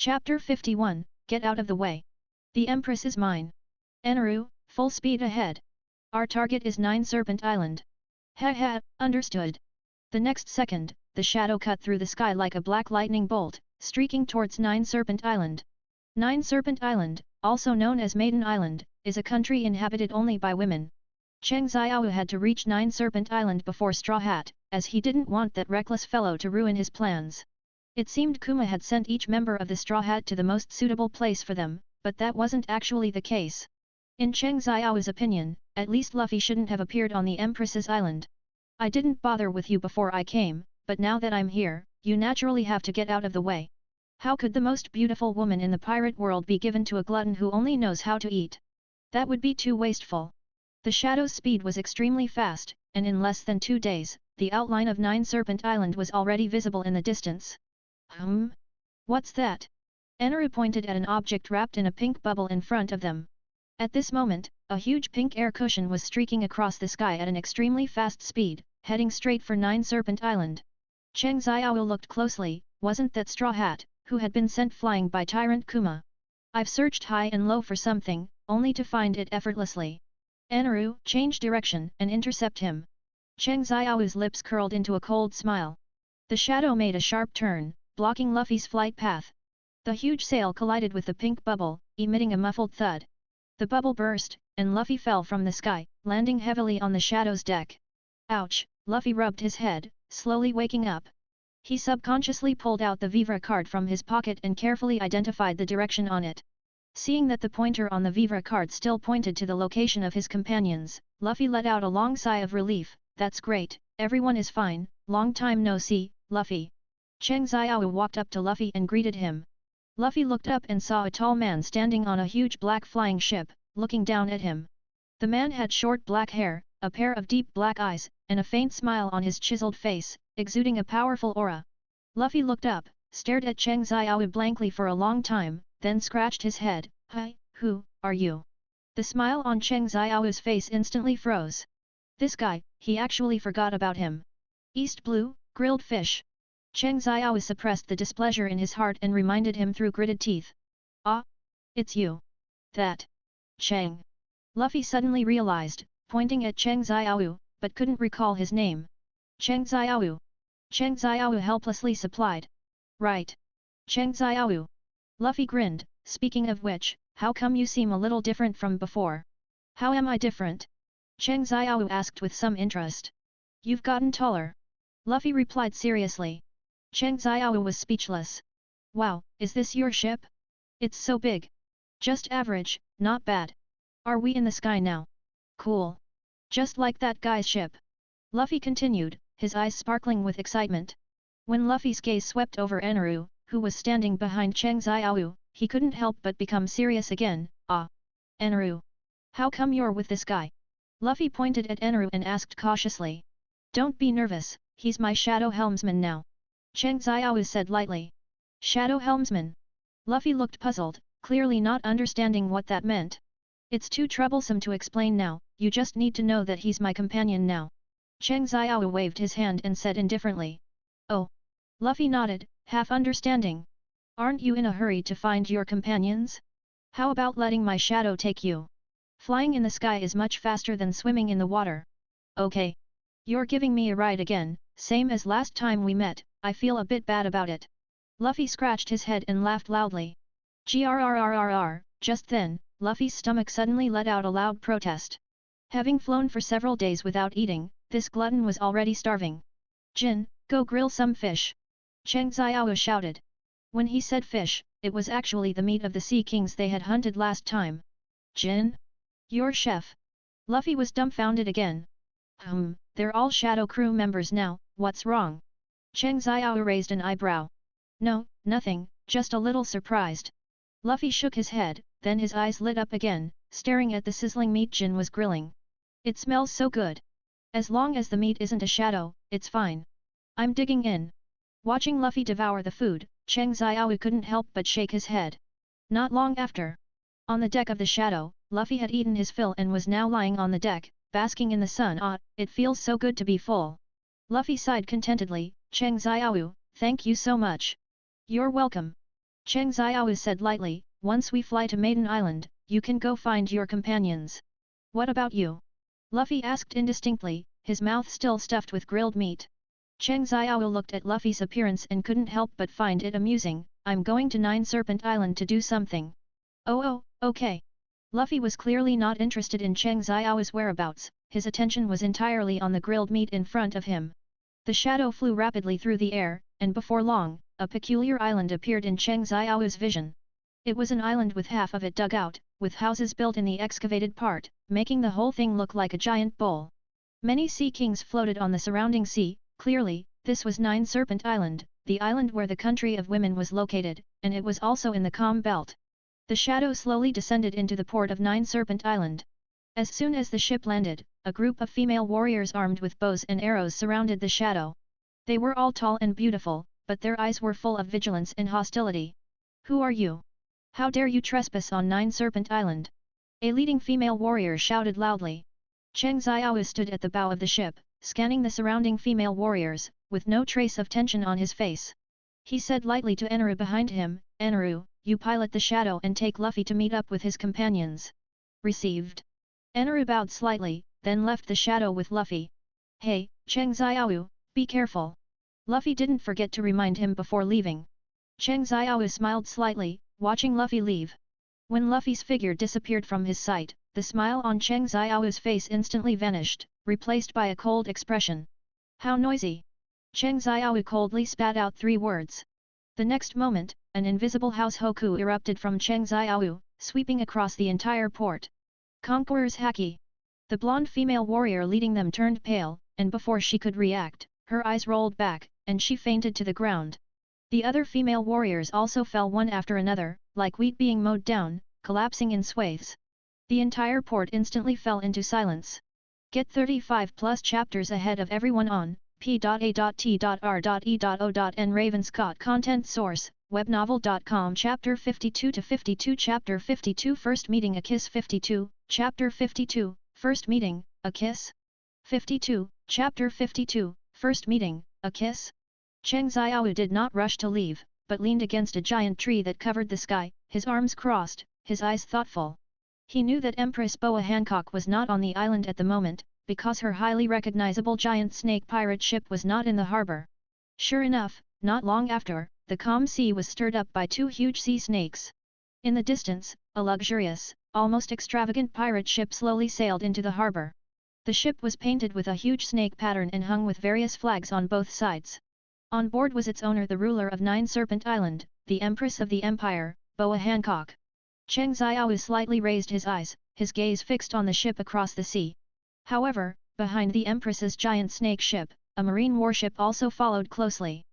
Chapter 51, Get out of the way. The Empress is mine. Eneru, full speed ahead. Our target is Nine Serpent Island. Ha ha, understood. The next second, the shadow cut through the sky like a black lightning bolt, streaking towards Nine Serpent Island. Nine Serpent Island, also known as Maiden Island, is a country inhabited only by women. Cheng Xiao had to reach Nine Serpent Island before Straw Hat, as he didn't want that reckless fellow to ruin his plans. It seemed Kuma had sent each member of the Straw Hat to the most suitable place for them, but that wasn't actually the case. In Cheng Xiao's opinion, at least Luffy shouldn't have appeared on the Empress's island. I didn't bother with you before I came, but now that I'm here, you naturally have to get out of the way. How could the most beautiful woman in the pirate world be given to a glutton who only knows how to eat? That would be too wasteful. The shadow's speed was extremely fast, and in less than 2 days, the outline of Nine Serpent Island was already visible in the distance. What's that? Eneru pointed at an object wrapped in a pink bubble in front of them. At this moment, a huge pink air cushion was streaking across the sky at an extremely fast speed, heading straight for Nine Serpent Island. Cheng Xiao looked closely. Wasn't that Straw Hat, who had been sent flying by Tyrant Kuma? I've searched high and low for something, only to find it effortlessly. Eneru, change direction and intercept him. Cheng Xiao's lips curled into a cold smile. The shadow made a sharp turn, blocking Luffy's flight path. The huge sail collided with the pink bubble, emitting a muffled thud. The bubble burst, and Luffy fell from the sky, landing heavily on the shadow's deck. Ouch! Luffy rubbed his head, slowly waking up. He subconsciously pulled out the Vivre card from his pocket and carefully identified the direction on it. Seeing that the pointer on the Vivre card still pointed to the location of his companions, Luffy let out a long sigh of relief. That's great, everyone is fine, long time no see, Luffy. Cheng Xiao walked up to Luffy and greeted him. Luffy looked up and saw a tall man standing on a huge black flying ship, looking down at him. The man had short black hair, a pair of deep black eyes, and a faint smile on his chiseled face, exuding a powerful aura. Luffy looked up, stared at Cheng Xiao blankly for a long time, then scratched his head. Hi, who are you? The smile on Cheng Xiao's face instantly froze. This guy, he actually forgot about him. East Blue, grilled fish. Cheng Xiao suppressed the displeasure in his heart and reminded him through gritted teeth. Ah! It's you. That. Cheng. Luffy suddenly realized, pointing at Cheng Xiao, but couldn't recall his name. Cheng Xiao. Cheng Xiao helplessly supplied. Right. Cheng Xiao. Luffy grinned, speaking of which, how come you seem a little different from before? How am I different? Cheng Xiao asked with some interest. You've gotten taller. Luffy replied seriously. Cheng Xiao was speechless. Wow, is this your ship? It's so big. Just average, not bad. Are we in the sky now? Cool. Just like that guy's ship. Luffy continued, his eyes sparkling with excitement. When Luffy's gaze swept over Eneru, who was standing behind Cheng Xiao, he couldn't help but become serious again. Ah. Eneru. How come you're with this guy? Luffy pointed at Eneru and asked cautiously. Don't be nervous, he's my shadow helmsman now. Cheng Xiao said lightly. Shadow helmsman? Luffy looked puzzled, clearly not understanding what that meant. It's too troublesome to explain now, you just need to know that he's my companion now. Cheng Xiao waved his hand and said indifferently. Oh. Luffy nodded, half understanding. Aren't you in a hurry to find your companions? How about letting my shadow take you? Flying in the sky is much faster than swimming in the water. Okay. You're giving me a ride again, same as last time we met, I feel a bit bad about it. Luffy scratched his head and laughed loudly. Grrrrrrr, just then, Luffy's stomach suddenly let out a loud protest. Having flown for several days without eating, this glutton was already starving. Jin, go grill some fish. Cheng Xiao shouted. When he said fish, it was actually the meat of the sea kings they had hunted last time. Jin? Your chef? Luffy was dumbfounded again. They're all Shadow Crew members now, what's wrong? Cheng Xiao raised an eyebrow. No, nothing, just a little surprised. Luffy shook his head, then his eyes lit up again, staring at the sizzling meat Jin was grilling. It smells so good. As long as the meat isn't a shadow, it's fine. I'm digging in. Watching Luffy devour the food, Cheng Xiao couldn't help but shake his head. Not long after. On the deck of the shadow, Luffy had eaten his fill and was now lying on the deck, basking in the sun. Ah, it feels so good to be full. Luffy sighed contentedly. Cheng Xiao, thank you so much. You're welcome. Cheng Xiao said lightly, once we fly to Maiden Island, you can go find your companions. What about you? Luffy asked indistinctly, his mouth still stuffed with grilled meat. Cheng Xiao looked at Luffy's appearance and couldn't help but find it amusing. I'm going to Nine Serpent Island to do something. Oh, okay. Luffy was clearly not interested in Cheng Xiao's whereabouts, his attention was entirely on the grilled meat in front of him. The shadow flew rapidly through the air, and before long, a peculiar island appeared in Cheng Xiao's vision. It was an island with half of it dug out, with houses built in the excavated part, making the whole thing look like a giant bowl. Many sea kings floated on the surrounding sea. Clearly, this was Nine Serpent Island, the island where the country of women was located, and it was also in the calm belt. The shadow slowly descended into the port of Nine Serpent Island. As soon as the ship landed, a group of female warriors armed with bows and arrows surrounded the shadow. They were all tall and beautiful, but their eyes were full of vigilance and hostility. Who are you? How dare you trespass on Nine Serpent Island? A leading female warrior shouted loudly. Cheng Xiao stood at the bow of the ship, scanning the surrounding female warriors, with no trace of tension on his face. He said lightly to Eneru behind him, Eneru, you pilot the shadow and take Luffy to meet up with his companions. Received. Eneru bowed slightly, then left the shadow with Luffy. Hey, Cheng Xiao, be careful. Luffy didn't forget to remind him before leaving. Cheng Xiao smiled slightly, watching Luffy leave. When Luffy's figure disappeared from his sight, the smile on Cheng Xiao's face instantly vanished, replaced by a cold expression. How noisy! Cheng Xiao coldly spat out 3 words. The next moment, an invisible house Hoku erupted from Cheng Xiao, sweeping across the entire port. Conqueror's Haki! The blonde female warrior leading them turned pale, and before she could react, her eyes rolled back, and she fainted to the ground. The other female warriors also fell one after another, like wheat being mowed down, collapsing in swathes. The entire port instantly fell into silence. Get 35 plus chapters ahead of everyone on p.a.t.r.e.o.n Ravenscott Content Source, webnovel.com Chapter 52-52 Chapter 52 First Meeting A Kiss 52, Chapter 52, First Meeting, A Kiss? 52, Chapter 52, First Meeting, A Kiss? Cheng Xiao did not rush to leave, but leaned against a giant tree that covered the sky, his arms crossed, his eyes thoughtful. He knew that Empress Boa Hancock was not on the island at the moment, because her highly recognizable giant snake pirate ship was not in the harbor. Sure enough, not long after, the calm sea was stirred up by 2 huge sea snakes. In the distance, a luxurious, almost extravagant pirate ship slowly sailed into the harbor. The ship was painted with a huge snake pattern and hung with various flags on both sides. On board was its owner, the ruler of Nine Serpent Island, the Empress of the Empire, Boa Hancock. Cheng Xiao slightly raised his eyes, his gaze fixed on the ship across the sea. However, behind the Empress's giant snake ship, a marine warship also followed closely.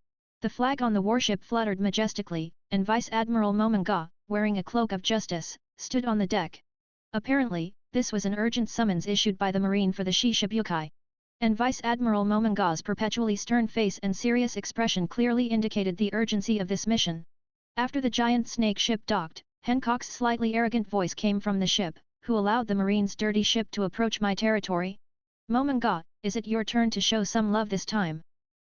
The flag on the warship fluttered majestically, and Vice Admiral Momanga, wearing a cloak of justice, stood on the deck. Apparently, this was an urgent summons issued by the marine for the Shishibukai. And Vice Admiral Momanga's perpetually stern face and serious expression clearly indicated the urgency of this mission. After the giant snake ship docked, Hancock's slightly arrogant voice came from the ship, who allowed the marine's dirty ship to approach my territory? Momanga, is it your turn to show some love this time?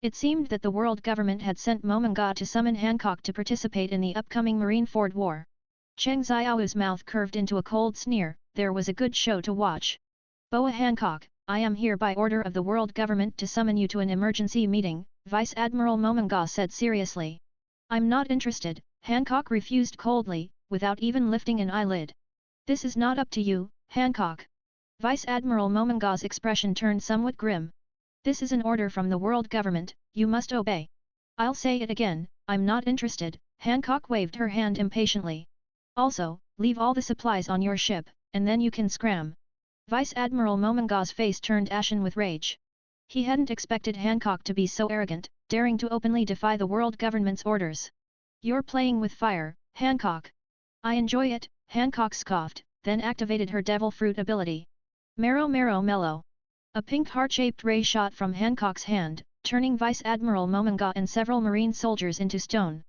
It seemed that the world government had sent Momanga to summon Hancock to participate in the upcoming Marineford War. Cheng Xiao's mouth curved into a cold sneer, there was a good show to watch. Boa Hancock, I am here by order of the world government to summon you to an emergency meeting, Vice Admiral Momanga said seriously. I'm not interested, Hancock refused coldly, without even lifting an eyelid. This is not up to you, Hancock. Vice Admiral Momanga's expression turned somewhat grim. This is an order from the world government, you must obey. I'll say it again, I'm not interested, Hancock waved her hand impatiently. Also, leave all the supplies on your ship, and then you can scram. Vice Admiral Momanga's face turned ashen with rage. He hadn't expected Hancock to be so arrogant, daring to openly defy the world government's orders. You're playing with fire, Hancock. I enjoy it, Hancock scoffed, then activated her devil fruit ability. Marrow Marrow Mellow. A pink heart-shaped ray shot from Hancock's hand, turning Vice Admiral Momanga and several marine soldiers into stone.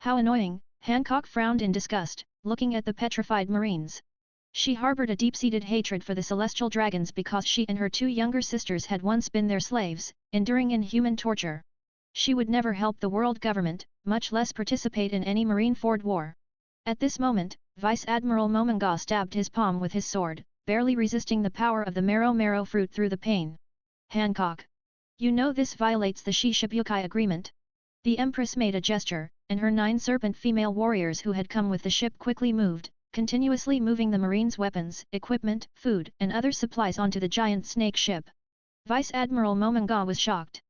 How annoying, Hancock frowned in disgust, looking at the petrified marines. She harbored a deep-seated hatred for the celestial dragons because she and her 2 younger sisters had once been their slaves, enduring inhuman torture. She would never help the world government, much less participate in any Marineford war. At this moment, Vice Admiral Momonga stabbed his palm with his sword, barely resisting the power of the marrow fruit through the pain. Hancock. You know this violates the Shishibukai agreement. The Empress made a gesture, and her 9 serpent female warriors who had come with the ship quickly moved, continuously moving the Marines' weapons, equipment, food, and other supplies onto the giant snake ship. Vice Admiral Momonga was shocked.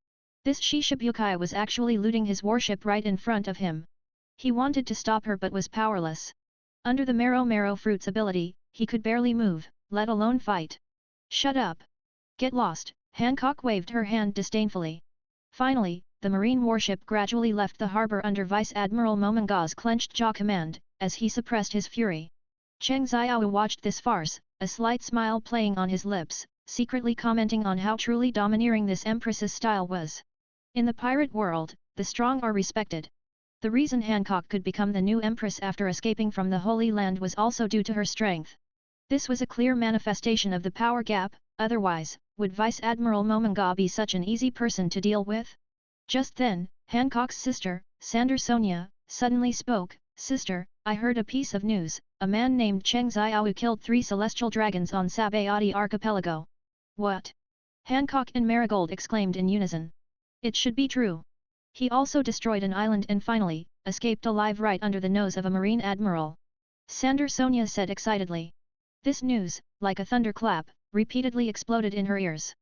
This Shishibukai was actually looting his warship right in front of him. He wanted to stop her but was powerless. Under the marrow fruit's ability, he could barely move, let alone fight. Shut up! Get lost! Hancock waved her hand disdainfully. Finally, the marine warship gradually left the harbor under Vice Admiral Momonga's clenched jaw command, as he suppressed his fury. Cheng Xiao watched this farce, a slight smile playing on his lips, secretly commenting on how truly domineering this empress's style was. In the pirate world, the strong are respected. The reason Hancock could become the new empress after escaping from the Holy Land was also due to her strength. This was a clear manifestation of the power gap, otherwise, would Vice Admiral Momonga be such an easy person to deal with? Just then, Hancock's sister, Sander Sonia, suddenly spoke, "Sister, I heard a piece of news, a man named Cheng Xiao killed 3 celestial dragons on Sabayati archipelago." What? Hancock and Marigold exclaimed in unison. It should be true. He also destroyed an island and finally, escaped alive right under the nose of a marine admiral. Sander Sonia said excitedly. This news, like a thunderclap, repeatedly exploded in her ears.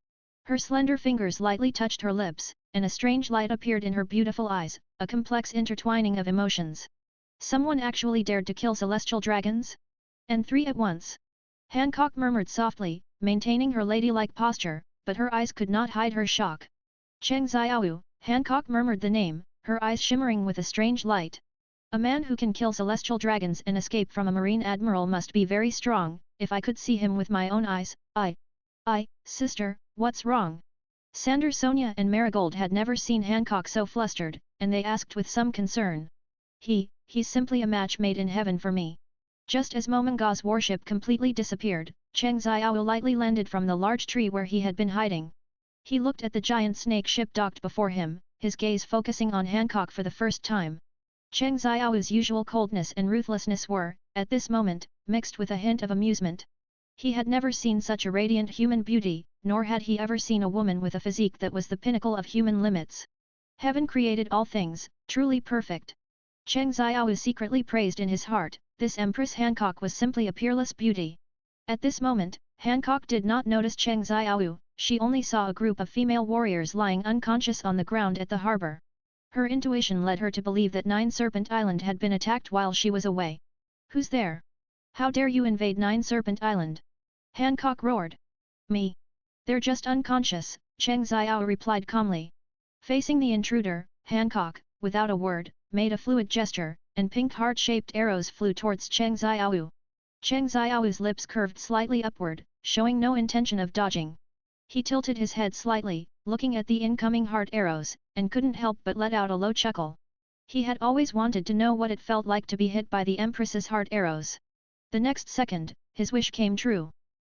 Her slender fingers lightly touched her lips, and a strange light appeared in her beautiful eyes, a complex intertwining of emotions. Someone actually dared to kill celestial dragons? And 3 at once. Hancock murmured softly, maintaining her ladylike posture, but her eyes could not hide her shock. Cheng Xiao, Hancock murmured the name, her eyes shimmering with a strange light. A man who can kill celestial dragons and escape from a marine admiral must be very strong. If I could see him with my own eyes, sister, what's wrong? Sander Sonia and Marigold had never seen Hancock so flustered, and they asked with some concern. He's simply a match made in heaven for me. Just as Momonga's warship completely disappeared, Cheng Xiao lightly landed from the large tree where he had been hiding. He looked at the giant snake ship docked before him, his gaze focusing on Hancock for the first time. Cheng Xiao's usual coldness and ruthlessness were, at this moment, mixed with a hint of amusement. He had never seen such a radiant human beauty, nor had he ever seen a woman with a physique that was the pinnacle of human limits. Heaven created all things, truly perfect. Cheng Xiao secretly praised in his heart, this Empress Hancock was simply a peerless beauty. At this moment, Hancock did not notice Cheng Xiao, she only saw a group of female warriors lying unconscious on the ground at the harbor. Her intuition led her to believe that 9 Serpent Island had been attacked while she was away. Who's there? How dare you invade 9 Serpent Island? Hancock roared. Me. They're just unconscious, Cheng Xiao replied calmly. Facing the intruder, Hancock, without a word, made a fluid gesture, and pink heart-shaped arrows flew towards Cheng Xiao. Cheng Xiao's lips curved slightly upward, showing no intention of dodging. He tilted his head slightly, looking at the incoming heart arrows, and couldn't help but let out a low chuckle. He had always wanted to know what it felt like to be hit by the Empress's heart arrows. The next second, his wish came true.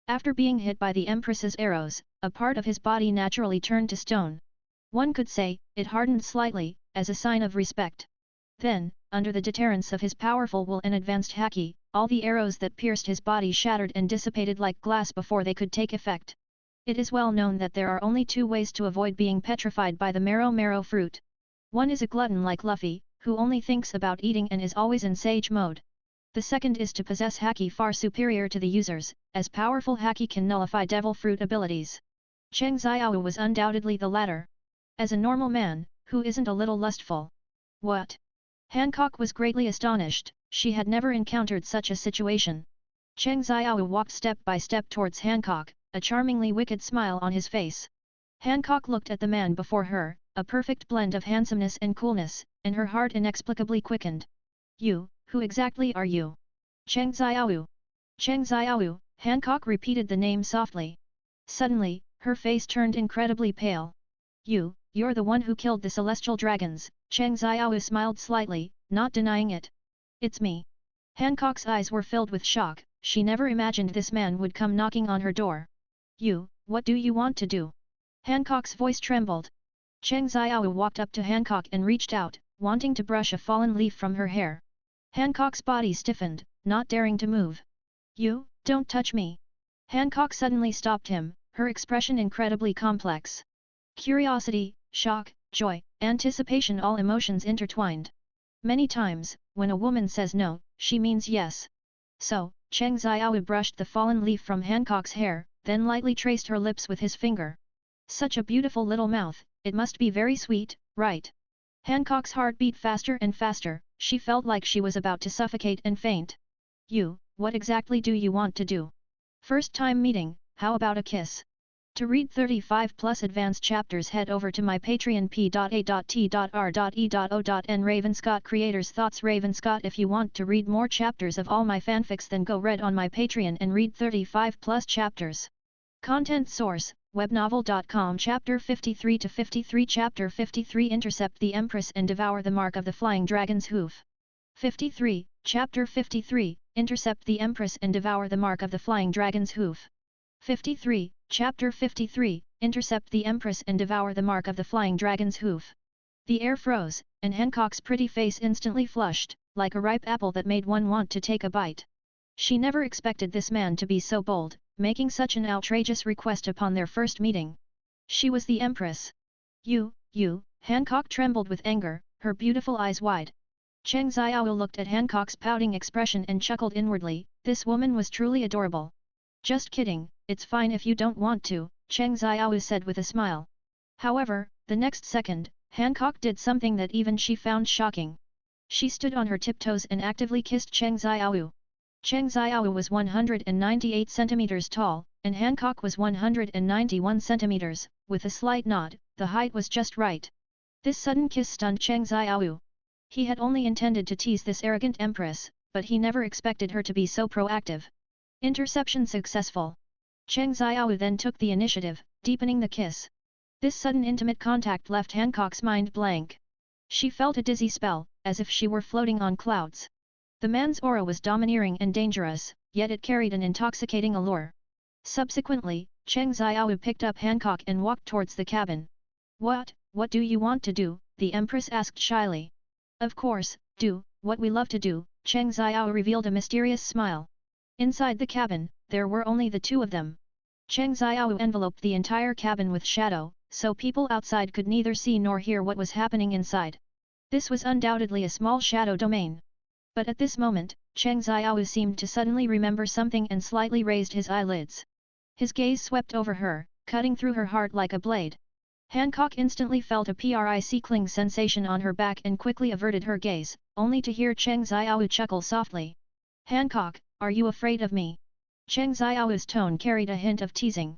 After being hit by the Empress's arrows, a part of his body naturally turned to stone. One could say, it hardened slightly, as a sign of respect. Then, under the deterrence of his powerful will and advanced haki, all the arrows that pierced his body shattered and dissipated like glass before they could take effect. It is well known that there are only 2 ways to avoid being petrified by the marrow fruit. One is a glutton like Luffy, who only thinks about eating and is always in sage mode. The second is to possess haki far superior to the users, as powerful haki can nullify devil fruit abilities. Cheng Xiao was undoubtedly the latter. As a normal man, who isn't a little lustful? What? Hancock was greatly astonished, she had never encountered such a situation. Cheng Xiao walked step by step towards Hancock, a charmingly wicked smile on his face. Hancock looked at the man before her, a perfect blend of handsomeness and coolness, and her heart inexplicably quickened. You, who exactly are you? Cheng Xiao. Cheng Xiao, Hancock repeated the name softly. Suddenly, her face turned incredibly pale. You're the one who killed the celestial dragons, Cheng Xiao smiled slightly, not denying it. It's me. Hancock's eyes were filled with shock, she never imagined this man would come knocking on her door. What do you want to do? Hancock's voice trembled. Cheng Xiao walked up to Hancock and reached out, wanting to brush a fallen leaf from her hair. Hancock's body stiffened, not daring to move. You, don't touch me. Hancock suddenly stopped him, her expression incredibly complex. Curiosity, shock, joy, anticipation, all emotions intertwined. Many times, when a woman says no, she means yes. So, Cheng Xiao brushed the fallen leaf from Hancock's hair, then lightly traced her lips with his finger. Such a beautiful little mouth, it must be very sweet, right? Hancock's heart beat faster and faster, she felt like she was about to suffocate and faint. You, what exactly do you want to do? First time meeting, how about a kiss? To read 35 plus advanced chapters, head over to my Patreon p.a.t.r.e.o.n. Ravenscott Creators Thoughts. Ravenscott. If you want to read more chapters of all my fanfics, then go read on my Patreon and read 35 plus chapters. Content source, webnovel.com. Chapter 53 to 53. Chapter 53. Intercept the Empress and devour the mark of the flying dragon's hoof. 53, Chapter 53, Intercept the Empress and devour the mark of the flying dragon's hoof. 53, Chapter 53, Intercept the Empress and devour the mark of the flying dragon's hoof. The air froze, and Hancock's pretty face instantly flushed, like a ripe apple that made one want to take a bite. She never expected this man to be so bold, making such an outrageous request upon their first meeting. She was the Empress. You, Hancock trembled with anger, her beautiful eyes wide. Cheng Xiao looked at Hancock's pouting expression and chuckled inwardly, this woman was truly adorable. Just kidding, it's fine if you don't want to, Cheng Xiao said with a smile. However, the next second, Hancock did something that even she found shocking. She stood on her tiptoes and actively kissed Cheng Xiao. Cheng Xiao was 198 centimeters tall, and Hancock was 191 centimeters, with a slight nod, the height was just right. This sudden kiss stunned Cheng Xiao. He had only intended to tease this arrogant empress, but he never expected her to be so proactive. Interception successful. Cheng Xiao then took the initiative, deepening the kiss. This sudden intimate contact left Hancock's mind blank. She felt a dizzy spell, as if she were floating on clouds. The man's aura was domineering and dangerous, yet it carried an intoxicating allure. Subsequently, Cheng Xiao picked up Hancock and walked towards the cabin. What do you want to do? The Empress asked shyly. Of course, do what we love to do, Cheng Xiao revealed a mysterious smile. Inside the cabin, there were only the two of them. Cheng Xiao enveloped the entire cabin with shadow, so people outside could neither see nor hear what was happening inside. This was undoubtedly a small shadow domain. But at this moment, Cheng Xiao seemed to suddenly remember something and slightly raised his eyelids. His gaze swept over her, cutting through her heart like a blade. Hancock instantly felt a prickling sensation on her back and quickly averted her gaze, only to hear Cheng Xiao chuckle softly. Hancock, are you afraid of me? Cheng Xiao's tone carried a hint of teasing.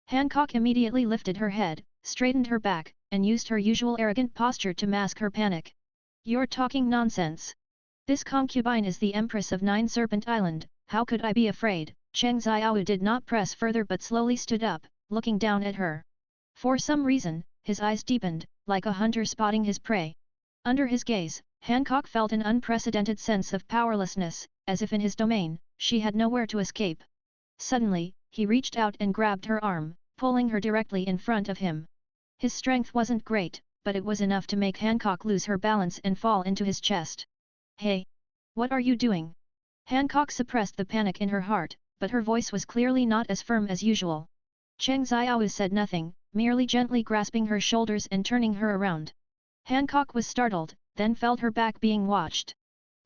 Hancock immediately lifted her head, straightened her back, and used her usual arrogant posture to mask her panic. You're talking nonsense. This concubine is the Empress of Nine Serpent Island, how could I be afraid? Cheng Xiao did not press further but slowly stood up, looking down at her. For some reason, his eyes deepened, like a hunter spotting his prey. Under his gaze, Hancock felt an unprecedented sense of powerlessness, as if in his domain, she had nowhere to escape. Suddenly, he reached out and grabbed her arm, pulling her directly in front of him. His strength wasn't great, but it was enough to make Hancock lose her balance and fall into his chest. Hey! What are you doing? Hancock suppressed the panic in her heart, but her voice was clearly not as firm as usual. Cheng Xiao said nothing, merely gently grasping her shoulders and turning her around. Hancock was startled, then felt her back being watched.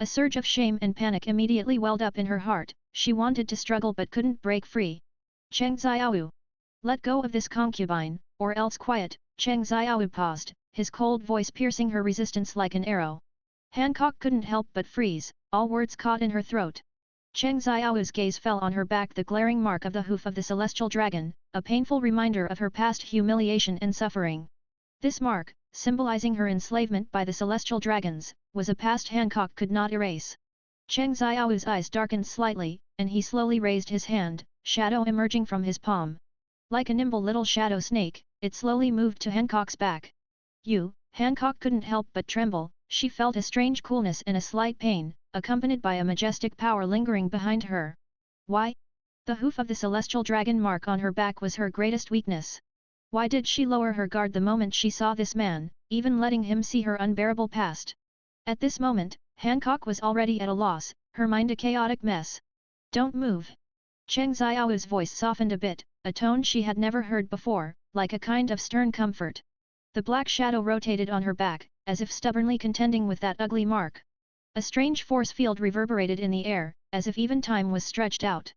A surge of shame and panic immediately welled up in her heart, she wanted to struggle but couldn't break free. Cheng Xiao! Let go of this concubine, or else quiet, Cheng Xiao paused, his cold voice piercing her resistance like an arrow. Hancock couldn't help but freeze, all words caught in her throat. Cheng Xiao's gaze fell on her back, the glaring mark of the hoof of the celestial dragon, a painful reminder of her past humiliation and suffering. This mark, symbolizing her enslavement by the celestial dragons, was a past Hancock could not erase. Cheng Xiao's eyes darkened slightly, and he slowly raised his hand, shadow emerging from his palm. Like a nimble little shadow snake, it slowly moved to Hancock's back. Hancock couldn't help but tremble, she felt a strange coolness and a slight pain, accompanied by a majestic power lingering behind her. Why? The hoof of the celestial dragon mark on her back was her greatest weakness. Why did she lower her guard the moment she saw this man, even letting him see her unbearable past. At this moment, Hancock was already at a loss, her mind a chaotic mess. Don't move. Cheng Xiao's voice softened a bit, a tone she had never heard before, like a kind of stern comfort. The black shadow rotated on her back, as if stubbornly contending with that ugly mark. A strange force field reverberated in the air, as if even time was stretched out.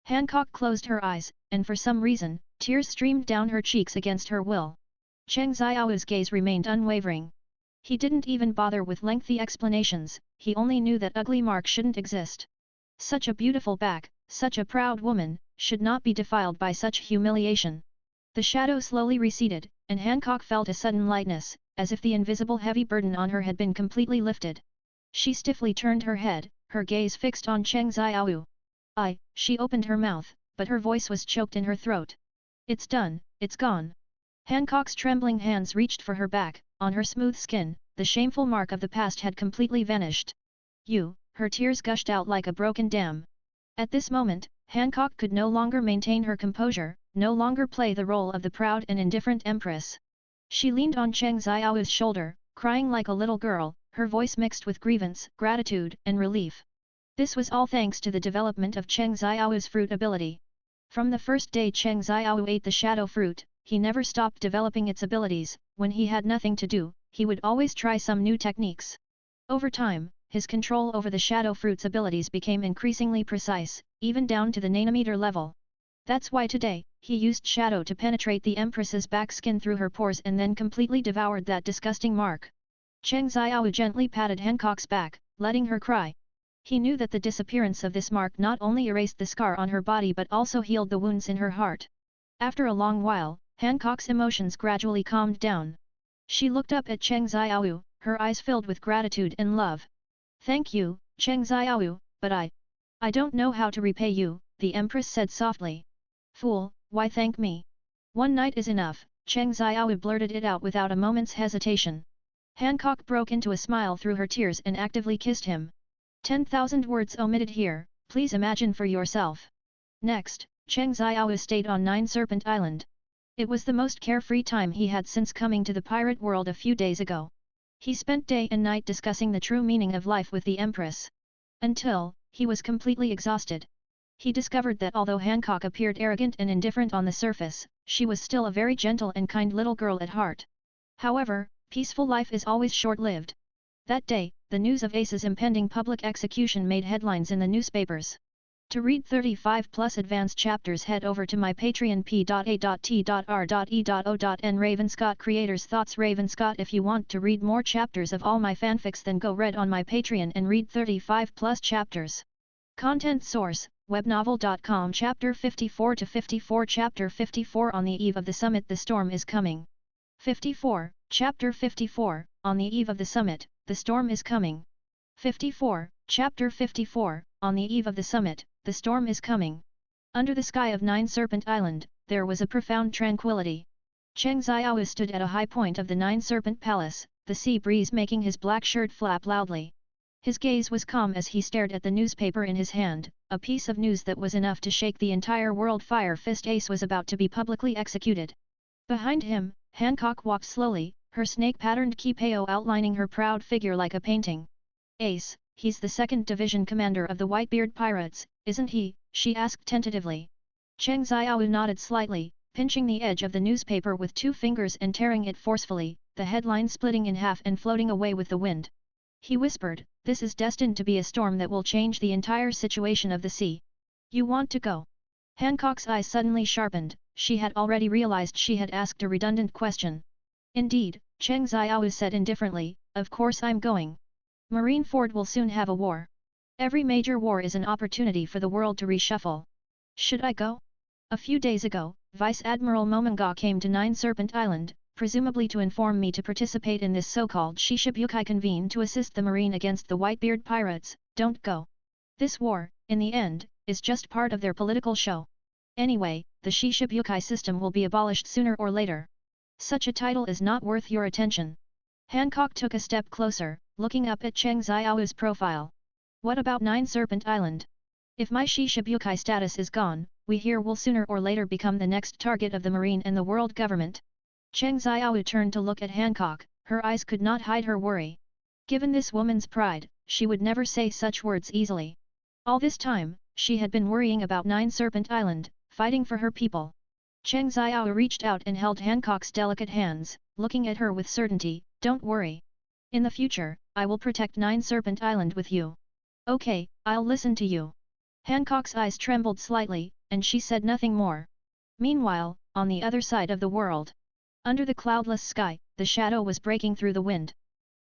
Hancock closed her eyes, and for some reason, tears streamed down her cheeks against her will. Cheng Xiao's gaze remained unwavering. He didn't even bother with lengthy explanations, he only knew that ugly mark shouldn't exist. Such a beautiful back, such a proud woman, should not be defiled by such humiliation. The shadow slowly receded, and Hancock felt a sudden lightness, as if the invisible heavy burden on her had been completely lifted. She stiffly turned her head, her gaze fixed on Cheng Xiao. She opened her mouth, but her voice was choked in her throat. It's done, it's gone. Hancock's trembling hands reached for her back, on her smooth skin, the shameful mark of the past had completely vanished. Her tears gushed out like a broken dam. At this moment, Hancock could no longer maintain her composure, no longer play the role of the proud and indifferent empress. She leaned on Cheng Xiao's shoulder, crying like a little girl, her voice mixed with grievance, gratitude, and relief. This was all thanks to the development of Cheng Xiao's fruit ability. From the first day Cheng Xiao ate the shadow fruit, he never stopped developing its abilities. When he had nothing to do, he would always try some new techniques. Over time, his control over the shadow fruit's abilities became increasingly precise, even down to the nanometer level. That's why today, he used shadow to penetrate the Empress's back skin through her pores and then completely devoured that disgusting mark. Cheng Xiao gently patted Hancock's back, letting her cry. He knew that the disappearance of this mark not only erased the scar on her body but also healed the wounds in her heart. After a long while, Hancock's emotions gradually calmed down. She looked up at Cheng Xiao, her eyes filled with gratitude and love. Thank you, Cheng Xiao, but I don't know how to repay you, the Empress said softly. Fool, why thank me? One night is enough, Cheng Xiao blurted it out without a moment's hesitation. Hancock broke into a smile through her tears and actively kissed him. 10,000 words omitted here, please imagine for yourself. Next, Cheng Xiao stayed on Nine Serpent Island. It was the most carefree time he had since coming to the pirate world a few days ago. He spent day and night discussing the true meaning of life with the Empress. Until, he was completely exhausted. He discovered that although Hancock appeared arrogant and indifferent on the surface, she was still a very gentle and kind little girl at heart. However, peaceful life is always short-lived. That day, the news of Ace's impending public execution made headlines in the newspapers. To read 35+ advanced chapters, head over to my Patreon p.a.t.r.e.o.n. Ravenscott Creators Thoughts. Ravenscott. If you want to read more chapters of all my fanfics, then go read on my Patreon and read 35+ chapters. Content source, webnovel.com. Chapter 54 to 54. Chapter 54. On the eve of the summit, the storm is coming. 54. Chapter 54. On the eve of the summit, the storm is coming. 54. Chapter 54. On the eve of the summit, the storm is coming. Under the sky of Nine Serpent Island, there was a profound tranquility. Cheng Xiao stood at a high point of the Nine Serpent Palace, the sea breeze making his black shirt flap loudly. His gaze was calm as he stared at the newspaper in his hand, a piece of news that was enough to shake the entire world. Fire Fist Ace was about to be publicly executed. Behind him, Hancock walked slowly, her snake-patterned kipao outlining her proud figure like a painting. Ace, he's the 2nd Division commander of the Whitebeard Pirates, isn't he? She asked tentatively. Cheng Xiao nodded slightly, pinching the edge of the newspaper with 2 fingers and tearing it forcefully, the headline splitting in half and floating away with the wind. He whispered, "This is destined to be a storm that will change the entire situation of the sea. You want to go?" Hancock's eyes suddenly sharpened, she had already realized she had asked a redundant question. Indeed, Cheng Xiao said indifferently, "Of course I'm going. Marineford will soon have a war. Every major war is an opportunity for the world to reshuffle. Should I go?" A few days ago, Vice Admiral Momonga came to Nine Serpent Island, presumably to inform me to participate in this so-called Shishibukai convene to assist the Marine against the Whitebeard Pirates. Don't go. This war, in the end, is just part of their political show. Anyway, the Shishibukai system will be abolished sooner or later. Such a title is not worth your attention. Hancock took a step closer, looking up at Cheng Xiao's profile. What about Nine Serpent Island? If my Shishibukai status is gone, we here will sooner or later become the next target of the Marine and the world government. Cheng Xiao turned to look at Hancock, Her eyes could not hide her worry. Given this woman's pride, she would never say such words easily. All this time, she had been worrying about Nine Serpent Island, fighting for her people. Cheng Xiao reached out and held Hancock's delicate hands, looking at her with certainty. Don't worry. In the future, I will protect Nine Serpent Island with you. Okay, I'll listen to you. Hancock's eyes trembled slightly, and she said nothing more. Meanwhile, on the other side of the world, under the cloudless sky, the shadow was breaking through the wind.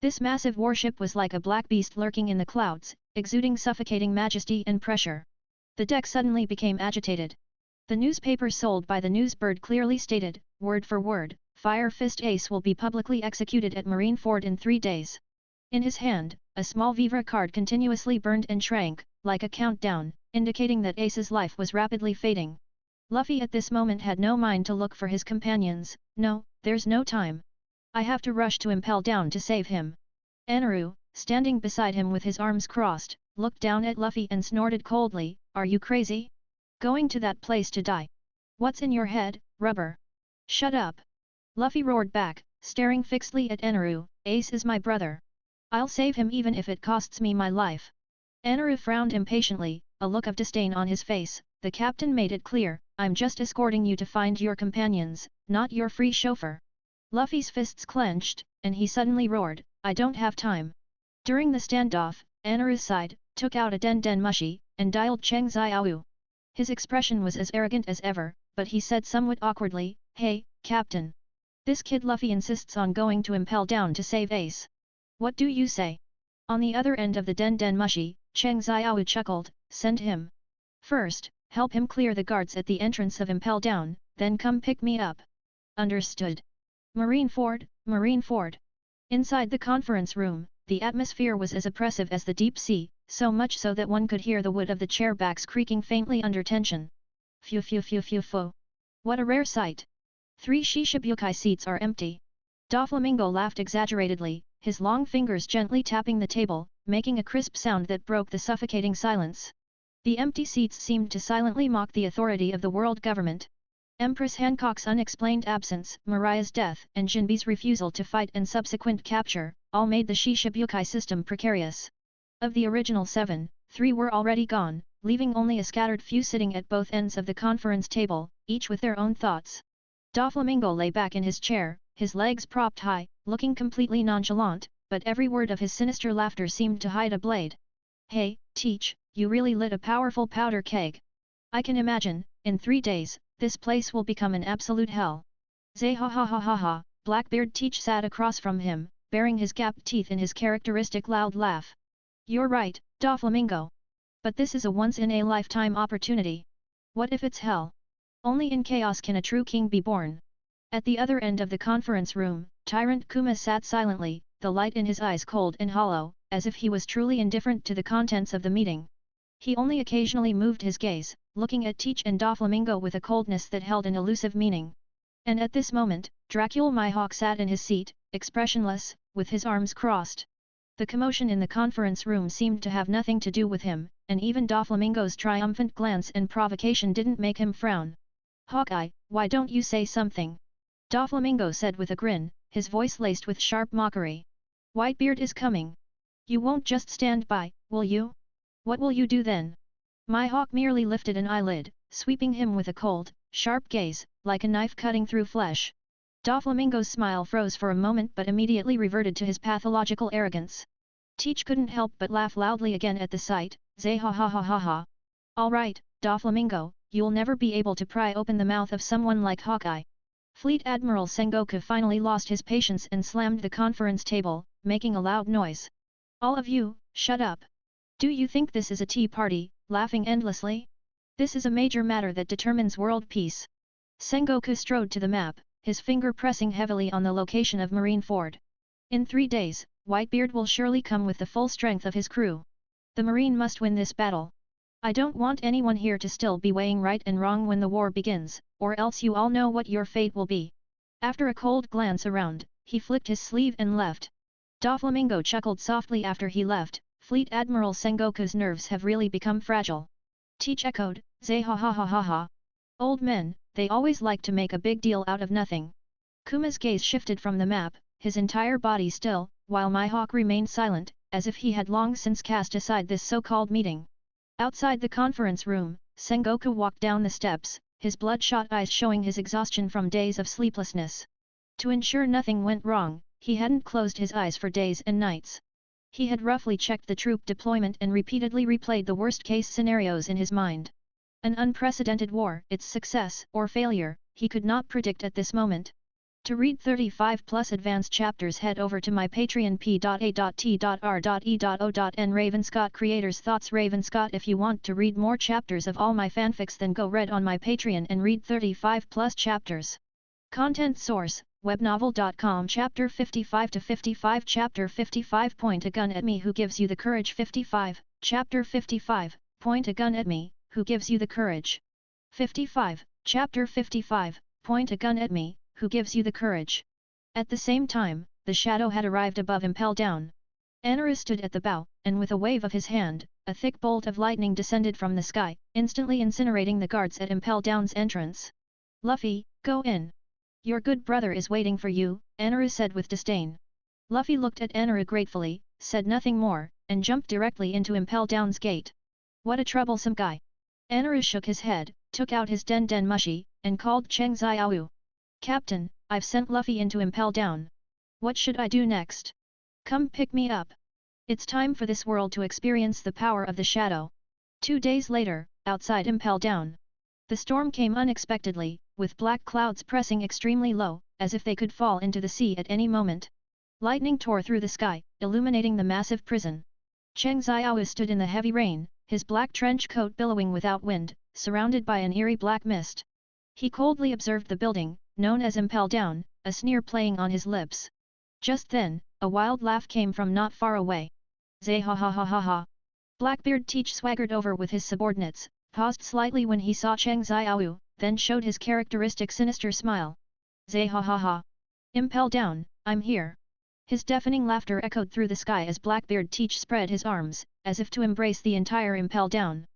This massive warship was like a black beast lurking in the clouds, exuding suffocating majesty and pressure. The deck suddenly became agitated. The newspaper sold by the Newsbird clearly stated, word for word, Fire Fist Ace will be publicly executed at Marineford in 3 days. In his hand, a small Vivre card continuously burned and shrank, like a countdown, indicating that Ace's life was rapidly fading. Luffy at this moment had no mind to look for his companions. No, there's no time. I have to rush to Impel Down to save him. Eneru, standing beside him with his arms crossed, looked down at Luffy and snorted coldly, are you crazy? Going to that place to die? What's in your head, rubber? Shut up! Luffy roared back, staring fixedly at Eneru, Ace is my brother. I'll save him even if it costs me my life. Eneru frowned impatiently, a look of disdain on his face. The captain made it clear, I'm just escorting you to find your companions, not your free chauffeur. Luffy's fists clenched, and he suddenly roared, I don't have time. During the standoff, Eneru sighed, took out a Den Den Mushi, and dialed Cheng Xiao. His expression was as arrogant as ever, but he said somewhat awkwardly, hey, Captain. This kid Luffy insists on going to Impel Down to save Ace. What do you say? On the other end of the Den Den Mushi, Cheng Xiao chuckled, send him. First, help him clear the guards at the entrance of Impel Down, then come pick me up. Understood. Marineford, Marineford. Inside the conference room, the atmosphere was as oppressive as the deep sea, so much so that one could hear the wood of the chair backs creaking faintly under tension. Phew phew phew phew phew. What a rare sight. 3 Shishibukai seats are empty. Doflamingo laughed exaggeratedly, his long fingers gently tapping the table, making a crisp sound that broke the suffocating silence. The empty seats seemed to silently mock the authority of the world government. Empress Hancock's unexplained absence, Mariah's death, and Jinbe's refusal to fight and subsequent capture, all made the Shishibukai system precarious. Of the original 7, 3 were already gone, leaving only a scattered few sitting at both ends of the conference table, each with their own thoughts. Doflamingo lay back in his chair, his legs propped high, looking completely nonchalant, but every word of his sinister laughter seemed to hide a blade. Hey, Teach, you really lit a powerful powder keg. I can imagine, in 3 days, this place will become an absolute hell. Zay ha ha ha ha ha, Blackbeard Teach sat across from him, baring his gapped teeth in his characteristic loud laugh. You're right, Doflamingo. But this is a once-in-a-lifetime opportunity. What if it's hell? Only in chaos can a true king be born. At the other end of the conference room, Tyrant Kuma sat silently, the light in his eyes cold and hollow, as if he was truly indifferent to the contents of the meeting. He only occasionally moved his gaze, looking at Teach and Doflamingo with a coldness that held an elusive meaning. And at this moment, Dracula Mihawk sat in his seat, expressionless, with his arms crossed. The commotion in the conference room seemed to have nothing to do with him, and even Doflamingo's triumphant glance and provocation didn't make him frown. Hawkeye, why don't you say something? Doflamingo said with a grin, his voice laced with sharp mockery. Whitebeard is coming. You won't just stand by, will you? What will you do then? Mihawk merely lifted an eyelid, sweeping him with a cold, sharp gaze, like a knife cutting through flesh. Doflamingo's smile froze for a moment but immediately reverted to his pathological arrogance. Teach couldn't help but laugh loudly again at the sight, zay ha ha ha ha ha. All right, Doflamingo, you'll never be able to pry open the mouth of someone like Hawkeye. Fleet Admiral Sengoku finally lost his patience and slammed the conference table, making a loud noise. All of you, shut up. Do you think this is a tea party, laughing endlessly? This is a major matter that determines world peace. Sengoku strode to the map, his finger pressing heavily on the location of Marineford. In 3 days, Whitebeard will surely come with the full strength of his crew. The Marine must win this battle. I don't want anyone here to still be weighing right and wrong when the war begins, or else you all know what your fate will be. After a cold glance around, he flicked his sleeve and left. Doflamingo chuckled softly after he left. Fleet Admiral Sengoku's nerves have really become fragile. Teach echoed, zay ha ha ha ha ha. Old men, they always like to make a big deal out of nothing. Kuma's gaze shifted from the map, his entire body still, while Mihawk remained silent, as if he had long since cast aside this so-called meeting. Outside the conference room, Sengoku walked down the steps, his bloodshot eyes showing his exhaustion from days of sleeplessness. To ensure nothing went wrong, he hadn't closed his eyes for days and nights. He had roughly checked the troop deployment and repeatedly replayed the worst-case scenarios in his mind. An unprecedented war, its success or failure, he could not predict at this moment. To read 35+ advanced chapters, head over to my Patreon p.a.t.r.e.o.n. Ravenscott Creators Thoughts. Ravenscott. If you want to read more chapters of all my fanfics, then go read on my Patreon and read 35+ chapters. Content source: webnovel.com. Chapter 55 to 55. Chapter 55. Point a gun at me, who gives you the courage? 55. Chapter 55. Point a gun at me, who gives you the courage? 55. Chapter 55. Point a gun at me, who gives you the courage? At the same time, the shadow had arrived above Impel Down. Anaru stood at the bow, and with a wave of his hand, a thick bolt of lightning descended from the sky, instantly incinerating the guards at Impel Down's entrance. Luffy, go in. Your good brother is waiting for you, Anaru said with disdain. Luffy looked at Anaru gratefully, said nothing more, and jumped directly into Impel Down's gate. What a troublesome guy. Anaru shook his head, took out his Den Den Mushi, and called Cheng Xiao. Captain, I've sent Luffy into Impel Down. What should I do next? Come pick me up. It's time for this world to experience the power of the shadow. 2 days later, outside Impel Down. The storm came unexpectedly, with black clouds pressing extremely low, as if they could fall into the sea at any moment. Lightning tore through the sky, illuminating the massive prison. Cheng Xiao stood in the heavy rain, his black trench coat billowing without wind, surrounded by an eerie black mist. He coldly observed the building, known as Impel Down, a sneer playing on his lips. Just then, a wild laugh came from not far away. Zay ha ha ha ha ha. Blackbeard Teach swaggered over with his subordinates, paused slightly when he saw Cheng Xiao, then showed his characteristic sinister smile. Zay ha ha ha. Impel Down, I'm here. His deafening laughter echoed through the sky as Blackbeard Teach spread his arms, as if to embrace the entire Impel Down.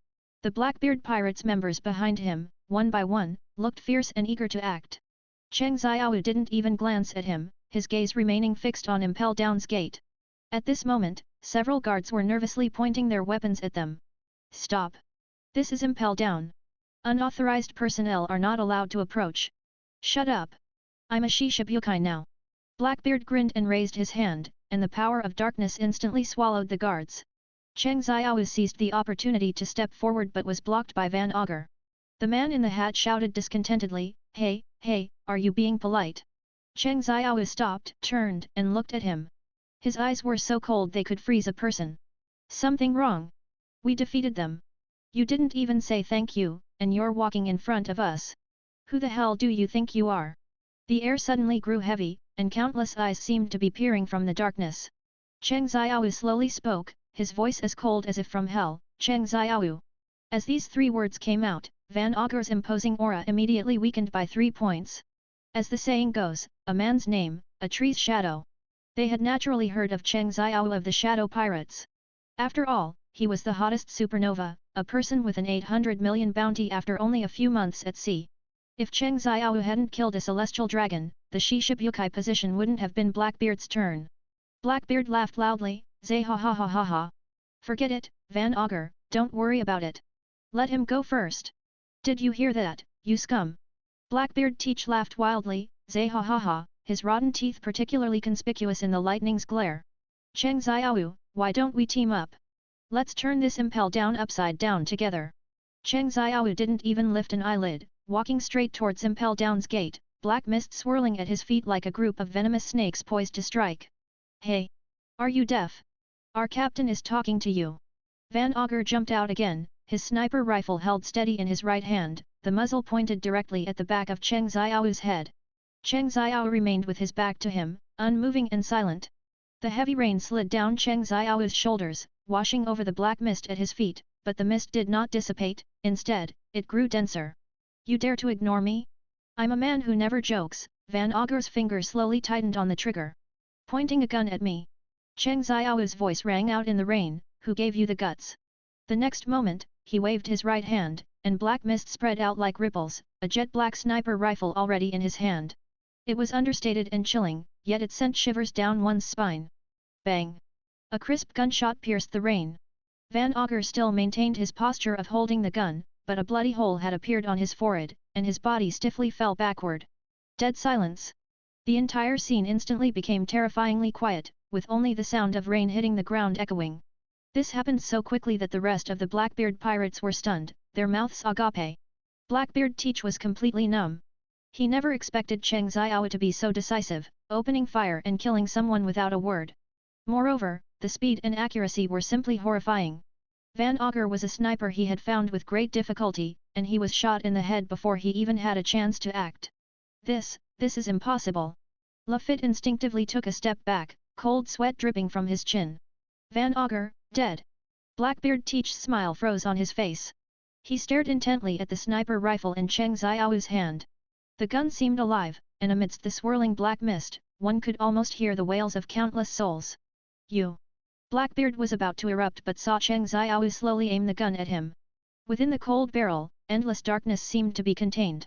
The Blackbeard Pirates members behind him, one by one, looked fierce and eager to act. Cheng Xiao didn't even glance at him, his gaze remaining fixed on Impel Down's gate. At this moment, several guards were nervously pointing their weapons at them. Stop! This is Impel Down. Unauthorized personnel are not allowed to approach. Shut up! I'm a Shishibukai now. Blackbeard grinned and raised his hand, and the power of darkness instantly swallowed the guards. Cheng Xiao seized the opportunity to step forward but was blocked by Van Augur. The man in the hat shouted discontentedly, Hey, hey, are you being polite? Cheng Xiao stopped, turned, and looked at him. His eyes were so cold they could freeze a person. Something wrong? We defeated them. You didn't even say thank you, and you're walking in front of us. Who the hell do you think you are? The air suddenly grew heavy, and countless eyes seemed to be peering from the darkness. Cheng Xiao slowly spoke, his voice as cold as if from hell, Cheng Xiao. As these 3 words came out, Van Augur's imposing aura immediately weakened by 3 points. As the saying goes, a man's name, a tree's shadow. They had naturally heard of Cheng Xiao of the Shadow Pirates. After all, he was the hottest supernova, a person with an 800 million bounty after only a few months at sea. If Cheng Xiao hadn't killed a celestial dragon, the Shishibukai position wouldn't have been Blackbeard's turn. Blackbeard laughed loudly, Zay ha ha ha ha ha. Forget it, Van Augur, don't worry about it. Let him go first. Did you hear that, you scum? Blackbeard Teach laughed wildly, Zay ha ha ha, his rotten teeth particularly conspicuous in the lightning's glare. Cheng Xiao, why don't we team up? Let's turn this Impel Down upside down together. Cheng Xiao didn't even lift an eyelid, walking straight towards Impel Down's gate, black mist swirling at his feet like a group of venomous snakes poised to strike. Hey! Are you deaf? Our captain is talking to you. Van Augur jumped out again, his sniper rifle held steady in his right hand, the muzzle pointed directly at the back of Cheng Xiao's head. Cheng Xiao remained with his back to him, unmoving and silent. The heavy rain slid down Cheng Xiao's shoulders, washing over the black mist at his feet, but the mist did not dissipate, instead, it grew denser. You dare to ignore me? I'm a man who never jokes, Van Augur's finger slowly tightened on the trigger. Pointing a gun at me. Cheng Xiao's voice rang out in the rain, who gave you the guts? The next moment, he waved his right hand, and black mist spread out like ripples, a jet black sniper rifle already in his hand. It was understated and chilling, yet it sent shivers down one's spine. Bang! A crisp gunshot pierced the rain. Van Augur still maintained his posture of holding the gun, but a bloody hole had appeared on his forehead, and his body stiffly fell backward. Dead silence. The entire scene instantly became terrifyingly quiet, with only the sound of rain hitting the ground echoing. This happened so quickly that the rest of the Blackbeard pirates were stunned, their mouths agape. Blackbeard Teach was completely numb. He never expected Cheng Xiao to be so decisive, opening fire and killing someone without a word. Moreover, the speed and accuracy were simply horrifying. Van Augur was a sniper he had found with great difficulty, and he was shot in the head before he even had a chance to act. This is impossible. Lafitte instinctively took a step back, cold sweat dripping from his chin. Van Augur, dead. Blackbeard Teach's smile froze on his face. He stared intently at the sniper rifle in Cheng Xiao's hand. The gun seemed alive, and amidst the swirling black mist, one could almost hear the wails of countless souls. You! Blackbeard was about to erupt but saw Cheng Xiao slowly aim the gun at him. Within the cold barrel, endless darkness seemed to be contained.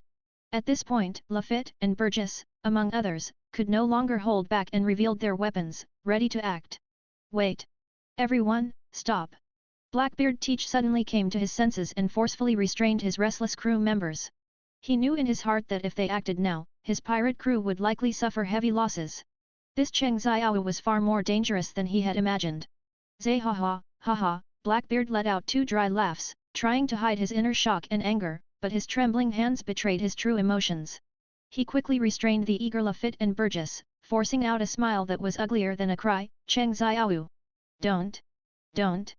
At this point, Lafitte and Burgess, among others, could no longer hold back and revealed their weapons, ready to act. Wait! Everyone, stop! Blackbeard Teach suddenly came to his senses and forcefully restrained his restless crew members. He knew in his heart that if they acted now, his pirate crew would likely suffer heavy losses. This Cheng Xiao was far more dangerous than he had imagined. Zay ha ha, ha ha, Blackbeard let out two dry laughs, trying to hide his inner shock and anger, but his trembling hands betrayed his true emotions. He quickly restrained the eager Lafitte and Burgess, forcing out a smile that was uglier than a cry. Cheng Xiao! Don't!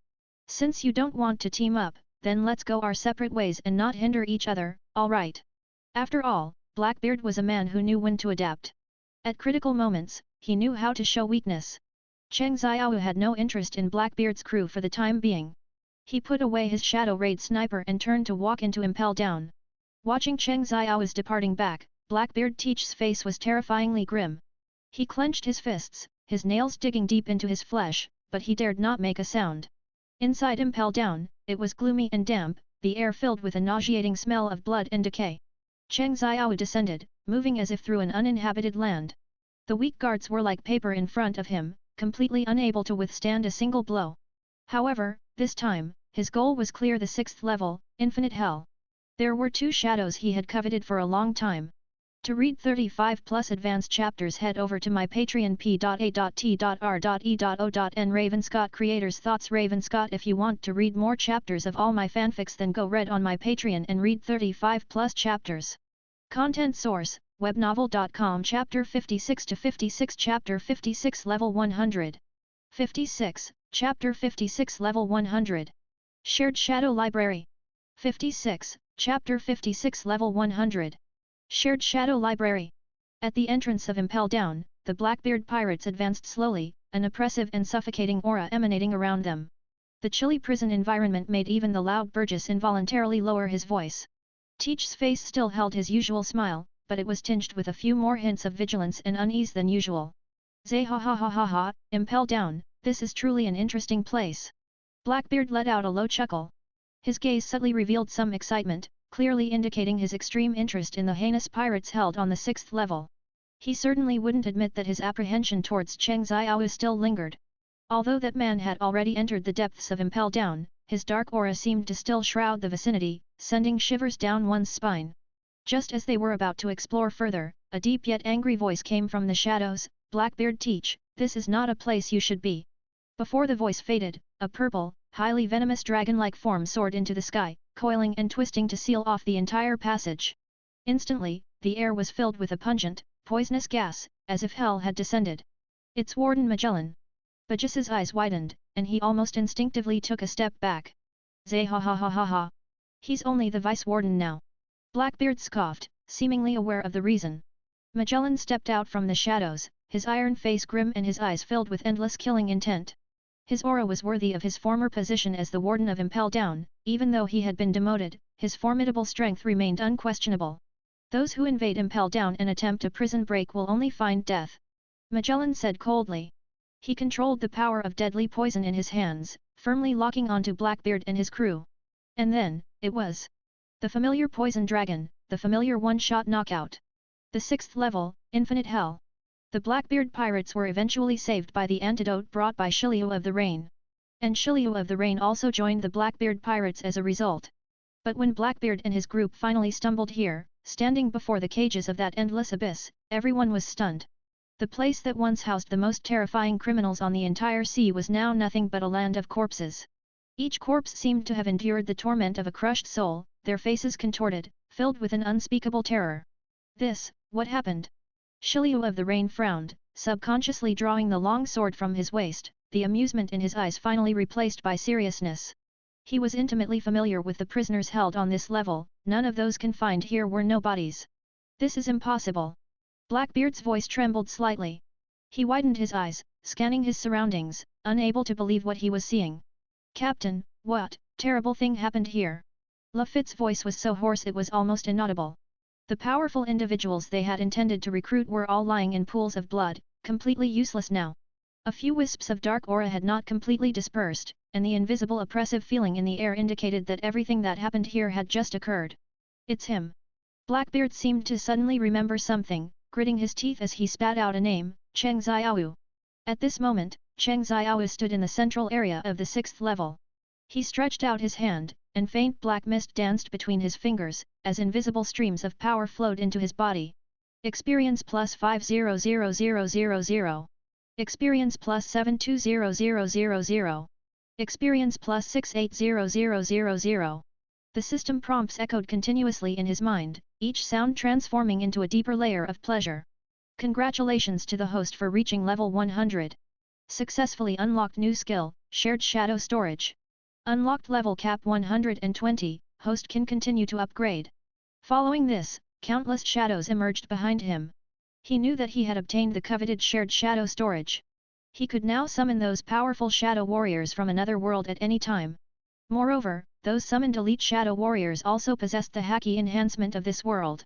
Since you don't want to team up, then let's go our separate ways and not hinder each other, alright? After all, Blackbeard was a man who knew when to adapt. At critical moments, he knew how to show weakness. Cheng Xiao had no interest in Blackbeard's crew for the time being. He put away his shadow raid sniper and turned to walk into Impel Down. Watching Cheng Xiao's departing back, Blackbeard Teach's face was terrifyingly grim. He clenched his fists, his nails digging deep into his flesh, but he dared not make a sound. Inside Impel Down, it was gloomy and damp, the air filled with a nauseating smell of blood and decay. Cheng Xiao descended, moving as if through an uninhabited land. The weak guards were like paper in front of him, completely unable to withstand a single blow. However, this time, his goal was clear: the 6th level, Infinite Hell. There were two shadows he had coveted for a long time. To read 35 plus advanced chapters, head over to my Patreon p.a.t.r.e.o.n. Ravenscott Creators Thoughts. Ravenscott. If you want to read more chapters of all my fanfics, then go read on my Patreon and read 35 plus chapters. Content source: webnovel.com. Chapter 56 to 56. Chapter 56 Level 100. 56, Chapter 56 Level 100. Shared Shadow Library. 56, Chapter 56 Level 100. Shared Shadow Library. At the entrance of Impel Down, the Blackbeard pirates advanced slowly, an oppressive and suffocating aura emanating around them. The chilly prison environment made even the loud Burgess involuntarily lower his voice. Teach's face still held his usual smile, but it was tinged with a few more hints of vigilance and unease than usual. Zay ha ha ha ha ha, Impel Down, this is truly an interesting place. Blackbeard let out a low chuckle. His gaze subtly revealed some excitement, clearly indicating his extreme interest in the heinous pirates held on the 6th level. He certainly wouldn't admit that his apprehension towards Cheng Xiao still lingered. Although that man had already entered the depths of Impel Down, his dark aura seemed to still shroud the vicinity, sending shivers down one's spine. Just as they were about to explore further, a deep yet angry voice came from the shadows. Blackbeard Teach, this is not a place you should be. Before the voice faded, a purple, highly venomous dragon-like form soared into the sky, coiling and twisting to seal off the entire passage. Instantly, the air was filled with a pungent, poisonous gas, as if hell had descended. It's Warden Magellan. Burgess's eyes widened, and he almost instinctively took a step back. Zay ha ha ha ha ha. He's only the Vice Warden now. Blackbeard scoffed, seemingly aware of the reason. Magellan stepped out from the shadows, his iron face grim and his eyes filled with endless killing intent. His aura was worthy of his former position as the Warden of Impel Down. Even though he had been demoted, his formidable strength remained unquestionable. Those who invade Impel Down and attempt a prison break will only find death. Magellan said coldly. He controlled the power of deadly poison in his hands, firmly locking onto Blackbeard and his crew. And then, it was the familiar poison dragon, the familiar one-shot knockout. The 6th level, Infinite Hell. The Blackbeard pirates were eventually saved by the antidote brought by Shiliu of the Rain. And Shiliu of the Rain also joined the Blackbeard pirates as a result. But when Blackbeard and his group finally stumbled here, standing before the cages of that endless abyss, everyone was stunned. The place that once housed the most terrifying criminals on the entire sea was now nothing but a land of corpses. Each corpse seemed to have endured the torment of a crushed soul, their faces contorted, filled with an unspeakable terror. What happened? Shiliu of the Rain frowned, subconsciously drawing the long sword from his waist, the amusement in his eyes finally replaced by seriousness. He was intimately familiar with the prisoners held on this level, none of those confined here were nobodies. This is impossible. Blackbeard's voice trembled slightly. He widened his eyes, scanning his surroundings, unable to believe what he was seeing. Captain, what terrible thing happened here? Lafitte's voice was so hoarse it was almost inaudible. The powerful individuals they had intended to recruit were all lying in pools of blood, completely useless now. A few wisps of dark aura had not completely dispersed, and the invisible oppressive feeling in the air indicated that everything that happened here had just occurred. It's him. Blackbeard seemed to suddenly remember something, gritting his teeth as he spat out a name, Cheng Xiaowu. At this moment, Cheng Xiaowu stood in the central area of the 6th level. He stretched out his hand, and faint black mist danced between his fingers, as invisible streams of power flowed into his body. Experience plus 500000. Experience plus 720000. Experience plus 680000. The system prompts echoed continuously in his mind, each sound transforming into a deeper layer of pleasure. Congratulations to the host for reaching level 100. Successfully unlocked new skill, Shared Shadow Storage. Unlocked level cap 120, host can continue to upgrade. Following this, countless shadows emerged behind him. He knew that he had obtained the coveted Shared Shadow Storage. He could now summon those powerful shadow warriors from another world at any time. Moreover, those summoned elite shadow warriors also possessed the Haki enhancement of this world.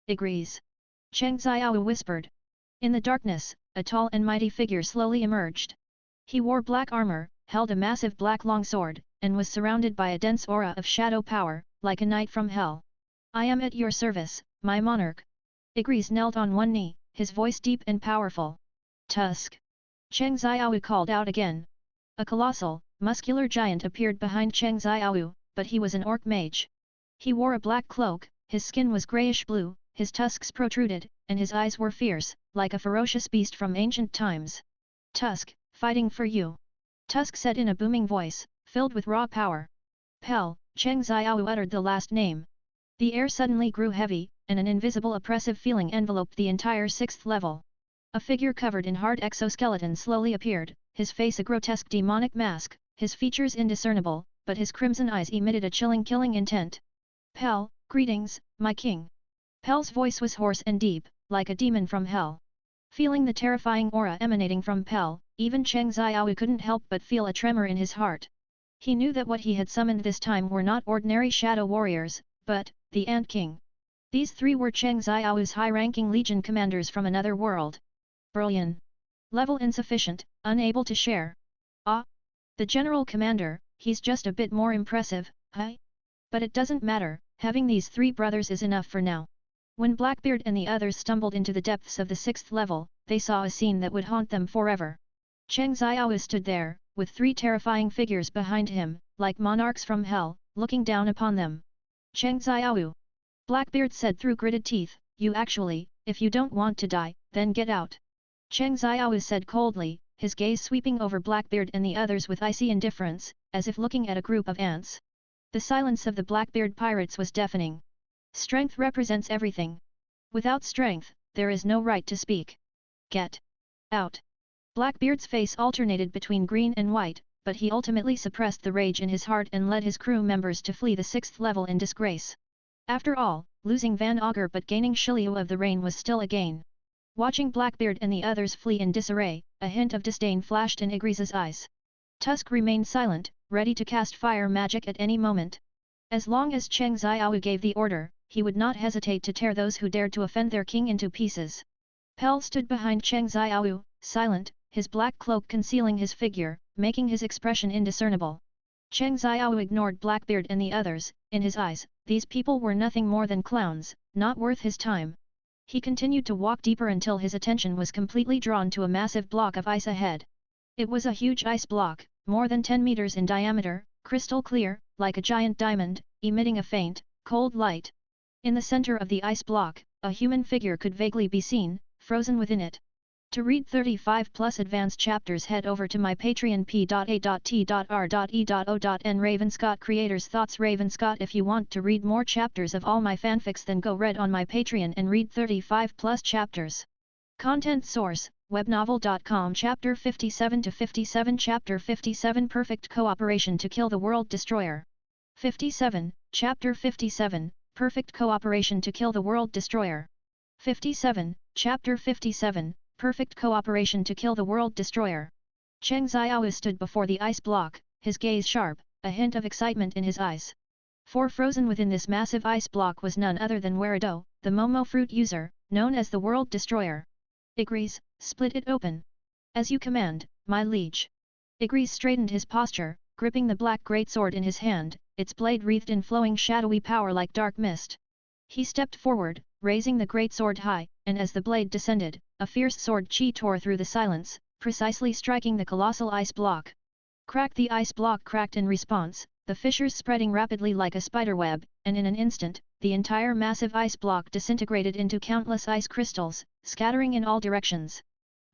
Agrees. Cheng Xiaowu whispered. In the darkness, a tall and mighty figure slowly emerged. He wore black armor, held a massive black longsword, and was surrounded by a dense aura of shadow power, like a knight from hell. I am at your service, my monarch. Igris knelt on one knee, his voice deep and powerful. Tusk. Cheng Xiaowu called out again. A colossal, muscular giant appeared behind Cheng Xiaowu, but he was an orc mage. He wore a black cloak, his skin was grayish-blue, his tusks protruded, and his eyes were fierce, like a ferocious beast from ancient times. Tusk, fighting for you. Tusk said in a booming voice, filled with raw power. Pell, Cheng Xiaowu uttered the last name. The air suddenly grew heavy, and an invisible oppressive feeling enveloped the entire 6th level. A figure covered in hard exoskeleton slowly appeared, his face a grotesque demonic mask, his features indiscernible, but his crimson eyes emitted a chilling killing intent. Pell, greetings, my king. Pell's voice was hoarse and deep, like a demon from hell. Feeling the terrifying aura emanating from Pell, even Cheng Xiaowu couldn't help but feel a tremor in his heart. He knew that what he had summoned this time were not ordinary shadow warriors, but the Ant King. These three were Cheng Xiaowu's high-ranking legion commanders from another world. Brilliant. Level insufficient, unable to share. Ah! The general commander, he's just a bit more impressive, huh? But it doesn't matter, having these three brothers is enough for now. When Blackbeard and the others stumbled into the depths of the 6th level, they saw a scene that would haunt them forever. Cheng Xiaowu stood there, with three terrifying figures behind him, like monarchs from hell, looking down upon them. Cheng Xiaowu. Blackbeard said through gritted teeth, you actually, if you don't want to die, then get out. Cheng Xiaowu said coldly, his gaze sweeping over Blackbeard and the others with icy indifference, as if looking at a group of ants. The silence of the Blackbeard pirates was deafening. Strength represents everything. Without strength, there is no right to speak. Get out. Blackbeard's face alternated between green and white, but he ultimately suppressed the rage in his heart and led his crew members to flee the 6th level in disgrace. After all, losing Van Augur but gaining Shiliu of the Rain was still a gain. Watching Blackbeard and the others flee in disarray, a hint of disdain flashed in Igris's eyes. Tusk remained silent, ready to cast fire magic at any moment. As long as Cheng Xiaowu gave the order, he would not hesitate to tear those who dared to offend their king into pieces. Pell stood behind Cheng Xiaowu, silent, his black cloak concealing his figure, making his expression indiscernible. Cheng Xiaowu ignored Blackbeard and the others, in his eyes, these people were nothing more than clowns, not worth his time. He continued to walk deeper until his attention was completely drawn to a massive block of ice ahead. It was a huge ice block, more than 10 meters in diameter, crystal clear, like a giant diamond, emitting a faint, cold light. In the center of the ice block, a human figure could vaguely be seen, frozen within it. To read 35 plus advanced chapters, head over to my Patreon p.a.t.r.e.o.n. Ravenscott Creators Thoughts. Ravenscott. If you want to read more chapters of all my fanfics, then go read on my Patreon and read 35 plus chapters. Content source, webnovel.com. Chapter 57 to 57. Chapter 57 Perfect Cooperation to Kill the World Destroyer. 57, Chapter 57, Perfect Cooperation to Kill the World Destroyer. 57, Chapter 57, Perfect Cooperation to Kill the World Destroyer. Cheng Xiao stood before the ice block, his gaze sharp, a hint of excitement in his eyes. For frozen within this massive ice block was none other than Weirdo, the Momo fruit user, known as the World Destroyer. Igris, split it open. As you command, my liege. Igris straightened his posture, gripping the black greatsword in his hand, its blade wreathed in flowing shadowy power like dark mist. He stepped forward, raising the greatsword high, and as the blade descended, a fierce sword chi tore through the silence, precisely striking the colossal ice block. Crack! The ice block cracked in response, the fissures spreading rapidly like a spiderweb, and in an instant, the entire massive ice block disintegrated into countless ice crystals, scattering in all directions.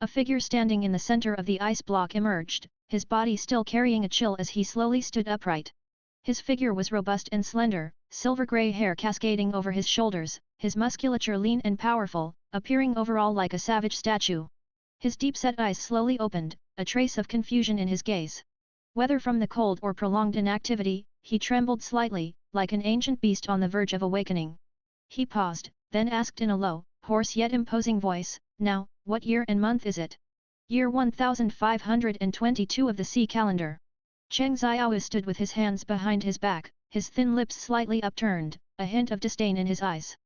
A figure standing in the center of the ice block emerged, his body still carrying a chill as he slowly stood upright. His figure was robust and slender, silver-gray hair cascading over his shoulders, his musculature lean and powerful, appearing overall like a savage statue. His deep-set eyes slowly opened, a trace of confusion in his gaze. Whether from the cold or prolonged inactivity, he trembled slightly, like an ancient beast on the verge of awakening. He paused, then asked in a low, hoarse yet imposing voice, "Now, what year and month is it?" "Year 1522 of the sea calendar." Cheng Xiao stood with his hands behind his back, his thin lips slightly upturned, a hint of disdain in his eyes.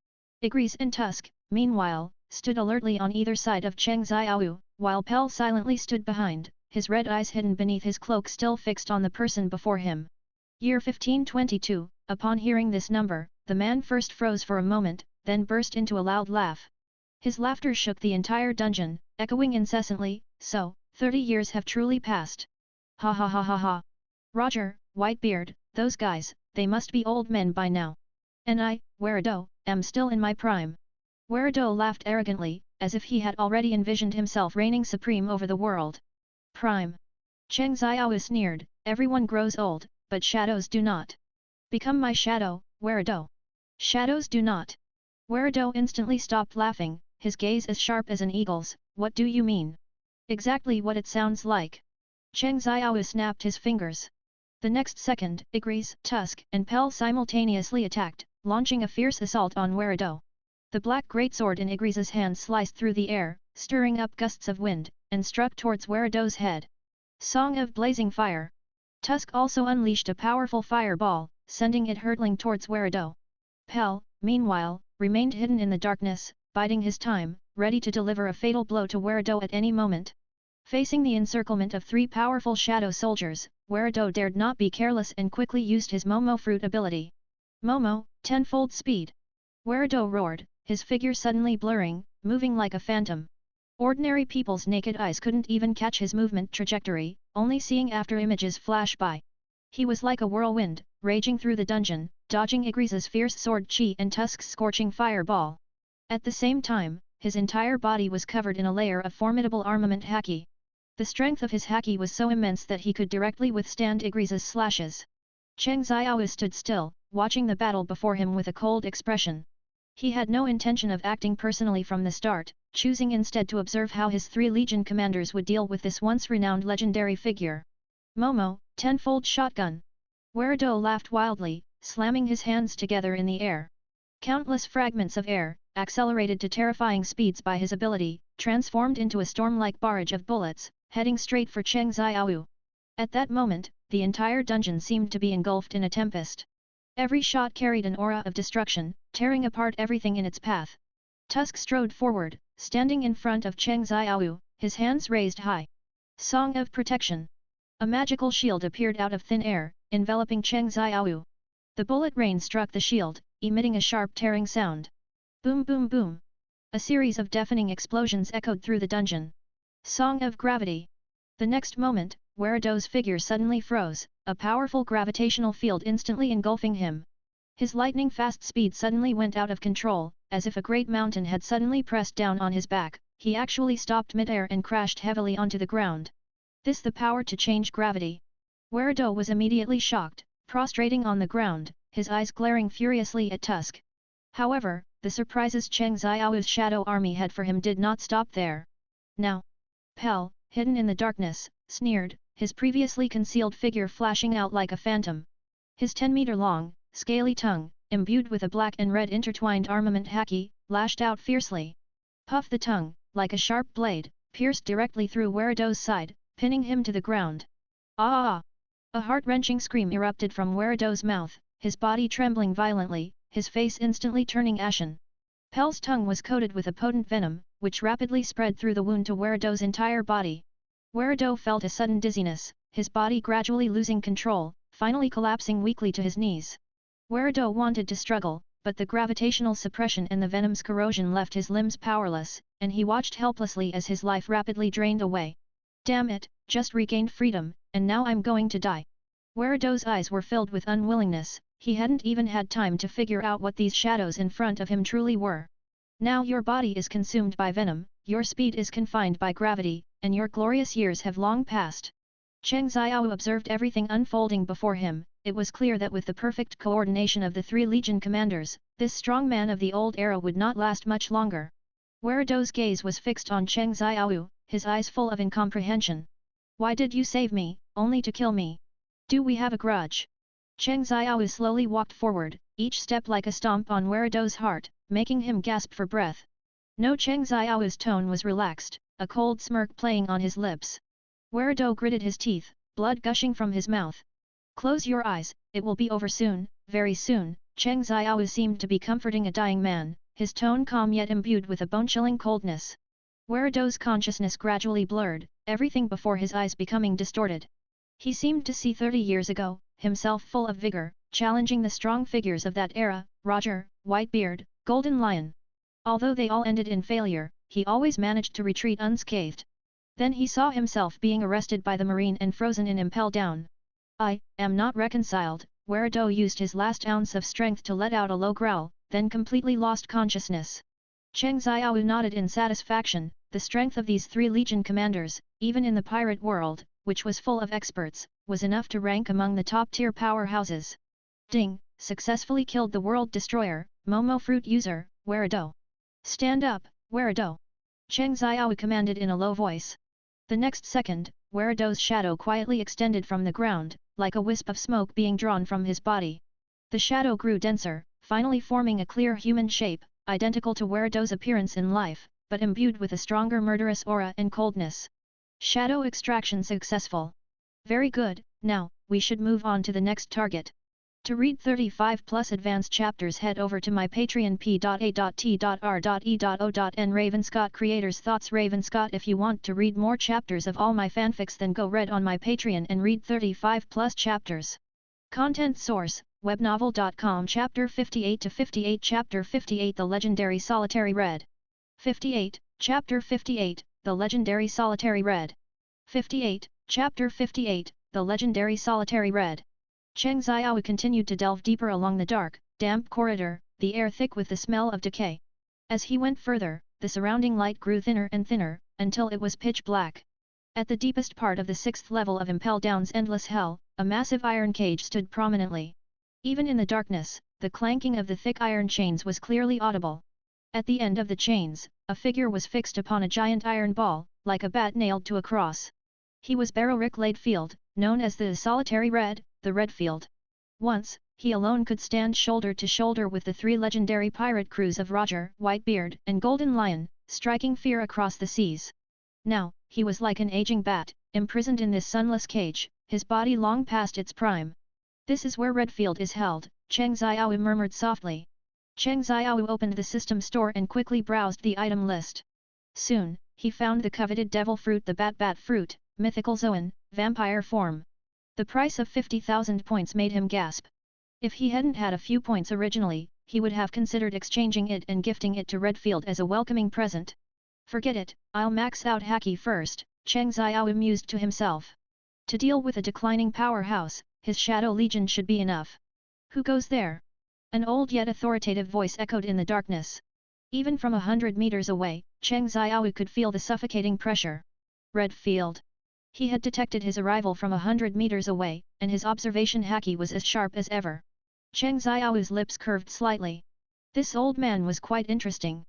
Igris and Tusk, meanwhile, stood alertly on either side of Cheng Xiao, while Pell silently stood behind, his red eyes hidden beneath his cloak still fixed on the person before him. Year 1522, upon hearing this number, the man first froze for a moment, then burst into a loud laugh. His laughter shook the entire dungeon, echoing incessantly, "So, 30 years have truly passed. Ha ha ha ha ha. Roger, Whitebeard, those guys, they must be old men by now. And I, Weirdo, am still in my prime." Weirdo laughed arrogantly, as if he had already envisioned himself reigning supreme over the world. "Prime." Cheng Xiao sneered, "Everyone grows old, but shadows do not. Become my shadow, Weirdo." "Shadows do not." Weirdo instantly stopped laughing, his gaze as sharp as an eagle's. "What do you mean?" "Exactly what it sounds like." Cheng Xiao snapped his fingers. The next second, Igris, Tusk, and Pell simultaneously attacked, launching a fierce assault on Weirdo. The black greatsword in Igris's hand sliced through the air, stirring up gusts of wind, and struck towards Weirdo's head. Song of Blazing Fire. Tusk also unleashed a powerful fireball, sending it hurtling towards Weirdo. Pell, meanwhile, remained hidden in the darkness, biding his time, ready to deliver a fatal blow to Weirdo at any moment. Facing the encirclement of 3 powerful shadow soldiers, Weirdo dared not be careless and quickly used his Momo fruit ability. Momo, tenfold speed. Weirdo roared, his figure suddenly blurring, moving like a phantom. Ordinary people's naked eyes couldn't even catch his movement trajectory, only seeing after images flash by. He was like a whirlwind, raging through the dungeon, dodging Igris's fierce sword chi and Tusk's scorching fireball. At the same time, his entire body was covered in a layer of formidable armament haki. The strength of his haki was so immense that he could directly withstand Igris's slashes. Cheng Xiao stood still, watching the battle before him with a cold expression. He had no intention of acting personally from the start, choosing instead to observe how his 3 legion commanders would deal with this once renowned legendary figure. Momo, tenfold shotgun. Weirdo laughed wildly, slamming his hands together in the air. Countless fragments of air, accelerated to terrifying speeds by his ability, transformed into a storm-like barrage of bullets, heading straight for Cheng Xiao. At that moment, the entire dungeon seemed to be engulfed in a tempest. Every shot carried an aura of destruction, tearing apart everything in its path. Tusk strode forward, standing in front of Cheng Xiao, his hands raised high. Song of Protection. A magical shield appeared out of thin air, enveloping Cheng Xiao. The bullet rain struck the shield, emitting a sharp tearing sound. Boom boom boom. A series of deafening explosions echoed through the dungeon. Song of Gravity. The next moment, Warado's figure suddenly froze, a powerful gravitational field instantly engulfing him. His lightning-fast speed suddenly went out of control, as if a great mountain had suddenly pressed down on his back. He actually stopped mid-air and crashed heavily onto the ground. This the power to change gravity. Warado was immediately shocked, prostrating on the ground, his eyes glaring furiously at Tusk. However, the surprises Cheng Xiao's shadow army had for him did not stop there. Now, Pell, hidden in the darkness, sneered, his previously concealed figure flashing out like a phantom. His 10-meter-long, scaly tongue, imbued with a black and red intertwined armament haki, lashed out fiercely. Puff the tongue, like a sharp blade, pierced directly through Warado's side, pinning him to the ground. Ah! A heart-wrenching scream erupted from Warado's mouth, his body trembling violently, his face instantly turning ashen. Pell's tongue was coated with a potent venom, which rapidly spread through the wound to Warado's entire body. Warado felt a sudden dizziness, his body gradually losing control, finally collapsing weakly to his knees. Warado wanted to struggle, but the gravitational suppression and the venom's corrosion left his limbs powerless, and he watched helplessly as his life rapidly drained away. Damn it, just regained freedom, and now I'm going to die. Warado's eyes were filled with unwillingness, he hadn't even had time to figure out what these shadows in front of him truly were. Now your body is consumed by venom, your speed is confined by gravity, and your glorious years have long passed. Cheng Xiao observed everything unfolding before him. It was clear that with the perfect coordination of the 3 legion commanders, this strong man of the old era would not last much longer. Warado's gaze was fixed on Cheng Xiao, his eyes full of incomprehension. Why did you save me, only to kill me? Do we have a grudge? Cheng Xiao slowly walked forward, each step like a stomp on Warado's heart, making him gasp for breath. No, Cheng Xiao's tone was relaxed, a cold smirk playing on his lips. Warado gritted his teeth, blood gushing from his mouth. Close your eyes, it will be over soon, very soon. Cheng Xiao seemed to be comforting a dying man, his tone calm yet imbued with a bone-chilling coldness. Warado's consciousness gradually blurred, everything before his eyes becoming distorted. He seemed to see 30 years ago, himself full of vigor, challenging the strong figures of that era, Roger, Whitebeard, Golden Lion. Although they all ended in failure, he always managed to retreat unscathed. Then he saw himself being arrested by the Marine and frozen in Impel Down. I am not reconciled. Warado used his last ounce of strength to let out a low growl, then completely lost consciousness. Cheng Xiao nodded in satisfaction. The strength of these 3 legion commanders, even in the pirate world, which was full of experts, was enough to rank among the top-tier powerhouses. Ding! Successfully killed the world destroyer, Momo fruit user, Warado. Stand up, Warado! Cheng Xiao commanded in a low voice. The next second, Warado's shadow quietly extended from the ground, like a wisp of smoke being drawn from his body. The shadow grew denser, finally forming a clear human shape, identical to Warado's appearance in life, but imbued with a stronger murderous aura and coldness. Shadow extraction successful. Very good, now, we should move on to the next target. To read 35+ advanced chapters, head over to my Patreon p.a.t.r.e.o.n. Ravenscott Creators Thoughts. Ravenscott. If you want to read more chapters of all my fanfics, then go read on my Patreon and read 35+ chapters. Content source, webnovel.com. Chapter 58 to 58. Chapter 58 The Legendary Solitary Red. 58, Chapter 58, The Legendary Solitary Red. 58, Chapter 58, The Legendary Solitary Red. Cheng Xiao continued to delve deeper along the dark, damp corridor, the air thick with the smell of decay. As he went further, the surrounding light grew thinner and thinner, until it was pitch black. At the deepest part of the 6th level of Impel Down's endless hell, a massive iron cage stood prominently. Even in the darkness, the clanking of the thick iron chains was clearly audible. At the end of the chains, a figure was fixed upon a giant iron ball, like a bat nailed to a cross. He was Barrow-Rick Ladefield, known as the Solitary Red, the Redfield. Once, he alone could stand shoulder to shoulder with the 3 legendary pirate crews of Roger, Whitebeard, and Golden Lion, striking fear across the seas. Now, he was like an aging bat, imprisoned in this sunless cage, his body long past its prime. This is where Redfield is held, Cheng Xiao murmured softly. Cheng Xiao opened the system store and quickly browsed the item list. Soon, he found the coveted devil fruit, the Bat fruit, mythical Zoan, vampire form. The price of 50,000 points made him gasp. If he hadn't had a few points originally, he would have considered exchanging it and gifting it to Redfield as a welcoming present. Forget it, I'll max out Haki first, Cheng Xiao mused to himself. To deal with a declining powerhouse, his Shadow Legion should be enough. Who goes there? An old yet authoritative voice echoed in the darkness. Even from 100 meters away, Cheng Xiao could feel the suffocating pressure. Redfield. He had detected his arrival from 100 meters away, and his observation haki was as sharp as ever. Cheng Xiao's lips curved slightly. This old man was quite interesting.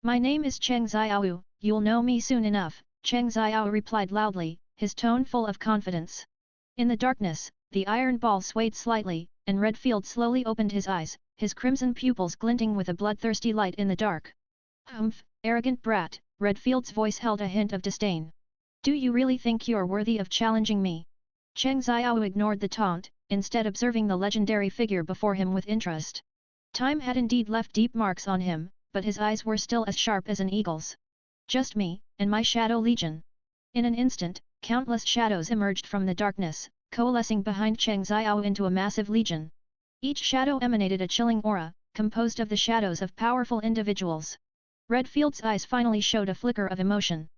My name is Cheng Xiao, you'll know me soon enough, Cheng Xiao replied loudly, his tone full of confidence. In the darkness, the iron ball swayed slightly, and Redfield slowly opened his eyes, his crimson pupils glinting with a bloodthirsty light in the dark. Humph, arrogant brat, Redfield's voice held a hint of disdain. Do you really think you're worthy of challenging me? Cheng Xiao ignored the taunt, instead observing the legendary figure before him with interest. Time had indeed left deep marks on him, but his eyes were still as sharp as an eagle's. Just me, and my Shadow Legion. In an instant, countless shadows emerged from the darkness, coalescing behind Cheng Xiao into a massive legion. Each shadow emanated a chilling aura, composed of the shadows of powerful individuals. Redfield's eyes finally showed a flicker of emotion.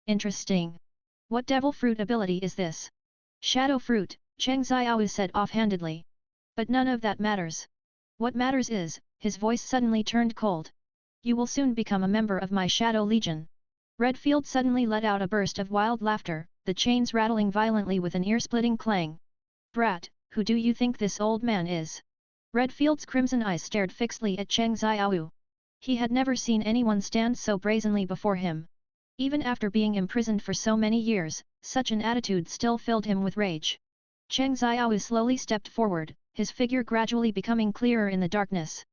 Interesting. What devil fruit ability is this? Shadow fruit, Cheng Xiao said offhandedly. But none of that matters. What matters is, his voice suddenly turned cold. You will soon become a member of my Shadow Legion. Redfield suddenly let out a burst of wild laughter, the chains rattling violently with an ear-splitting clang. Brat, who do you think this old man is? Redfield's crimson eyes stared fixedly at Cheng Xiao. He had never seen anyone stand so brazenly before him. Even after being imprisoned for so many years, such an attitude still filled him with rage. Cheng Xiao slowly stepped forward, his figure gradually becoming clearer in the darkness.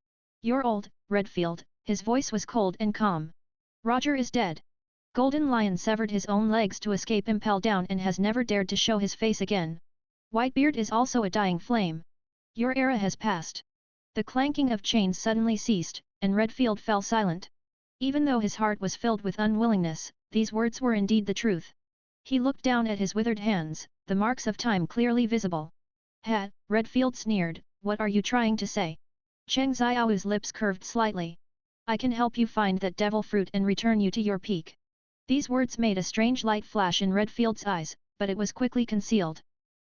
You're old, Redfield, his voice was cold and calm. Roger is dead. Golden Lion severed his own legs to escape Impel Down and has never dared to show his face again. Whitebeard is also a dying flame. Your era has passed. The clanking of chains suddenly ceased, and Redfield fell silent. Even though his heart was filled with unwillingness, these words were indeed the truth. He looked down at his withered hands, the marks of time clearly visible. Ha, Redfield sneered, what are you trying to say? Cheng Xiao's lips curved slightly. I can help you find that devil fruit and return you to your peak. These words made a strange light flash in Redfield's eyes, but it was quickly concealed.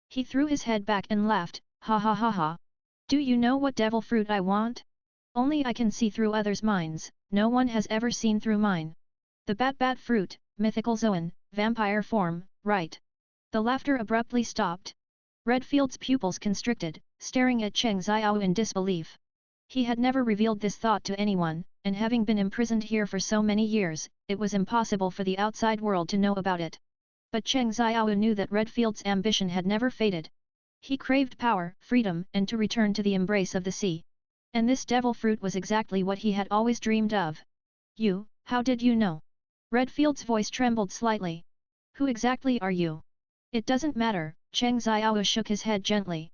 He threw his head back and laughed, ha ha ha ha. Do you know what devil fruit I want? Only I can see through others' minds, no one has ever seen through mine. The bat fruit, mythical Zoan, vampire form, right? The laughter abruptly stopped. Redfield's pupils constricted, staring at Cheng Xiao in disbelief. He had never revealed this thought to anyone, and having been imprisoned here for so many years, it was impossible for the outside world to know about it. But Cheng Xiao knew that Redfield's ambition had never faded. He craved power, freedom, and to return to the embrace of the sea. And this devil fruit was exactly what he had always dreamed of. You, how did you know? Redfield's voice trembled slightly. Who exactly are you? It doesn't matter, Cheng Xiao shook his head gently.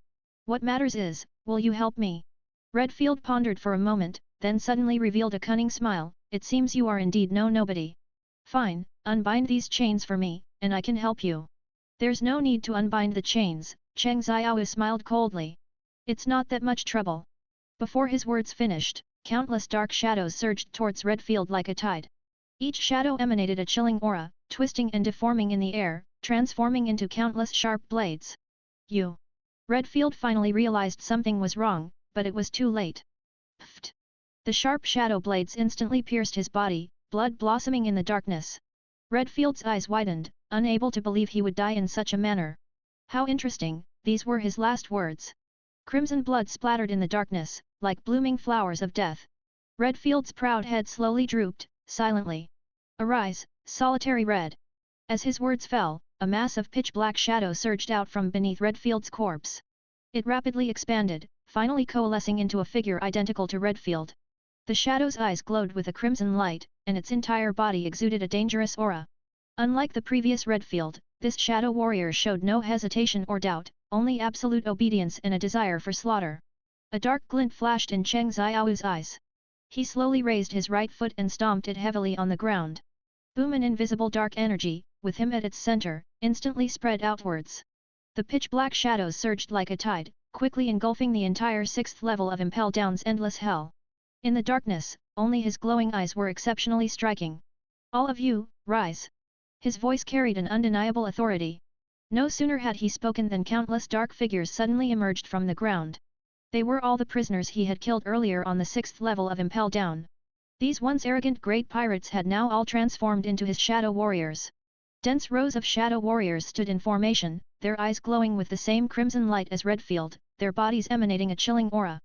What matters is, will you help me? Redfield pondered for a moment, then suddenly revealed a cunning smile, it seems you are indeed no nobody. Fine, unbind these chains for me, and I can help you. There's no need to unbind the chains, Cheng Xiao smiled coldly. It's not that much trouble. Before his words finished, countless dark shadows surged towards Redfield like a tide. Each shadow emanated a chilling aura, twisting and deforming in the air, transforming into countless sharp blades. You! Redfield finally realized something was wrong, but it was too late. Pfft! The sharp shadow blades instantly pierced his body, blood blossoming in the darkness. Redfield's eyes widened, unable to believe he would die in such a manner. How interesting, these were his last words. Crimson blood splattered in the darkness, like blooming flowers of death. Redfield's proud head slowly drooped, silently. Arise, solitary red! As his words fell, a mass of pitch-black shadow surged out from beneath Redfield's corpse. It rapidly expanded, finally coalescing into a figure identical to Redfield. The shadow's eyes glowed with a crimson light, and its entire body exuded a dangerous aura. Unlike the previous Redfield, this shadow warrior showed no hesitation or doubt, only absolute obedience and a desire for slaughter. A dark glint flashed in Cheng Xiao's eyes. He slowly raised his right foot and stomped it heavily on the ground. Boom! An invisible dark energy, with him at its center, instantly spread outwards. The pitch-black shadows surged like a tide, quickly engulfing the entire 6th level of Impel Down's endless hell. In the darkness, only his glowing eyes were exceptionally striking. All of you, rise! His voice carried an undeniable authority. No sooner had he spoken than countless dark figures suddenly emerged from the ground. They were all the prisoners he had killed earlier on the 6th level of Impel Down. These once arrogant great pirates had now all transformed into his shadow warriors. Dense rows of shadow warriors stood in formation, their eyes glowing with the same crimson light as Redfield, their bodies emanating a chilling aura.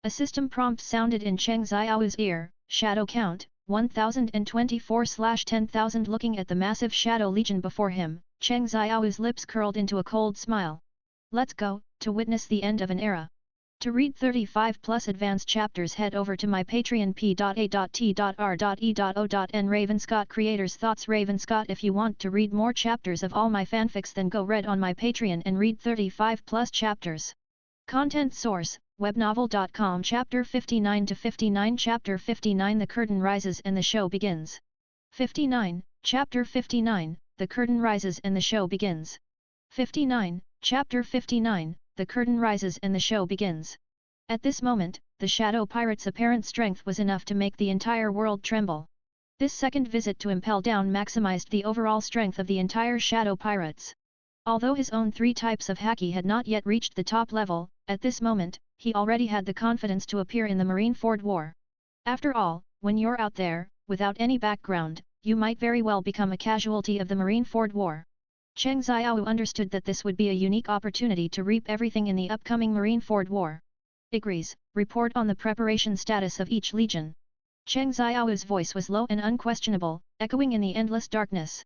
A system prompt sounded in Cheng Xiao's ear, shadow count, 1024/10,000. Looking at the massive shadow legion before him, Cheng Xiao's lips curled into a cold smile. Let's go, to witness the end of an era. To read 35 plus advanced chapters head over to my Patreon p.a.t.r.e.o.n. Ravenscott Creators Thoughts. Ravenscott. If you want to read more chapters of all my fanfics, then go read on my Patreon and read 35 plus chapters. Content source, webnovel.com. Chapter 59 to 59. Chapter 59. The curtain rises and the show begins. 59, Chapter 59, The curtain rises and the show begins. 59, Chapter 59, The curtain rises and the show begins. At this moment, the Shadow Pirate's apparent strength was enough to make the entire world tremble. This second visit to Impel Down maximized the overall strength of the entire Shadow Pirates. Although his own 3 types of Haki had not yet reached the top level, at this moment, he already had the confidence to appear in the Marineford War. After all, when you're out there, without any background, you might very well become a casualty of the Marineford War. Cheng Xiao understood that this would be a unique opportunity to reap everything in the upcoming Marineford War. Agrees, report on the preparation status of each legion. Cheng Xiao's voice was low and unquestionable, echoing in the endless darkness.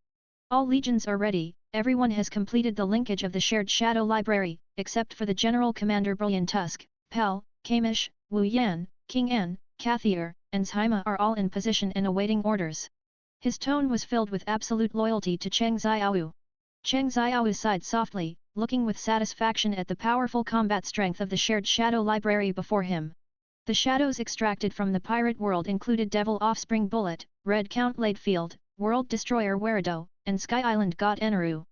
All legions are ready, everyone has completed the linkage of the shared shadow library, except for the General Commander Brilliant Tusk, Pell, Kamish, Wu Yan, King An, Kathier, and Zhaima are all in position and awaiting orders. His tone was filled with absolute loyalty to Cheng Xiao. Cheng Xiao sighed softly, looking with satisfaction at the powerful combat strength of the shared shadow library before him. The shadows extracted from the pirate world included Devil Offspring Bullet, Red Count Ladefield, World Destroyer Werado, and Sky Island God Eneru.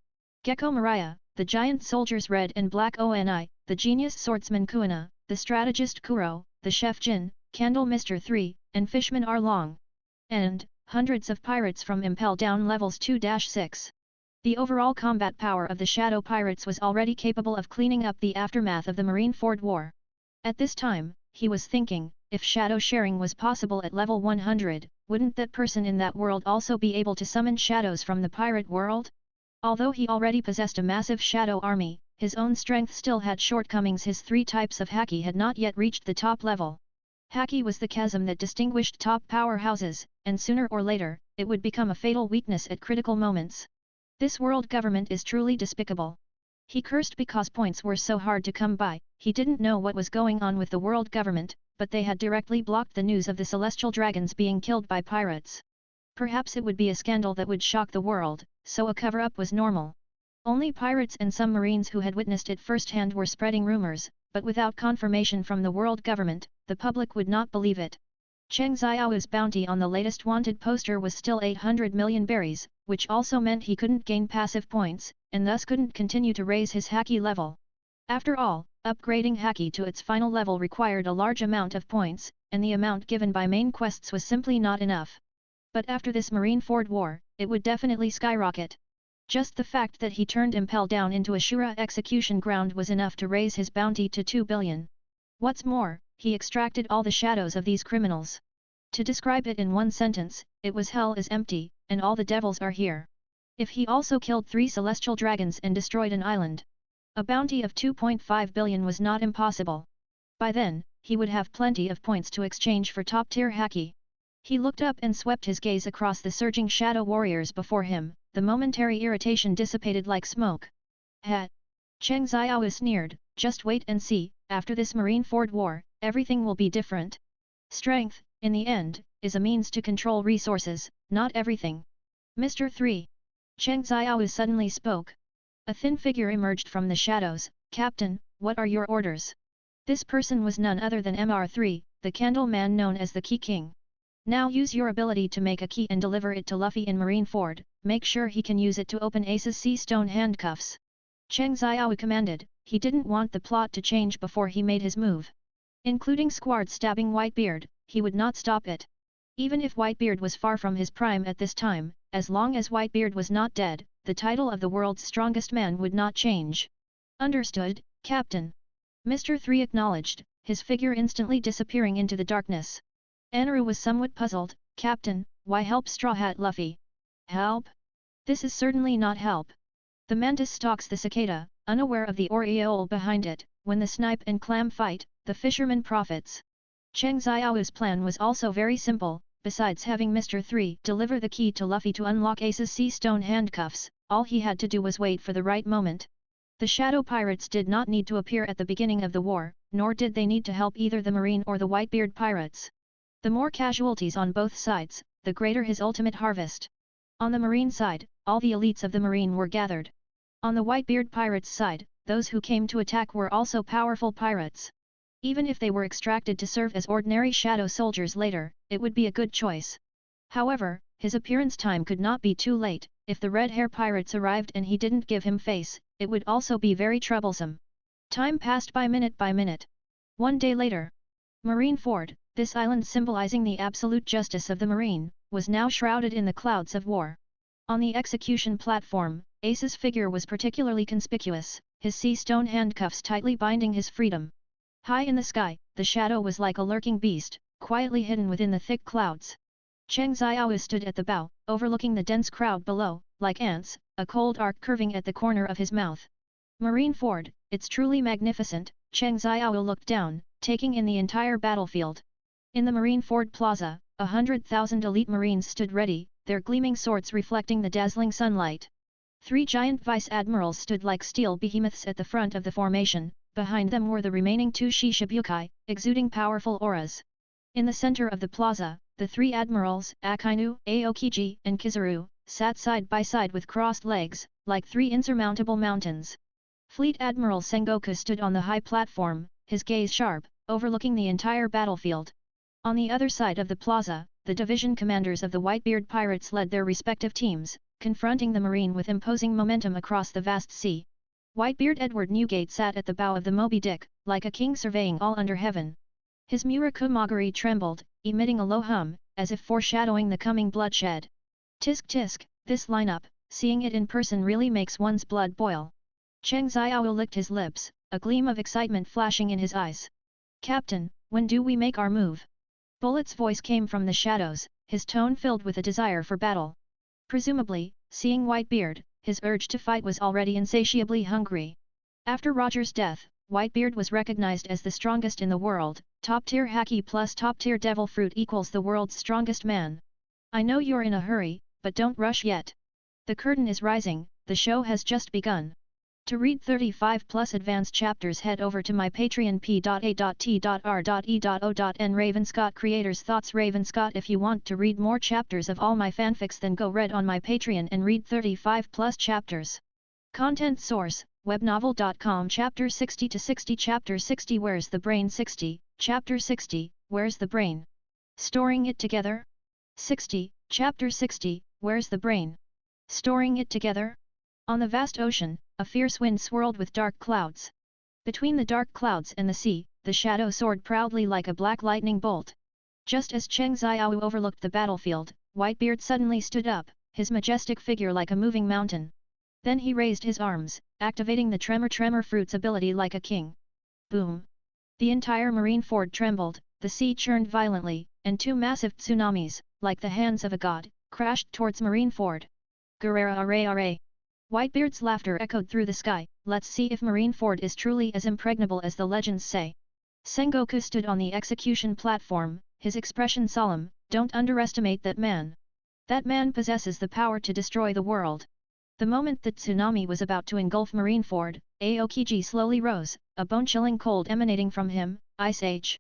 Gecko Mariah, the giant soldiers Red and Black Oni, the genius swordsman Kuina, the strategist Kuro, the chef Jin, Candle Mr. 3, and Fishman Arlong. And hundreds of pirates from Impel Down levels 2-6. The overall combat power of the Shadow Pirates was already capable of cleaning up the aftermath of the Marineford War. At this time, he was thinking, if shadow sharing was possible at level 100, wouldn't that person in that world also be able to summon shadows from the pirate world? Although he already possessed a massive shadow army, his own strength still had shortcomings. His 3 types of Haki had not yet reached the top level. Haki was the chasm that distinguished top powerhouses, and sooner or later, it would become a fatal weakness at critical moments. This world government is truly despicable. He cursed because points were so hard to come by. He didn't know what was going on with the world government, but they had directly blocked the news of the celestial dragons being killed by pirates. Perhaps it would be a scandal that would shock the world, so a cover-up was normal. Only pirates and some marines who had witnessed it firsthand were spreading rumors, but without confirmation from the world government, the public would not believe it. Cheng Xiao's bounty on the latest wanted poster was still 800 million berries, which also meant he couldn't gain passive points, and thus couldn't continue to raise his Haki level. After all, upgrading Haki to its final level required a large amount of points, and the amount given by main quests was simply not enough. But after this Marineford War, it would definitely skyrocket. Just the fact that he turned Impel Down into a Shura execution ground was enough to raise his bounty to 2 billion. What's more, he extracted all the shadows of these criminals. To describe it in one sentence, it was hell is empty, and all the devils are here. If he also killed 3 celestial dragons and destroyed an island, a bounty of 2.5 billion was not impossible. By then, he would have plenty of points to exchange for top-tier Haki. He looked up and swept his gaze across the surging shadow warriors before him. The momentary irritation dissipated like smoke. Ha! Cheng Xiao sneered, just wait and see, after this Marineford War, everything will be different. Strength, in the end, is a means to control resources, not everything. Mr. 3. Cheng Xiao suddenly spoke. A thin figure emerged from the shadows. Captain, what are your orders? This person was none other than MR3, the candle man known as the Key King. Now use your ability to make a key and deliver it to Luffy in Marineford. Make sure he can use it to open Ace's sea stone handcuffs. Cheng Xiao commanded. He didn't want the plot to change before he made his move. Including Squard stabbing Whitebeard, he would not stop it. Even if Whitebeard was far from his prime at this time, as long as Whitebeard was not dead, the title of the world's strongest man would not change. Understood, Captain. Mr. 3 acknowledged, his figure instantly disappearing into the darkness. Anaru was somewhat puzzled. Captain, why help Straw Hat Luffy? Help? This is certainly not help. The mantis stalks the cicada, unaware of the aureole behind it. When the snipe and clam fight, the fisherman profits. Cheng Xiao's plan was also very simple. Besides having Mr. 3 deliver the key to Luffy to unlock Ace's sea stone handcuffs, all he had to do was wait for the right moment. The Shadow Pirates did not need to appear at the beginning of the war, nor did they need to help either the Marine or the Whitebeard pirates. The more casualties on both sides, the greater his ultimate harvest. On the Marine side, all the elites of the Marine were gathered. On the Whitebeard pirates' side, those who came to attack were also powerful pirates. Even if they were extracted to serve as ordinary shadow soldiers later, it would be a good choice. However, his appearance time could not be too late. If the red hair pirates arrived and he didn't give him face, it would also be very troublesome. Time passed by minute by minute. One day later, Marineford, this island symbolizing the absolute justice of the Marine, was now shrouded in the clouds of war. On the execution platform, Ace's figure was particularly conspicuous, his sea stone handcuffs tightly binding his freedom. High in the sky, the shadow was like a lurking beast, quietly hidden within the thick clouds. Cheng Xiao stood at the bow, overlooking the dense crowd below, like ants, a cold arc curving at the corner of his mouth. Marineford, it's truly magnificent. Cheng Xiao looked down, taking in the entire battlefield. In the Marineford Plaza, 100,000 elite Marines stood ready, their gleaming swords reflecting the dazzling sunlight. 3 giant vice-admirals stood like steel behemoths at the front of the formation. Behind them were the remaining 2 Shishibukai, exuding powerful auras. In the center of the plaza, the 3 admirals, Akainu, Aokiji, and Kizaru, sat side by side with crossed legs, like 3 insurmountable mountains. Fleet Admiral Sengoku stood on the high platform, his gaze sharp, overlooking the entire battlefield. On the other side of the plaza, the division commanders of the Whitebeard pirates led their respective teams, confronting the Marine with imposing momentum across the vast sea. Whitebeard Edward Newgate sat at the bow of the Moby Dick, like a king surveying all under heaven. His Murakumagari trembled, emitting a low hum, as if foreshadowing the coming bloodshed. Tisk tisk, this lineup, seeing it in person really makes one's blood boil. Cheng Xiao licked his lips, a gleam of excitement flashing in his eyes. Captain, when do we make our move? Bullet's voice came from the shadows, his tone filled with a desire for battle. Presumably, seeing Whitebeard, his urge to fight was already insatiably hungry. After Roger's death, Whitebeard was recognized as the strongest in the world. Top-tier Haki plus top-tier Devil Fruit equals the world's strongest man. I know you're in a hurry, but don't rush yet. The curtain is rising, the show has just begun. To read 35+ advanced chapters, head over to my Patreon p.a.t.r.e.o.n. Ravenscott Creators Thoughts. Ravenscott. If you want to read more chapters of all my fanfics, then go read on my Patreon and read 35+ chapters. Content source, webnovel.com. Chapter 60 to 60. Chapter 60 Where's the Brain? 60, Chapter 60, Where's the Brain? Storing it together? 60, Chapter 60, Where's the Brain? Storing it together? On the vast ocean, a fierce wind swirled with dark clouds. Between the dark clouds and the sea, the shadow soared proudly like a black lightning bolt. Just as Cheng Xiao overlooked the battlefield, Whitebeard suddenly stood up, his majestic figure like a moving mountain. Then he raised his arms, activating the Tremor Fruit's ability like a king. Boom! The entire Marineford trembled, the sea churned violently, and 2 massive tsunamis, like the hands of a god, crashed towards Marineford. Guerrera array array! Whitebeard's laughter echoed through the sky. Let's see if Marineford is truly as impregnable as the legends say. Sengoku stood on the execution platform, his expression solemn. Don't underestimate that man. That man possesses the power to destroy the world. The moment the tsunami was about to engulf Marineford, Aokiji slowly rose, a bone-chilling cold emanating from him. Ice Age.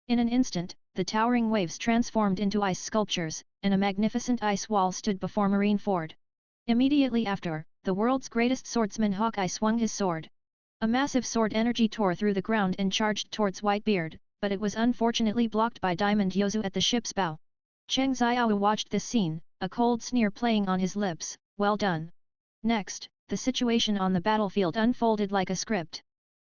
In an instant, the towering waves transformed into ice sculptures, and a magnificent ice wall stood before Marineford. Immediately after, the world's greatest swordsman Hawkeye swung his sword. A massive sword energy tore through the ground and charged towards Whitebeard, but it was unfortunately blocked by Diamond Yozu at the ship's bow. Cheng Xiao watched this scene, a cold sneer playing on his lips. Well done. Next, the situation on the battlefield unfolded like a script.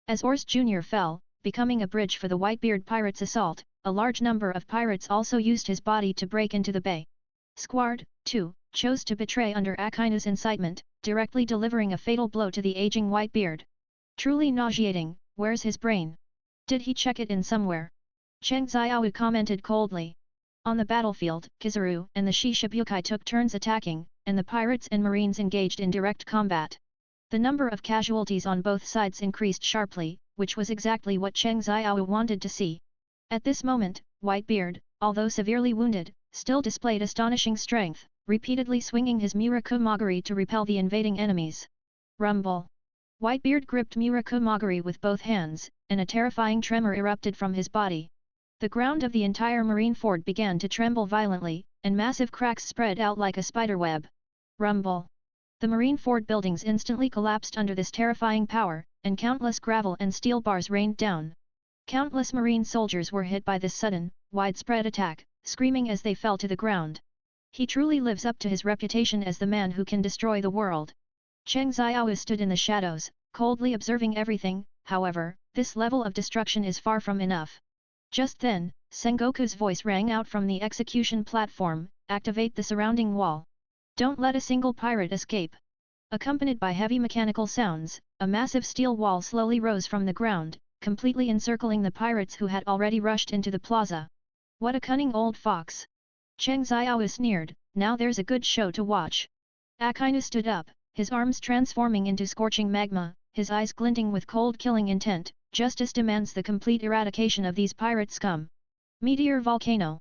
As Ors Jr. fell, becoming a bridge for the Whitebeard pirates' assault. A large number of pirates also used his body to break into the bay. Squard, too, chose to betray under Akaina's incitement, directly delivering a fatal blow to the aging Whitebeard. Truly nauseating. Where's his brain? Did he check it in somewhere? Cheng Xiao commented coldly. On the battlefield, Kizaru and the Shishibukai took turns attacking, and the pirates and marines engaged in direct combat. The number of casualties on both sides increased sharply, which was exactly what Cheng Xiao wanted to see. At this moment, Whitebeard, although severely wounded, still displayed astonishing strength, repeatedly swinging his Murakumagari to repel the invading enemies. Rumble! Whitebeard gripped Murakumagari with both hands, and a terrifying tremor erupted from his body. The ground of the entire marine fort began to tremble violently, and massive cracks spread out like a spiderweb. Rumble! The marine fort buildings instantly collapsed under this terrifying power, and countless gravel and steel bars rained down. Countless marine soldiers were hit by this sudden, widespread attack, screaming as they fell to the ground. He truly lives up to his reputation as the man who can destroy the world. Cheng Xiao stood in the shadows, coldly observing everything. However, this level of destruction is far from enough. Just then, Sengoku's voice rang out from the execution platform, "Activate the surrounding wall. Don't let a single pirate escape." Accompanied by heavy mechanical sounds, a massive steel wall slowly rose from the ground, completely encircling the pirates who had already rushed into the plaza. What a cunning old fox! Cheng Xiao sneered, "Now there's a good show to watch." Akainu stood up, his arms transforming into scorching magma, his eyes glinting with cold killing intent. Justice demands the complete eradication of these pirate scum. Meteor volcano.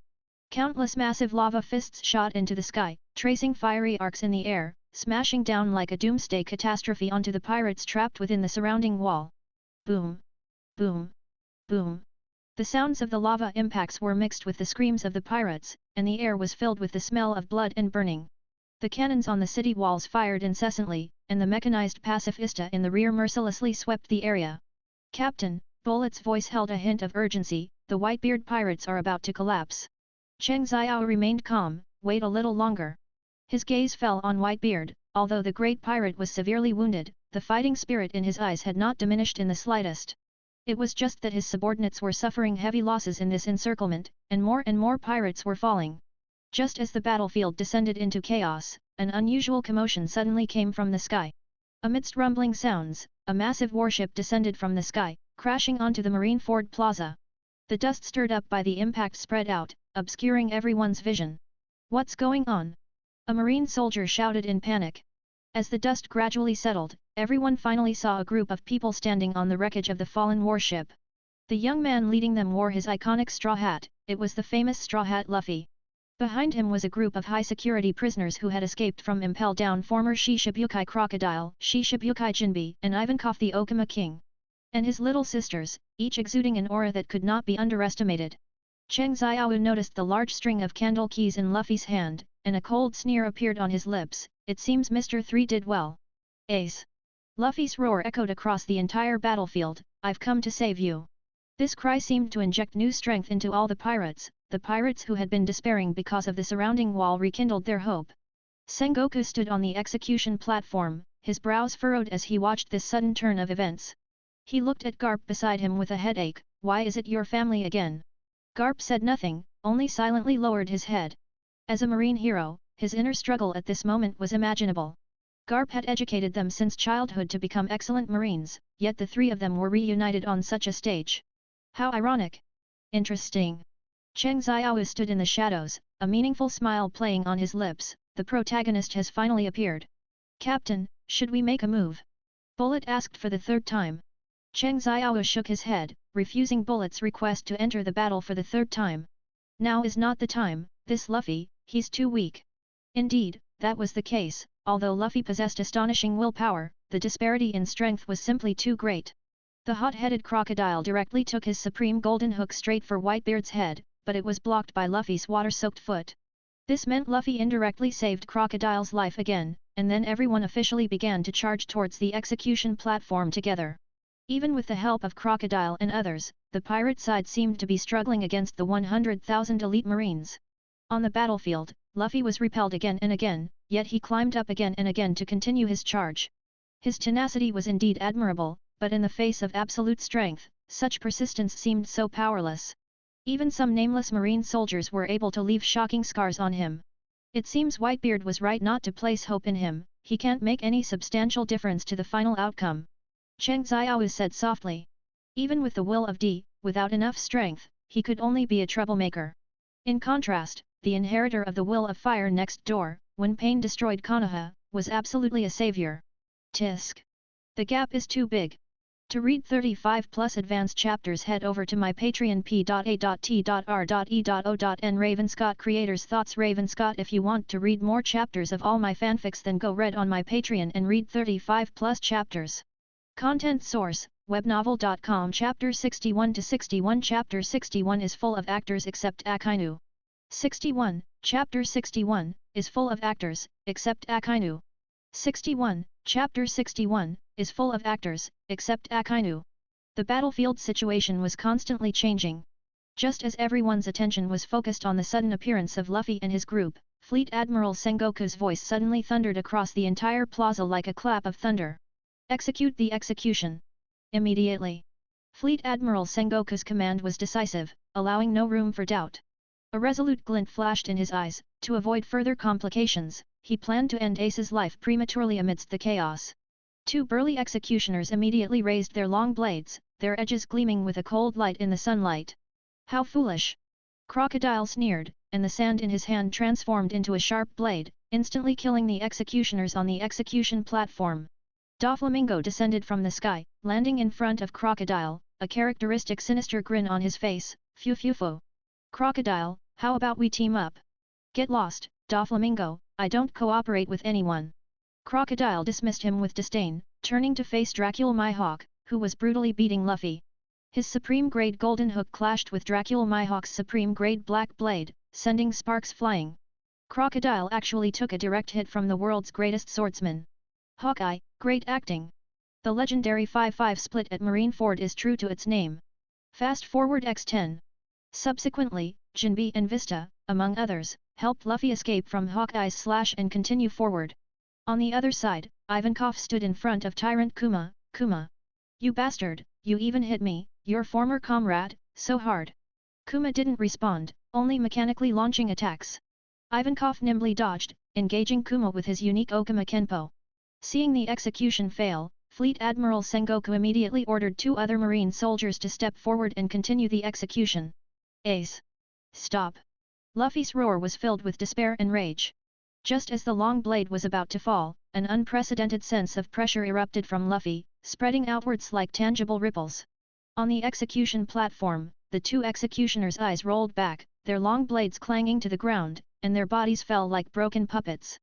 Countless massive lava fists shot into the sky, tracing fiery arcs in the air, smashing down like a doomsday catastrophe onto the pirates trapped within the surrounding wall. Boom! Boom! Boom! The sounds of the lava impacts were mixed with the screams of the pirates, and the air was filled with the smell of blood and burning. The cannons on the city walls fired incessantly, and the mechanized pacifista in the rear mercilessly swept the area. "Captain," Bullet's voice held a hint of urgency, "the Whitebeard pirates are about to collapse." Cheng Xiao remained calm, "Wait a little longer." His gaze fell on Whitebeard. Although the great pirate was severely wounded, the fighting spirit in his eyes had not diminished in the slightest. It was just that his subordinates were suffering heavy losses in this encirclement, and more pirates were falling. Just as the battlefield descended into chaos, an unusual commotion suddenly came from the sky. Amidst rumbling sounds, a massive warship descended from the sky, crashing onto the marine fort plaza. The dust stirred up by the impact spread out, obscuring everyone's vision. "What's going on?" a marine soldier shouted in panic. As the dust gradually settled, everyone finally saw a group of people standing on the wreckage of the fallen warship. The young man leading them wore his iconic straw hat. It was the famous Straw Hat Luffy. Behind him was a group of high-security prisoners who had escaped from Impel Down former Shishibukai Crocodile, Shishibukai Jinbe, and Ivankov the Okama King. And his little sisters, each exuding an aura that could not be underestimated. Cheng Xiao noticed the large string of candle keys in Luffy's hand, and a cold sneer appeared on his lips. "It seems Mr. 3 did well. Ace!" Luffy's roar echoed across the entire battlefield, "I've come to save you." This cry seemed to inject new strength into all the pirates who had been despairing because of the surrounding wall rekindled their hope. Sengoku stood on the execution platform, his brows furrowed as he watched this sudden turn of events. He looked at Garp beside him with a headache. "Why is it your family again?" Garp said nothing, only silently lowered his head. As a marine hero, his inner struggle at this moment was imaginable. Garp had educated them since childhood to become excellent marines, yet the three of them were reunited on such a stage. How ironic! Interesting. Cheng Xiao stood in the shadows, a meaningful smile playing on his lips. The protagonist has finally appeared. "Captain, should we make a move?" Bullet asked for the third time. Cheng Xiao shook his head, refusing Bullet's request to enter the battle for the third time. Now is not the time, this Luffy, he's too weak. Indeed, that was the case. Although Luffy possessed astonishing willpower, the disparity in strength was simply too great. The hot-headed crocodile directly took his supreme golden hook straight for Whitebeard's head, but it was blocked by Luffy's water-soaked foot. This meant Luffy indirectly saved Crocodile's life again, and then everyone officially began to charge towards the execution platform together. Even with the help of Crocodile and others, the pirate side seemed to be struggling against the 100,000 elite marines. On the battlefield, Luffy was repelled again and again, yet he climbed up again and again to continue his charge. His tenacity was indeed admirable, but in the face of absolute strength, such persistence seemed so powerless. Even some nameless marine soldiers were able to leave shocking scars on him. It seems Whitebeard was right not to place hope in him, he can't make any substantial difference to the final outcome. Cheng Xiao said softly. Even with the will of D, without enough strength, he could only be a troublemaker. In contrast, the inheritor of the will of fire next door, when pain destroyed Konoha, was absolutely a savior. Tisk. The gap is too big. To read 35 plus advanced chapters, head over to my Patreon p.a.t.r.e.o.n. Ravenscott Creators Thoughts. Ravenscott. If you want to read more chapters of all my fanfics, then go read on my Patreon and read 35 plus chapters. Content source, webnovel.com. Chapter 61 to 61. Chapter 61 is full of actors except Akainu. 61, Chapter 61, is full of actors, except Akainu. 61, Chapter 61, is full of actors, except Akainu. The battlefield situation was constantly changing. Just as everyone's attention was focused on the sudden appearance of Luffy and his group, Fleet Admiral Sengoku's voice suddenly thundered across the entire plaza like a clap of thunder. Execute the execution. Immediately. Fleet Admiral Sengoku's command was decisive, allowing no room for doubt. A resolute glint flashed in his eyes. To avoid further complications, he planned to end Ace's life prematurely amidst the chaos. Two burly executioners immediately raised their long blades, their edges gleaming with a cold light in the sunlight. How foolish! Crocodile sneered, and the sand in his hand transformed into a sharp blade, instantly killing the executioners on the execution platform. Doflamingo descended from the sky, landing in front of Crocodile, a characteristic sinister grin on his face. Phew phew phew. Crocodile, how about we team up? Get lost, Doflamingo, I don't cooperate with anyone. Crocodile dismissed him with disdain, turning to face Dracula Mihawk, who was brutally beating Luffy. His supreme-grade golden hook clashed with Dracula Mihawk's supreme-grade black blade, sending sparks flying. Crocodile actually took a direct hit from the world's greatest swordsman. Hawkeye, great acting. The legendary 5-5 split at Marineford is true to its name. Fast forward X10. Subsequently, Jinbe and Vista, among others, helped Luffy escape from Hawkeye's slash and continue forward. On the other side, Ivankov stood in front of Tyrant Kuma. Kuma. You bastard, you even hit me, your former comrade, so hard. Kuma didn't respond, only mechanically launching attacks. Ivankov nimbly dodged, engaging Kuma with his unique Okama Kenpo. Seeing the execution fail, Fleet Admiral Sengoku immediately ordered two other marine soldiers to step forward and continue the execution. Ace! Stop! Luffy's roar was filled with despair and rage. Just as the long blade was about to fall, an unprecedented sense of pressure erupted from Luffy, spreading outwards like tangible ripples. On the execution platform, the two executioners' eyes rolled back, their long blades clanging to the ground, and their bodies fell like broken puppets.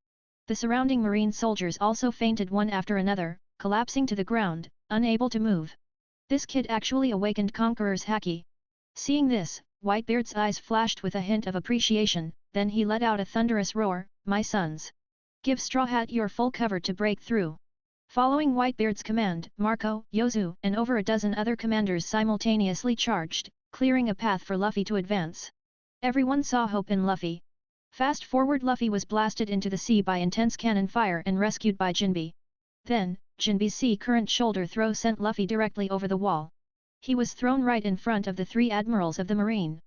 The surrounding marine soldiers also fainted one after another, collapsing to the ground, unable to move. This kid actually awakened Conqueror's Haki. Seeing this, Whitebeard's eyes flashed with a hint of appreciation, then he let out a thunderous roar, "My sons! Give Straw Hat your full cover to break through!" Following Whitebeard's command, Marco, Yozu, and over a dozen other commanders simultaneously charged, clearing a path for Luffy to advance. Everyone saw hope in Luffy. Fast forward, Luffy was blasted into the sea by intense cannon fire and rescued by Jinbe. Then, Jinbe's sea current shoulder throw sent Luffy directly over the wall. He was thrown right in front of the three admirals of the marine.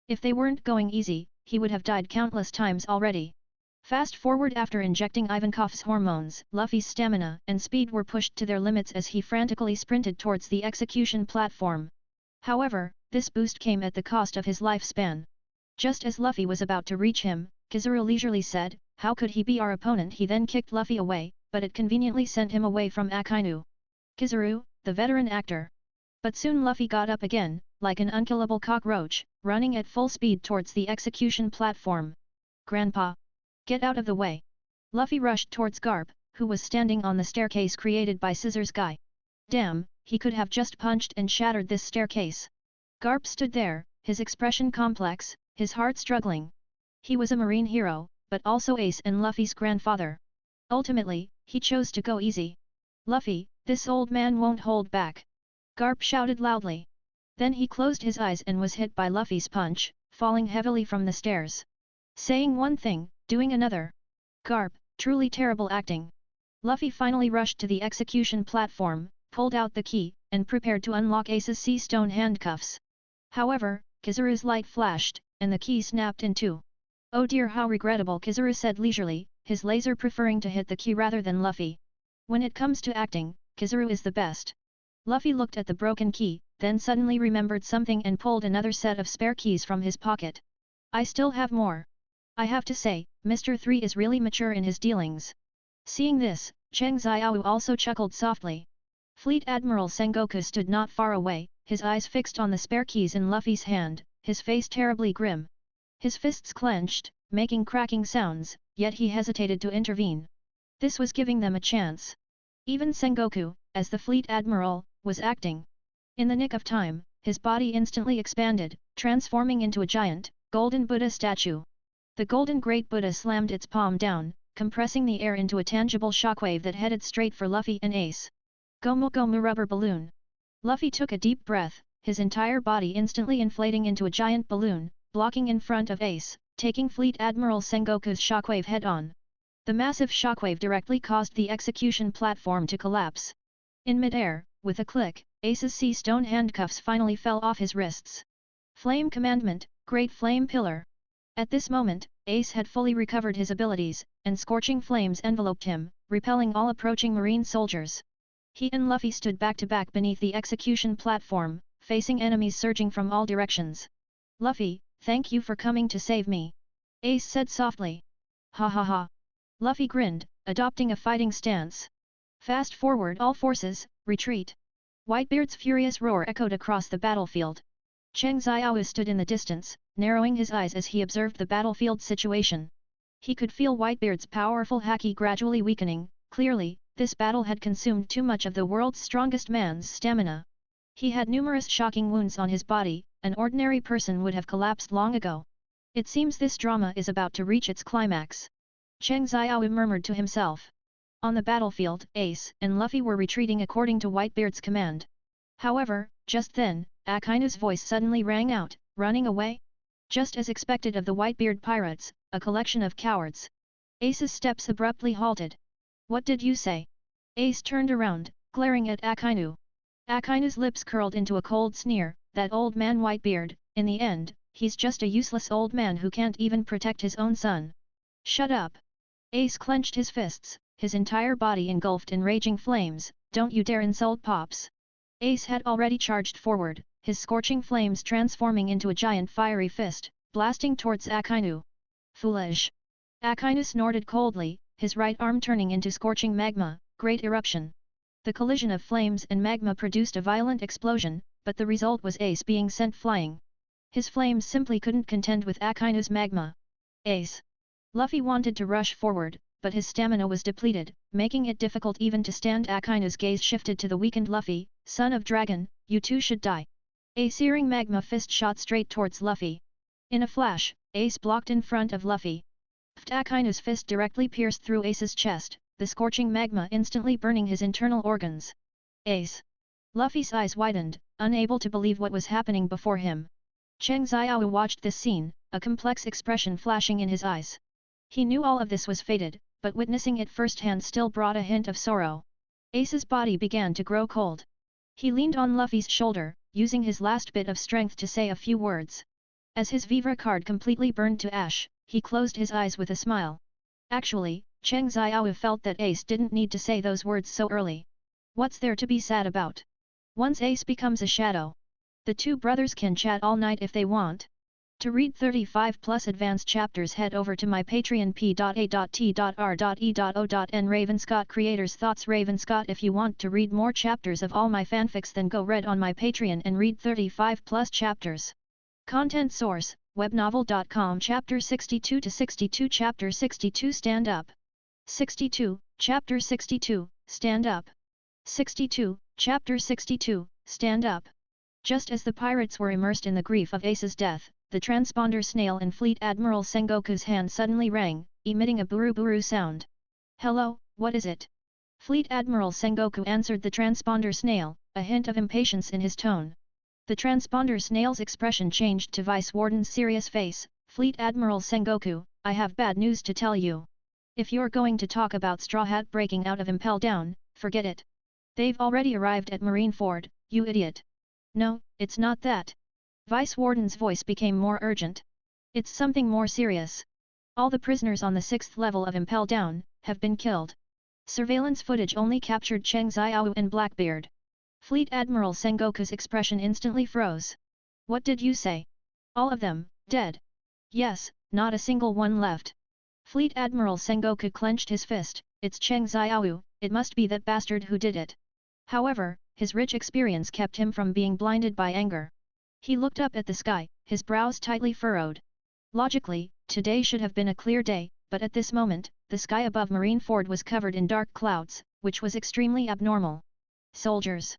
If they weren't going easy, he would have died countless times already. Fast forward, after injecting Ivankov's hormones, Luffy's stamina and speed were pushed to their limits as he frantically sprinted towards the execution platform. However, this boost came at the cost of his lifespan. Just as Luffy was about to reach him, Kizaru leisurely said, "How could he be our opponent?" He then kicked Luffy away, but it conveniently sent him away from Akainu. Kizaru, the veteran actor. But soon Luffy got up again, like an unkillable cockroach, running at full speed towards the execution platform. "Grandpa! Get out of the way!" Luffy rushed towards Garp, who was standing on the staircase created by Scissors Guy. Damn, he could have just punched and shattered this staircase. Garp stood there, his expression complex, his heart struggling. He was a marine hero, but also Ace and Luffy's grandfather. Ultimately, he chose to go easy. "Luffy, this old man won't hold back!" Garp shouted loudly. Then he closed his eyes and was hit by Luffy's punch, falling heavily from the stairs. Saying one thing, doing another. Garp, truly terrible acting. Luffy finally rushed to the execution platform, pulled out the key, and prepared to unlock Ace's sea stone handcuffs. However, Kizaru's light flashed, and the key snapped in two. Oh dear, how regrettable, Kizaru said leisurely, his laser preferring to hit the key rather than Luffy. When it comes to acting, Kizaru is the best. Luffy looked at the broken key, then suddenly remembered something and pulled another set of spare keys from his pocket. I still have more. I have to say, Mr. 3 is really mature in his dealings. Seeing this, Cheng Xiao also chuckled softly. Fleet Admiral Sengoku stood not far away, his eyes fixed on the spare keys in Luffy's hand, his face terribly grim. His fists clenched, making cracking sounds, yet he hesitated to intervene. This was giving them a chance. Even Sengoku, as the Fleet Admiral, was acting. In the nick of time, his body instantly expanded, transforming into a giant, golden Buddha statue. The golden Great Buddha slammed its palm down, compressing the air into a tangible shockwave that headed straight for Luffy and Ace. Gomu Gomu rubber balloon. Luffy took a deep breath, his entire body instantly inflating into a giant balloon, blocking in front of Ace, taking Fleet Admiral Sengoku's shockwave head-on. The massive shockwave directly caused the execution platform to collapse. In mid-air, with a click, Ace's sea stone handcuffs finally fell off his wrists. Flame Commandment, Great Flame Pillar. At this moment, Ace had fully recovered his abilities, and scorching flames enveloped him, repelling all approaching marine soldiers. He and Luffy stood back-to-back beneath the execution platform, facing enemies surging from all directions. Luffy, thank you for coming to save me. Ace said softly. Ha ha ha. Luffy grinned, adopting a fighting stance. Fast forward all forces, retreat. Whitebeard's furious roar echoed across the battlefield. Cheng Xiao stood in the distance, narrowing his eyes as he observed the battlefield situation. He could feel Whitebeard's powerful haki gradually weakening. Clearly, this battle had consumed too much of the world's strongest man's stamina. He had numerous shocking wounds on his body, an ordinary person would have collapsed long ago. It seems this drama is about to reach its climax. Cheng Xiao murmured to himself. On the battlefield, Ace and Luffy were retreating according to Whitebeard's command. However, just then, Akainu's voice suddenly rang out, running away? Just as expected of the Whitebeard pirates, a collection of cowards. Ace's steps abruptly halted. What did you say? Ace turned around, glaring at Akainu. Akainu's lips curled into a cold sneer, that old man Whitebeard, in the end, he's just a useless old man who can't even protect his own son. Shut up! Ace clenched his fists, his entire body engulfed in raging flames, don't you dare insult Pops! Ace had already charged forward, his scorching flames transforming into a giant fiery fist, blasting towards Akainu. Foolish! Akainu snorted coldly, his right arm turning into scorching magma, great eruption. The collision of flames and magma produced a violent explosion, but the result was Ace being sent flying. His flames simply couldn't contend with Akainu's magma. Ace! Luffy wanted to rush forward, but his stamina was depleted, making it difficult even to stand. Akainu's gaze shifted to the weakened Luffy. Son of Dragon, you too should die. A searing magma fist shot straight towards Luffy. In a flash, Ace blocked in front of Luffy. Akainu's fist directly pierced through Ace's chest, the scorching magma instantly burning his internal organs. Ace! Luffy's eyes widened, unable to believe what was happening before him. Cheng Xiao watched this scene, a complex expression flashing in his eyes. He knew all of this was fated, but witnessing it firsthand still brought a hint of sorrow. Ace's body began to grow cold. He leaned on Luffy's shoulder, using his last bit of strength to say a few words. As his Vivre card completely burned to ash, he closed his eyes with a smile. Actually, Cheng Xiao felt that Ace didn't need to say those words so early. What's there to be sad about? Once Ace becomes a shadow, the two brothers can chat all night if they want. To read 35+ advanced chapters, head over to my Patreon p.a.t.r.e.o.n. Ravenscott Creators Thoughts. Ravenscott. If you want to read more chapters of all my fanfics, then go read on my Patreon and read 35+ chapters. Content source, webnovel.com. Chapter 62 to 62. Chapter 62 Stand Up. 62, Chapter 62, Stand Up. 62, Chapter 62, Stand Up. Just as the pirates were immersed in the grief of Ace's death, the transponder snail in Fleet Admiral Sengoku's hand suddenly rang, emitting a buru-buru sound. Hello, what is it? Fleet Admiral Sengoku answered the transponder snail, a hint of impatience in his tone. The transponder snail's expression changed to Vice Warden's serious face. Fleet Admiral Sengoku, I have bad news to tell you. If you're going to talk about Straw Hat breaking out of Impel Down, forget it. They've already arrived at Marineford. You idiot! No, it's not that. Vice Warden's voice became more urgent. It's something more serious. All the prisoners on the 6th level of Impel Down have been killed. Surveillance footage only captured Cheng Xiao and Blackbeard. Fleet Admiral Sengoku's expression instantly froze. What did you say? All of them, dead? Yes, not a single one left. Fleet Admiral Sengoku clenched his fist. It's Cheng Xiao, it must be that bastard who did it. However, his rich experience kept him from being blinded by anger. He looked up at the sky, his brows tightly furrowed. Logically, today should have been a clear day, but at this moment, the sky above Marineford was covered in dark clouds, which was extremely abnormal. Soldiers!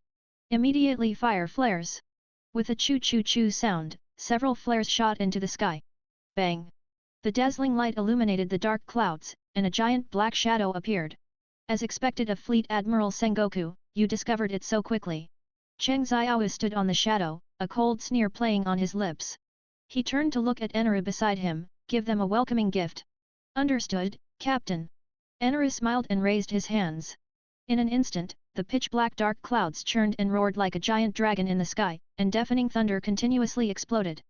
Immediately fire flares! With a choo-choo-choo sound, several flares shot into the sky. Bang! The dazzling light illuminated the dark clouds, and a giant black shadow appeared. As expected of Fleet Admiral Sengoku, you discovered it so quickly. Cheng Xiao stood on the shadow, a cold sneer playing on his lips. He turned to look at Eneru beside him, give them a welcoming gift. Understood, Captain. Eneru smiled and raised his hands. In an instant, the pitch-black dark clouds churned and roared like a giant dragon in the sky, and deafening thunder continuously exploded.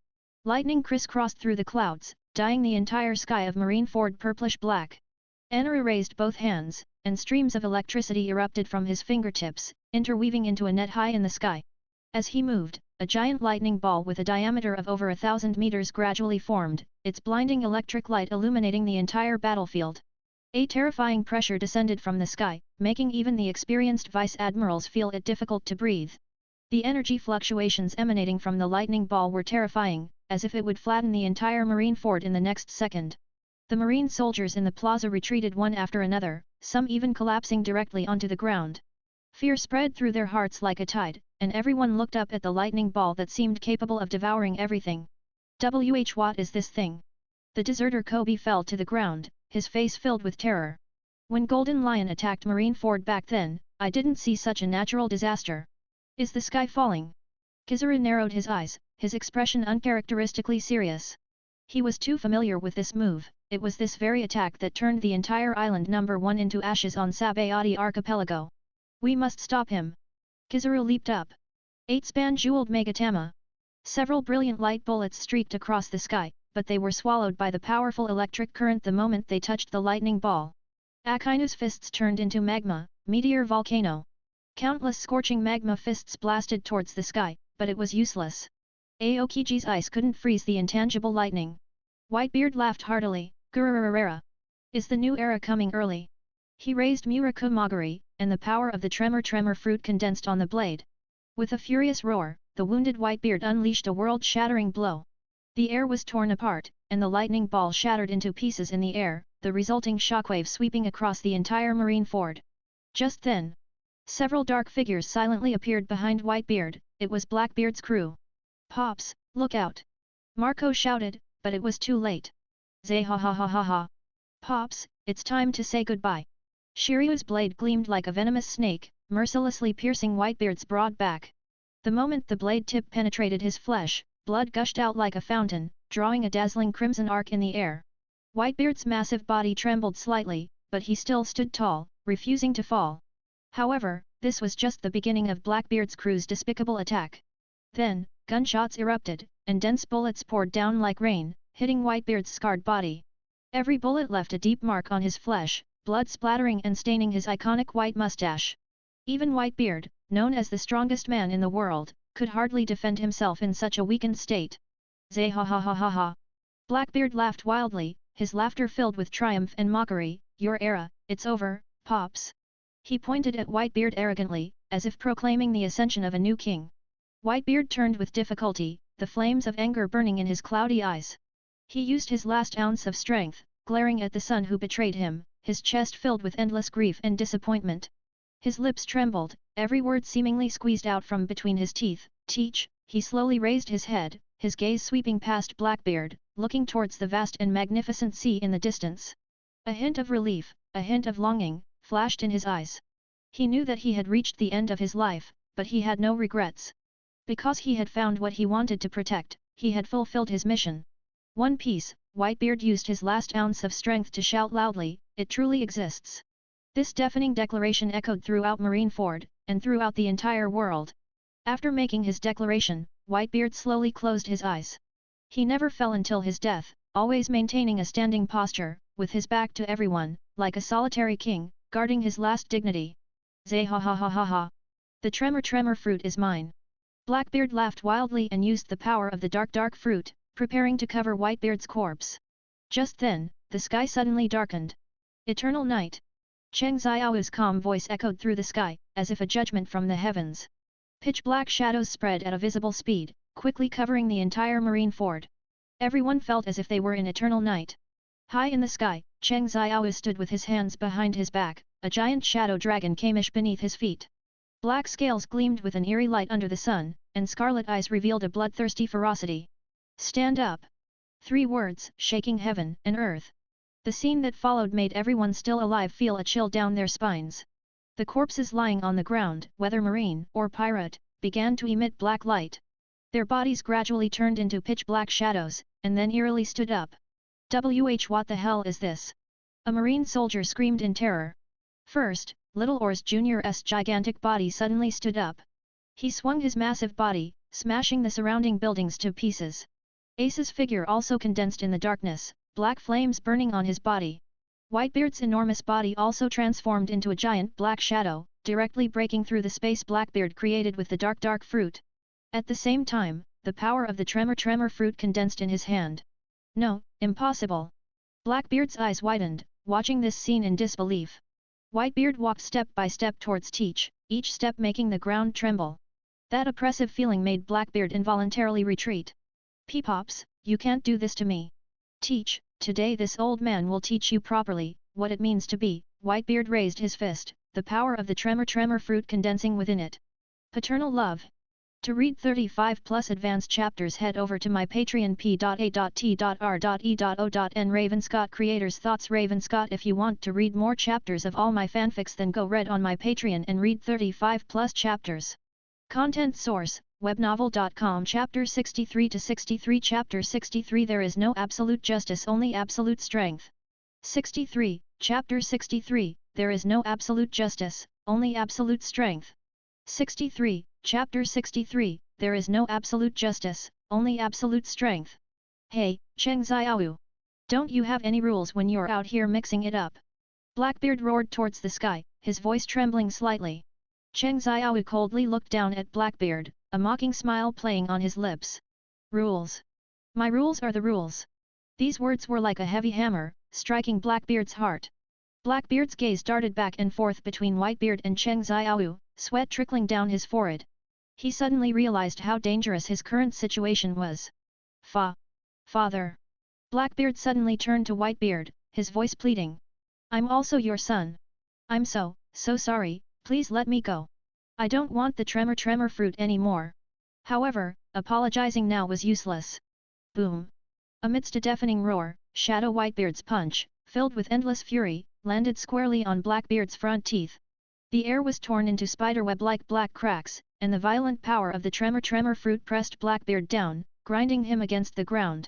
Lightning crisscrossed through the clouds, dyeing the entire sky of Marineford purplish-black. Eneru raised both hands, and streams of electricity erupted from his fingertips, interweaving into a net high in the sky. As he moved, a giant lightning ball with a diameter of over 1,000 meters gradually formed, its blinding electric light illuminating the entire battlefield. A terrifying pressure descended from the sky, making even the experienced vice admirals feel it difficult to breathe. The energy fluctuations emanating from the lightning ball were terrifying, as if it would flatten the entire Marineford in the next second. The marine soldiers in the plaza retreated one after another, some even collapsing directly onto the ground. Fear spread through their hearts like a tide, and everyone looked up at the lightning ball that seemed capable of devouring everything. What is this thing? The deserter Kobe fell to the ground, his face filled with terror. When Golden Lion attacked Marineford back then, I didn't see such a natural disaster. Is the sky falling? Kizaru narrowed his eyes, his expression uncharacteristically serious. He was too familiar with this move. It was this very attack that turned the entire island number 1 into ashes on Sabayati archipelago. We must stop him. Kizaru leaped up. 8-span jeweled Megatama. Several brilliant light bullets streaked across the sky, but they were swallowed by the powerful electric current the moment they touched the lightning ball. Akainu's fists turned into magma, meteor volcano. Countless scorching magma fists blasted towards the sky, but it was useless. Aokiji's ice couldn't freeze the intangible lightning. Whitebeard laughed heartily. Gururururura. Is the new era coming early? He raised Muraku Magari, and the power of the tremor fruit condensed on the blade. With a furious roar, the wounded Whitebeard unleashed a world-shattering blow. The air was torn apart, and the lightning ball shattered into pieces in the air, the resulting shockwave sweeping across the entire Marineford. Just then, several dark figures silently appeared behind Whitebeard. It was Blackbeard's crew. Pops, look out! Marco shouted, but it was too late. Zay ha ha ha ha ha. Pops, it's time to say goodbye. Shiryu's blade gleamed like a venomous snake, mercilessly piercing Whitebeard's broad back. The moment the blade tip penetrated his flesh, blood gushed out like a fountain, drawing a dazzling crimson arc in the air. Whitebeard's massive body trembled slightly, but he still stood tall, refusing to fall. However, this was just the beginning of Blackbeard's crew's despicable attack. Then, gunshots erupted, and dense bullets poured down like rain, hitting Whitebeard's scarred body. Every bullet left a deep mark on his flesh, blood splattering and staining his iconic white mustache. Even Whitebeard, known as the strongest man in the world, could hardly defend himself in such a weakened state. Zay ha ha ha ha ha. Blackbeard laughed wildly, his laughter filled with triumph and mockery. Your era, it's over, Pops. He pointed at Whitebeard arrogantly, as if proclaiming the ascension of a new king. Whitebeard turned with difficulty, the flames of anger burning in his cloudy eyes. He used his last ounce of strength, glaring at the son who betrayed him, his chest filled with endless grief and disappointment. His lips trembled, every word seemingly squeezed out from between his teeth. Teach, he slowly raised his head, his gaze sweeping past Blackbeard, looking towards the vast and magnificent sea in the distance. A hint of relief, a hint of longing, flashed in his eyes. He knew that he had reached the end of his life, but he had no regrets. Because he had found what he wanted to protect, he had fulfilled his mission. One Piece, Whitebeard used his last ounce of strength to shout loudly, it truly exists. This deafening declaration echoed throughout Marineford, and throughout the entire world. After making his declaration, Whitebeard slowly closed his eyes. He never fell until his death, always maintaining a standing posture, with his back to everyone, like a solitary king, guarding his last dignity. Zay ha ha ha ha ha. The tremor fruit is mine. Blackbeard laughed wildly and used the power of the dark fruit, preparing to cover Whitebeard's corpse. Just then, the sky suddenly darkened. Eternal night. Cheng Xiao's calm voice echoed through the sky, as if a judgment from the heavens. Pitch-black shadows spread at a visible speed, quickly covering the entire marine fort. Everyone felt as if they were in eternal night. High in the sky, Cheng Xiao stood with his hands behind his back, a giant shadow dragon came beneath his feet. Black scales gleamed with an eerie light under the sun, and scarlet eyes revealed a bloodthirsty ferocity. Stand up! 3 words, shaking heaven and earth. The scene that followed made everyone still alive feel a chill down their spines. The corpses lying on the ground, whether marine or pirate, began to emit black light. Their bodies gradually turned into pitch-black shadows, and then eerily stood up. What the hell is this? A marine soldier screamed in terror. First, Little Ors Jr.'s gigantic body suddenly stood up. He swung his massive body, smashing the surrounding buildings to pieces. Ace's figure also condensed in the darkness, black flames burning on his body. Whitebeard's enormous body also transformed into a giant black shadow, directly breaking through the space Blackbeard created with the dark fruit. At the same time, the power of the tremor fruit condensed in his hand. No, impossible. Blackbeard's eyes widened, watching this scene in disbelief. Whitebeard walked step by step towards Teach, each step making the ground tremble. That oppressive feeling made Blackbeard involuntarily retreat. Peepops, you can't do this to me. Teach, today this old man will teach you properly, what it means to be. Whitebeard raised his fist, the power of the tremor fruit condensing within it. Paternal love. To read 35+ advanced chapters head over to my Patreon p.a.t.r.e.o.n Ravenscott Creators Thoughts Ravenscott. If you want to read more chapters of all my fanfics, then go read on my Patreon and read 35+ chapters. Content source, webnovel.com. Chapter 63 to 63. Chapter 63. There is no absolute justice, only absolute strength. 63. Chapter 63. There is no absolute justice, only absolute strength. 63. Chapter 63. There is no absolute justice, only absolute strength. Hey, Cheng Xiao! Don't you have any rules when you're out here mixing it up? Blackbeard roared towards the sky, his voice trembling slightly. Cheng Xiao coldly looked down at Blackbeard, a mocking smile playing on his lips. Rules. My rules are the rules. These words were like a heavy hammer, striking Blackbeard's heart. Blackbeard's gaze darted back and forth between Whitebeard and Cheng Xiao, sweat trickling down his forehead. He suddenly realized how dangerous his current situation was. Father. Blackbeard suddenly turned to Whitebeard, his voice pleading. I'm also your son. I'm so sorry, please let me go. I don't want the tremor fruit anymore. However, apologizing now was useless. Boom. Amidst a deafening roar, Shadow Whitebeard's punch, filled with endless fury, landed squarely on Blackbeard's front teeth. The air was torn into spiderweb-like black cracks, and the violent power of the tremor fruit pressed Blackbeard down, grinding him against the ground.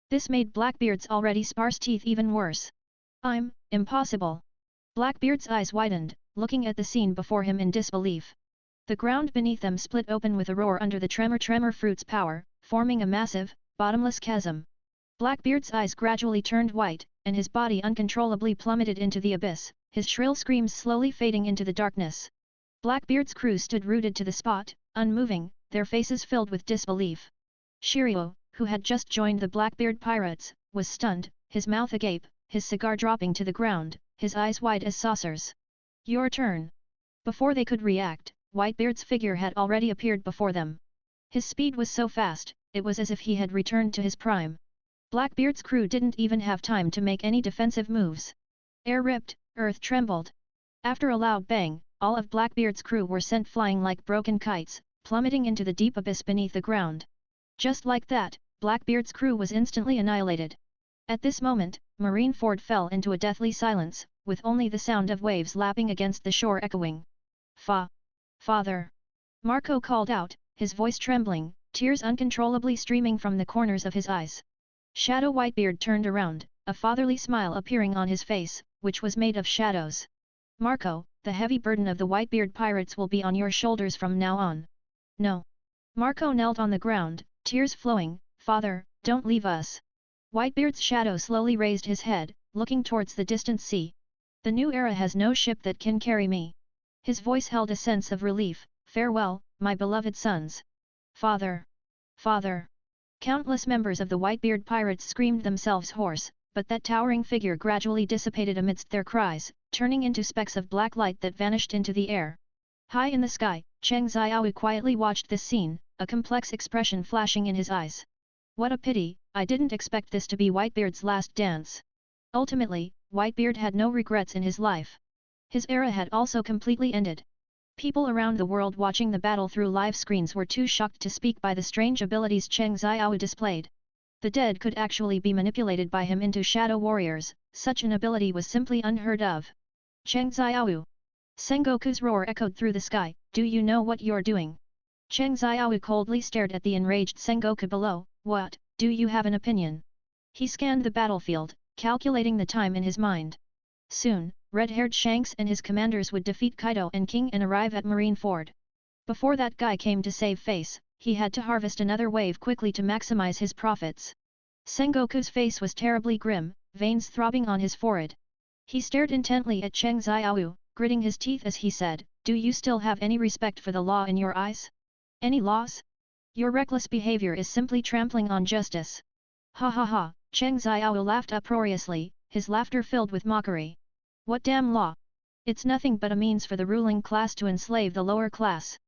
This made Blackbeard's already sparse teeth even worse. Impossible. Blackbeard's eyes widened, looking at the scene before him in disbelief. The ground beneath them split open with a roar under the tremor fruit's power, forming a massive, bottomless chasm. Blackbeard's eyes gradually turned white, and his body uncontrollably plummeted into the abyss, his shrill screams slowly fading into the darkness. Blackbeard's crew stood rooted to the spot, unmoving, their faces filled with disbelief. Shiryu, who had just joined the Blackbeard pirates, was stunned, his mouth agape, his cigar dropping to the ground, his eyes wide as saucers. Your turn. Before they could react, Whitebeard's figure had already appeared before them. His speed was so fast, it was as if he had returned to his prime. Blackbeard's crew didn't even have time to make any defensive moves. Air ripped, earth trembled. After a loud bang, all of Blackbeard's crew were sent flying like broken kites, plummeting into the deep abyss beneath the ground. Just like that, Blackbeard's crew was instantly annihilated. At this moment, Marineford fell into a deathly silence, with only the sound of waves lapping against the shore echoing. Father! Marco called out, his voice trembling, tears uncontrollably streaming from the corners of his eyes. Shadow Whitebeard turned around, a fatherly smile appearing on his face, which was made of shadows. Marco, the heavy burden of the Whitebeard pirates will be on your shoulders from now on. No. Marco knelt on the ground, tears flowing, "Father, don't leave us." Whitebeard's shadow slowly raised his head, looking towards the distant sea. "The new era has no ship that can carry me." His voice held a sense of relief. "Farewell, my beloved sons." "Father! Father!" Countless members of the Whitebeard pirates screamed themselves hoarse, but that towering figure gradually dissipated amidst their cries, turning into specks of black light that vanished into the air. High in the sky, Cheng Xiaoyu quietly watched this scene, a complex expression flashing in his eyes. "What a pity, I didn't expect this to be Whitebeard's last dance." Ultimately, Whitebeard had no regrets in his life. His era had also completely ended. People around the world watching the battle through live screens were too shocked to speak by the strange abilities Cheng Xiaoyu displayed. The dead could actually be manipulated by him into shadow warriors, such an ability was simply unheard of. "Cheng Xiaoyu!" Sengoku's roar echoed through the sky, "Do you know what you're doing?" Cheng Xiaoyu coldly stared at the enraged Sengoku below. "What, do you have an opinion?" He scanned the battlefield, calculating the time in his mind. Soon, red-haired Shanks and his commanders would defeat Kaido and King and arrive at Marineford. Before that guy came to save face, he had to harvest another wave quickly to maximize his profits. Sengoku's face was terribly grim, veins throbbing on his forehead. He stared intently at Cheng Xiaoyu, gritting his teeth as he said, "Do you still have any respect for the law in your eyes? Any laws? Your reckless behavior is simply trampling on justice." "Ha ha ha!" Cheng Xiaoyu laughed uproariously, his laughter filled with mockery. "What damn law? It's nothing but a means for the ruling class to enslave the lower class.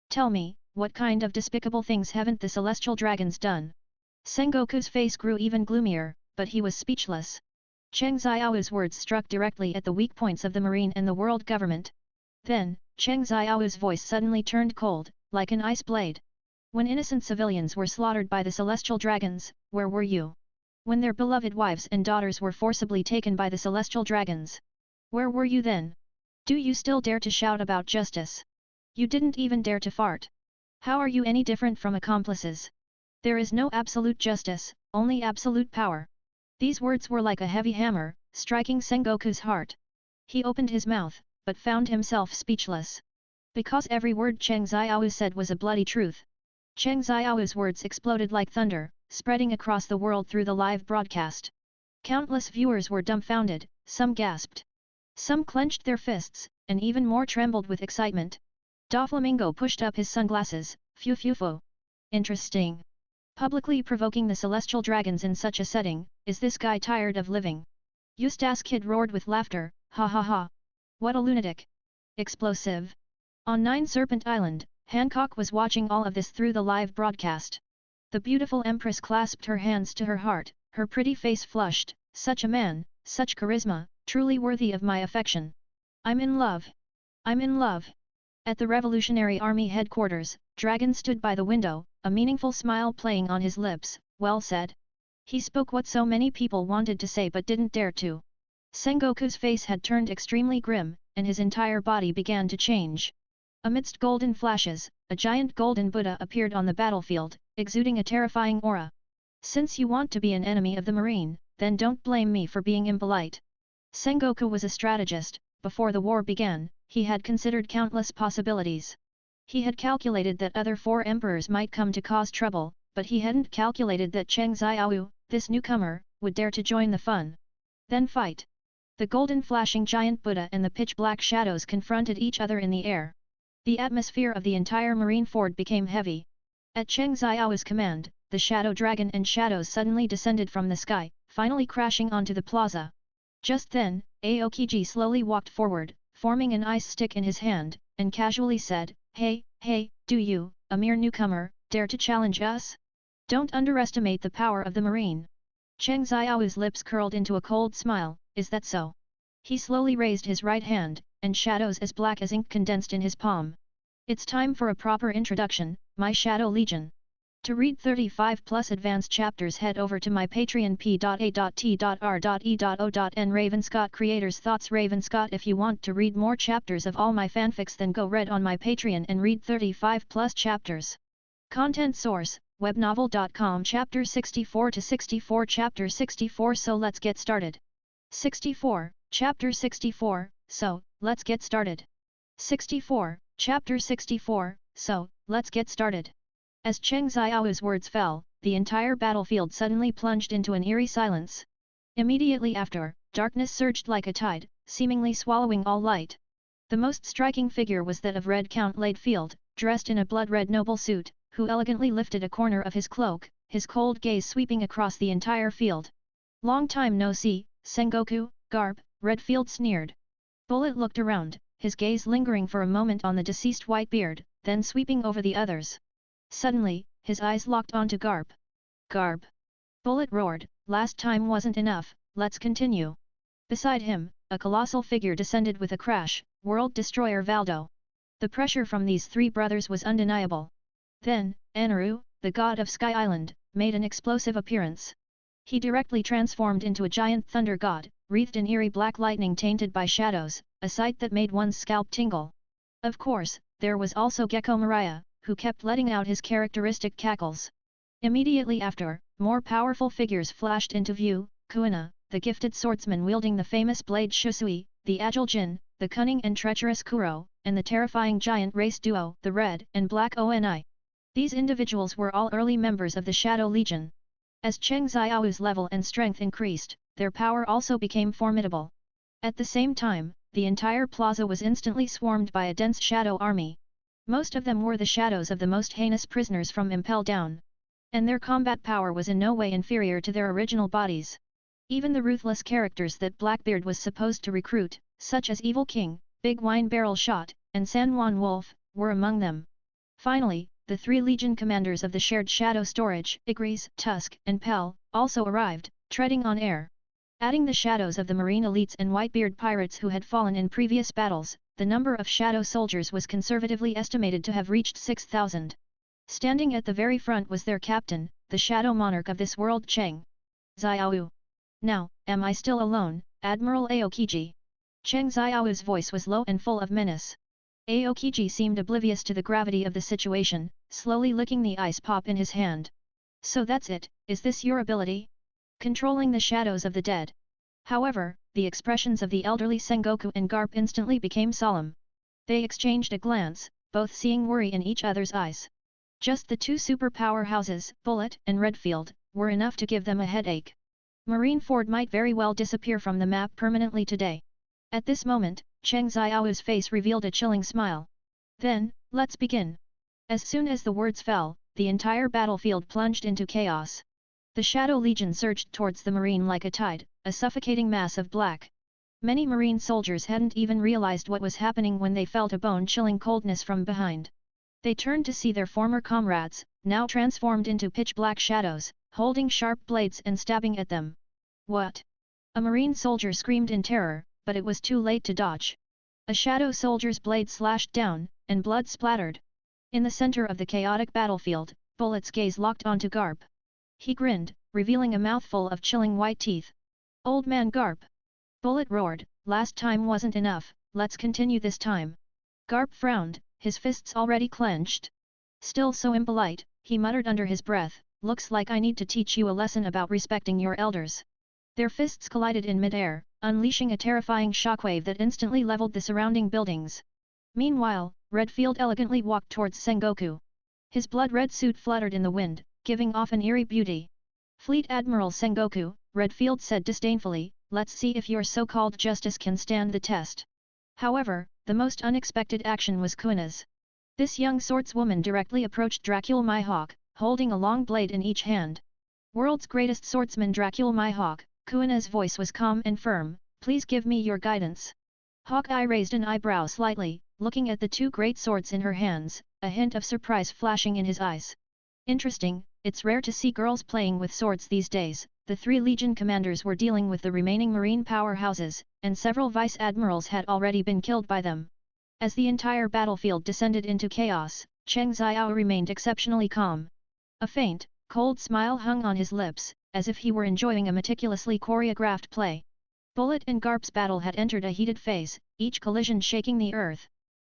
Tell me, what kind of despicable things haven't the celestial dragons done?" Sengoku's face grew even gloomier, but he was speechless. Cheng Xiaoyu's words struck directly at the weak points of the marine and the world government. Then, Cheng Xiaoyu's voice suddenly turned cold, like an ice blade. "When innocent civilians were slaughtered by the celestial dragons, where were you? When their beloved wives and daughters were forcibly taken by the celestial dragons? Where were you then? Do you still dare to shout about justice? You didn't even dare to fart. How are you any different from accomplices? There is no absolute justice, only absolute power." These words were like a heavy hammer, striking Sengoku's heart. He opened his mouth, but found himself speechless. Because every word Cheng Xiaoyu said was a bloody truth. Cheng Xiaoyu's words exploded like thunder, spreading across the world through the live broadcast. Countless viewers were dumbfounded, some gasped. Some clenched their fists, and even more trembled with excitement. Doflamingo pushed up his sunglasses. "Phew phew phew. Interesting. Publicly provoking the celestial dragons in such a setting, is this guy tired of living?" Eustace Kid roared with laughter, "Ha ha ha. What a lunatic. Explosive." On Nine Serpent Island, Hancock was watching all of this through the live broadcast. The beautiful Empress clasped her hands to her heart, her pretty face flushed. "Such a man, such charisma, truly worthy of my affection. I'm in love. I'm in love." At the Revolutionary Army headquarters, Dragon stood by the window, a meaningful smile playing on his lips. "Well said." He spoke what so many people wanted to say but didn't dare to. Sengoku's face had turned extremely grim, and his entire body began to change. Amidst golden flashes, a giant golden Buddha appeared on the battlefield, exuding a terrifying aura. "Since you want to be an enemy of the marine, then don't blame me for being impolite." Sengoku was a strategist. Before the war began, he had considered countless possibilities. He had calculated that other four emperors might come to cause trouble, but he hadn't calculated that Cheng Xiaoyu, this newcomer, would dare to join the fun. Then fight. The golden flashing giant Buddha and the pitch-black shadows confronted each other in the air. The atmosphere of the entire Marineford became heavy. At Cheng Xiaoyu's command, the shadow dragon and shadows suddenly descended from the sky, finally crashing onto the plaza. Just then, Aokiji slowly walked forward, forming an ice stick in his hand, and casually said, "Hey, hey, do you, a mere newcomer, dare to challenge us? Don't underestimate the power of the marine." Cheng Xiaoyu's lips curled into a cold smile. "Is that so?" He slowly raised his right hand, and shadows as black as ink condensed in his palm. "It's time for a proper introduction, my Shadow Legion." To read 35+ advanced chapters, head over to my Patreon p.a.t.r.e.o.n. Ravenscott Creators Thoughts. Ravenscott. If you want to read more chapters of all my fanfics, then go read on my Patreon and read 35+ chapters. Content source, webnovel.com. Chapter 64 to 64. Chapter 64. So let's get started. 64, Chapter 64, so, let's get started. 64, Chapter 64, so, let's get started. As Cheng Xiao's words fell, the entire battlefield suddenly plunged into an eerie silence. Immediately after, darkness surged like a tide, seemingly swallowing all light. The most striking figure was that of Red Count Ladefield, dressed in a blood-red noble suit, who elegantly lifted a corner of his cloak, his cold gaze sweeping across the entire field. Long time no see, Sengoku, Garp, Redfield sneered. Bullet looked around, his gaze lingering for a moment on the deceased Whitebeard, then sweeping over the others. Suddenly, his eyes locked onto Garp. Garp! Bullet roared, last time wasn't enough, let's continue. Beside him, a colossal figure descended with a crash, World Destroyer Valdo. The pressure from these three brothers was undeniable. Then, Anaru, the god of Sky Island, made an explosive appearance. He directly transformed into a giant thunder god, wreathed in eerie black lightning tainted by shadows, a sight that made one's scalp tingle. Of course, there was also Gecko Mariah, who kept letting out his characteristic cackles. Immediately after, more powerful figures flashed into view, Kuina, the gifted swordsman wielding the famous blade Shusui, the agile Jin, the cunning and treacherous Kuro, and the terrifying giant race duo, the Red and Black Oni. These individuals were all early members of the Shadow Legion. As Cheng Xiao's level and strength increased, their power also became formidable. At the same time, the entire plaza was instantly swarmed by a dense shadow army. Most of them were the shadows of the most heinous prisoners from Impel Down. And their combat power was in no way inferior to their original bodies. Even the ruthless characters that Blackbeard was supposed to recruit, such as Evil King, Big Wine Barrel Shot, and San Juan Wolf, were among them. Finally, the three legion commanders of the shared shadow storage, Igris, Tusk, and Pel, also arrived, treading on air. Adding the shadows of the marine elites and Whitebeard pirates who had fallen in previous battles, the number of shadow soldiers was conservatively estimated to have reached 6,000. Standing at the very front was their captain, the shadow monarch of this world Cheng Xiao. Now, am I still alone, Admiral Aokiji? Cheng Xiao's voice was low and full of menace. Aokiji seemed oblivious to the gravity of the situation, slowly licking the ice pop in his hand. So that's it, is this your ability? Controlling the shadows of the dead. However, the expressions of the elderly Sengoku and Garp instantly became solemn. They exchanged a glance, both seeing worry in each other's eyes. Just the two super powerhouses, Bullet and Redfield, were enough to give them a headache. Marineford might very well disappear from the map permanently today. At this moment, Cheng Xiao's face revealed a chilling smile. Then, let's begin. As soon as the words fell, the entire battlefield plunged into chaos. The Shadow Legion surged towards the marine like a tide, a suffocating mass of black. Many marine soldiers hadn't even realized what was happening when they felt a bone-chilling coldness from behind. They turned to see their former comrades, now transformed into pitch-black shadows, holding sharp blades and stabbing at them. What? A marine soldier screamed in terror, but it was too late to dodge. A shadow soldier's blade slashed down, and blood splattered. In the center of the chaotic battlefield, Bullet's gaze locked onto Garp. He grinned, revealing a mouthful of chilling white teeth. Old man Garp! Bullet roared, last time wasn't enough, let's continue this time. Garp frowned, his fists already clenched. Still so impolite, he muttered under his breath, looks like I need to teach you a lesson about respecting your elders. Their fists collided in midair, unleashing a terrifying shockwave that instantly leveled the surrounding buildings. Meanwhile, Redfield elegantly walked towards Sengoku. His blood-red suit fluttered in the wind, giving off an eerie beauty. Fleet Admiral Sengoku, Redfield said disdainfully, let's see if your so-called justice can stand the test. However, the most unexpected action was Kuina's. This young swordswoman directly approached Dracula Mihawk, holding a long blade in each hand. World's greatest swordsman Dracula Mihawk, Kuina's voice was calm and firm, please give me your guidance. Hawkeye raised an eyebrow slightly, looking at the two great swords in her hands, a hint of surprise flashing in his eyes. Interesting, it's rare to see girls playing with swords these days. The three legion commanders were dealing with the remaining marine powerhouses, and several vice-admirals had already been killed by them. As the entire battlefield descended into chaos, Cheng Xiao remained exceptionally calm. A faint, cold smile hung on his lips, as if he were enjoying a meticulously choreographed play. Bullet and Garp's battle had entered a heated phase, each collision shaking the earth.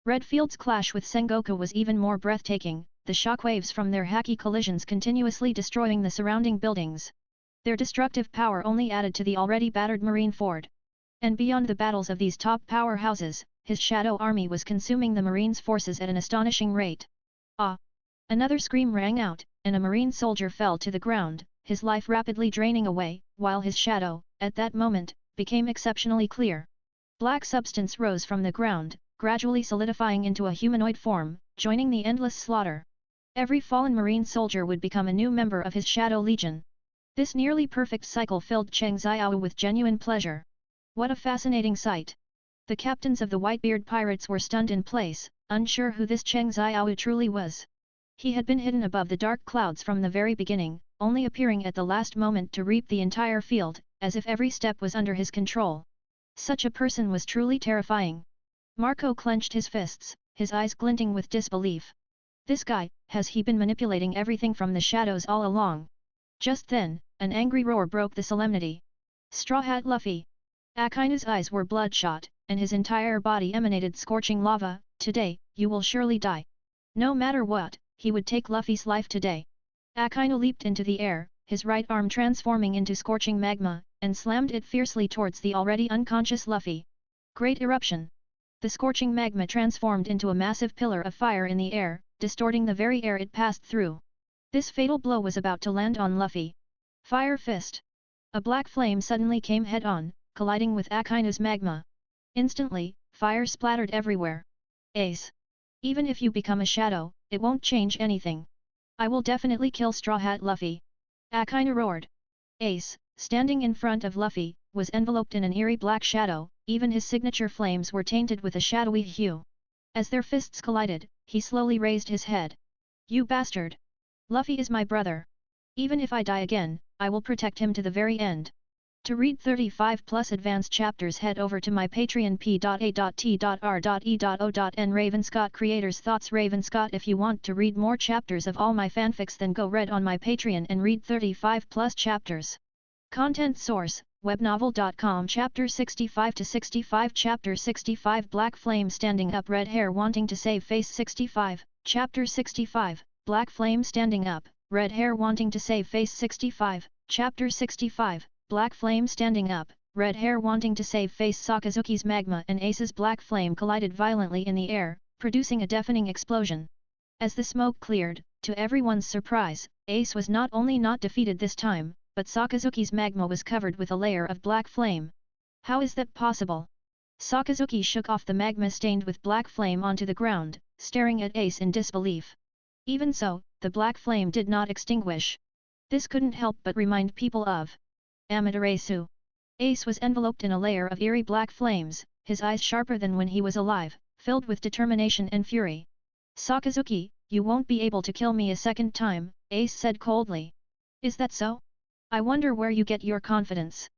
Redfield's clash with Sengoku was even more breathtaking, the shockwaves from their hacky collisions continuously destroying the surrounding buildings. Their destructive power only added to the already battered Marineford. And beyond the battles of these top powerhouses, his shadow army was consuming the Marines' forces at an astonishing rate. Ah! Another scream rang out, and a marine soldier fell to the ground, his life rapidly draining away, while his shadow, at that moment, became exceptionally clear. Black substance rose from the ground, gradually solidifying into a humanoid form, joining the endless slaughter. Every fallen marine soldier would become a new member of his Shadow Legion. This nearly perfect cycle filled Cheng Xiao with genuine pleasure. What a fascinating sight! The captains of the Whitebeard pirates were stunned in place, unsure who this Cheng Xiao truly was. He had been hidden above the dark clouds from the very beginning, only appearing at the last moment to reap the entire field, as if every step was under his control. Such a person was truly terrifying. Marco clenched his fists, his eyes glinting with disbelief. This guy, has he been manipulating everything from the shadows all along? Just then, an angry roar broke the solemnity. Straw Hat Luffy! Akaina's eyes were bloodshot, and his entire body emanated scorching lava. Today, you will surely die. No matter what, he would take Luffy's life today. Akainu leaped into the air, his right arm transforming into scorching magma, and slammed it fiercely towards the already unconscious Luffy. Great eruption! The scorching magma transformed into a massive pillar of fire in the air, distorting the very air it passed through. This fatal blow was about to land on Luffy. Fire Fist! A black flame suddenly came head-on, colliding with Akainu's magma. Instantly, fire splattered everywhere. Ace! Even if you become a shadow, it won't change anything. I will definitely kill Straw Hat Luffy. Akainu roared. Ace, standing in front of Luffy, was enveloped in an eerie black shadow, even his signature flames were tainted with a shadowy hue. As their fists collided, he slowly raised his head. You bastard! Luffy is my brother. Even if I die again, I will protect him to the very end. To read 35+ advanced chapters head over to my Patreon p.a.t.r.e.o.n Ravenscott Creators Thoughts Ravenscott. If you want to read more chapters of all my fanfics, then go read on my Patreon and read 35+ chapters. Content source, webnovel.com. Chapter 65-65 Chapter 65 Black Flame Standing Up, Red Hair Wanting to Save Face. 65, Chapter 65, Black Flame Standing Up, Red Hair Wanting to Save Face. 65, Chapter 65, Black Flame Standing Up, Red Hair Wanting to Save Face. Sakazuki's magma and Ace's black flame collided violently in the air, producing a deafening explosion. As the smoke cleared, to everyone's surprise, Ace was not only not defeated this time, but Sakazuki's magma was covered with a layer of black flame. How is that possible? Sakazuki shook off the magma stained with black flame onto the ground, staring at Ace in disbelief. Even so, the black flame did not extinguish. This couldn't help but remind people of Amaterasu. Ace was enveloped in a layer of eerie black flames, his eyes sharper than when he was alive, filled with determination and fury. Sakazuki, you won't be able to kill me a second time, Ace said coldly. Is that so? I wonder where you get your confidence.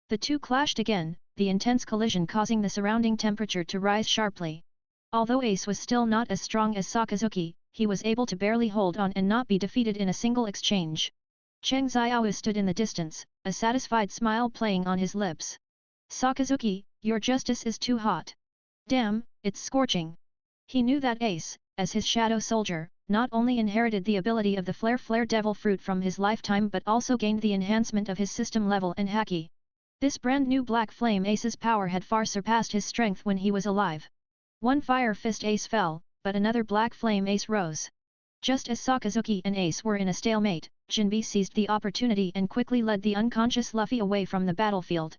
The two clashed again, the intense collision causing the surrounding temperature to rise sharply. Although Ace was still not as strong as Sakazuki, he was able to barely hold on and not be defeated in a single exchange. Cheng Xiao stood in the distance, a satisfied smile playing on his lips. Sakazuki, your justice is too hot. Damn, it's scorching. He knew that Ace, as his shadow soldier, not only inherited the ability of the Flare Devil Fruit from his lifetime but also gained the enhancement of his system level and haki. This brand new Black Flame Ace's power had far surpassed his strength when he was alive. One Fire Fist Ace fell, but another Black Flame Ace rose. Just as Sakazuki and Ace were in a stalemate, Jinbe seized the opportunity and quickly led the unconscious Luffy away from the battlefield.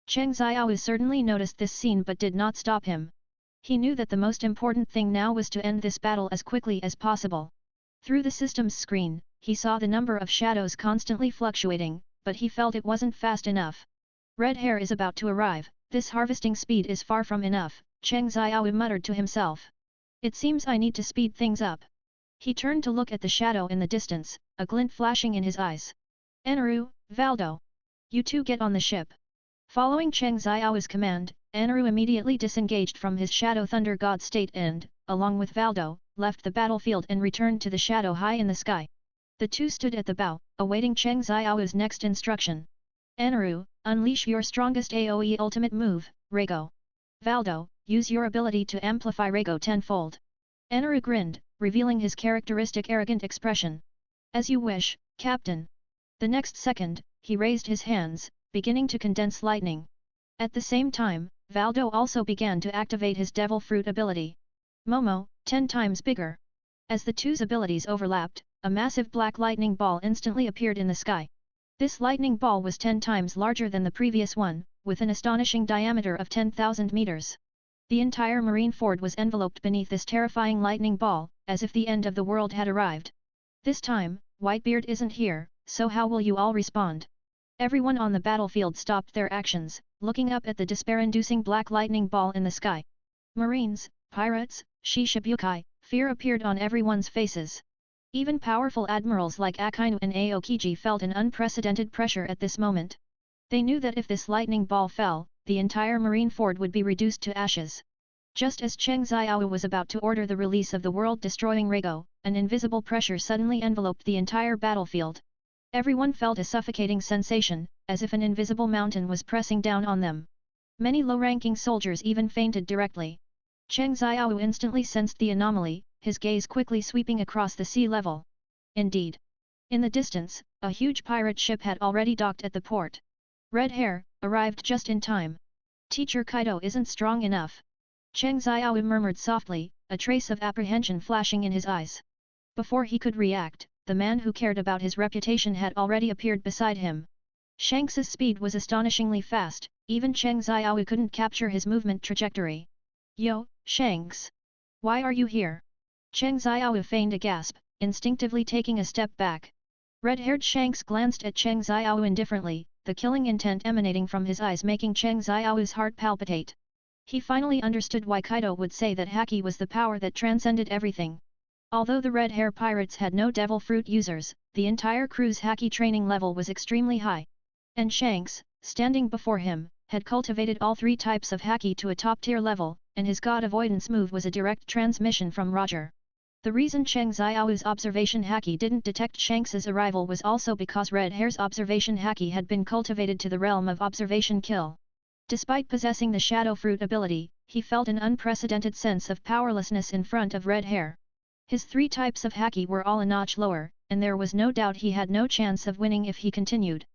Cheng Xiao certainly noticed this scene but did not stop him. He knew that the most important thing now was to end this battle as quickly as possible. Through the system's screen, he saw the number of shadows constantly fluctuating, but he felt it wasn't fast enough. Red Hair is about to arrive, this harvesting speed is far from enough, Cheng Xiao muttered to himself. It seems I need to speed things up. He turned to look at the shadow in the distance, a glint flashing in his eyes. Eneru, Valdo. You two get on the ship. Following Cheng Xiao's command, Eneru immediately disengaged from his Shadow Thunder God state and, along with Valdo, left the battlefield and returned to the shadow high in the sky. The two stood at the bow, awaiting Cheng Xiao's next instruction. Eneru, unleash your strongest AoE ultimate move, Rego. Valdo, use your ability to amplify Rego tenfold. Eneru grinned, revealing his characteristic arrogant expression. As you wish, Captain. The next second, he raised his hands, beginning to condense lightning. At the same time, Valdo also began to activate his Devil Fruit ability. Momo, 10 times bigger. As the two's abilities overlapped, a massive black lightning ball instantly appeared in the sky. This lightning ball was 10 times larger than the previous one, with an astonishing diameter of 10,000 meters. The entire Marineford was enveloped beneath this terrifying lightning ball, as if the end of the world had arrived. This time, Whitebeard isn't here, so how will you all respond? Everyone on the battlefield stopped their actions, looking up at the despair-inducing black lightning ball in the sky. Marines, pirates, Shishibukai, fear appeared on everyone's faces. Even powerful admirals like Akainu and Aokiji felt an unprecedented pressure at this moment. They knew that if this lightning ball fell, the entire Marineford would be reduced to ashes. Just as Cheng Xiao was about to order the release of the world-destroying Rago, an invisible pressure suddenly enveloped the entire battlefield. Everyone felt a suffocating sensation, as if an invisible mountain was pressing down on them. Many low-ranking soldiers even fainted directly. Cheng Xiao instantly sensed the anomaly, his gaze quickly sweeping across the sea level. Indeed. In the distance, a huge pirate ship had already docked at the port. Red Hair, arrived just in time. Teacher Kaido isn't strong enough. Cheng Xiao murmured softly, a trace of apprehension flashing in his eyes. Before he could react, the man who cared about his reputation had already appeared beside him. Shanks's speed was astonishingly fast, even Cheng Xiao couldn't capture his movement trajectory. Yo, Shanks! Why are you here? Cheng Xiao feigned a gasp, instinctively taking a step back. Red-haired Shanks glanced at Cheng Xiao indifferently, the killing intent emanating from his eyes making Cheng Xiao's heart palpitate. He finally understood why Kaido would say that Haki was the power that transcended everything. Although the Red Hair Pirates had no Devil Fruit users, the entire crew's Haki training level was extremely high. And Shanks, standing before him, had cultivated all 3 types of Haki to a top-tier level, and his God Avoidance move was a direct transmission from Roger. The reason Cheng Xiao's observation Haki didn't detect Shanks's arrival was also because Red Hair's observation Haki had been cultivated to the realm of observation kill. Despite possessing the Shadow Fruit ability, he felt an unprecedented sense of powerlessness in front of Red Hair. His 3 types of Haki were all a notch lower, and there was no doubt he had no chance of winning if he continued.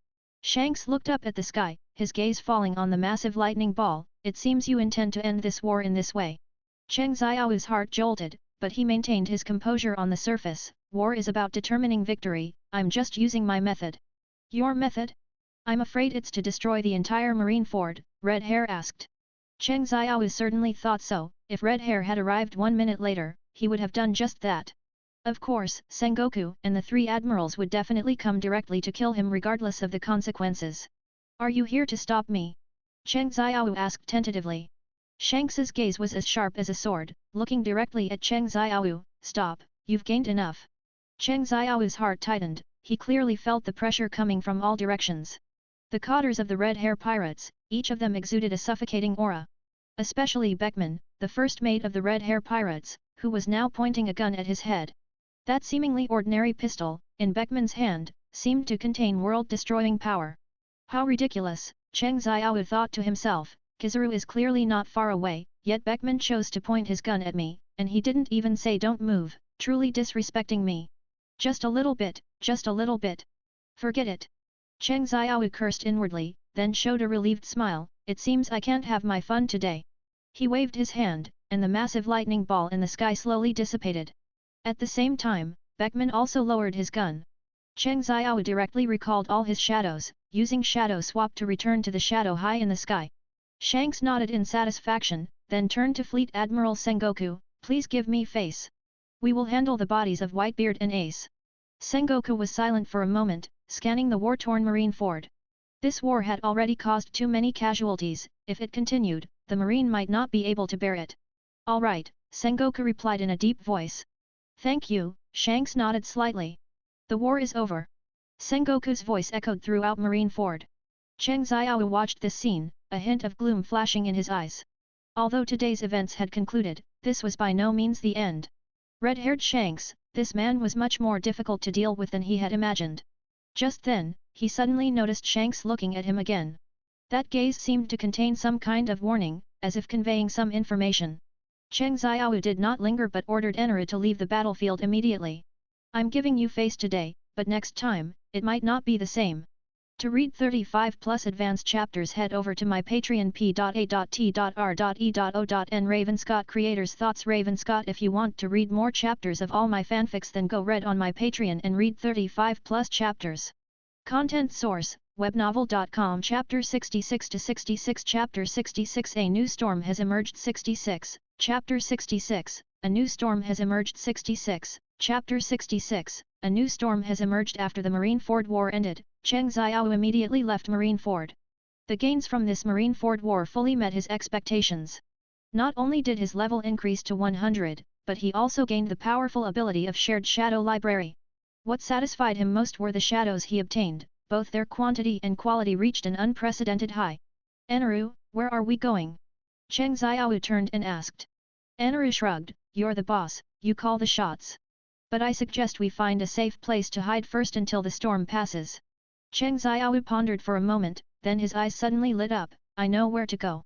Shanks looked up at the sky, his gaze falling on the massive lightning ball. It seems you intend to end this war in this way. Cheng Xiao's heart jolted, but he maintained his composure on the surface. War is about determining victory, I'm just using my method. Your method? I'm afraid it's to destroy the entire Marineford, Red Hair asked. Cheng Xiao certainly thought so. If Red Hair had arrived 1 minute later, he would have done just that. Of course, Sengoku and the 3 admirals would definitely come directly to kill him regardless of the consequences. Are you here to stop me? Cheng Xiao asked tentatively. Shanks's gaze was as sharp as a sword, looking directly at Cheng Xiao. Stop, you've gained enough. Cheng Xiao's heart tightened, he clearly felt the pressure coming from all directions. The cadres of the Red Hair Pirates, each of them exuded a suffocating aura. Especially Beckman, the first mate of the Red Hair Pirates, who was now pointing a gun at his head. That seemingly ordinary pistol, in Beckman's hand, seemed to contain world-destroying power. How ridiculous, Cheng Xiao thought to himself, Kizaru is clearly not far away, yet Beckman chose to point his gun at me, and he didn't even say don't move, truly disrespecting me. Just a little bit, just a little bit. Forget it. Cheng Xiao cursed inwardly, then showed a relieved smile, it seems I can't have my fun today. He waved his hand, and the massive lightning ball in the sky slowly dissipated. At the same time, Beckman also lowered his gun. Cheng Xiao directly recalled all his shadows, using Shadow Swap to return to the shadow high in the sky. Shanks nodded in satisfaction, then turned to Fleet Admiral Sengoku, please give me face. We will handle the bodies of Whitebeard and Ace. Sengoku was silent for a moment, scanning the war-torn Marineford. This war had already caused too many casualties, if it continued, the Marine might not be able to bear it. All right, Sengoku replied in a deep voice. Thank you, Shanks nodded slightly. The war is over. Sengoku's voice echoed throughout Marineford. Cheng Xiao watched this scene, a hint of gloom flashing in his eyes. Although today's events had concluded, this was by no means the end. Red-haired Shanks, this man was much more difficult to deal with than he had imagined. Just then, he suddenly noticed Shanks looking at him again. That gaze seemed to contain some kind of warning, as if conveying some information. Cheng Xiao did not linger but ordered Enru to leave the battlefield immediately. I'm giving you face today, but next time, it might not be the same. To read 35 plus advanced chapters, head over to my Patreon p.a.t.r.e.o.n Ravenscott Creators Thoughts Ravenscott. If you want to read more chapters of all my fanfics, then go read on my Patreon and read 35 plus chapters. Content source, webnovel.com. Chapter 66 to 66. Chapter 66. A new storm has emerged. 66. Chapter 66. A new storm has emerged. 66. Chapter 66. A new storm has emerged. After the Marineford War ended, Cheng Xiao immediately left Marineford. The gains from this Marineford War fully met his expectations. Not only did his level increase to 100, but he also gained the powerful ability of Shared Shadow Library. What satisfied him most were the shadows he obtained, both their quantity and quality reached an unprecedented high. Eneru, where are we going? Cheng Xiao turned and asked. Eneru shrugged, you're the boss, you call the shots. But I suggest we find a safe place to hide first until the storm passes. Cheng Xiao pondered for a moment, then his eyes suddenly lit up. I know where to go.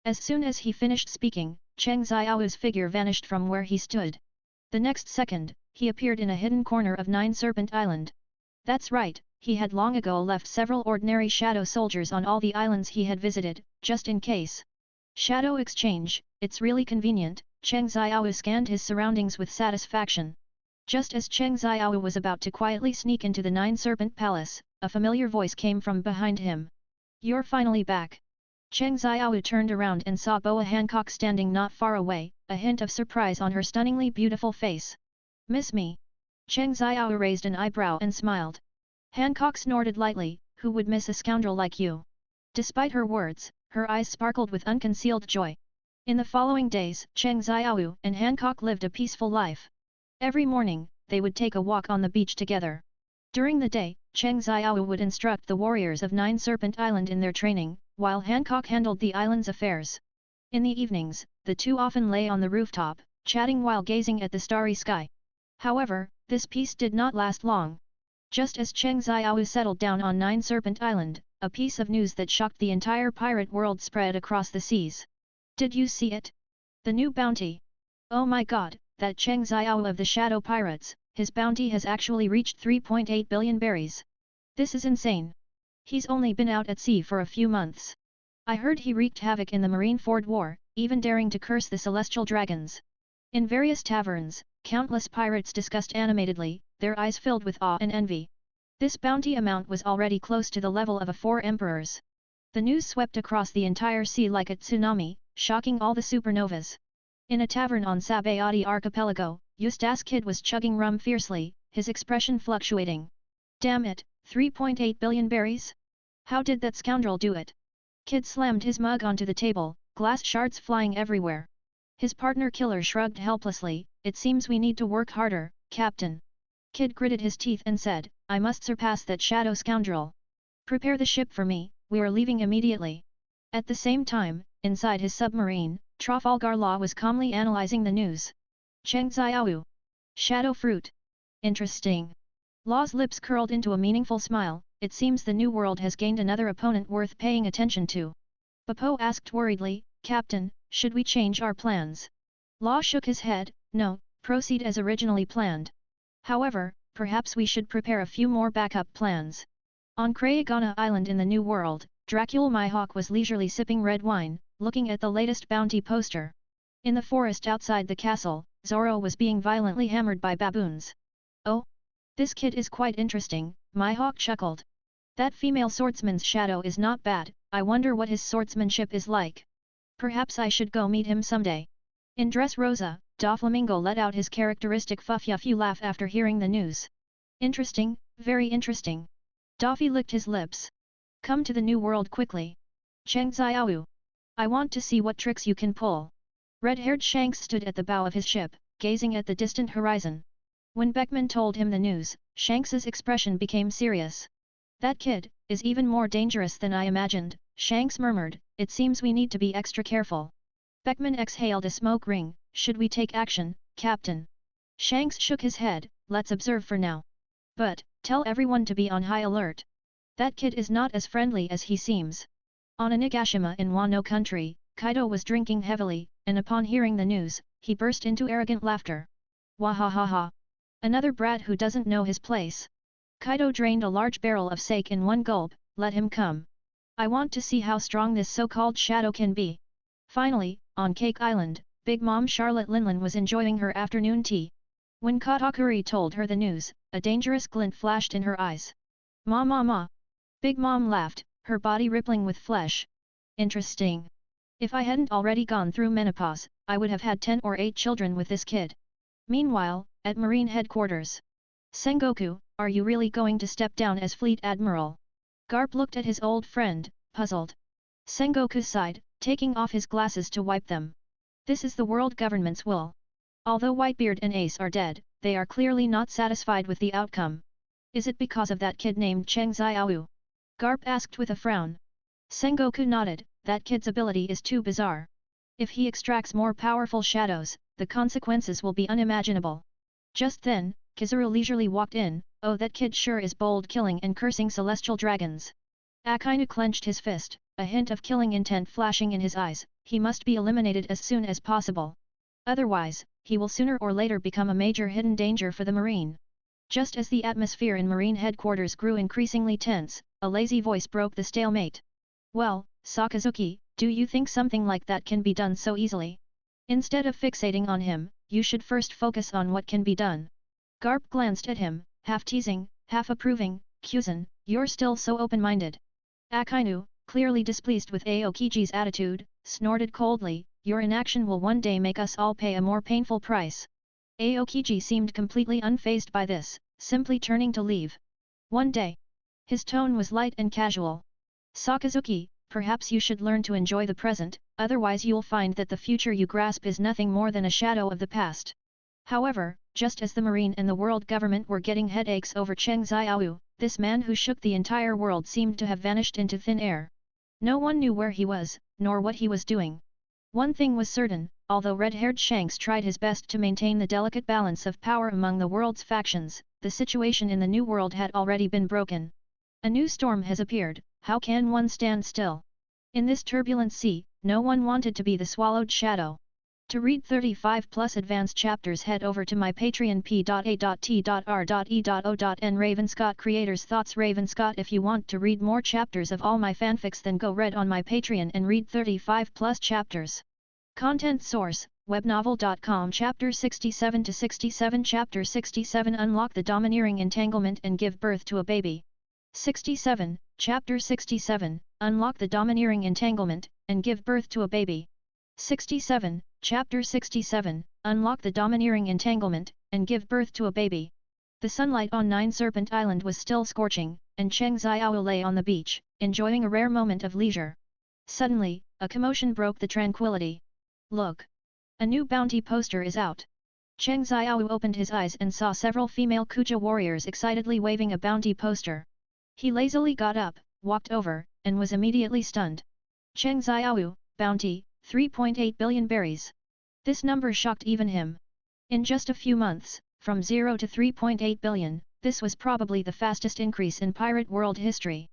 As soon as he finished speaking, Cheng Xiao's figure vanished from where he stood. The next second, he appeared in a hidden corner of Nine Serpent Island. That's right, he had long ago left several ordinary shadow soldiers on all the islands he had visited, just in case. Shadow exchange, it's really convenient. Cheng Xiao scanned his surroundings with satisfaction. Just as Cheng Xiao was about to quietly sneak into the Nine Serpent Palace, a familiar voice came from behind him. You're finally back. Cheng Xiao turned around and saw Boa Hancock standing not far away, a hint of surprise on her stunningly beautiful face. Miss me? Cheng Xiao raised an eyebrow and smiled. Hancock snorted lightly, who would miss a scoundrel like you? Despite her words, her eyes sparkled with unconcealed joy. In the following days, Cheng Xiao and Hancock lived a peaceful life. Every morning, they would take a walk on the beach together. During the day, Cheng Xiao would instruct the warriors of Nine Serpent Island in their training, while Hancock handled the island's affairs. In the evenings, the two often lay on the rooftop, chatting while gazing at the starry sky. However, this peace did not last long. Just as Cheng Xiao settled down on Nine Serpent Island, a piece of news that shocked the entire pirate world spread across the seas. Did you see it? The new bounty. Oh my god, that Cheng Xiao of the Shadow Pirates, his bounty has actually reached 3.8 billion berries. This is insane. He's only been out at sea for a few months. I heard he wreaked havoc in the Marineford War, even daring to curse the celestial dragons. In various taverns, countless pirates discussed animatedly, their eyes filled with awe and envy. This bounty amount was already close to the level of 4 emperors. The news swept across the entire sea like a tsunami, shocking all the supernovas. In a tavern on Sabayati Archipelago, Eustace Kid was chugging rum fiercely, his expression fluctuating. Damn it, 3.8 billion berries? How did that scoundrel do it? Kid slammed his mug onto the table, glass shards flying everywhere. His partner Killer shrugged helplessly, it seems we need to work harder, Captain. Kid gritted his teeth and said, I must surpass that shadow scoundrel. Prepare the ship for me, we are leaving immediately. At the same time, inside his submarine, Trafalgar Law was calmly analyzing the news. Cheng Xiao. Shadow fruit. Interesting. Law's lips curled into a meaningful smile, it seems the new world has gained another opponent worth paying attention to. Bapo asked worriedly, Captain, should we change our plans? Law shook his head, no, proceed as originally planned. However, perhaps we should prepare a few more backup plans. On Crayagana Island in the New World, Dracula Mihawk was leisurely sipping red wine, looking at the latest bounty poster. In the forest outside the castle, Zoro was being violently hammered by baboons. Oh? This kid is quite interesting, Mihawk chuckled. That female swordsman's shadow is not bad, I wonder what his swordsmanship is like. Perhaps I should go meet him someday. In Dressrosa, Doflamingo let out his characteristic fuff-yuff laugh after hearing the news. Interesting, very interesting. Doffy licked his lips. Come to the new world quickly. Cheng Xiao. I want to see what tricks you can pull. Red-haired Shanks stood at the bow of his ship, gazing at the distant horizon. When Beckman told him the news, Shanks's expression became serious. That kid is even more dangerous than I imagined, Shanks murmured, it seems we need to be extra careful. Beckman exhaled a smoke ring, should we take action, Captain? Shanks shook his head, let's observe for now. But, tell everyone to be on high alert. That kid is not as friendly as he seems. On Onigashima in Wano country, Kaido was drinking heavily, and upon hearing the news, he burst into arrogant laughter. Wahahaha! Another brat who doesn't know his place. Kaido drained a large barrel of sake in one gulp, let him come. I want to see how strong this so-called shadow can be. Finally, on Cake Island, Big Mom Charlotte Linlin was enjoying her afternoon tea. When Katakuri told her the news, a dangerous glint flashed in her eyes. Ma ma ma. Big Mom laughed, her body rippling with flesh. Interesting. If I hadn't already gone through menopause, I would have had 10 or 8 children with this kid. Meanwhile, at Marine headquarters. Sengoku, are you really going to step down as Fleet Admiral? Garp looked at his old friend, puzzled. Sengoku sighed, taking off his glasses to wipe them. This is the world government's will. Although Whitebeard and Ace are dead, they are clearly not satisfied with the outcome. Is it because of that kid named Cheng Xiaowu? Garp asked with a frown. Sengoku nodded, that kid's ability is too bizarre. If he extracts more powerful shadows, the consequences will be unimaginable. Just then, Kizaru leisurely walked in. Oh, that kid sure is bold, killing and cursing celestial dragons. Akainu clenched his fist, a hint of killing intent flashing in his eyes. He must be eliminated as soon as possible. Otherwise, he will sooner or later become a major hidden danger for the Marine. Just as the atmosphere in Marine headquarters grew increasingly tense, a lazy voice broke the stalemate. Well, Sakazuki, do you think something like that can be done so easily? Instead of fixating on him, you should first focus on what can be done. Garp glanced at him, half teasing, half approving. Kuzan, you're still so open-minded. Akainu, clearly displeased with Aokiji's attitude, snorted coldly, your inaction will one day make us all pay a more painful price. Aokiji seemed completely unfazed by this, simply turning to leave. One day. His tone was light and casual. Sakazuki, perhaps you should learn to enjoy the present, otherwise you'll find that the future you grasp is nothing more than a shadow of the past. However, just as the Marine and the world government were getting headaches over Cheng Xiaowu, this man who shook the entire world seemed to have vanished into thin air. No one knew where he was, nor what he was doing. One thing was certain, although red-haired Shanks tried his best to maintain the delicate balance of power among the world's factions, the situation in the New World had already been broken. A new storm has appeared, how can one stand still? In this turbulent sea, no one wanted to be the swallowed shadow. To read 35+ advanced chapters, head over to my Patreon p.a.t.r.e.o.n. Ravenscott Creators Thoughts. Ravenscott. If you want to read more chapters of all my fanfics, then go read on my Patreon and read 35+ chapters. Content source, webnovel.com. Chapter 67 to 67. Chapter 67. Unlock the domineering entanglement and give birth to a baby. 67, Chapter 67, Unlock the domineering entanglement, and give birth to a baby. 67, Chapter 67, Unlock the domineering entanglement, and give birth to a baby. The sunlight on Nine Serpent Island was still scorching, and Cheng Xiaowu lay on the beach, enjoying a rare moment of leisure. Suddenly, a commotion broke the tranquility. Look! A new bounty poster is out. Cheng Xiaowu opened his eyes and saw several female Kuja warriors excitedly waving a bounty poster. He lazily got up, walked over, and was immediately stunned. Cheng Xiaowu, bounty, 3.8 billion berries. This number shocked even him. In just a few months, from 0 to 3.8 billion, this was probably the fastest increase in pirate world history.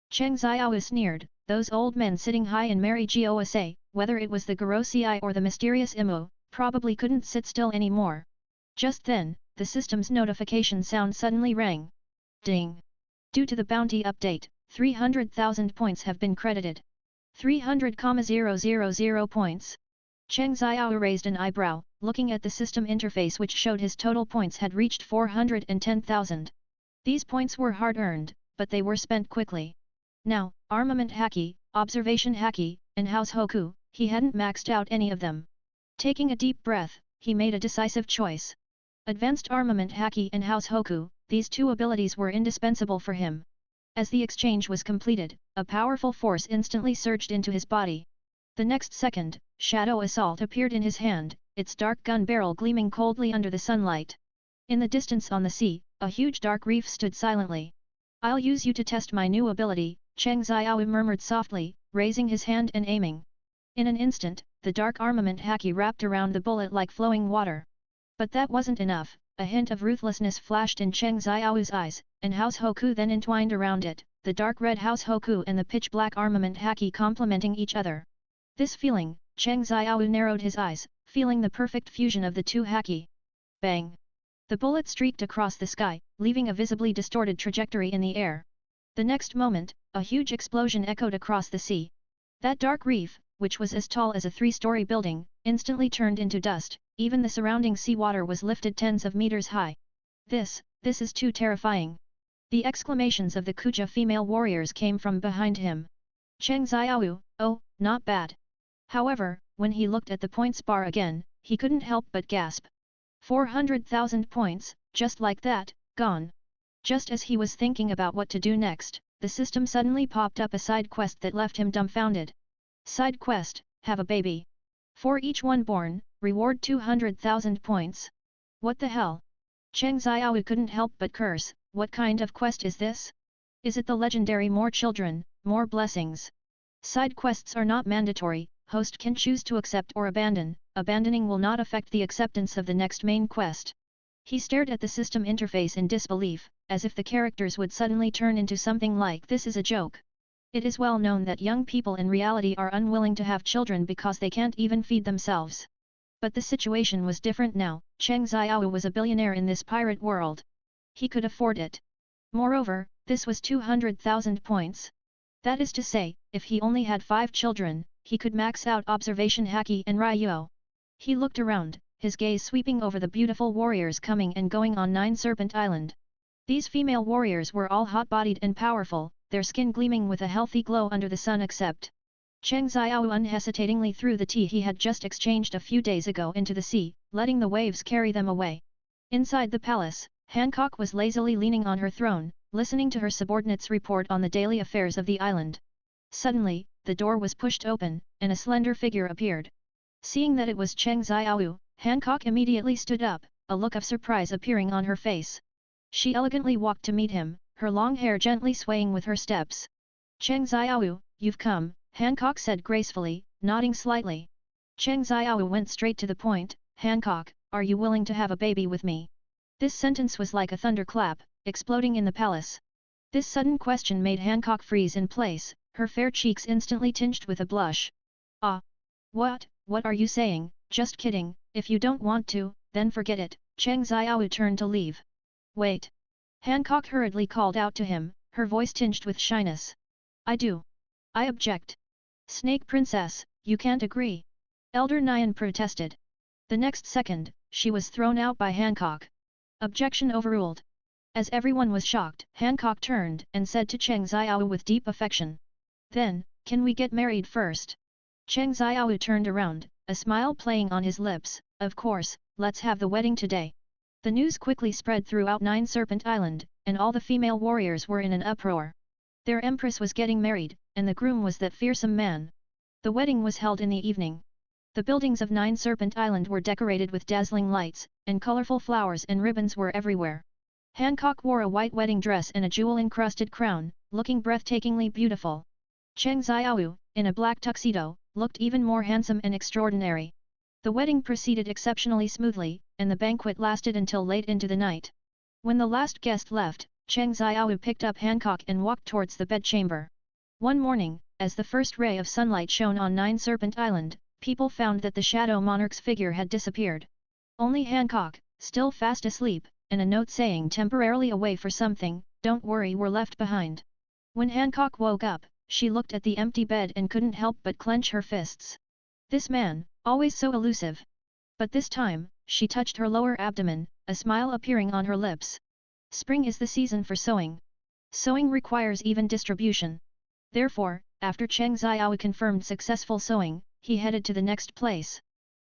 Cheng Xiaowu sneered, those old men sitting high in Mary Gosa, whether it was the Gorosei or the mysterious Imu, probably couldn't sit still anymore. Just then, the system's notification sound suddenly rang. Ding! Due to the bounty update, 300,000 points have been credited. 300,000 points. Cheng Xiaowu raised an eyebrow, looking at the system interface which showed his total points had reached 410,000. These points were hard-earned, but they were spent quickly. Now, Armament Haki, Observation Haki, and House Hoku, he hadn't maxed out any of them. Taking a deep breath, he made a decisive choice. Advanced Armament Haki and House Hoku, these two abilities were indispensable for him. As the exchange was completed, a powerful force instantly surged into his body. The next second, Shadow Assault appeared in his hand, its dark gun barrel gleaming coldly under the sunlight. In the distance on the sea, a huge dark reef stood silently. I'll use you to test my new ability, Cheng Xiaowu murmured softly, raising his hand and aiming. In an instant, the dark armament haki wrapped around the bullet like flowing water. But that wasn't enough. A hint of ruthlessness flashed in Cheng Xiaowu's eyes, and House Hoku then entwined around it, the dark red House Hoku and the pitch-black armament haki complementing each other. This feeling, Cheng Xiaowu narrowed his eyes, feeling the perfect fusion of the two haki. Bang! The bullet streaked across the sky, leaving a visibly distorted trajectory in the air. The next moment, a huge explosion echoed across the sea. That dark reef, which was as tall as a three-story building, instantly turned into dust, even the surrounding seawater was lifted tens of meters high. This is too terrifying. The exclamations of the Kuja female warriors came from behind him. Cheng Xiaowu, oh, not bad. However, when he looked at the points bar again, he couldn't help but gasp. 400,000 points, just like that, gone. Just as he was thinking about what to do next, the system suddenly popped up a side quest that left him dumbfounded. Side quest, have a baby. For each one born, reward 200,000 points. What the hell? Cheng Xiaowu couldn't help but curse, what kind of quest is this? Is it the legendary more children, more blessings? Side quests are not mandatory, host can choose to accept or abandon, abandoning will not affect the acceptance of the next main quest. He stared at the system interface in disbelief, as if the characters would suddenly turn into something like this is a joke. It is well known that young people in reality are unwilling to have children because they can't even feed themselves. But the situation was different now. Cheng Xiaowu was a billionaire in this pirate world. He could afford it. Moreover, this was 200,000 points. That is to say, if he only had 5 children, he could max out Observation Haki and Ryu. He looked around, his gaze sweeping over the beautiful warriors coming and going on Nine Serpent Island. These female warriors were all hot-bodied and powerful, their skin gleaming with a healthy glow under the sun except. Cheng Xiaowu unhesitatingly threw the tea he had just exchanged a few days ago into the sea, letting the waves carry them away. Inside the palace, Hancock was lazily leaning on her throne, listening to her subordinates report on the daily affairs of the island. Suddenly, the door was pushed open, and a slender figure appeared. Seeing that it was Cheng Xiaowu, Hancock immediately stood up, a look of surprise appearing on her face. She elegantly walked to meet him, her long hair gently swaying with her steps. Cheng Xiaowu, you've come, Hancock said gracefully, nodding slightly. Cheng Xiaowu went straight to the point, Hancock, are you willing to have a baby with me? This sentence was like a thunderclap, exploding in the palace. This sudden question made Hancock freeze in place, her fair cheeks instantly tinged with a blush. Ah! What are you saying? Just kidding, if you don't want to, then forget it. Cheng Xiaowu turned to leave. Wait! Hancock hurriedly called out to him, her voice tinged with shyness. I do. I object. Snake Princess, you can't agree. Elder Nyan protested. The next second, she was thrown out by Hancock. Objection overruled. As everyone was shocked, Hancock turned and said to Cheng Xiaowu with deep affection. Then, can we get married first? Cheng Xiaowu turned around, a smile playing on his lips. Of course, let's have the wedding today. The news quickly spread throughout Nine Serpent Island, and all the female warriors were in an uproar. Their empress was getting married, and the groom was that fearsome man. The wedding was held in the evening. The buildings of Nine Serpent Island were decorated with dazzling lights, and colorful flowers and ribbons were everywhere. Hancock wore a white wedding dress and a jewel-encrusted crown, looking breathtakingly beautiful. Cheng Xiaowu, in a black tuxedo, looked even more handsome and extraordinary. The wedding proceeded exceptionally smoothly, and the banquet lasted until late into the night. When the last guest left, Cheng Xiaowu picked up Hancock and walked towards the bedchamber. One morning, as the first ray of sunlight shone on Nine Serpent Island, people found that the Shadow Monarch's figure had disappeared. Only Hancock, still fast asleep, and a note saying temporarily away for something, don't worry, were left behind. When Hancock woke up, she looked at the empty bed and couldn't help but clench her fists. This man, always so elusive. But this time, she touched her lower abdomen, a smile appearing on her lips. Spring is the season for sowing. Sowing requires even distribution. Therefore, after Cheng Xiaowu confirmed successful sowing, he headed to the next place.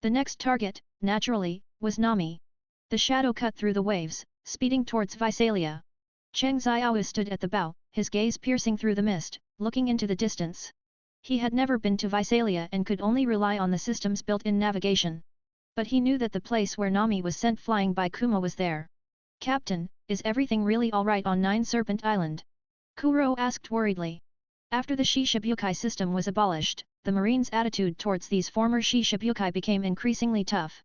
The next target, naturally, was Nami. The shadow cut through the waves, speeding towards Visalia. Cheng Xiaowu stood at the bow, his gaze piercing through the mist, looking into the distance. He had never been to Visalia and could only rely on the system's built-in navigation. But he knew that the place where Nami was sent flying by Kuma was there. Captain, is everything really alright on Nine Serpent Island? Kuro asked worriedly. After the Shishibukai system was abolished, the Marines' attitude towards these former Shishibukai became increasingly tough.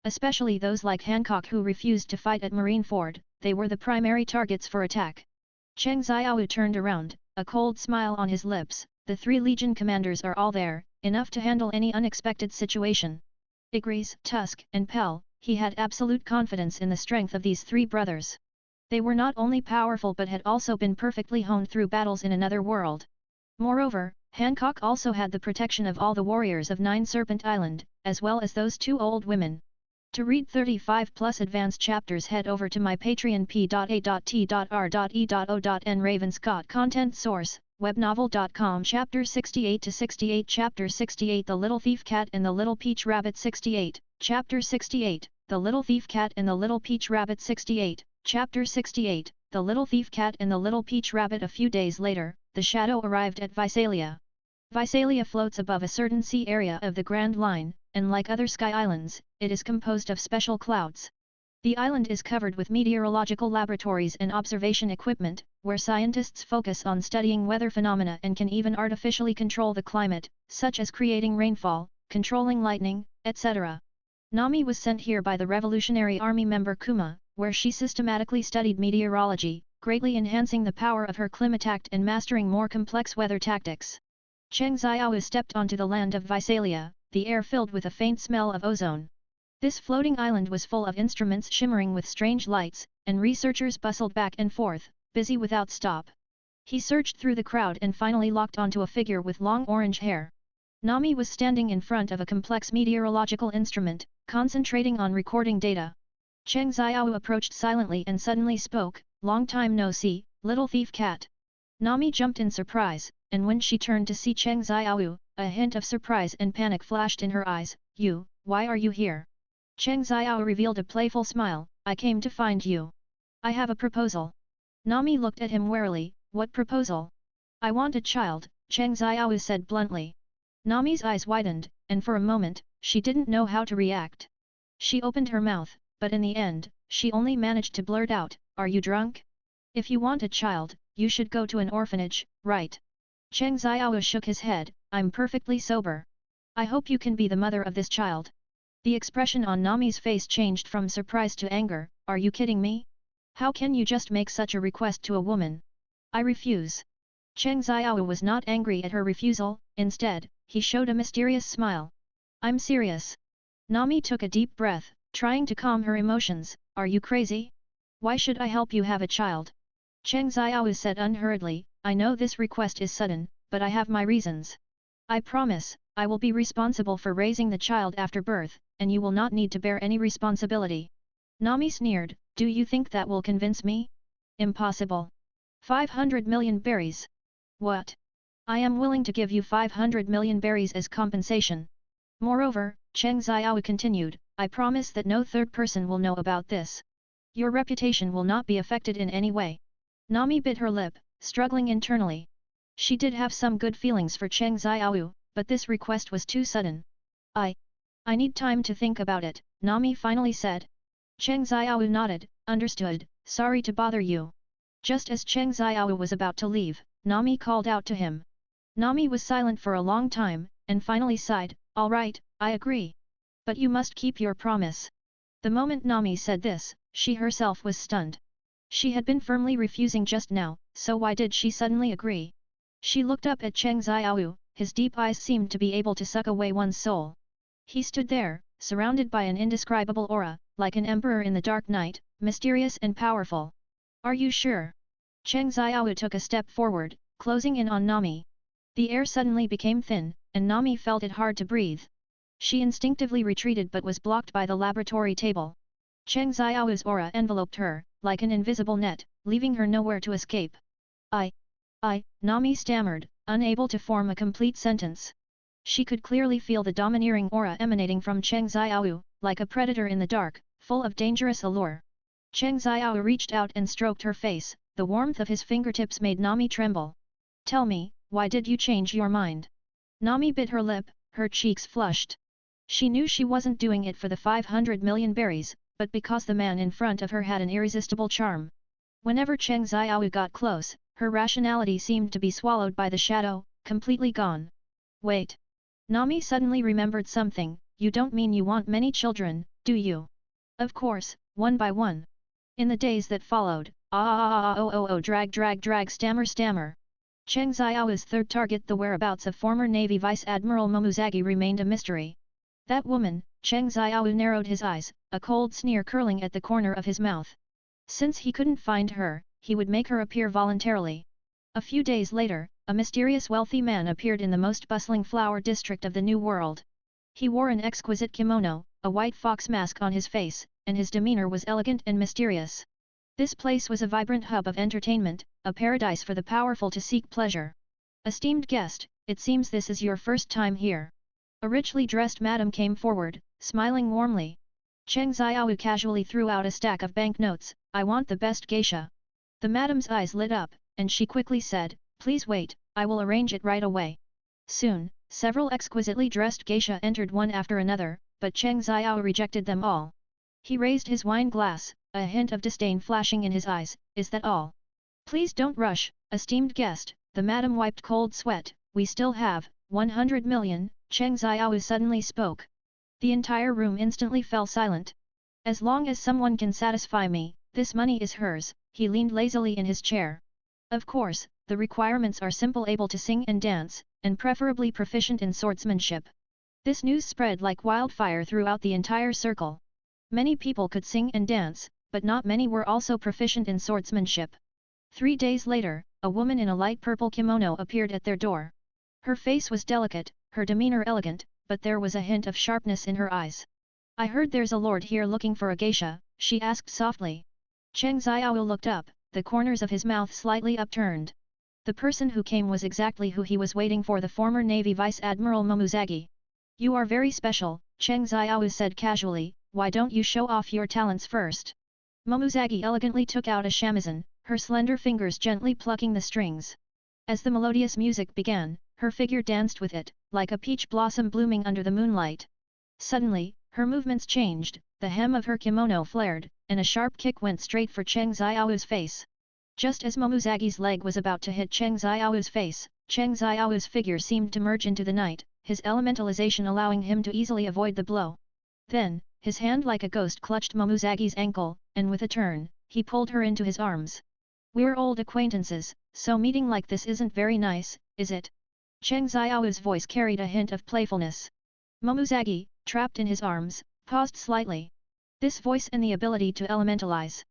Especially those like Hancock who refused to fight at Marineford, they were the primary targets for attack. Cheng Xiaowu turned around, a cold smile on his lips. The 3 Legion commanders are all there, enough to handle any unexpected situation. Igris, Tusk, and Pell, he had absolute confidence in the strength of these 3 brothers. They were not only powerful but had also been perfectly honed through battles in another world. Moreover, Hancock also had the protection of all the warriors of Nine Serpent Island, as well as those two old women. To read 35 plus advanced chapters, head over to my Patreon p.a.t.r.e.o.n. Ravenscott content source, webnovel.com. Chapter 68 to 68. Chapter 68 The Little Thief Cat and the Little Peach Rabbit. 68. Chapter 68 The Little Thief Cat and the Little Peach Rabbit. 68. Chapter 68 The Little Thief Cat and the Little Peach Rabbit. A few days later, the Shadow arrived at Visalia. Visalia floats above a certain sea area of the Grand Line, and like other sky islands, it is composed of special clouds. The island is covered with meteorological laboratories and observation equipment, where scientists focus on studying weather phenomena and can even artificially control the climate, such as creating rainfall, controlling lightning, etc. Nami was sent here by the Revolutionary Army member Kuma, where she systematically studied meteorology, greatly enhancing the power of her climatact and mastering more complex weather tactics. Cheng Xiao stepped onto the land of Visalia, the air filled with a faint smell of ozone. This floating island was full of instruments shimmering with strange lights, and researchers bustled back and forth, busy without stop. He searched through the crowd and finally locked onto a figure with long orange hair. Nami was standing in front of a complex meteorological instrument, concentrating on recording data. Cheng Xiao approached silently and suddenly spoke, "Long time no see, little thief cat." Nami jumped in surprise, and when she turned to see Cheng Xiao, a hint of surprise and panic flashed in her eyes. "You, why are you here?" Cheng Xiao revealed a playful smile. "I came to find you. I have a proposal." Nami looked at him warily. "What proposal?" "I want a child," Cheng Xiao said bluntly. Nami's eyes widened, and for a moment, she didn't know how to react. She opened her mouth, but in the end, she only managed to blurt out, "Are you drunk? If you want a child, you should go to an orphanage, right?" Cheng Xiao shook his head. "I'm perfectly sober. I hope you can be the mother of this child." The expression on Nami's face changed from surprise to anger. "Are you kidding me? How can you just make such a request to a woman? I refuse." Cheng Xiao was not angry at her refusal, instead, he showed a mysterious smile. "I'm serious." Nami took a deep breath, trying to calm her emotions. "Are you crazy? Why should I help you have a child?" Cheng Xiao said unhurriedly, "I know this request is sudden, but I have my reasons. I promise, I will be responsible for raising the child after birth, and you will not need to bear any responsibility." Nami sneered, "Do you think that will convince me? Impossible. 500 million berries. What? I am willing to give you 500 million berries as compensation. Moreover," Cheng Xiao continued, "I promise that no third person will know about this. Your reputation will not be affected in any way." Nami bit her lip, struggling internally. She did have some good feelings for Cheng Xiao, but this request was too sudden. I need time to think about it," Nami finally said. Cheng Xiao nodded, "Understood, sorry to bother you." Just as Cheng Xiao was about to leave, Nami called out to him. Nami was silent for a long time, and finally sighed, "All right, I agree. But you must keep your promise." The moment Nami said this, she herself was stunned. She had been firmly refusing just now, so why did she suddenly agree? She looked up at Cheng Xiao, his deep eyes seemed to be able to suck away one's soul. He stood there, surrounded by an indescribable aura, like an emperor in the dark night, mysterious and powerful. "Are you sure?" Cheng Xiao took a step forward, closing in on Nami. The air suddenly became thin, and Nami felt it hard to breathe. She instinctively retreated but was blocked by the laboratory table. Cheng Xiao's aura enveloped her, like an invisible net, leaving her nowhere to escape. Nami stammered, unable to form a complete sentence. She could clearly feel the domineering aura emanating from Cheng Xiao, like a predator in the dark, full of dangerous allure. Cheng Xiao reached out and stroked her face, the warmth of his fingertips made Nami tremble. "Tell me, why did you change your mind?" Nami bit her lip, her cheeks flushed. She knew she wasn't doing it for the 500 million berries, but because the man in front of her had an irresistible charm. Whenever Cheng Xiao got close, her rationality seemed to be swallowed by the shadow, completely gone. "Wait." Nami suddenly remembered something. "You don't mean you want many children, do you?" "Of course, one by one." In the days that followed, drag stammer. Cheng Xiao's third target, the whereabouts of former Navy Vice Admiral Momuzagi, remained a mystery. That woman, Cheng Xiao narrowed his eyes, a cold sneer curling at the corner of his mouth. Since he couldn't find her, he would make her appear voluntarily. A few days later, a mysterious wealthy man appeared in the most bustling flower district of the New World. He wore an exquisite kimono, a white fox mask on his face, and his demeanor was elegant and mysterious. This place was a vibrant hub of entertainment, a paradise for the powerful to seek pleasure. Esteemed guest, it seems this is your first time here. A richly dressed madam came forward, smiling warmly. Cheng Xiao casually threw out a stack of banknotes. I want the best geisha. The madam's eyes lit up, and she quickly said, please wait, I will arrange it right away. Soon, several exquisitely dressed geisha entered one after another, but Cheng Xiao rejected them all. He raised his wine glass, a hint of disdain flashing in his eyes. Is that all? Please don't rush, esteemed guest, the madam wiped cold sweat. We still have 100 million, Cheng Xiao suddenly spoke. The entire room instantly fell silent. As long as someone can satisfy me, this money is hers. He leaned lazily in his chair. Of course, the requirements are simple, able to sing and dance, and preferably proficient in swordsmanship. This news spread like wildfire throughout the entire circle. Many people could sing and dance, but not many were also proficient in swordsmanship. 3 days later, a woman in a light purple kimono appeared at their door. Her face was delicate, her demeanor elegant, but there was a hint of sharpness in her eyes. I heard there's a lord here looking for a geisha, she asked softly. Cheng Xiao looked up, the corners of his mouth slightly upturned. The person who came was exactly who he was waiting for, the former Navy Vice Admiral Momuzagi. You are very special, Cheng Xiao said casually, why don't you show off your talents first? Momuzagi elegantly took out a shamisen, her slender fingers gently plucking the strings. As the melodious music began, her figure danced with it, like a peach blossom blooming under the moonlight. Suddenly, her movements changed, the hem of her kimono flared, and a sharp kick went straight for Cheng Xiao's face. Just as Momuzagi's leg was about to hit Cheng Xiao's face, Cheng Xiao's figure seemed to merge into the night, his elementalization allowing him to easily avoid the blow. Then, his hand like a ghost clutched Momuzagi's ankle, and with a turn, he pulled her into his arms. We're old acquaintances, so meeting like this isn't very nice, is it? Cheng Xiao's voice carried a hint of playfulness. Momuzagi, trapped in his arms, paused slightly. This voice and the ability to elementalize.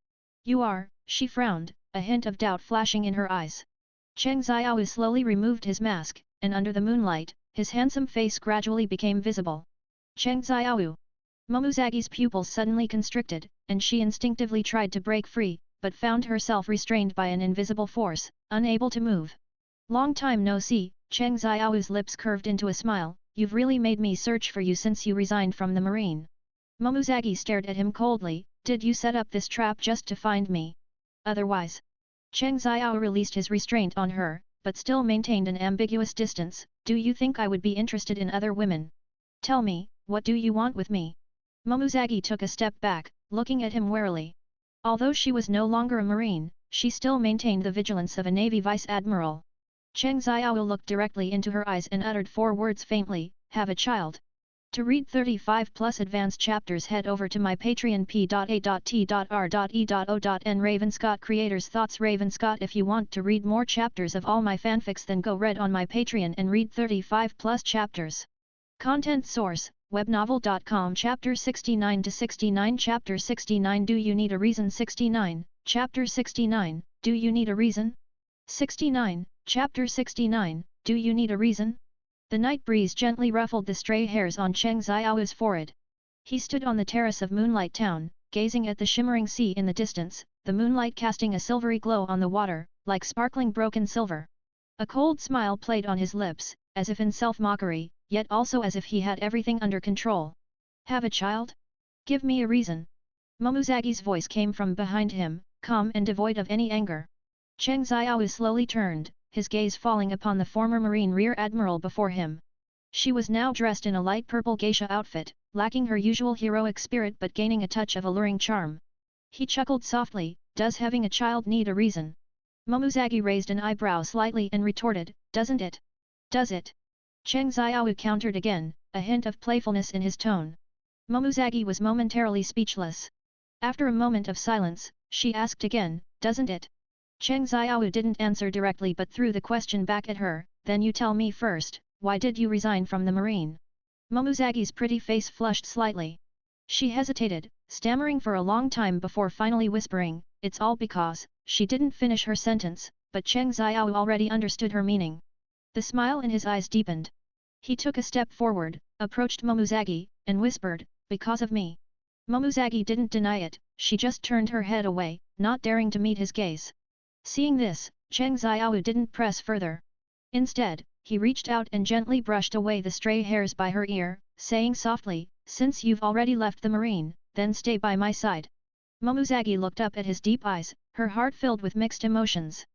You are, she frowned, a hint of doubt flashing in her eyes. Cheng Xiao slowly removed his mask, and under the moonlight, his handsome face gradually became visible. Cheng Xiao. Momuzagi's pupils suddenly constricted, and she instinctively tried to break free, but found herself restrained by an invisible force, unable to move. Long time no see, Cheng Xiao's lips curved into a smile, you've really made me search for you since you resigned from the marine. Momuzagi stared at him coldly, did you set up this trap just to find me? Otherwise. Cheng Xiao released his restraint on her, but still maintained an ambiguous distance, do you think I would be interested in other women? Tell me, what do you want with me? Momuzagi took a step back, looking at him warily. Although she was no longer a marine, she still maintained the vigilance of a Navy Vice Admiral. Cheng Xiao looked directly into her eyes and uttered 4 words faintly, have a child. To read 35+ advanced chapters, head over to my Patreon p.a.t.r.e.o.n. Ravenscott Creators Thoughts. Ravenscott. If you want to read more chapters of all my fanfics, then go read on my Patreon and read 35+ chapters. Content source, webnovel.com. Chapter 69 to 69. Chapter 69. Do you need a reason? 69. Chapter 69. Do you need a reason? 69. Chapter 69. Do you need a reason? The night breeze gently ruffled the stray hairs on Cheng Xiao's forehead. He stood on the terrace of Moonlight Town, gazing at the shimmering sea in the distance, the moonlight casting a silvery glow on the water, like sparkling broken silver. A cold smile played on his lips, as if in self-mockery, yet also as if he had everything under control. Have a child? Give me a reason. Momuzagi's voice came from behind him, calm and devoid of any anger. Cheng Xiao slowly turned, his gaze falling upon the former Marine Rear Admiral before him. She was now dressed in a light purple geisha outfit, lacking her usual heroic spirit but gaining a touch of alluring charm. He chuckled softly, does having a child need a reason? Momuzagi raised an eyebrow slightly and retorted, doesn't it? Does it? Cheng Xiao countered again, a hint of playfulness in his tone. Momuzagi was momentarily speechless. After a moment of silence, she asked again, doesn't it? Cheng Xiao didn't answer directly but threw the question back at her, then you tell me first, why did you resign from the marine? Momuzagi's pretty face flushed slightly. She hesitated, stammering for a long time before finally whispering, it's all because," she didn't finish her sentence, but Cheng Xiao already understood her meaning. The smile in his eyes deepened. He took a step forward, approached Momuzagi, and whispered, "Because of me." Momuzagi didn't deny it, she just turned her head away, not daring to meet his gaze. Seeing this, Cheng Xiao didn't press further. Instead, he reached out and gently brushed away the stray hairs by her ear, saying softly, "Since you've already left the marine, then stay by my side." Momuzagi looked up at his deep eyes, her heart filled with mixed emotions.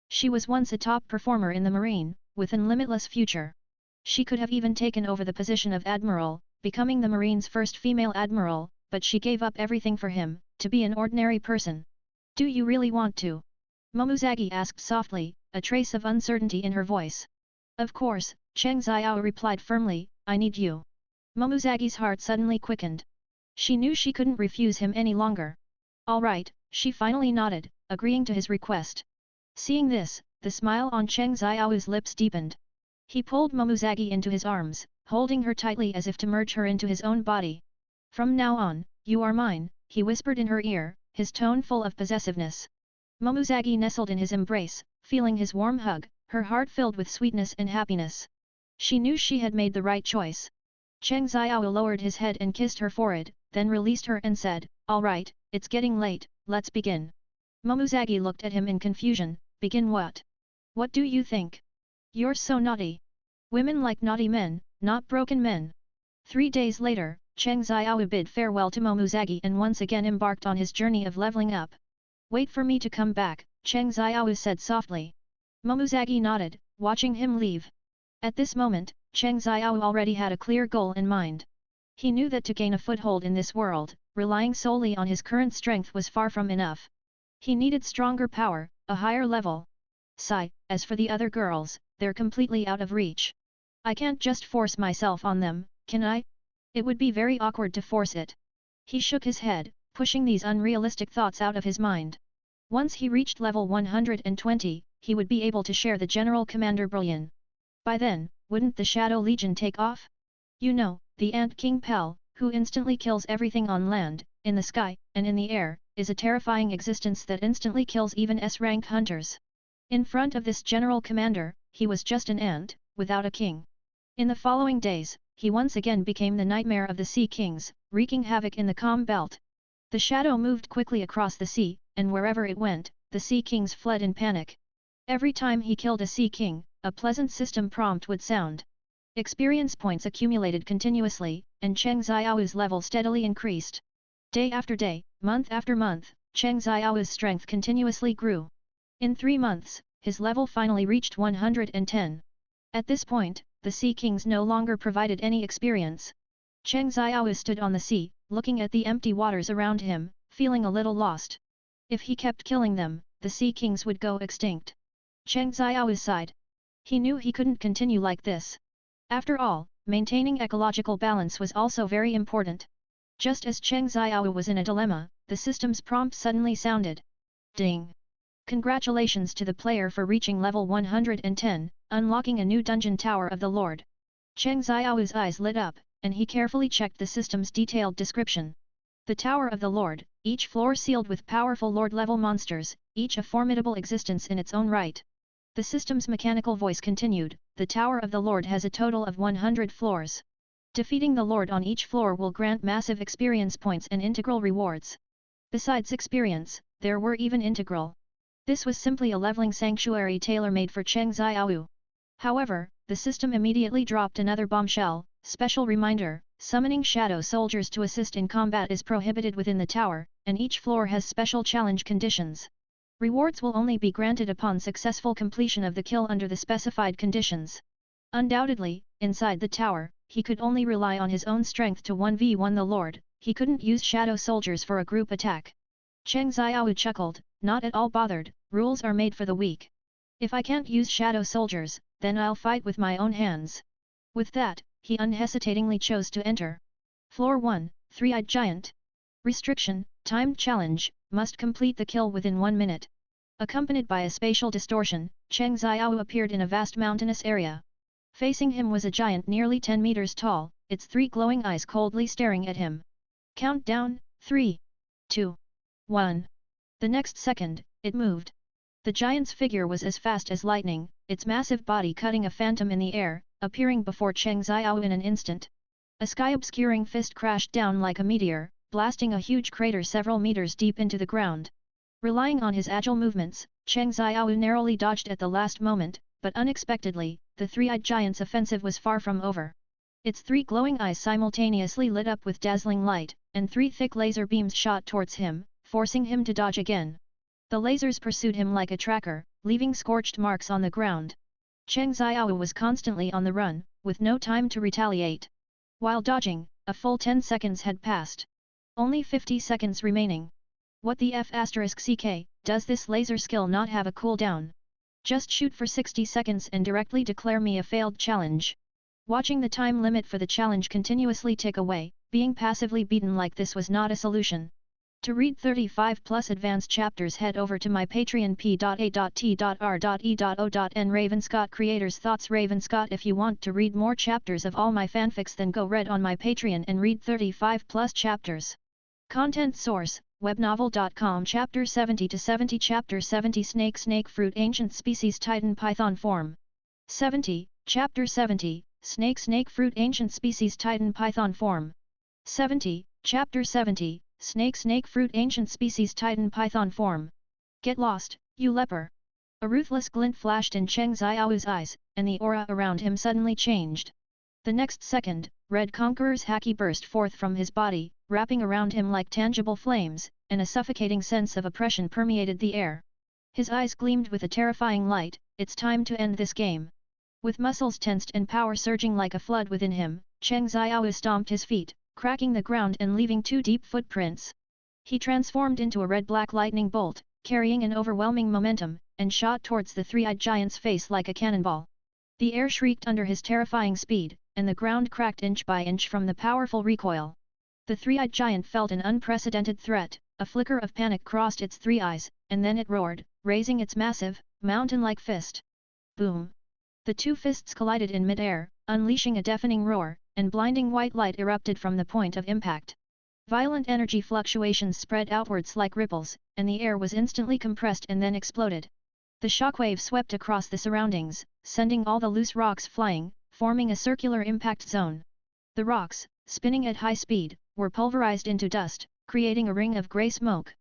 She was once a top performer in the marine, with an limitless future. She could have even taken over the position of admiral, becoming the marine's first female admiral, but she gave up everything for him, to be an ordinary person. "Do you really want to?" Momuzagi asked softly, a trace of uncertainty in her voice. "Of course," Cheng Xiao replied firmly, "I need you." Momuzagi's heart suddenly quickened. She knew she couldn't refuse him any longer. "All right," she finally nodded, agreeing to his request. Seeing this, the smile on Cheng Xiao's lips deepened. He pulled Momuzagi into his arms, holding her tightly as if to merge her into his own body. "From now on, you are mine," he whispered in her ear, his tone full of possessiveness. Momuzagi nestled in his embrace, feeling his warm hug, her heart filled with sweetness and happiness. She knew she had made the right choice. Cheng Xiao lowered his head and kissed her forehead, then released her and said, "All right, it's getting late, let's begin." Momuzagi looked at him in confusion. "Begin what? What do you think? You're so naughty. Women like naughty men, not broken men." 3 days later, Cheng Xiao bid farewell to Momuzagi and once again embarked on his journey of leveling up. "Wait for me to come back," Cheng Xiao said softly. Momuzagi nodded, watching him leave. At this moment, Cheng Xiao already had a clear goal in mind. He knew that to gain a foothold in this world, relying solely on his current strength was far from enough. He needed stronger power, a higher level. Sigh, as for the other girls, they're completely out of reach. I can't just force myself on them, can I? It would be very awkward to force it. He shook his head, pushing these unrealistic thoughts out of his mind. Once he reached level 120, he would be able to share the General Commander Brillian. By then, wouldn't the Shadow Legion take off? You know, the Ant King Pell, who instantly kills everything on land, in the sky, and in the air, is a terrifying existence that instantly kills even S-rank hunters. In front of this General Commander, he was just an ant, without a king. In the following days, he once again became the nightmare of the Sea Kings, wreaking havoc in the calm belt. The shadow moved quickly across the sea, and wherever it went, the Sea Kings fled in panic. Every time he killed a Sea King, a pleasant system prompt would sound. Experience points accumulated continuously, and Cheng Xiao's level steadily increased. Day after day, month after month, Cheng Xiao's strength continuously grew. In 3 months, his level finally reached 110. At this point, the Sea Kings no longer provided any experience. Cheng Xiao stood on the sea, looking at the empty waters around him, feeling a little lost. If he kept killing them, the Sea Kings would go extinct. Cheng Xiao sighed. He knew he couldn't continue like this. After all, maintaining ecological balance was also very important. Just as Cheng Xiao was in a dilemma, the system's prompt suddenly sounded. Ding! Congratulations to the player for reaching level 110, unlocking a new dungeon tower of the Lord. Cheng Xiao's eyes lit up, and he carefully checked the system's detailed description. The Tower of the Lord, each floor sealed with powerful Lord-level monsters, each a formidable existence in its own right. The system's mechanical voice continued, the Tower of the Lord has a total of 100 floors. Defeating the Lord on each floor will grant massive experience points and integral rewards. Besides experience, there were even integral. This was simply a leveling sanctuary tailor-made for Cheng Xiao. However, the system immediately dropped another bombshell. Special reminder, summoning shadow soldiers to assist in combat is prohibited within the tower, and each floor has special challenge conditions. Rewards will only be granted upon successful completion of the kill under the specified conditions. Undoubtedly, inside the tower, he could only rely on his own strength to 1v1 the Lord, he couldn't use shadow soldiers for a group attack. Cheng Xiao chuckled, not at all bothered, rules are made for the weak. If I can't use shadow soldiers, then I'll fight with my own hands. With that, he unhesitatingly chose to enter. Floor 1, Three-Eyed Giant. Restriction, timed challenge, must complete the kill within 1 minute. Accompanied by a spatial distortion, Cheng Xiao appeared in a vast mountainous area. Facing him was a giant nearly 10 meters tall, its 3 glowing eyes coldly staring at him. Countdown, 3, 2, 1. The next second, it moved. The giant's figure was as fast as lightning, its massive body cutting a phantom in the air, appearing before Cheng Xiao in an instant. A sky-obscuring fist crashed down like a meteor, blasting a huge crater several meters deep into the ground. Relying on his agile movements, Cheng Xiao narrowly dodged at the last moment, but unexpectedly, the three-eyed giant's offensive was far from over. Its three glowing eyes simultaneously lit up with dazzling light, and three thick laser beams shot towards him, forcing him to dodge again. The lasers pursued him like a tracker, leaving scorched marks on the ground. Cheng Xiao was constantly on the run, with no time to retaliate. While dodging, a full 10 seconds had passed. Only 50 seconds remaining. What the F***ck, does this laser skill not have a cooldown? Just shoot for 60 seconds and directly declare me a failed challenge. Watching the time limit for the challenge continuously tick away, being passively beaten like this was not a solution. To read 35+ advanced chapters, head over to my Patreon p.a.t.r.e.o.n. Ravenscott Creators Thoughts. Ravenscott. If you want to read more chapters of all my fanfics, then go read on my Patreon and read 35+ chapters. Content source, webnovel.com. Chapter 70-70. Chapter 70 Snake Fruit Ancient Species Titan Python Form. 70, Chapter 70, Snake Fruit Ancient Species Titan Python Form. 70, Chapter 70, Snake Fruit Ancient Species Titan Python Form. Get lost, you leper! A ruthless glint flashed in Cheng Xiao's eyes, and the aura around him suddenly changed. The next second, Red Conqueror's haki burst forth from his body, wrapping around him like tangible flames, and a suffocating sense of oppression permeated the air. His eyes gleamed with a terrifying light. It's time to end this game. With muscles tensed and power surging like a flood within him, Cheng Xiao stomped his feet, cracking the ground and leaving 2 deep footprints. He transformed into a red-black lightning bolt, carrying an overwhelming momentum, and shot towards the three-eyed giant's face like a cannonball. The air shrieked under his terrifying speed, and the ground cracked inch by inch from the powerful recoil. The three-eyed giant felt an unprecedented threat. A flicker of panic crossed its three eyes, and then it roared, raising its massive, mountain-like fist. Boom! The two fists collided in mid-air, unleashing a deafening roar, and blinding white light erupted from the point of impact. Violent energy fluctuations spread outwards like ripples, and the air was instantly compressed and then exploded. The shockwave swept across the surroundings, sending all the loose rocks flying, forming a circular impact zone. The rocks, spinning at high speed, were pulverized into dust, creating a ring of grey smoke.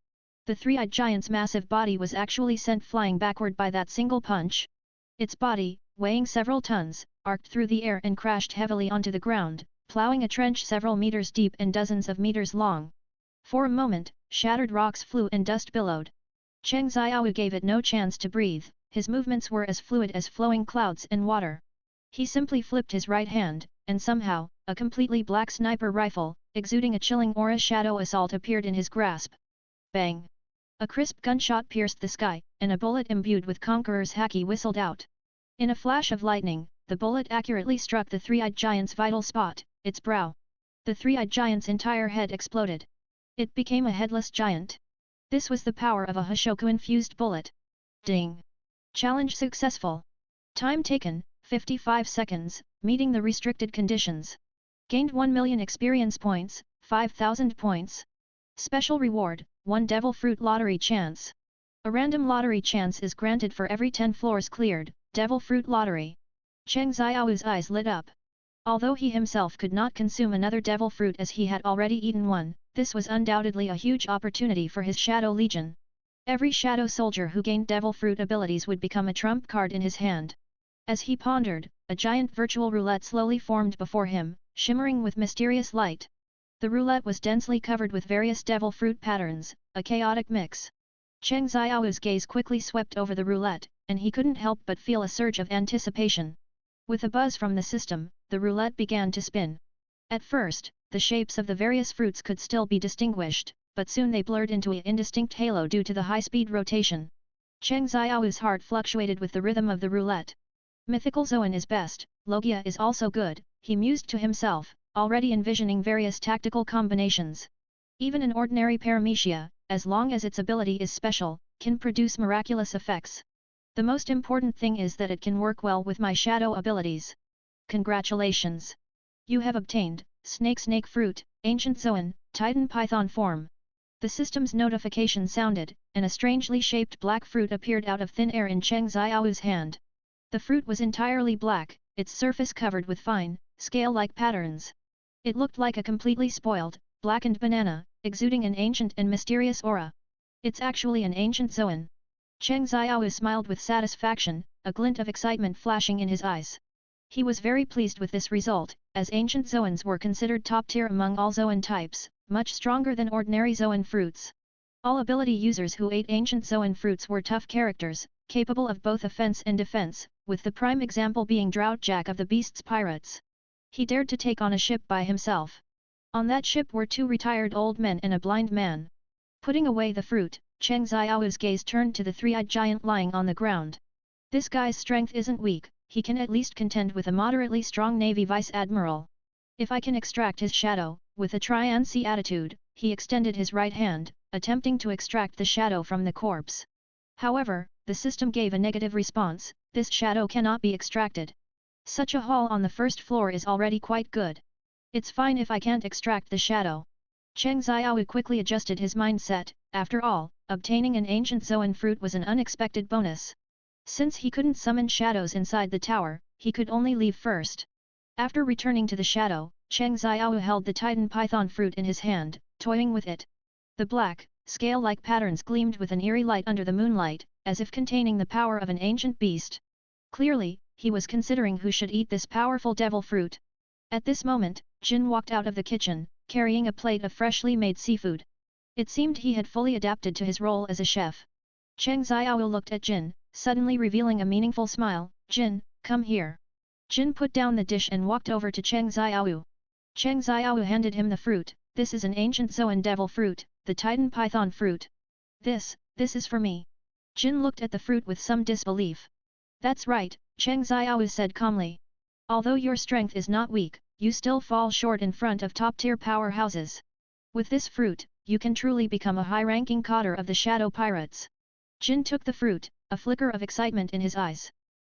The three-eyed giant's massive body was actually sent flying backward by that single punch. Its body, weighing several tons, arced through the air and crashed heavily onto the ground, plowing a trench several meters deep and dozens of meters long. For a moment, shattered rocks flew and dust billowed. Cheng Xiao gave it no chance to breathe. His movements were as fluid as flowing clouds and water. He simply flipped his right hand, and somehow, a completely black sniper rifle, exuding a chilling aura shadow assault appeared in his grasp. Bang! A crisp gunshot pierced the sky, and a bullet imbued with Conqueror's haki whistled out. In a flash of lightning, the bullet accurately struck the three-eyed giant's vital spot, its brow. The three-eyed giant's entire head exploded. It became a headless giant. This was the power of a Hoshoku-infused bullet. Ding! Challenge successful. Time taken, 55 seconds, meeting the restricted conditions. Gained 1 million experience points, 5,000 points. Special reward, 1 Devil Fruit Lottery Chance. A random lottery chance is granted for every 10 floors cleared. Devil Fruit Lottery. Cheng Xiao's eyes lit up. Although he himself could not consume another devil fruit as he had already eaten one, this was undoubtedly a huge opportunity for his Shadow Legion. Every Shadow Soldier who gained devil fruit abilities would become a trump card in his hand. As he pondered, a giant virtual roulette slowly formed before him, shimmering with mysterious light. The roulette was densely covered with various devil fruit patterns, a chaotic mix. Cheng Xiao's gaze quickly swept over the roulette, and he couldn't help but feel a surge of anticipation. With a buzz from the system, the roulette began to spin. At first, the shapes of the various fruits could still be distinguished, but soon they blurred into an indistinct halo due to the high-speed rotation. Cheng Xiao's heart fluctuated with the rhythm of the roulette. Mythical Zoan is best, Logia is also good, he mused to himself, already envisioning various tactical combinations. Even an ordinary Paramecia, as long as its ability is special, can produce miraculous effects. The most important thing is that it can work well with my shadow abilities. Congratulations! You have obtained Snake Fruit, Ancient Zoan, Titan Python Form. The system's notification sounded, and a strangely shaped black fruit appeared out of thin air in Cheng Xiao's hand. The fruit was entirely black, its surface covered with fine, scale-like patterns. It looked like a completely spoiled, blackened banana, exuding an ancient and mysterious aura. It's actually an ancient Zoan. Cheng Xiao smiled with satisfaction, a glint of excitement flashing in his eyes. He was very pleased with this result, as ancient Zoans were considered top tier among all Zoan types, much stronger than ordinary Zoan fruits. All ability users who ate ancient Zoan fruits were tough characters, capable of both offense and defense, with the prime example being Droughtjack of the Beast's Pirates. He dared to take on a ship by himself. On that ship were 2 retired old men and a blind man. Putting away the fruit, Cheng Xiao's gaze turned to the 3-eyed giant lying on the ground. This guy's strength isn't weak, he can at least contend with a moderately strong Navy Vice Admiral. If I can extract his shadow, with a try-and-see attitude, he extended his right hand, attempting to extract the shadow from the corpse. However, the system gave a negative response, this shadow cannot be extracted. Such a haul on the first floor is already quite good. It's fine if I can't extract the shadow. Cheng Xiao quickly adjusted his mindset, after all, obtaining an ancient Zoan fruit was an unexpected bonus. Since he couldn't summon shadows inside the tower, he could only leave first. After returning to the shadow, Cheng Xiao held the Titan Python fruit in his hand, toying with it. The black, scale-like patterns gleamed with an eerie light under the moonlight, as if containing the power of an ancient beast. Clearly, he was considering who should eat this powerful devil fruit. At this moment, Jin walked out of the kitchen, carrying a plate of freshly made seafood. It seemed he had fully adapted to his role as a chef. Cheng Xiao looked at Jin, suddenly revealing a meaningful smile. "Jin, come here." Jin put down the dish and walked over to Cheng Xiao. Cheng Xiao handed him the fruit. "This is an ancient Zoan devil fruit, the Titan Python fruit. This is for me." Jin looked at the fruit with some disbelief. "That's right," Cheng Xiao said calmly. "Although your strength is not weak, you still fall short in front of top-tier powerhouses. With this fruit, you can truly become a high-ranking cadre of the Shadow Pirates." Jin took the fruit, a flicker of excitement in his eyes.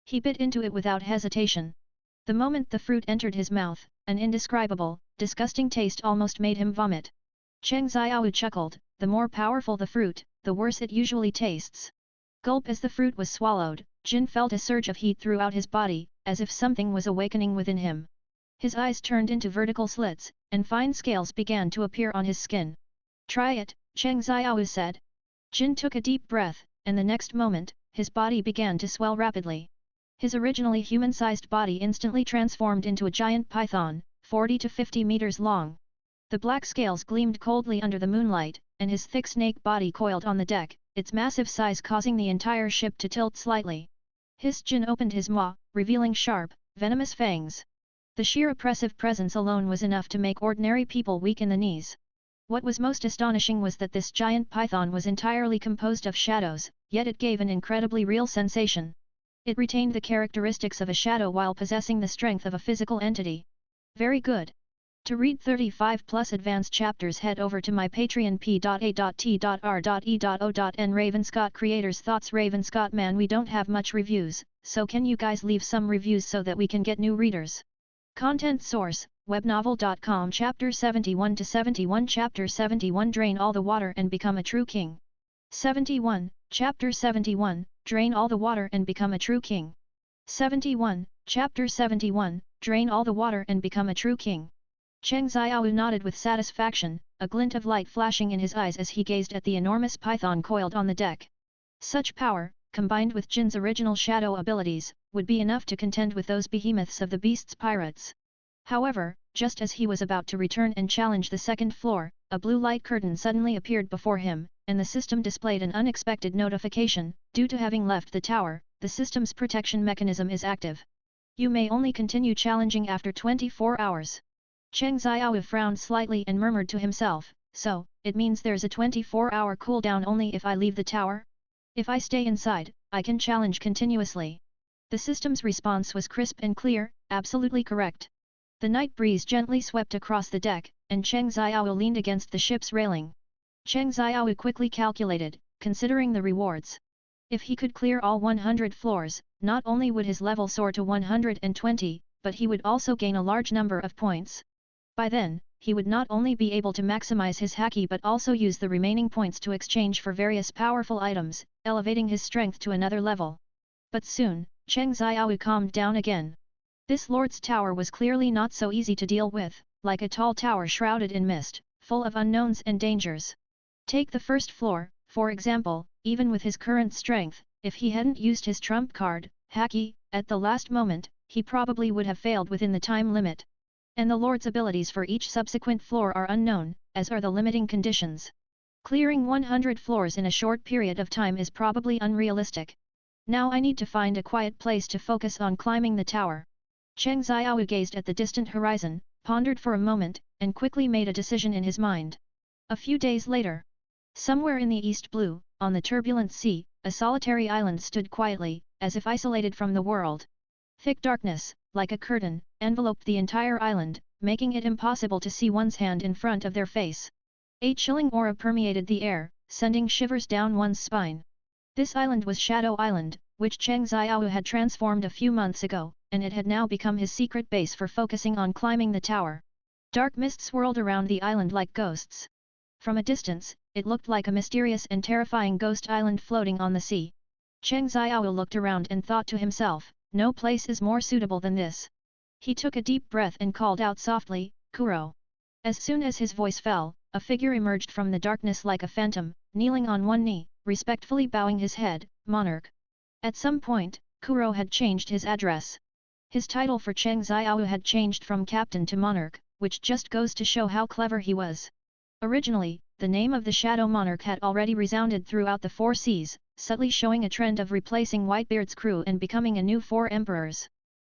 He bit into it without hesitation. The moment the fruit entered his mouth, an indescribable, disgusting taste almost made him vomit. Cheng Xiao chuckled, the more powerful the fruit, the worse it usually tastes. Gulp. As the fruit was swallowed, Jin felt a surge of heat throughout his body, as if something was awakening within him. His eyes turned into vertical slits, and fine scales began to appear on his skin. "Try it," Cheng Xiao said. Jin took a deep breath, and the next moment, his body began to swell rapidly. His originally human-sized body instantly transformed into a giant python, 40 to 50 meters long. The black scales gleamed coldly under the moonlight, and his thick snake body coiled on the deck, its massive size causing the entire ship to tilt slightly. Jin opened his maw, revealing sharp, venomous fangs. The sheer oppressive presence alone was enough to make ordinary people weak in the knees. What was most astonishing was that this giant python was entirely composed of shadows, yet it gave an incredibly real sensation. It retained the characteristics of a shadow while possessing the strength of a physical entity. Very good. To read 35+ advanced chapters, head over to my Patreon p.a.t.r.e.o.n. Ravenscott Creators Thoughts. Ravenscott: Man, we don't have much reviews, so can you guys leave some reviews so that we can get new readers? Content source: webnovel.com. Chapter 71 to 71. Chapter 71: Drain all the water and become a true king. 71. Chapter 71: Drain all the water and become a true king. 71. Chapter 71: Drain all the water and become a true king. Cheng Xiao nodded with satisfaction, a glint of light flashing in his eyes as he gazed at the enormous python coiled on the deck. Such power, combined with Jin's original shadow abilities, would be enough to contend with those behemoths of the Beast's Pirates. However, just as he was about to return and challenge the second floor, a blue light curtain suddenly appeared before him, and the system displayed an unexpected notification. Due to having left the tower, the system's protection mechanism is active. You may only continue challenging after 24 hours. Cheng Xiao frowned slightly and murmured to himself, "So, it means there's a 24-hour cooldown only if I leave the tower? If I stay inside, I can challenge continuously." The system's response was crisp and clear, absolutely correct. The night breeze gently swept across the deck, and Cheng Xiao leaned against the ship's railing. Cheng Xiao quickly calculated, considering the rewards. If he could clear all 100 floors, not only would his level soar to 120, but he would also gain a large number of points. By then, he would not only be able to maximize his haki but also use the remaining points to exchange for various powerful items, elevating his strength to another level. But soon, Cheng Xiao calmed down again. This lord's tower was clearly not so easy to deal with, like a tall tower shrouded in mist, full of unknowns and dangers. Take the first floor, for example. Even with his current strength, if he hadn't used his trump card, haki, at the last moment, he probably would have failed within the time limit. And the lord's abilities for each subsequent floor are unknown, as are the limiting conditions. Clearing 100 floors in a short period of time is probably unrealistic. Now I need to find a quiet place to focus on climbing the tower. Cheng Xiao gazed at the distant horizon, pondered for a moment, and quickly made a decision in his mind. A few days later, somewhere in the East Blue, on the turbulent sea, a solitary island stood quietly, as if isolated from the world. Thick darkness, like a curtain, enveloped the entire island, making it impossible to see one's hand in front of their face. A chilling aura permeated the air, sending shivers down one's spine. This island was Shadow Island, which Cheng Xiao had transformed a few months ago, and it had now become his secret base for focusing on climbing the tower. Dark mists swirled around the island like ghosts. From a distance, it looked like a mysterious and terrifying ghost island floating on the sea. Cheng Xiao looked around and thought to himself, no place is more suitable than this. He took a deep breath and called out softly, Kuro. As soon as his voice fell, a figure emerged from the darkness like a phantom, kneeling on one knee, respectfully bowing his head, Monarch. At some point, Kuro had changed his address. His title for Cheng Xiao had changed from Captain to Monarch, which just goes to show how clever he was. Originally, the name of the Shadow Monarch had already resounded throughout the Four Seas, subtly showing a trend of replacing Whitebeard's crew and becoming a new four emperors.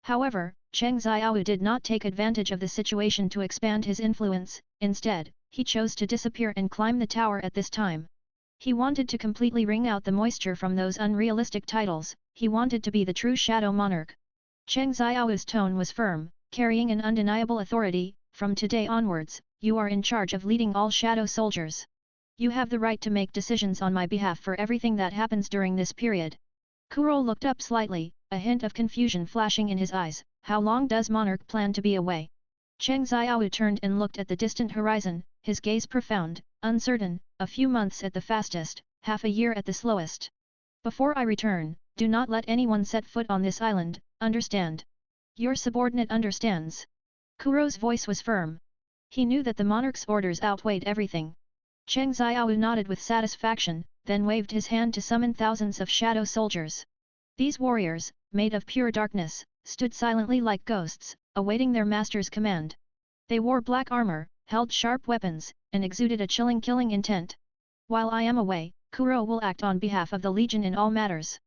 However, Cheng Xiao did not take advantage of the situation to expand his influence. Instead, he chose to disappear and climb the tower at this time. He wanted to completely wring out the moisture from those unrealistic titles. He wanted to be the true Shadow Monarch. Cheng Xiao's tone was firm, carrying an undeniable authority. From today onwards, you are in charge of leading all shadow soldiers. You have the right to make decisions on my behalf for everything that happens during this period. Kuro looked up slightly, a hint of confusion flashing in his eyes. How long does Monarch plan to be away? Cheng Xiao turned and looked at the distant horizon, his gaze profound, uncertain, a few months at the fastest, half a year at the slowest. Before I return, do not let anyone set foot on this island, understand? Your subordinate understands. Kuro's voice was firm. He knew that the monarch's orders outweighed everything. Cheng Xiao nodded with satisfaction, then waved his hand to summon thousands of shadow soldiers. These warriors, made of pure darkness, stood silently like ghosts, awaiting their master's command. They wore black armor, held sharp weapons, and exuded a chilling killing intent. While I am away, Kuro will act on behalf of the Legion in all matters.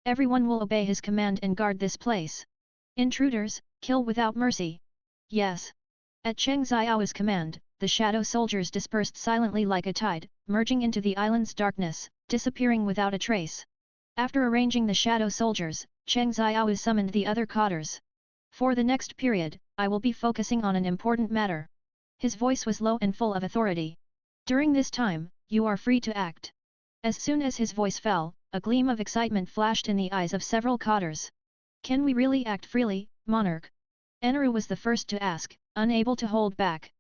Everyone will obey his command and guard this place. Intruders, kill without mercy. Yes. At Cheng Xiao's command, the shadow soldiers dispersed silently like a tide, merging into the island's darkness, disappearing without a trace. After arranging the shadow soldiers, Cheng Xiao summoned the other cadres. For the next period, I will be focusing on an important matter. His voice was low and full of authority. During this time, you are free to act. As soon as his voice fell, a gleam of excitement flashed in the eyes of several cadres. Can we really act freely, Monarch? Enru was the first to ask, unable to hold back.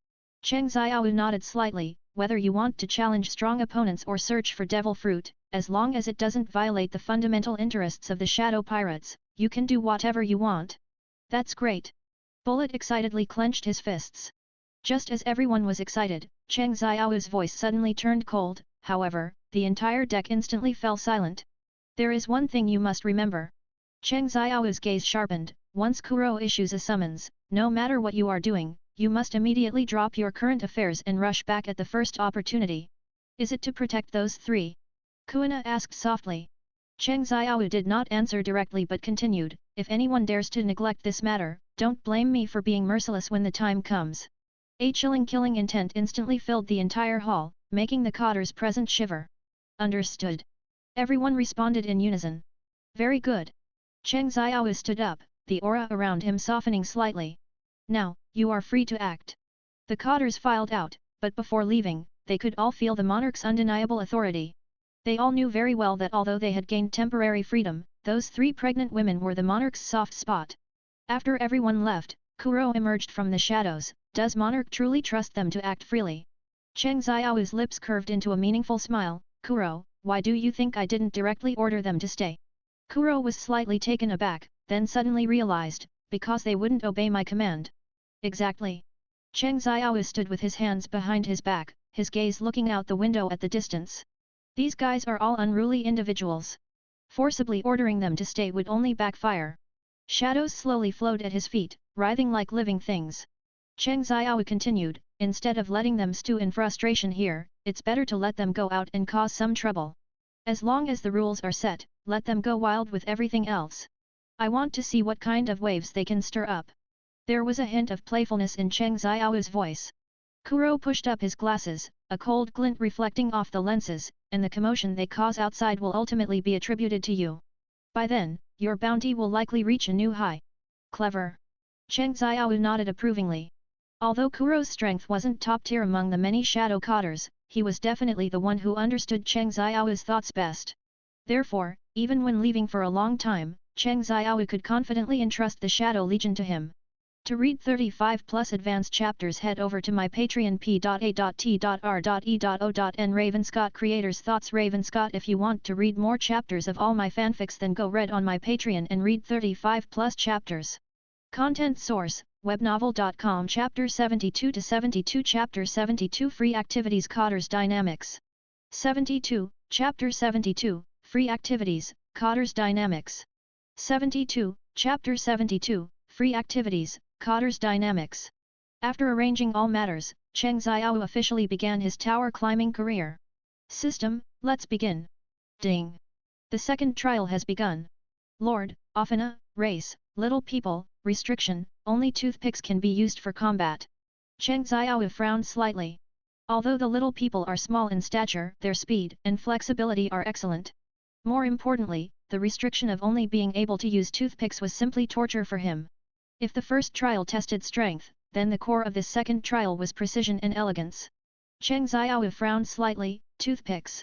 Cheng Xiao nodded slightly. Whether you want to challenge strong opponents or search for devil fruit, as long as it doesn't violate the fundamental interests of the Shadow Pirates, you can do whatever you want. That's great. Bullet excitedly clenched his fists. Just as everyone was excited, Cheng Xiao's voice suddenly turned cold. However, the entire deck instantly fell silent. There is one thing you must remember. Cheng Xiao's gaze sharpened. Once Kuro issues a summons, no matter what you are doing, you must immediately drop your current affairs and rush back at the first opportunity. Is it to protect those three? Kuina asked softly. Cheng Xiao did not answer directly but continued, if anyone dares to neglect this matter, don't blame me for being merciless when the time comes. A chilling killing intent instantly filled the entire hall, making the cadres present shiver. Understood. Everyone responded in unison. Very good. Cheng Xiao stood up, the aura around him softening slightly. Now, you are free to act. The cadres filed out, but before leaving, they could all feel the monarch's undeniable authority. They all knew very well that although they had gained temporary freedom, those three pregnant women were the monarch's soft spot. After everyone left, Kuro emerged from the shadows, Does Monarch truly trust them to act freely? Cheng Xiao's lips curved into a meaningful smile. Kuro, why do you think I didn't directly order them to stay? Kuro was slightly taken aback, then suddenly realized, because they wouldn't obey my command. Exactly. Cheng Xiao stood with his hands behind his back, his gaze looking out the window at the distance. These guys are all unruly individuals. Forcibly ordering them to stay would only backfire. Shadows slowly flowed at his feet, writhing like living things. Cheng Xiao continued, instead of letting them stew in frustration here, it's better to let them go out and cause some trouble. As long as the rules are set, let them go wild with everything else. I want to see what kind of waves they can stir up. There was a hint of playfulness in Cheng Xiao's voice. Kuro pushed up his glasses, a cold glint reflecting off the lenses, and the commotion they cause outside will ultimately be attributed to you. By then, your bounty will likely reach a new high. Clever. Cheng Xiao nodded approvingly. Although Kuro's strength wasn't top tier among the many shadow cotters, he was definitely the one who understood Cheng Xiao's thoughts best. Therefore, even when leaving for a long time, Cheng Xiao could confidently entrust the Shadow Legion to him. To read 35 plus advanced chapters, head over to my Patreon p.a.t.r.e.o.n Ravenscott Creators Thoughts Ravenscott. If you want to read more chapters of all my fanfics, then go read on my Patreon and read 35 plus chapters. Content source, webnovel.com. Chapter 72 to 72. Chapter 72 Free Activities Cotter's Dynamics. 72, Chapter 72, Free Activities, Cotter's Dynamics. 72, Chapter 72, Free Activities, Cotter's Dynamics. After arranging all matters, Cheng Xiao officially began his tower climbing career. System, let's begin. Ding. The second trial has begun. Lord, Offina, race, little people, restriction, only toothpicks can be used for combat. Cheng Xiao frowned slightly. Although the little people are small in stature, their speed and flexibility are excellent. More importantly, the restriction of only being able to use toothpicks was simply torture for him. If the first trial tested strength, then the core of this second trial was precision and elegance. Cheng Xiao frowned slightly. Toothpicks.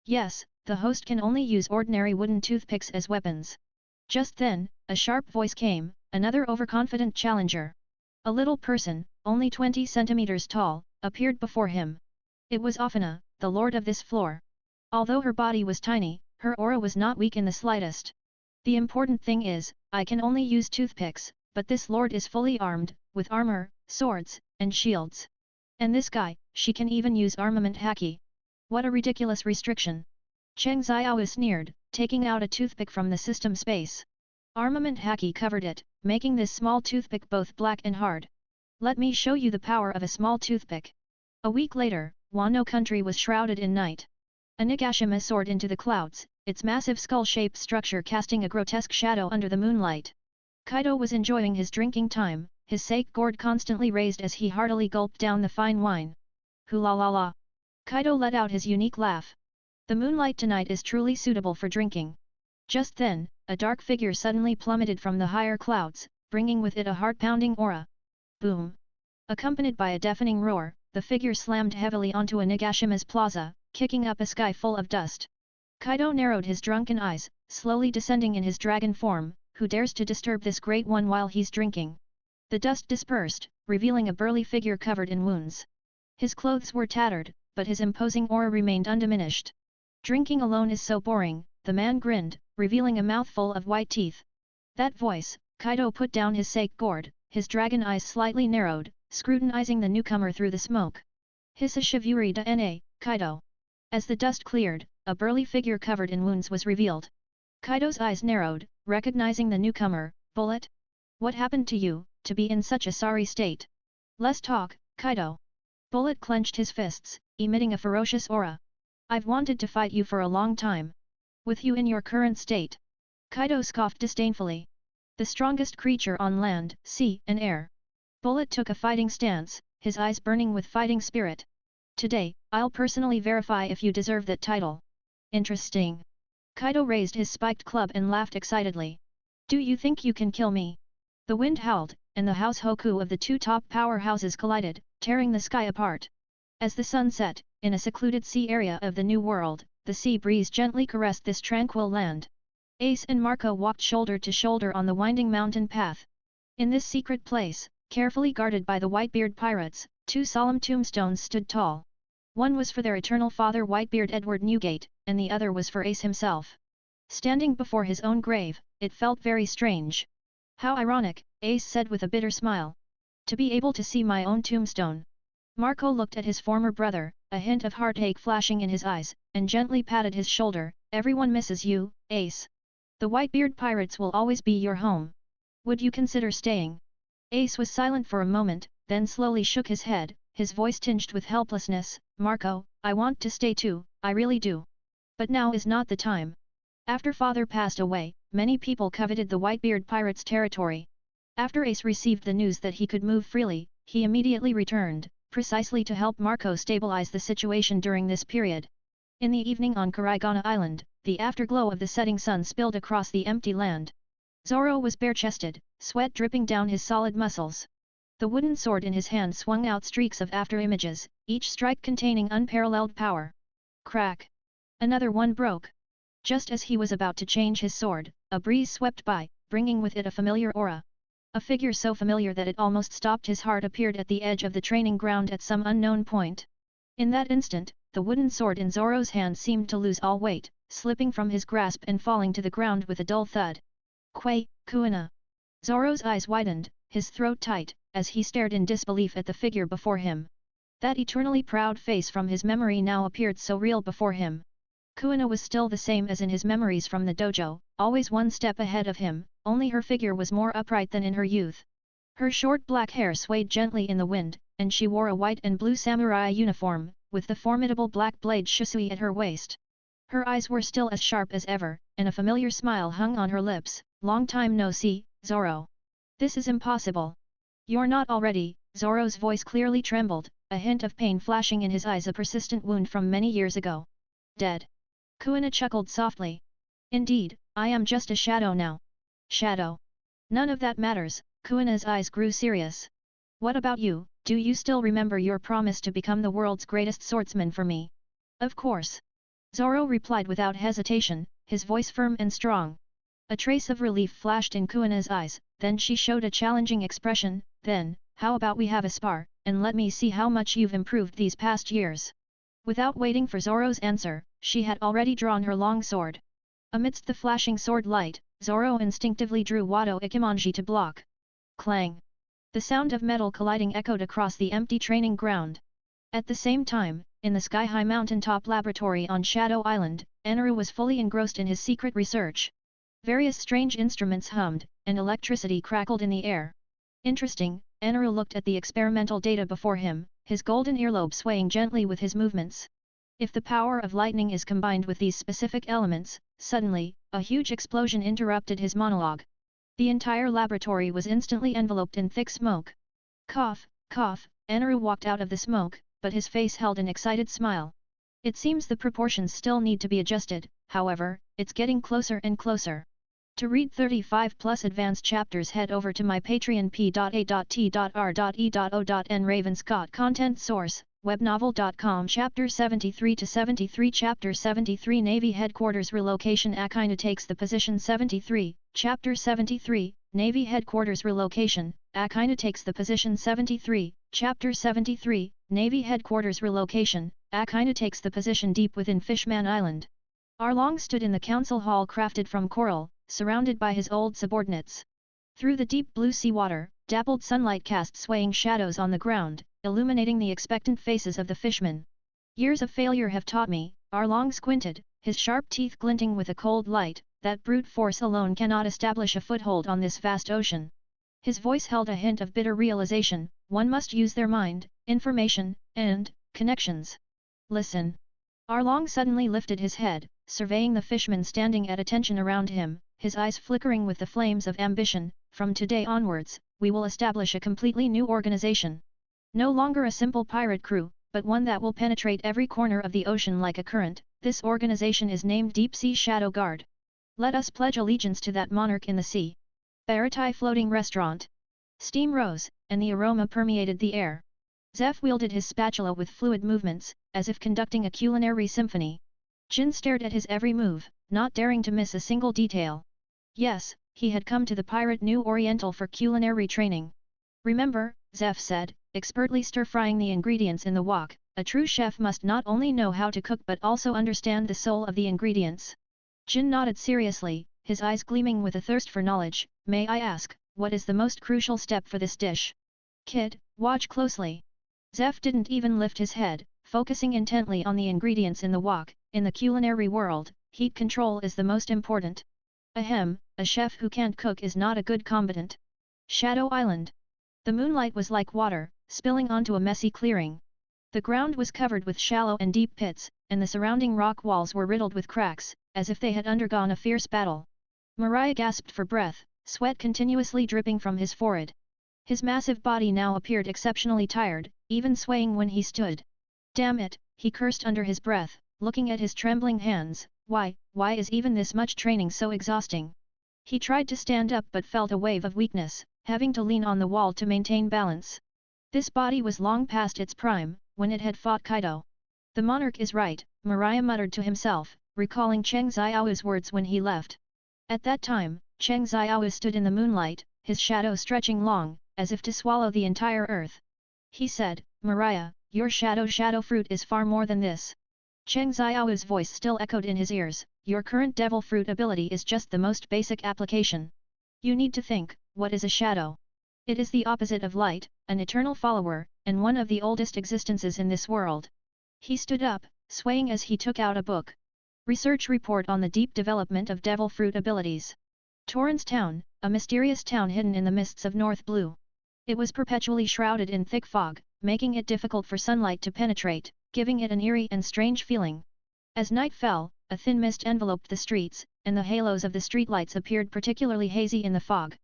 Yes, the host can only use ordinary wooden toothpicks as weapons. Just then, a sharp voice came, another overconfident challenger. A little person, only 20 centimeters tall, appeared before him. It was Offina, the lord of this floor. Although her body was tiny, her aura was not weak in the slightest. The important thing is, I can only use toothpicks, but this lord is fully armed, with armor, swords, and shields. And this guy, she can even use armament haki. What a ridiculous restriction. Cheng Xiao sneered, taking out a toothpick from the system space. Armament haki covered it, making this small toothpick both black and hard. Let me show you the power of a small toothpick. A week later, Wano country was shrouded in night. A Nagashima soared into the clouds, its massive skull-shaped structure casting a grotesque shadow under the moonlight. Kaido was enjoying his drinking time, his sake gourd constantly raised as he heartily gulped down the fine wine. Hula la la. Kaido let out his unique laugh. The moonlight tonight is truly suitable for drinking. Just then, a dark figure suddenly plummeted from the higher clouds, bringing with it a heart-pounding aura. Boom! Accompanied by a deafening roar, the figure slammed heavily onto a Nagashima's plaza, kicking up a sky full of dust. Kaido narrowed his drunken eyes, slowly descending in his dragon form. Who dares to disturb this great one while he's drinking? The dust dispersed, revealing a burly figure covered in wounds. His clothes were tattered, but his imposing aura remained undiminished. Drinking alone is so boring, the man grinned, revealing a mouthful of white teeth. That voice, Kaido put down his sake gourd, his dragon eyes slightly narrowed, scrutinizing the newcomer through the smoke. Hissa Shivuri da Na, Kaido. As the dust cleared, a burly figure covered in wounds was revealed. Kaido's eyes narrowed, recognizing the newcomer. Bullet? What happened to you, to be in such a sorry state? Less talk, Kaido. Bullet clenched his fists, emitting a ferocious aura. I've wanted to fight you for a long time. With you in your current state. Kaido scoffed disdainfully. The strongest creature on land, sea, and air. Bullet took a fighting stance, his eyes burning with fighting spirit. Today, I'll personally verify if you deserve that title. Interesting. Kaido raised his spiked club and laughed excitedly. Do you think you can kill me? The wind howled, and the house Hoku of the two top powerhouses collided, tearing the sky apart. As the sun set, in a secluded sea area of the New World, the sea breeze gently caressed this tranquil land. Ace and Marco walked shoulder to shoulder on the winding mountain path. In this secret place, Carefully guarded by the Whitebeard pirates, 2 solemn tombstones stood tall. One was for their eternal father Whitebeard Edward Newgate, and the other was for Ace himself. Standing before his own grave, it felt very strange. How ironic, Ace said with a bitter smile. To be able to see my own tombstone. Marco looked at his former brother, a hint of heartache flashing in his eyes, and gently patted his shoulder. Everyone misses you, Ace. The Whitebeard pirates will always be your home. Would you consider staying? Ace was silent for a moment, then slowly shook his head, his voice tinged with helplessness. Marco, I want to stay too, I really do. But now is not the time. After father passed away, many people coveted the Whitebeard pirates' territory. After Ace received the news that he could move freely, he immediately returned, precisely to help Marco stabilize the situation during this period. In the evening on Karigana Island, the afterglow of the setting sun spilled across the empty land. Zoro was bare-chested, sweat dripping down his solid muscles. The wooden sword in his hand swung out streaks of after-images, each strike containing unparalleled power. Crack! Another one broke. Just as he was about to change his sword, a breeze swept by, bringing with it a familiar aura. A figure so familiar that it almost stopped his heart appeared at the edge of the training ground at some unknown point. In that instant, the wooden sword in Zoro's hand seemed to lose all weight, slipping from his grasp and falling to the ground with a dull thud. Kuina! Zoro's eyes widened, his throat tight, as he stared in disbelief at the figure before him. That eternally proud face from his memory now appeared so real before him. Kuina was still the same as in his memories from the dojo, always one step ahead of him, only her figure was more upright than in her youth. Her short black hair swayed gently in the wind, and she wore a white and blue samurai uniform, with the formidable black blade shusui at her waist. Her eyes were still as sharp as ever, and a familiar smile hung on her lips. Long time no see, Zoro. This is impossible. You're not already. Zoro's voice clearly trembled, a hint of pain flashing in his eyes, a persistent wound from many years ago. Dead. Kuina chuckled softly. Indeed, I am just a shadow now. Shadow. None of that matters. Kuina's eyes grew serious. What about you? Do you still remember your promise to become the world's greatest swordsman for me? Of course. Zoro replied without hesitation, his voice firm and strong. A trace of relief flashed in Kuina's eyes, then she showed a challenging expression. Then, how about we have a spar, and let me see how much you've improved these past years? Without waiting for Zoro's answer, she had already drawn her long sword. Amidst the flashing sword light, Zoro instinctively drew Wado Ikimonji to block. Clang! The sound of metal colliding echoed across the empty training ground. At the same time, in the sky-high mountaintop laboratory on Shadow Island, Eneru was fully engrossed in his secret research. Various strange instruments hummed, and electricity crackled in the air. Interesting, Eneru looked at the experimental data before him, his golden earlobe swaying gently with his movements. If the power of lightning is combined with these specific elements, suddenly, a huge explosion interrupted his monologue. The entire laboratory was instantly enveloped in thick smoke. Cough, cough, Eneru walked out of the smoke, but his face held an excited smile. It seems the proportions still need to be adjusted, however, it's getting closer and closer. To read 35 plus advanced chapters, head over to my Patreon p.a.t.r.e.o.n. Raven Scott. Content source, webnovel.com. Chapter 73 to 73. Chapter 73 Navy Headquarters Relocation. Akainu takes the position. 73, Chapter 73, Navy Headquarters Relocation. Akainu takes the position. 73, Chapter 73, Navy Headquarters Relocation. Akainu takes the position deep within Fishman Island. Arlong stood in the council hall crafted from coral, surrounded by his old subordinates. Through the deep blue seawater, dappled sunlight cast swaying shadows on the ground, illuminating the expectant faces of the fishmen. Years of failure have taught me, Arlong squinted, his sharp teeth glinting with a cold light, that brute force alone cannot establish a foothold on this vast ocean. His voice held a hint of bitter realization, one must use their mind, information, and connections. Listen. Arlong suddenly lifted his head, surveying the fishmen standing at attention around him, his eyes flickering with the flames of ambition. From today onwards, we will establish a completely new organization. No longer a simple pirate crew, but one that will penetrate every corner of the ocean like a current. This organization is named Deep Sea Shadow Guard. Let us pledge allegiance to that monarch in the sea. Baratai Floating Restaurant. Steam rose, and the aroma permeated the air. Zeph wielded his spatula with fluid movements, as if conducting a culinary symphony. Jin stared at his every move, not daring to miss a single detail. Yes, he had come to the Pirate New Oriental for culinary training. Remember, Zeph said, expertly stir-frying the ingredients in the wok, a true chef must not only know how to cook but also understand the soul of the ingredients. Jin nodded seriously, his eyes gleaming with a thirst for knowledge. May I ask, what is the most crucial step for this dish? Kid, watch closely. Zeph didn't even lift his head, focusing intently on the ingredients in the wok. In the culinary world, heat control is the most important. Ahem, a chef who can't cook is not a good combatant. Shadow Island. The moonlight was like water, spilling onto a messy clearing. The ground was covered with shallow and deep pits, and the surrounding rock walls were riddled with cracks, as if they had undergone a fierce battle. Mariah gasped for breath, sweat continuously dripping from his forehead. His massive body now appeared exceptionally tired, even swaying when he stood. Damn it, he cursed under his breath, looking at his trembling hands. Why is even this much training so exhausting? He tried to stand up but felt a wave of weakness, having to lean on the wall to maintain balance. This body was long past its prime, when it had fought Kaido. The monarch is right, Mariah muttered to himself, recalling Cheng Xiao's words when he left. At that time, Cheng Xiao stood in the moonlight, his shadow stretching long, as if to swallow the entire earth. He said, Mariah, your shadow fruit is far more than this. Cheng Xiao's voice still echoed in his ears, your current devil fruit ability is just the most basic application. You need to think, what is a shadow? It is the opposite of light, an eternal follower, and one of the oldest existences in this world. He stood up, swaying as he took out a book. Research report on the deep development of devil fruit abilities. Torrens Town, a mysterious town hidden in the mists of North Blue. It was perpetually shrouded in thick fog, making it difficult for sunlight to penetrate, giving it an eerie and strange feeling. As night fell, a thin mist enveloped the streets, and the halos of the streetlights appeared particularly hazy in the fog.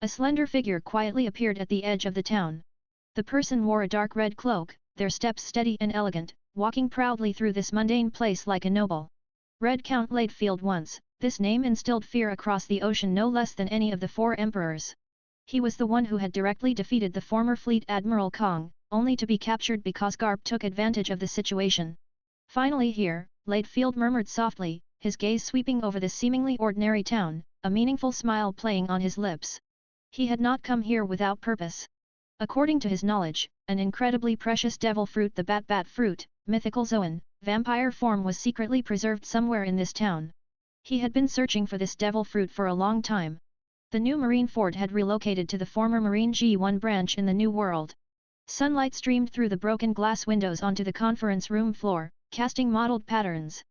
A slender figure quietly appeared at the edge of the town. The person wore a dark red cloak, their steps steady and elegant, walking proudly through this mundane place like a noble. Red Count Latefield once, this name instilled fear across the ocean no less than any of the four emperors. He was the one who had directly defeated the former fleet Admiral Kong, only to be captured because Garp took advantage of the situation. Finally here, Latefield murmured softly, his gaze sweeping over the seemingly ordinary town, a meaningful smile playing on his lips. He had not come here without purpose. According to his knowledge, an incredibly precious devil fruit, the Bat fruit, mythical Zoan, vampire form, was secretly preserved somewhere in this town. He had been searching for this devil fruit for a long time. The new marine fort had relocated to the former Marine G1 branch in the New World. Sunlight streamed through the broken glass windows onto the conference room floor, casting mottled patterns.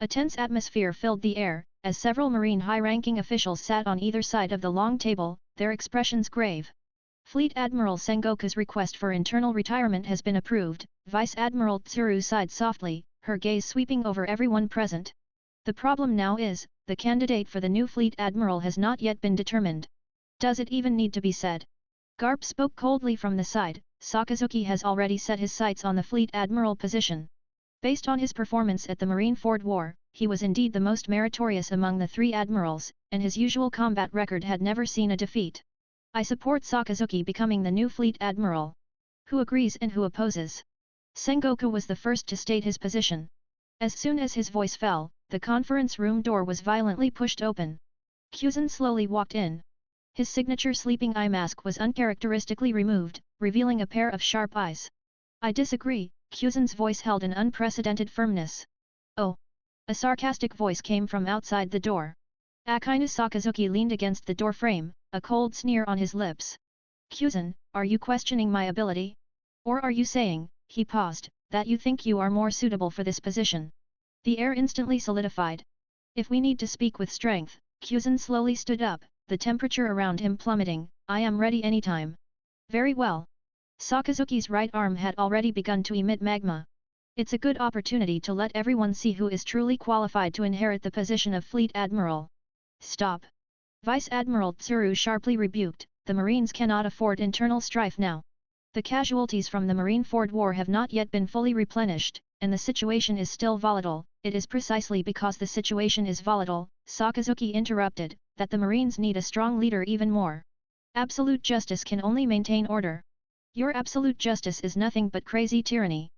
A tense atmosphere filled the air, as several marine high-ranking officials sat on either side of the long table, their expressions grave. Fleet Admiral Sengoku's request for internal retirement has been approved, Vice Admiral Tsuru sighed softly, her gaze sweeping over everyone present. The problem now is, the candidate for the new Fleet Admiral has not yet been determined. Does it even need to be said? Garp spoke coldly from the side, Sakazuki has already set his sights on the Fleet Admiral position. Based on his performance at the Marineford War, he was indeed the most meritorious among the three admirals, and his usual combat record had never seen a defeat. I support Sakazuki becoming the new Fleet Admiral. Who agrees and who opposes? Sengoku was the first to state his position. As soon as his voice fell, the conference room door was violently pushed open. Kuzan slowly walked in. His signature sleeping eye mask was uncharacteristically removed, revealing a pair of sharp eyes. I disagree, Kuzan's voice held an unprecedented firmness. Oh! A sarcastic voice came from outside the door. Akainu Sakazuki leaned against the door frame, a cold sneer on his lips. Kuzan, are you questioning my ability? Or are you saying, he paused, that you think you are more suitable for this position? The air instantly solidified. If we need to speak with strength, Kuzan slowly stood up, the temperature around him plummeting, I am ready anytime. Very well. Sakazuki's right arm had already begun to emit magma. It's a good opportunity to let everyone see who is truly qualified to inherit the position of Fleet Admiral. Stop! Vice Admiral Tsuru sharply rebuked, the Marines cannot afford internal strife now. The casualties from the Marineford War have not yet been fully replenished, and the situation is still volatile. It is precisely because the situation is volatile, Sakazuki interrupted, that the Marines need a strong leader even more. Absolute justice can only maintain order. Your absolute justice is nothing but crazy tyranny.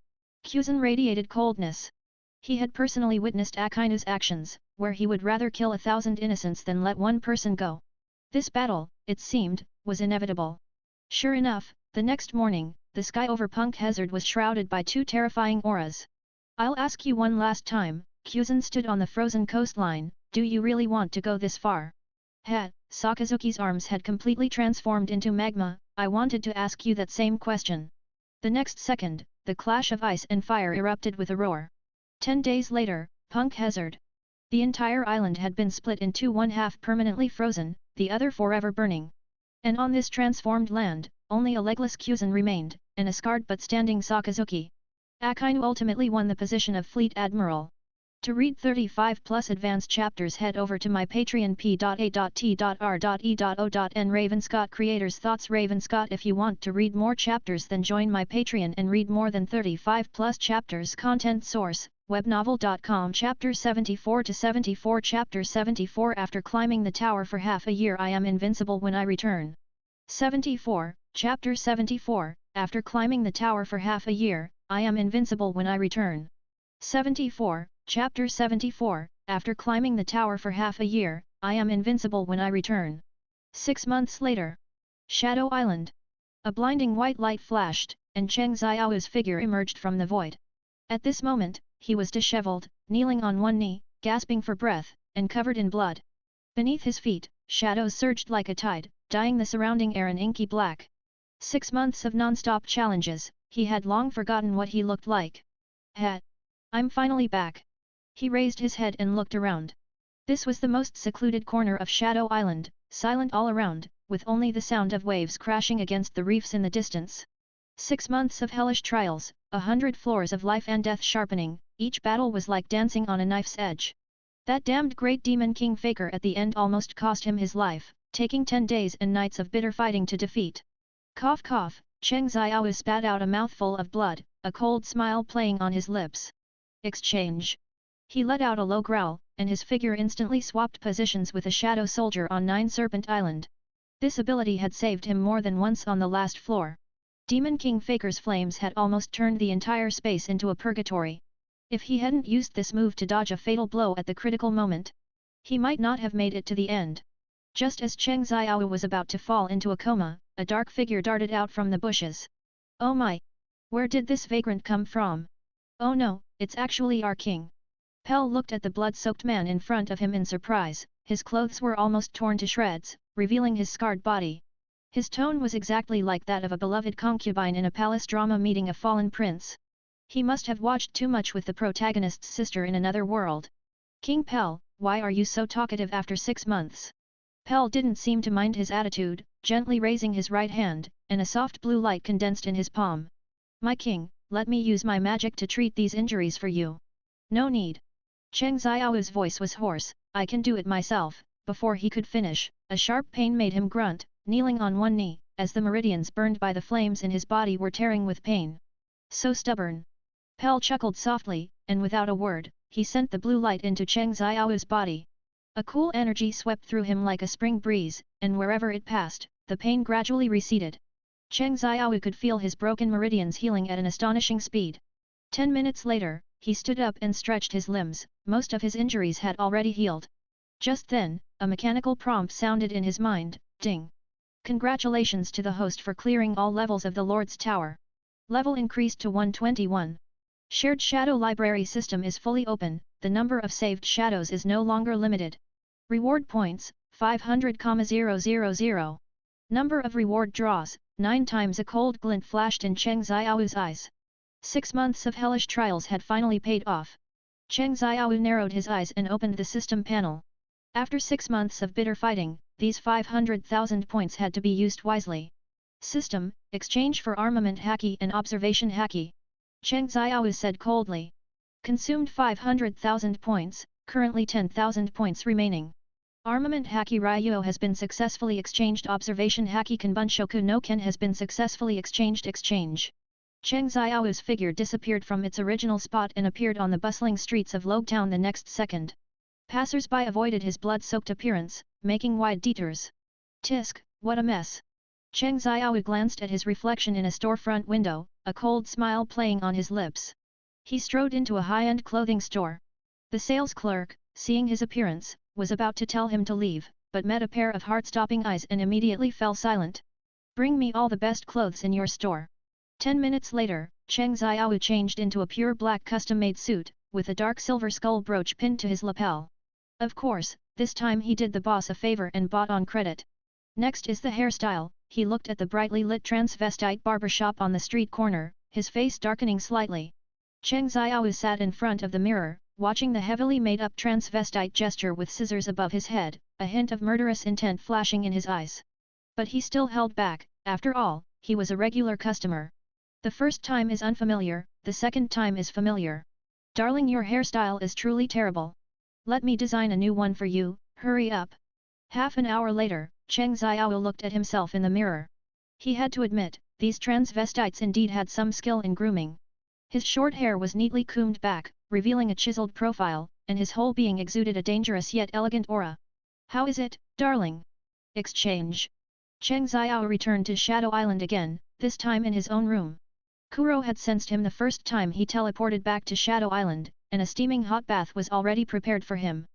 Kuzan radiated coldness. He had personally witnessed Akainu's actions, where he would rather kill 1,000 innocents than let one person go. This battle, it seemed, was inevitable. Sure enough, the next morning, the sky over Punk Hazard was shrouded by two terrifying auras. I'll ask you one last time, Kuzan stood on the frozen coastline, do you really want to go this far? Sakazuki's arms had completely transformed into magma, I wanted to ask you that same question. The next second, the clash of ice and fire erupted with a roar. 10 days later, Punk Hazard. The entire island had been split in two, one half permanently frozen, the other forever burning. And on this transformed land, only a legless Kuzan remained, and a scarred but standing Sakazuki. Akainu ultimately won the position of Fleet Admiral. To read 35 plus advanced chapters, head over to my Patreon p.a.t.r.e.o.n. Ravenscott Creators Thoughts. Ravenscott. If you want to read more chapters, then join my Patreon and read more than 35 plus chapters. Content source, webnovel.com. Chapter 74 to 74. Chapter 74. After climbing the tower for half a year, I am invincible when I return. 74, Chapter 74, After climbing the tower for half a year, I am invincible when I return. 74, Chapter 74, After climbing the tower for half a year, I am invincible when I return. 6 months later. Shadow Island. A blinding white light flashed, and Cheng Xiao's figure emerged from the void. At this moment, he was disheveled, kneeling on one knee, gasping for breath, and covered in blood. Beneath his feet, shadows surged like a tide, dyeing the surrounding air an inky black. 6 months of non-stop challenges, he had long forgotten what he looked like. I'm finally back. He raised his head and looked around. This was the most secluded corner of Shadow Island, silent all around, with only the sound of waves crashing against the reefs in the distance. 6 months of hellish trials, 100 floors of life and death sharpening, each battle was like dancing on a knife's edge. That damned great demon King Faker at the end almost cost him his life, taking 10 days and nights of bitter fighting to defeat. Cough cough, Cheng Xiao spat out a mouthful of blood, a cold smile playing on his lips. Exchange. He let out a low growl, and his figure instantly swapped positions with a shadow soldier on 9 Serpent Island. This ability had saved him more than once on the last floor. Demon King Faker's flames had almost turned the entire space into a purgatory. If he hadn't used this move to dodge a fatal blow at the critical moment, he might not have made it to the end. Just as Cheng Xiao was about to fall into a coma, a dark figure darted out from the bushes. Oh my! Where did this vagrant come from? Oh no, it's actually our king. Pell looked at the blood-soaked man in front of him in surprise. His clothes were almost torn to shreds, revealing his scarred body. His tone was exactly like that of a beloved concubine in a palace drama meeting a fallen prince. He must have watched too much with the protagonist's sister in another world. King Pell, why are you so talkative after 6 months? Pell didn't seem to mind his attitude, gently raising his right hand, and a soft blue light condensed in his palm. My king, let me use my magic to treat these injuries for you. No need. Cheng Xiao's voice was hoarse, I can do it myself. Before he could finish, a sharp pain made him grunt, kneeling on one knee, as the meridians burned by the flames in his body were tearing with pain. So stubborn. Pell chuckled softly, and without a word, he sent the blue light into Cheng Xiao's body. A cool energy swept through him like a spring breeze, and wherever it passed, the pain gradually receded. Cheng Xiao could feel his broken meridians healing at an astonishing speed. 10 minutes later, he stood up and stretched his limbs, most of his injuries had already healed. Just then, a mechanical prompt sounded in his mind, ding. Congratulations to the host for clearing all levels of the Lord's Tower. Level increased to 121. Shared Shadow Library system is fully open, the number of saved shadows is no longer limited. Reward points, 500,000. Number of reward draws, 9 times. A cold glint flashed in Cheng Xiao's eyes. 6 months of hellish trials had finally paid off. Cheng Xiao narrowed his eyes and opened the system panel. After 6 months of bitter fighting, these 500,000 points had to be used wisely. System, exchange for armament haki and observation haki. Cheng Xiao said coldly. Consumed 500,000 points, currently 10,000 points remaining. Armament haki Ryuo has been successfully exchanged. Observation haki Kanbunshoku no Ken has been successfully exchanged. Exchange. Cheng Xiao's figure disappeared from its original spot and appeared on the bustling streets of Logetown the next second. Passers-by avoided his blood-soaked appearance, making wide detours. Tisk, what a mess. Cheng Xiao glanced at his reflection in a storefront window, a cold smile playing on his lips. He strode into a high-end clothing store. The sales clerk, seeing his appearance, was about to tell him to leave, but met a pair of heart-stopping eyes and immediately fell silent. Bring me all the best clothes in your store. 10 minutes later, Cheng Xiao changed into a pure black custom-made suit, with a dark silver skull brooch pinned to his lapel. Of course, this time he did the boss a favor and bought on credit. Next is the hairstyle. He looked at the brightly lit transvestite barbershop on the street corner, his face darkening slightly. Cheng Xiao sat in front of the mirror, watching the heavily made-up transvestite gesture with scissors above his head, a hint of murderous intent flashing in his eyes. But he still held back. After all, he was a regular customer. The first time is unfamiliar, the second time is familiar. Darling, your hairstyle is truly terrible. Let me design a new one for you, hurry up. Half an hour later, Cheng Xiao looked at himself in the mirror. He had to admit, these transvestites indeed had some skill in grooming. His short hair was neatly combed back, revealing a chiseled profile, and his whole being exuded a dangerous yet elegant aura. How is it, darling? Exchange. Cheng Xiao returned to Shadow Island again, this time in his own room. Kuro had sensed him the first time he teleported back to Shadow Island, and a steaming hot bath was already prepared for him.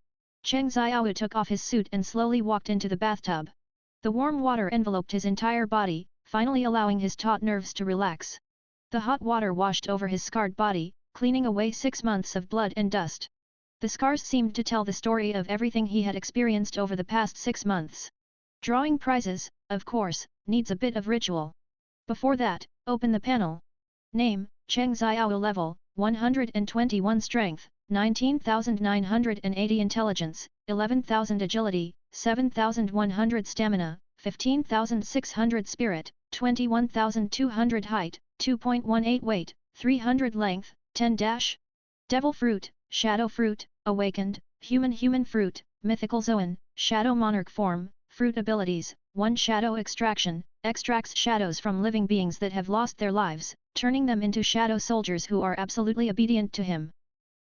Cheng Xiao took off his suit and slowly walked into the bathtub. The warm water enveloped his entire body, finally allowing his taut nerves to relax. The hot water washed over his scarred body, cleaning away 6 months of blood and dust. The scars seemed to tell the story of everything he had experienced over the past 6 months. Drawing prizes, of course, needs a bit of ritual. Before that, open the panel. Name, Cheng Xiao. Level, 121 Strength, 19,980 Intelligence, 11,000 Agility, 7,100 Stamina, 15,600 Spirit, 21,200 Height, 2.18 Weight, 300 Length, 10 Dash. Devil Fruit, Shadow Fruit, Awakened, Human Fruit, Mythical Zoan, Shadow Monarch Form, Fruit Abilities, 1 Shadow Extraction, extracts shadows from living beings that have lost their lives, turning them into shadow soldiers who are absolutely obedient to him.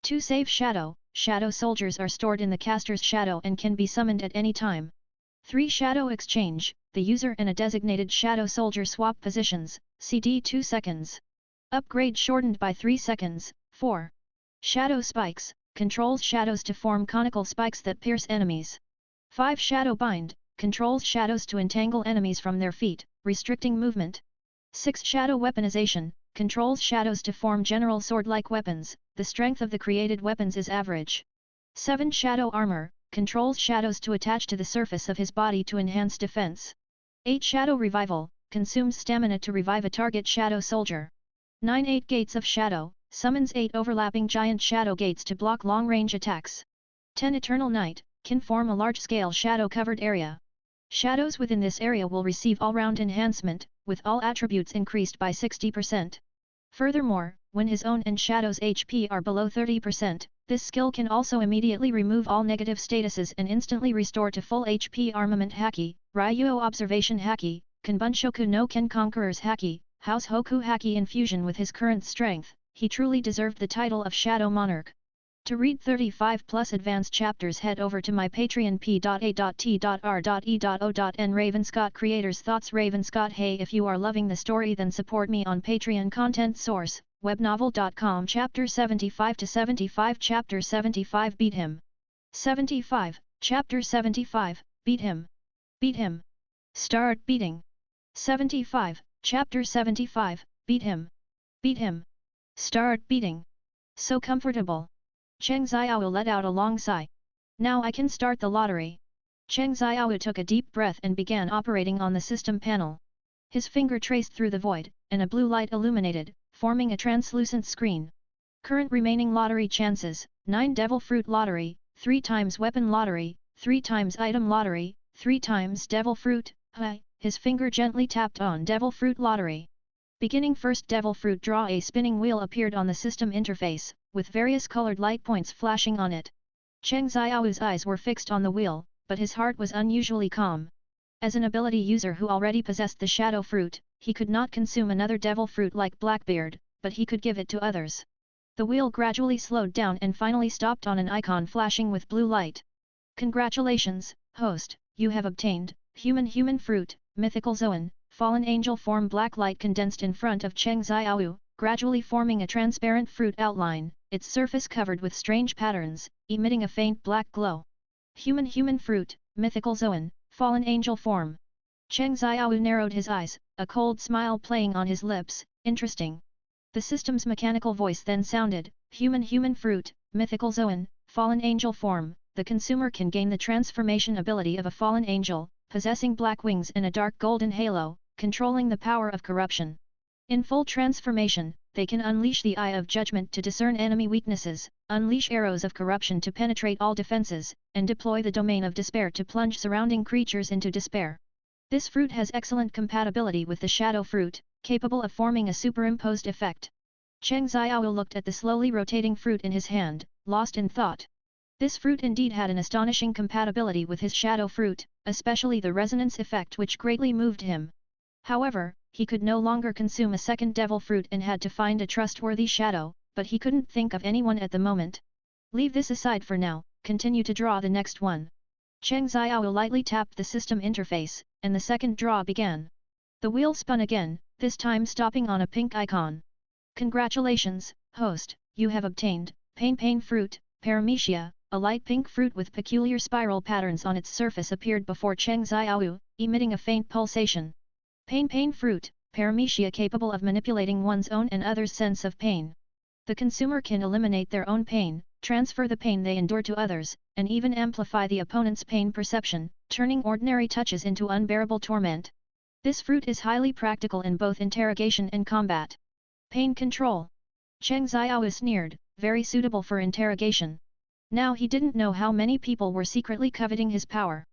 2 Save Shadow, shadow soldiers are stored in the caster's shadow and can be summoned at any time. 3 Shadow Exchange, the user and a designated shadow soldier swap positions, CD 2 seconds. Upgrade shortened by 3 seconds, 4. Shadow Spikes, controls shadows to form conical spikes that pierce enemies. 5 Shadow Bind, controls shadows to entangle enemies from their feet, restricting movement. 6 Shadow Weaponization, controls shadows to form general sword-like weapons, the strength of the created weapons is average. 7 Shadow Armor, controls shadows to attach to the surface of his body to enhance defense. 8 Shadow Revival, consumes stamina to revive a target shadow soldier. 9 8 Gates of Shadow, summons 8 overlapping giant shadow gates to block long-range attacks. 10 Eternal Night, can form a large-scale shadow-covered area. Shadows within this area will receive all-round enhancement, with all attributes increased by 60%. Furthermore, when his own and Shadow's HP are below 30%, this skill can also immediately remove all negative statuses and instantly restore to full HP. Armament Haki, Ryuo Observation Haki, Kanbunshoku no Ken Conqueror's Haki, House Hoku Haki. In fusion with his current strength, he truly deserved the title of Shadow Monarch. To read 35 plus advanced chapters, head over to my Patreon p.a.t.r.e.o.n. Ravenscott Creators Thoughts. Ravenscott. Hey, if you are loving the story, then support me on Patreon. Content source, webnovel.com. Chapter 75 to 75. Chapter 75. Beat him. 75. Chapter 75. Beat him. Beat him. Start beating. 75. Chapter 75. Beat him. Beat him. Start beating. So comfortable. Cheng Xiao let out a long sigh. Now I can start the lottery. Cheng Xiao took a deep breath and began operating on the system panel. His finger traced through the void, and a blue light illuminated, forming a translucent screen. Current remaining lottery chances, 9 Devil Fruit Lottery, 3 times Weapon Lottery, 3 times Item Lottery, 3 times Devil Fruit. His finger gently tapped on Devil Fruit Lottery. Beginning first Devil Fruit draw. A spinning wheel appeared on the system interface, with various colored light points flashing on it. Cheng Xiao's eyes were fixed on the wheel, but his heart was unusually calm. As an ability user who already possessed the Shadow Fruit, he could not consume another Devil Fruit like Blackbeard, but he could give it to others. The wheel gradually slowed down and finally stopped on an icon flashing with blue light. Congratulations, host, you have obtained Human Fruit, Mythical Zoan, Fallen Angel Form. Black light condensed in front of Cheng Xiao, gradually forming a transparent fruit outline, its surface covered with strange patterns, emitting a faint black glow. Human Fruit, Mythical Zoan, Fallen Angel Form. Cheng Xiao narrowed his eyes, a cold smile playing on his lips. Interesting. The system's mechanical voice then sounded, human fruit, mythical Zoan, fallen angel form, the consumer can gain the transformation ability of a fallen angel, possessing black wings and a dark golden halo, controlling the power of corruption. In full transformation, they can unleash the Eye of Judgment to discern enemy weaknesses, unleash arrows of corruption to penetrate all defenses, and deploy the domain of despair to plunge surrounding creatures into despair. This fruit has excellent compatibility with the shadow fruit, capable of forming a superimposed effect. Cheng Xiao looked at the slowly rotating fruit in his hand, lost in thought. This fruit indeed had an astonishing compatibility with his shadow fruit, especially the resonance effect which greatly moved him. However, he could no longer consume a second devil fruit and had to find a trustworthy shadow, but he couldn't think of anyone at the moment. Leave this aside for now, continue to draw the next one. Cheng Xiao lightly tapped the system interface, and the second draw began. The wheel spun again, this time stopping on a pink icon. Congratulations, host, you have obtained, Pain fruit, Paramecia, a light pink fruit with peculiar spiral patterns on its surface appeared before Cheng Xiao, emitting a faint pulsation. Pain fruit, Paramecia capable of manipulating one's own and others' sense of pain. The consumer can eliminate their own pain, transfer the pain they endure to others, and even amplify the opponent's pain perception, turning ordinary touches into unbearable torment. This fruit is highly practical in both interrogation and combat. Pain control. Cheng Xiao sneered, very suitable for interrogation. Now he didn't know how many people were secretly coveting his power.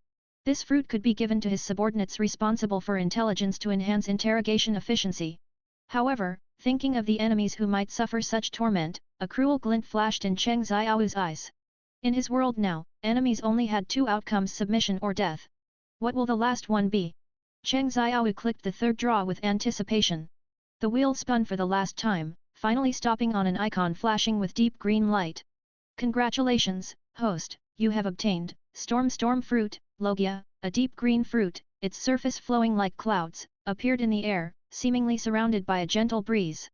This fruit could be given to his subordinates responsible for intelligence to enhance interrogation efficiency. However, thinking of the enemies who might suffer such torment, a cruel glint flashed in Cheng Xiao's eyes. In his world now, enemies only had two outcomes: submission or death. What will the last one be? Cheng Xiao clicked the third draw with anticipation. The wheel spun for the last time, finally stopping on an icon flashing with deep green light. Congratulations, host, you have obtained, Storm Fruit, Logia, a deep green fruit, its surface flowing like clouds, appeared in the air, seemingly surrounded by a gentle breeze.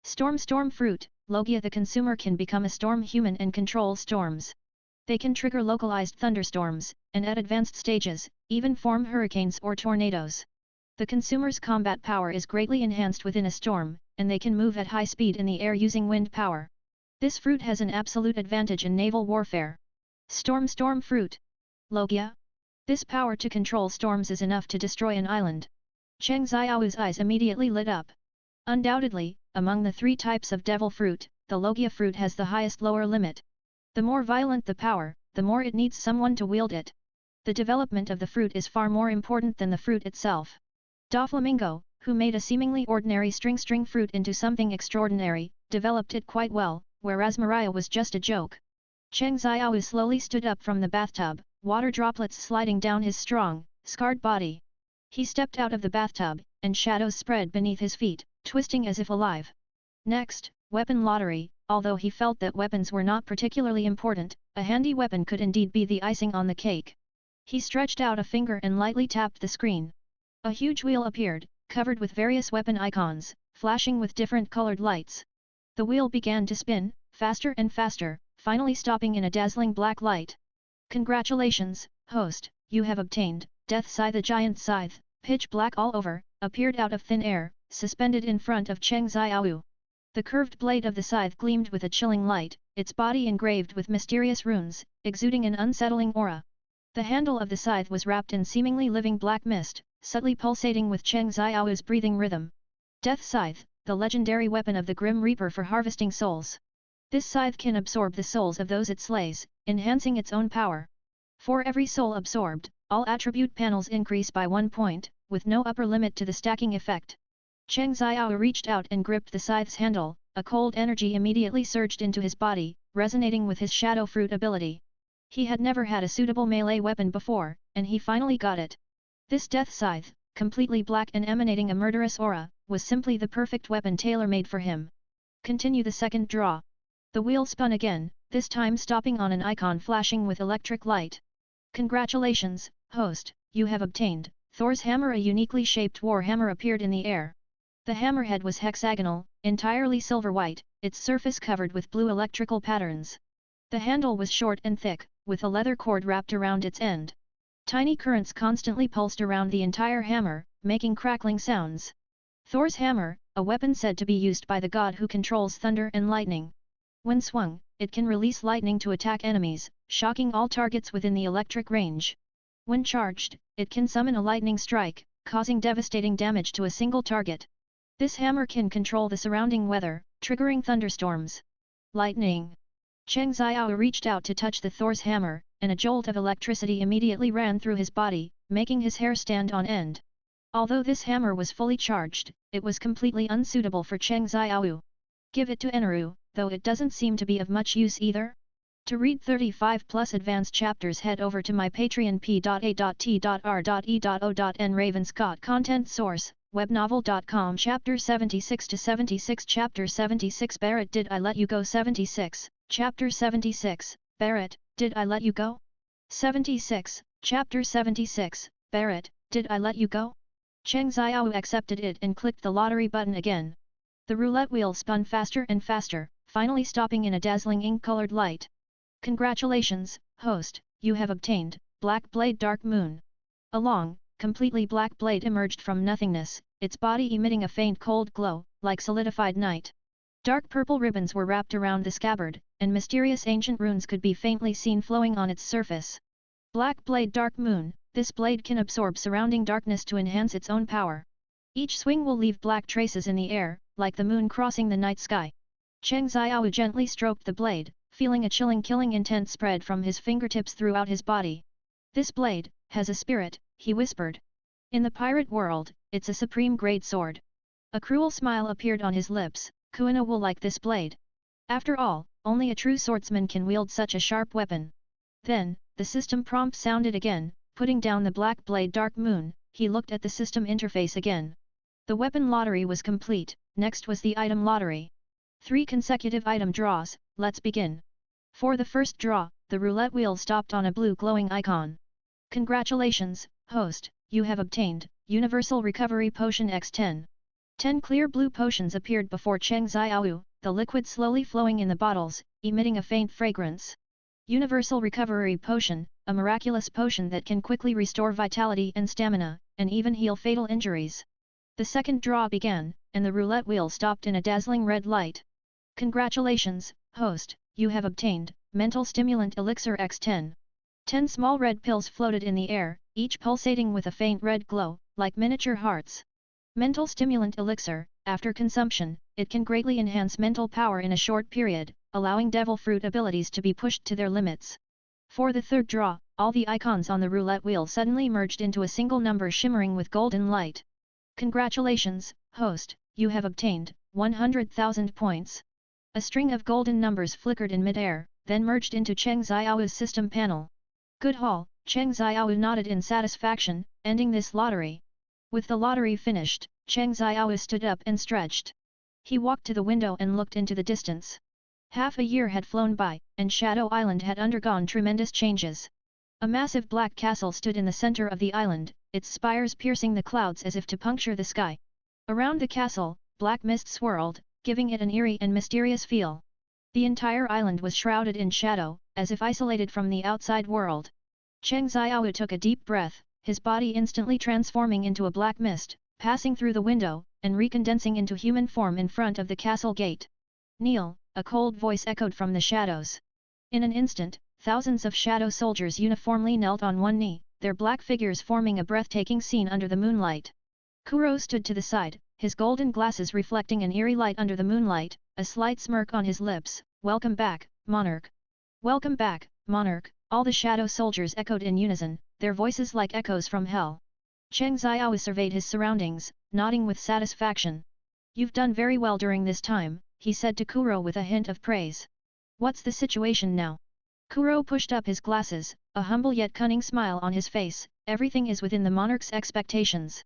Storm Fruit, Logia. The consumer can become a storm human and control storms. They can trigger localized thunderstorms, and at advanced stages, even form hurricanes or tornadoes. The consumer's combat power is greatly enhanced within a storm, and they can move at high speed in the air using wind power. This fruit has an absolute advantage in naval warfare. Storm Fruit. Logia. This power to control storms is enough to destroy an island. Cheng Xiao's eyes immediately lit up. Undoubtedly, among the three types of devil fruit, the Logia fruit has the highest lower limit. The more violent the power, the more it needs someone to wield it. The development of the fruit is far more important than the fruit itself. Doflamingo, who made a seemingly ordinary string fruit into something extraordinary, developed it quite well, whereas Mariah was just a joke. Cheng Xiao slowly stood up from the bathtub, water droplets sliding down his strong, scarred body. He stepped out of the bathtub, and shadows spread beneath his feet, twisting as if alive. Next, weapon lottery. Although he felt that weapons were not particularly important, a handy weapon could indeed be the icing on the cake. He stretched out a finger and lightly tapped the screen. A huge wheel appeared, covered with various weapon icons, flashing with different colored lights. The wheel began to spin, faster and faster, finally stopping in a dazzling black light. Congratulations, host, you have obtained, Death Scythe. A giant scythe, pitch black all over, appeared out of thin air, suspended in front of Cheng Xiao. The curved blade of the scythe gleamed with a chilling light, its body engraved with mysterious runes, exuding an unsettling aura. The handle of the scythe was wrapped in seemingly living black mist, subtly pulsating with Cheng Xiao's breathing rhythm. Death Scythe, the legendary weapon of the Grim Reaper for harvesting souls. This scythe can absorb the souls of those it slays, enhancing its own power. For every soul absorbed, all attribute panels increase by 1 point, with no upper limit to the stacking effect. Cheng Xiao reached out and gripped the scythe's handle, a cold energy immediately surged into his body, resonating with his shadow fruit ability. He had never had a suitable melee weapon before, and he finally got it. This death scythe, completely black and emanating a murderous aura, was simply the perfect weapon tailor-made for him. Continue the second draw. The wheel spun again, this time stopping on an icon flashing with electric light. Congratulations, host, you have obtained, Thor's hammer. A uniquely shaped war hammer appeared in the air. The hammerhead was hexagonal, entirely silver-white, its surface covered with blue electrical patterns. The handle was short and thick, with a leather cord wrapped around its end. Tiny currents constantly pulsed around the entire hammer, making crackling sounds. Thor's hammer, a weapon said to be used by the god who controls thunder and lightning. When swung, it can release lightning to attack enemies, shocking all targets within the electric range. When charged, it can summon a lightning strike, causing devastating damage to a single target. This hammer can control the surrounding weather, triggering thunderstorms. Lightning. Cheng Xiao reached out to touch the Thor's hammer, and a jolt of electricity immediately ran through his body, making his hair stand on end. Although this hammer was fully charged, it was completely unsuitable for Cheng Xiao. Give it to Eneru, though it doesn't seem to be of much use either. To read 35+ advanced chapters, head over to my Patreon p.a.t.r.e.o.n. Ravenscott. Content source, webnovel.com. Chapter 76 to 76. Chapter 76. Barrett, did I let you go? 76. Chapter 76. Barrett, did I let you go? 76. Chapter 76. Barrett, did I let you go? Cheng Xiao accepted it and clicked the lottery button again. The roulette wheel spun faster and faster, finally stopping in a dazzling ink-colored light. Congratulations, host, you have obtained Black Blade Dark Moon. A long, completely black blade emerged from nothingness, its body emitting a faint cold glow, like solidified night. Dark purple ribbons were wrapped around the scabbard, and mysterious ancient runes could be faintly seen flowing on its surface. Black Blade Dark Moon, this blade can absorb surrounding darkness to enhance its own power. Each swing will leave black traces in the air, like the moon crossing the night sky. Cheng Xiao gently stroked the blade, feeling a chilling killing intent spread from his fingertips throughout his body. This blade has a spirit, he whispered. In the pirate world, it's a supreme grade sword. A cruel smile appeared on his lips. Kuina will like this blade. After all, only a true swordsman can wield such a sharp weapon. Then, the system prompt sounded again. Putting down the Black Blade Dark Moon, he looked at the system interface again. The weapon lottery was complete. Next was the item lottery. 3 consecutive item draws, let's begin. For the first draw, the roulette wheel stopped on a blue glowing icon. Congratulations, host, you have obtained Universal Recovery Potion X10. 10 clear blue potions appeared before Cheng Xiao, the liquid slowly flowing in the bottles, emitting a faint fragrance. Universal Recovery Potion, a miraculous potion that can quickly restore vitality and stamina, and even heal fatal injuries. The second draw began, and the roulette wheel stopped in a dazzling red light. Congratulations, host, you have obtained Mental Stimulant Elixir X10. 10 small red pills floated in the air, each pulsating with a faint red glow, like miniature hearts. Mental Stimulant Elixir, after consumption, it can greatly enhance mental power in a short period, allowing devil fruit abilities to be pushed to their limits. For the third draw, all the icons on the roulette wheel suddenly merged into a single number shimmering with golden light. Congratulations, host, you have obtained 100,000 points. A string of golden numbers flickered in mid-air, then merged into Cheng Xiao's system panel. Good haul, Cheng Xiao nodded in satisfaction, ending this lottery. With the lottery finished, Cheng Xiao stood up and stretched. He walked to the window and looked into the distance. Half a year had flown by, and Shadow Island had undergone tremendous changes. A massive black castle stood in the center of the island, its spires piercing the clouds as if to puncture the sky. Around the castle, black mist swirled, giving it an eerie and mysterious feel. The entire island was shrouded in shadow, as if isolated from the outside world. Cheng Xiao took a deep breath, his body instantly transforming into a black mist, passing through the window, and recondensing into human form in front of the castle gate. Kneel, a cold voice echoed from the shadows. In an instant, thousands of shadow soldiers uniformly knelt on one knee, their black figures forming a breathtaking scene under the moonlight. Kuro stood to the side, his golden glasses reflecting an eerie light under the moonlight, a slight smirk on his lips. Welcome back, monarch. Welcome back, monarch, all the shadow soldiers echoed in unison, their voices like echoes from hell. Cheng Xiao surveyed his surroundings, nodding with satisfaction. You've done very well during this time, he said to Kuro with a hint of praise. What's the situation now? Kuro pushed up his glasses, a humble yet cunning smile on his face. Everything is within the monarch's expectations.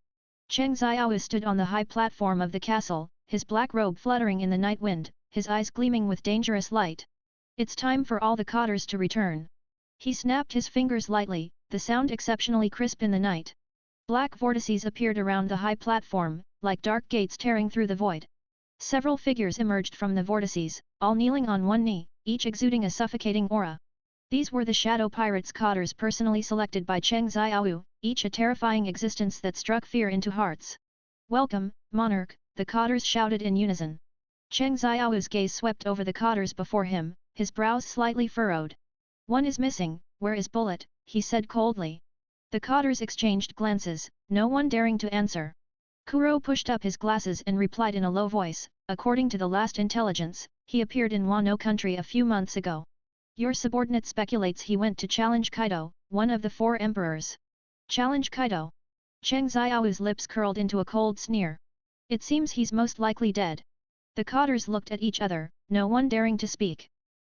Cheng Xiao stood on the high platform of the castle, his black robe fluttering in the night wind, his eyes gleaming with dangerous light. It's time for all the cotters to return. He snapped his fingers lightly, the sound exceptionally crisp in the night. Black vortices appeared around the high platform, like dark gates tearing through the void. Several figures emerged from the vortices, all kneeling on one knee, each exuding a suffocating aura. These were the Shadow Pirates Cotters personally selected by Cheng Xiaowu, each a terrifying existence that struck fear into hearts. "Welcome, monarch," the Cotters shouted in unison. Cheng Xiaowu's gaze swept over the Cotters before him, his brows slightly furrowed. "One is missing, where is Bullet?" he said coldly. The Cotters exchanged glances, no one daring to answer. Kuro pushed up his glasses and replied in a low voice, "According to the last intelligence, he appeared in Wano country a few months ago. Your subordinate speculates he went to challenge Kaido, one of the 4 emperors." "Challenge Kaido?" Cheng Xiao's lips curled into a cold sneer. "It seems he's most likely dead." The Cotters looked at each other, no one daring to speak.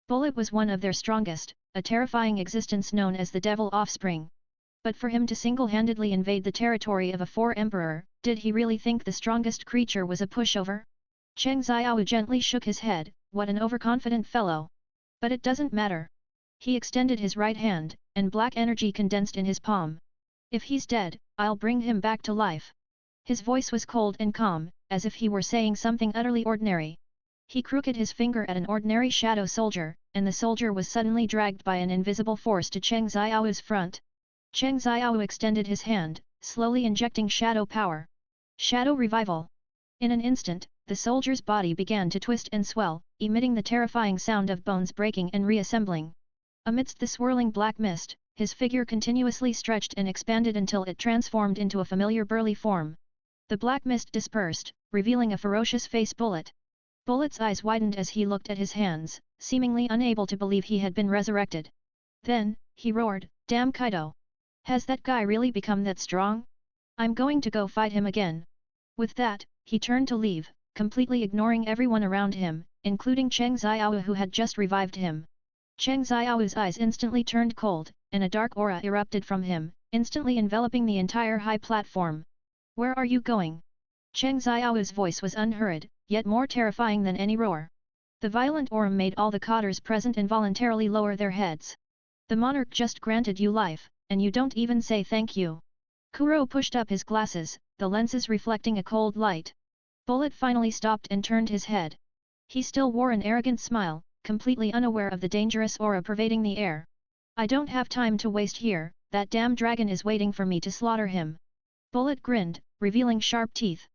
Bullet was one of their strongest, a terrifying existence known as the Devil Offspring. But for him to single-handedly invade the territory of a 4 emperor, did he really think the strongest creature was a pushover? Cheng Xiao gently shook his head, "What an overconfident fellow. But it doesn't matter." He extended his right hand, and black energy condensed in his palm. "If he's dead, I'll bring him back to life." His voice was cold and calm, as if he were saying something utterly ordinary. He crooked his finger at an ordinary shadow soldier, and the soldier was suddenly dragged by an invisible force to Cheng Xiao's front. Cheng Xiao extended his hand, slowly injecting shadow power. Shadow revival. In an instant, the soldier's body began to twist and swell, emitting the terrifying sound of bones breaking and reassembling. Amidst the swirling black mist, his figure continuously stretched and expanded until it transformed into a familiar burly form. The black mist dispersed, revealing a ferocious face. Bullet. Bullet's eyes widened as he looked at his hands, seemingly unable to believe he had been resurrected. Then, he roared, "Damn Kaido! Has that guy really become that strong? I'm going to go fight him again." With that, he turned to leave, completely ignoring everyone around him, including Cheng Xiao who had just revived him. Cheng Xiao's eyes instantly turned cold, and a dark aura erupted from him, instantly enveloping the entire high platform. "Where are you going?" Cheng Xiao's voice was unhurried, yet more terrifying than any roar. The violent aura made all the Cotters present involuntarily lower their heads. "The monarch just granted you life, and you don't even say thank you." Kuro pushed up his glasses, the lenses reflecting a cold light. Bullet finally stopped and turned his head. He still wore an arrogant smile, completely unaware of the dangerous aura pervading the air. "I don't have time to waste here, that damn dragon is waiting for me to slaughter him." Bullet grinned, revealing sharp teeth.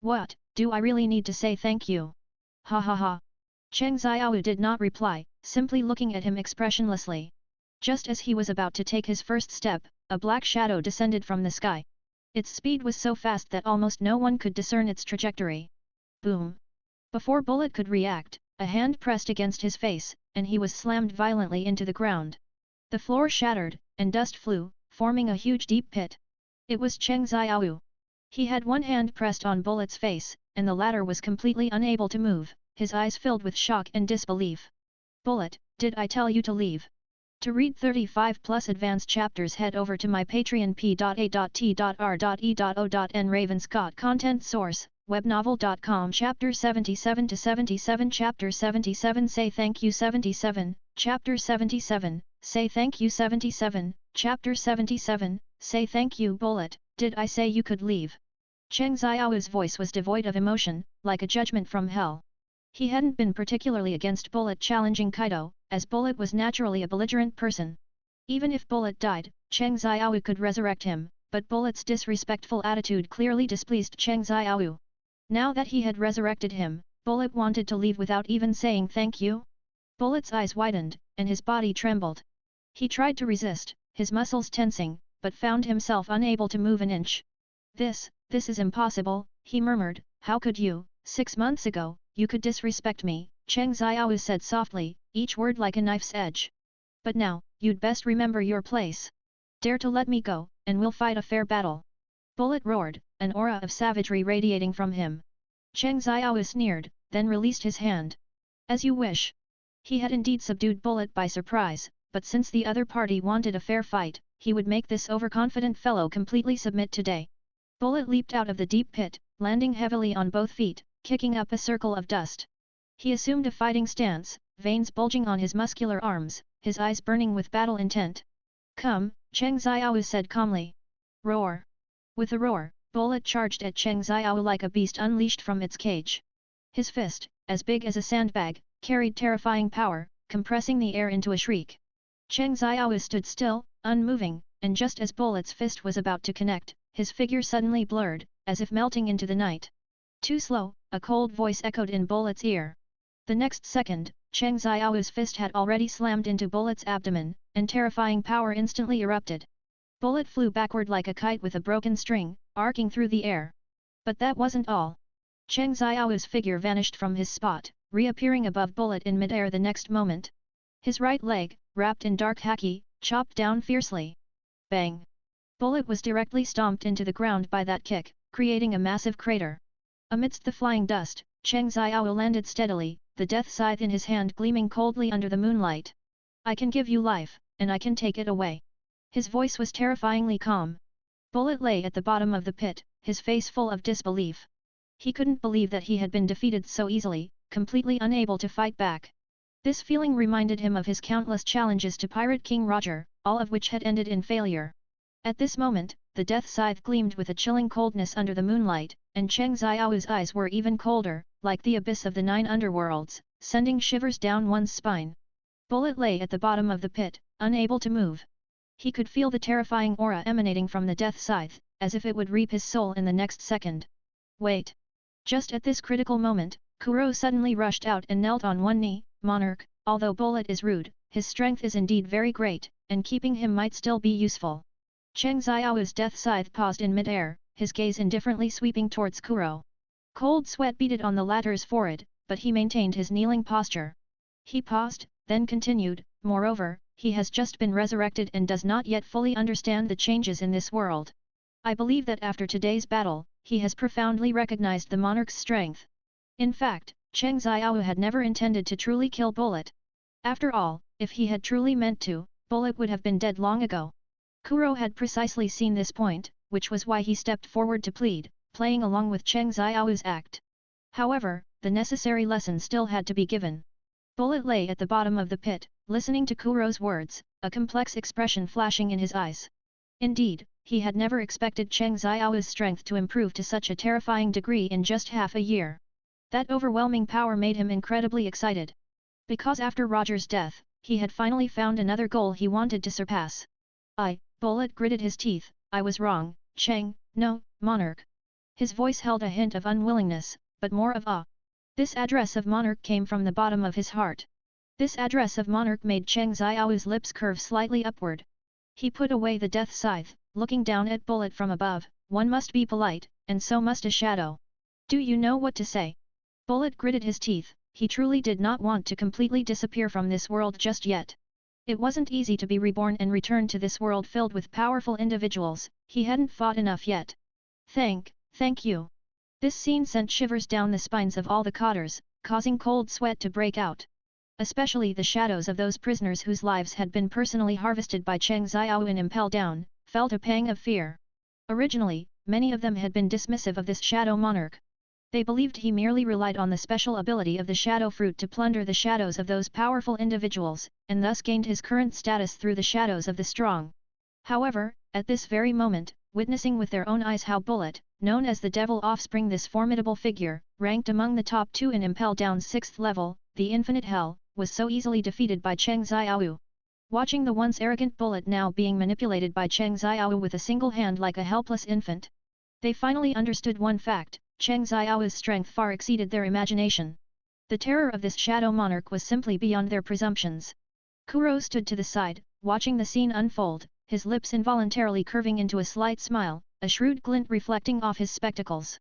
"What, do I really need to say thank you?" "Ha ha ha." Cheng Xiao did not reply, simply looking at him expressionlessly. Just as he was about to take his first step, a black shadow descended from the sky. Its speed was so fast that almost no one could discern its trajectory. Boom! Before Bullet could react, a hand pressed against his face, and he was slammed violently into the ground. The floor shattered, and dust flew, forming a huge deep pit. It was Cheng Xiao. He had one hand pressed on Bullet's face, and the latter was completely unable to move, his eyes filled with shock and disbelief. "Bullet, did I tell you to leave?" To read 35+ advanced chapters, head over to my Patreon p.a.t.r.e.o.n. Ravenscott. Content source, webnovel.com. Chapter 77 to 77. Chapter 77 Say Thank You 77, Chapter 77, Say Thank You 77, Chapter 77, Say Thank You. "Bullet, did I say you could leave?" Cheng Xiao's voice was devoid of emotion, like a judgment from hell. He hadn't been particularly against Bullet challenging Kaido, as Bullet was naturally a belligerent person. Even if Bullet died, Cheng Xiao could resurrect him, but Bullet's disrespectful attitude clearly displeased Cheng Xiao. Now that he had resurrected him, Bullet wanted to leave without even saying thank you? Bullet's eyes widened, and his body trembled. He tried to resist, his muscles tensing, but found himself unable to move an inch. This is impossible," he murmured, "how could you? 6 months ago, you could disrespect me," Cheng Xiao said softly, each word like a knife's edge. "But now, you'd best remember your place. Dare to let me go, and we'll fight a fair battle." Bullet roared, an aura of savagery radiating from him. Cheng Xiao sneered, then released his hand. "As you wish." He had indeed subdued Bullet by surprise, but since the other party wanted a fair fight, he would make this overconfident fellow completely submit today. Bullet leaped out of the deep pit, landing heavily on both feet, kicking up a circle of dust. He assumed a fighting stance, veins bulging on his muscular arms, his eyes burning with battle intent. "Come," Cheng Xiao said calmly. "Roar!" With a roar, Bullet charged at Cheng Xiao like a beast unleashed from its cage. His fist, as big as a sandbag, carried terrifying power, compressing the air into a shriek. Cheng Xiao stood still, unmoving, and just as Bullet's fist was about to connect, his figure suddenly blurred, as if melting into the night. Too slow, a cold voice echoed in Bullet's ear. The next second, Cheng Xiao's fist had already slammed into Bullet's abdomen, and terrifying power instantly erupted. Bullet flew backward like a kite with a broken string, arcing through the air. But that wasn't all. Cheng Xiao's figure vanished from his spot, reappearing above Bullet in midair the next moment. His right leg, wrapped in dark haki, chopped down fiercely. Bang! Bullet was directly stomped into the ground by that kick, creating a massive crater. Amidst the flying dust, Cheng Xiao landed steadily, the death scythe in his hand gleaming coldly under the moonlight. I can give you life, and I can take it away. His voice was terrifyingly calm. Bullet lay at the bottom of the pit, his face full of disbelief. He couldn't believe that he had been defeated so easily, completely unable to fight back. This feeling reminded him of his countless challenges to Pirate King Roger, all of which had ended in failure. At this moment, the death scythe gleamed with a chilling coldness under the moonlight, and Cheng Xiao's eyes were even colder, like the abyss of the 9 underworlds, sending shivers down one's spine. Bullet lay at the bottom of the pit, unable to move. He could feel the terrifying aura emanating from the death scythe, as if it would reap his soul in the next second. Wait! Just at this critical moment, Kuro suddenly rushed out and knelt on one knee. Monarch, although Bullet is rude, his strength is indeed very great, and keeping him might still be useful. Cheng Xiao's death scythe paused in mid-air, his gaze indifferently sweeping towards Kuro. Cold sweat beaded on the latter's forehead, but he maintained his kneeling posture. He paused, then continued, moreover, he has just been resurrected and does not yet fully understand the changes in this world. I believe that after today's battle, he has profoundly recognized the monarch's strength. In fact, Cheng Xiao had never intended to truly kill Bullet. After all, if he had truly meant to, Bullet would have been dead long ago. Kuro had precisely seen this point, which was why he stepped forward to plead, playing along with Cheng Xiao's act. However, the necessary lesson still had to be given. Bullet lay at the bottom of the pit, listening to Kuro's words, a complex expression flashing in his eyes. Indeed, he had never expected Cheng Xiao's strength to improve to such a terrifying degree in just half a year. That overwhelming power made him incredibly excited. Because after Roger's death, he had finally found another goal he wanted to surpass. Bullet gritted his teeth, I was wrong, Cheng, no, Monarch. His voice held a hint of unwillingness, but more of awe. This address of Monarch came from the bottom of his heart. This address of Monarch made Cheng Xiao's lips curve slightly upward. He put away the death scythe, looking down at Bullet from above, one must be polite, and so must a shadow. Do you know what to say? Bullet gritted his teeth, he truly did not want to completely disappear from this world just yet. It wasn't easy to be reborn and return to this world filled with powerful individuals, he hadn't fought enough yet. Thank you. This scene sent shivers down the spines of all the cotters, causing cold sweat to break out. Especially the shadows of those prisoners whose lives had been personally harvested by Cheng Xiao and Impel Down, felt a pang of fear. Originally, many of them had been dismissive of this shadow monarch. They believed he merely relied on the special ability of the shadow fruit to plunder the shadows of those powerful individuals, and thus gained his current status through the shadows of the strong. However, at this very moment, witnessing with their own eyes how Bullet, known as the Devil Offspring, this formidable figure, ranked among the top 2 in Impel Down's 6th level, the Infinite Hell, was so easily defeated by Cheng Xiao. Watching the once arrogant Bullet now being manipulated by Cheng Xiao with a single hand like a helpless infant, they finally understood one fact. Cheng Xiao's strength far exceeded their imagination. The terror of this shadow monarch was simply beyond their presumptions. Kuro stood to the side, watching the scene unfold, his lips involuntarily curving into a slight smile, a shrewd glint reflecting off his spectacles.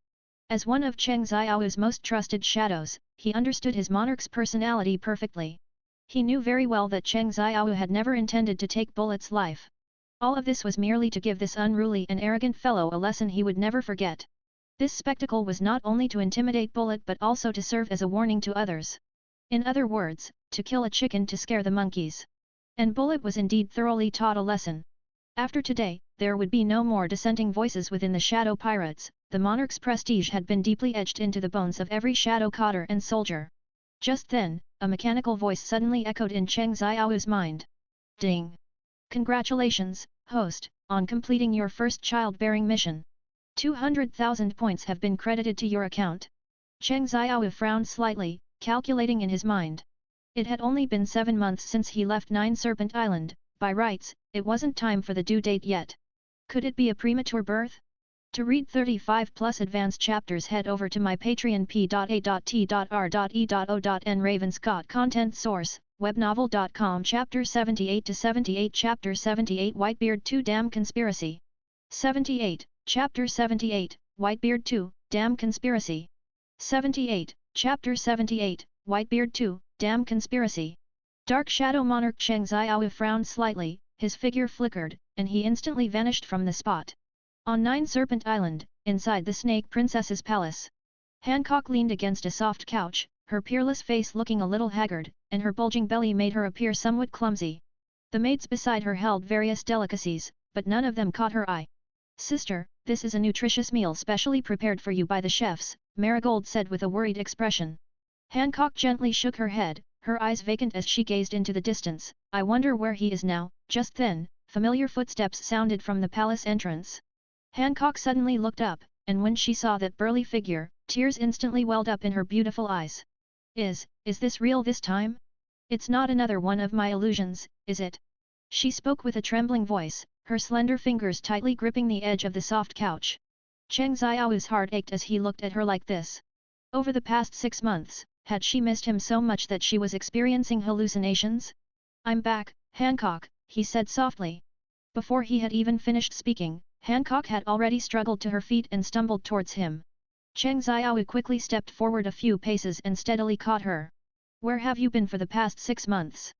As one of Cheng Xiao's most trusted shadows, he understood his monarch's personality perfectly. He knew very well that Cheng Xiao had never intended to take Bullet's life. All of this was merely to give this unruly and arrogant fellow a lesson he would never forget. This spectacle was not only to intimidate Bullet but also to serve as a warning to others. In other words, to kill a chicken to scare the monkeys. And Bullet was indeed thoroughly taught a lesson. After today, there would be no more dissenting voices within the Shadow Pirates, the monarch's prestige had been deeply etched into the bones of every shadow cotter and soldier. Just then, a mechanical voice suddenly echoed in Cheng Xiao's mind. Ding! Congratulations, host, on completing your first childbearing mission. 200,000 points have been credited to your account. Cheng Xiao frowned slightly, calculating in his mind. It had only been 7 months since he left Nine Serpent Island. By rights, it wasn't time for the due date yet. Could it be a premature birth? To read 35 plus advanced chapters, head over to my Patreon p.a.t.r.e.o.n. Ravenscott content source, webnovel.com. Chapter 78 to 78. Chapter 78 Whitebeard 2 Damn Conspiracy. 78, Chapter 78, Whitebeard 2, Damn Conspiracy. 78, Chapter 78, Whitebeard 2, Damn Conspiracy. Dark Shadow Monarch Cheng Xiao frowned slightly, his figure flickered, and he instantly vanished from the spot. On Nine Serpent Island, inside the Snake Princess's palace, Hancock leaned against a soft couch, her peerless face looking a little haggard, and her bulging belly made her appear somewhat clumsy. The maids beside her held various delicacies, but none of them caught her eye. "Sister, this is a nutritious meal specially prepared for you by the chefs," Marigold said with a worried expression. Hancock gently shook her head, her eyes vacant as she gazed into the distance. "I wonder where he is now." Just then, familiar footsteps sounded from the palace entrance. Hancock suddenly looked up, and when she saw that burly figure, tears instantly welled up in her beautiful eyes. Is this real this time? It's not another one of my illusions, is it?" She spoke with a trembling voice, her slender fingers tightly gripping the edge of the soft couch. Cheng Xiao's heart ached as he looked at her like this. Over the past 6 months, had she missed him so much that she was experiencing hallucinations? "I'm back, Hancock," he said softly. Before he had even finished speaking, Hancock had already struggled to her feet and stumbled towards him. Cheng Xiao quickly stepped forward a few paces and steadily caught her. "Where have you been for the past 6 months?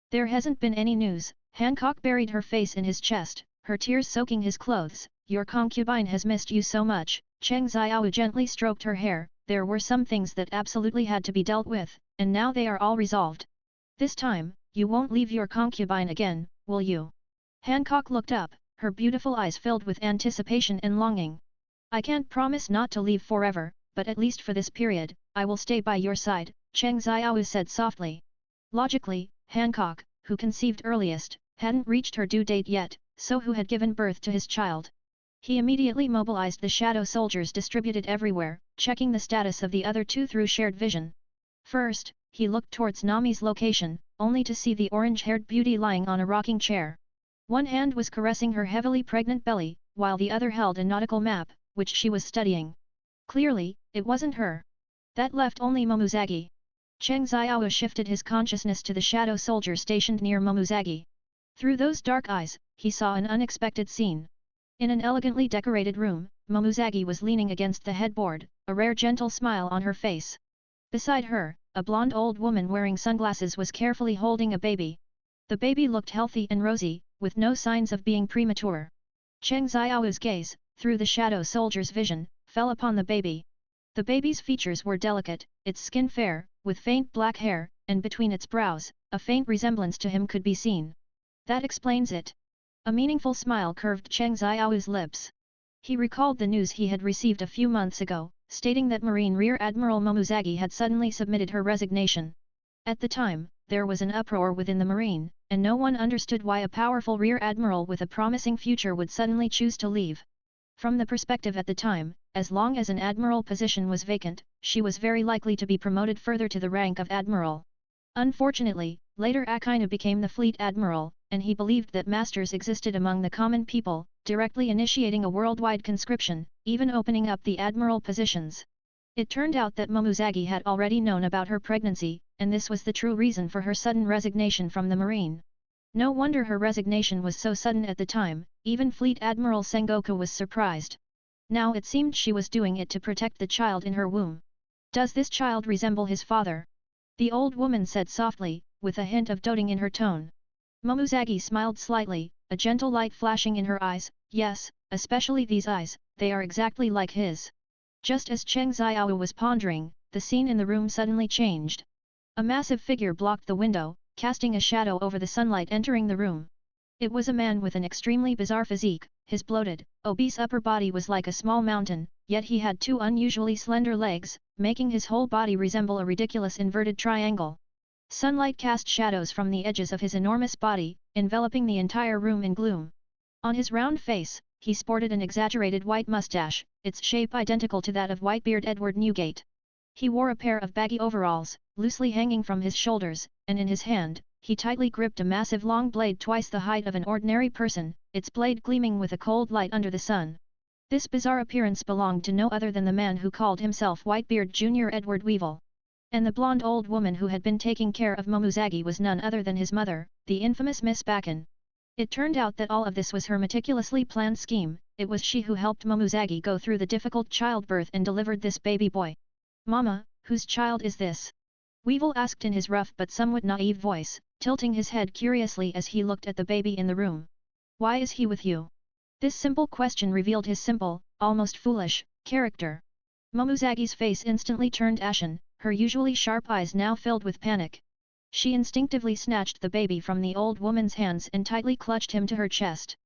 There hasn't been any news." Hancock buried her face in his chest, her tears soaking his clothes. "Your concubine has missed you so much." Cheng Xiao gently stroked her hair. "There were some things that absolutely had to be dealt with, and now they are all resolved. This time, you won't leave your concubine again, will you?" Hancock looked up, her beautiful eyes filled with anticipation and longing. "I can't promise not to leave forever, but at least for this period, I will stay by your side," Cheng Xiao said softly. Logically, Hancock, who conceived earliest, hadn't reached her due date yet, so who had given birth to his child? He immediately mobilized the shadow soldiers distributed everywhere, checking the status of the other two through shared vision. First, he looked towards Nami's location, only to see the orange-haired beauty lying on a rocking chair. One hand was caressing her heavily pregnant belly, while the other held a nautical map, which she was studying. Clearly, it wasn't her. That left only Momuzagi. Cheng Xiao shifted his consciousness to the shadow soldier stationed near Momuzagi. Through those dark eyes, he saw an unexpected scene. In an elegantly decorated room, Momuzagi was leaning against the headboard, a rare gentle smile on her face. Beside her, a blonde old woman wearing sunglasses was carefully holding a baby. The baby looked healthy and rosy, with no signs of being premature. Cheng Xiao's gaze, through the shadow soldier's vision, fell upon the baby. The baby's features were delicate, its skin fair, with faint black hair, and between its brows, a faint resemblance to him could be seen. "That explains it." A meaningful smile curved Cheng Xiao's lips. He recalled the news he had received a few months ago, stating that Marine Rear Admiral Momuzagi had suddenly submitted her resignation. At the time, there was an uproar within the Marine, and no one understood why a powerful Rear Admiral with a promising future would suddenly choose to leave. From the perspective at the time, as long as an admiral position was vacant, she was very likely to be promoted further to the rank of admiral. Unfortunately, later Akainu became the fleet admiral, and he believed that masters existed among the common people, directly initiating a worldwide conscription, even opening up the admiral positions. It turned out that Momuzagi had already known about her pregnancy, and this was the true reason for her sudden resignation from the Marine. No wonder her resignation was so sudden at the time, even Fleet Admiral Sengoku was surprised. Now it seemed she was doing it to protect the child in her womb. "Does this child resemble his father?" the old woman said softly, with a hint of doting in her tone. Momuzagi smiled slightly, a gentle light flashing in her eyes. "Yes, especially these eyes, they are exactly like his." Just as Cheng Xiao was pondering, the scene in the room suddenly changed. A massive figure blocked the window, casting a shadow over the sunlight entering the room. It was a man with an extremely bizarre physique. His bloated, obese upper body was like a small mountain, yet he had 2 unusually slender legs, making his whole body resemble a ridiculous inverted triangle. Sunlight cast shadows from the edges of his enormous body, enveloping the entire room in gloom. On his round face, he sported an exaggerated white mustache, its shape identical to that of Whitebeard Edward Newgate. He wore a pair of baggy overalls, loosely hanging from his shoulders, and in his hand, he tightly gripped a massive long blade twice the height of an ordinary person, its blade gleaming with a cold light under the sun. This bizarre appearance belonged to no other than the man who called himself Whitebeard Jr. Edward Weevil. And the blonde old woman who had been taking care of Momuzagi was none other than his mother, the infamous Miss Bakken. It turned out that all of this was her meticulously planned scheme. It was she who helped Momuzagi go through the difficult childbirth and delivered this baby boy. "Mama, whose child is this?" Weevil asked in his rough but somewhat naive voice, tilting his head curiously as he looked at the baby in the room. "Why is he with you?" This simple question revealed his simple, almost foolish, character. Momuzagi's face instantly turned ashen, her usually sharp eyes now filled with panic. She instinctively snatched the baby from the old woman's hands and tightly clutched him to her chest.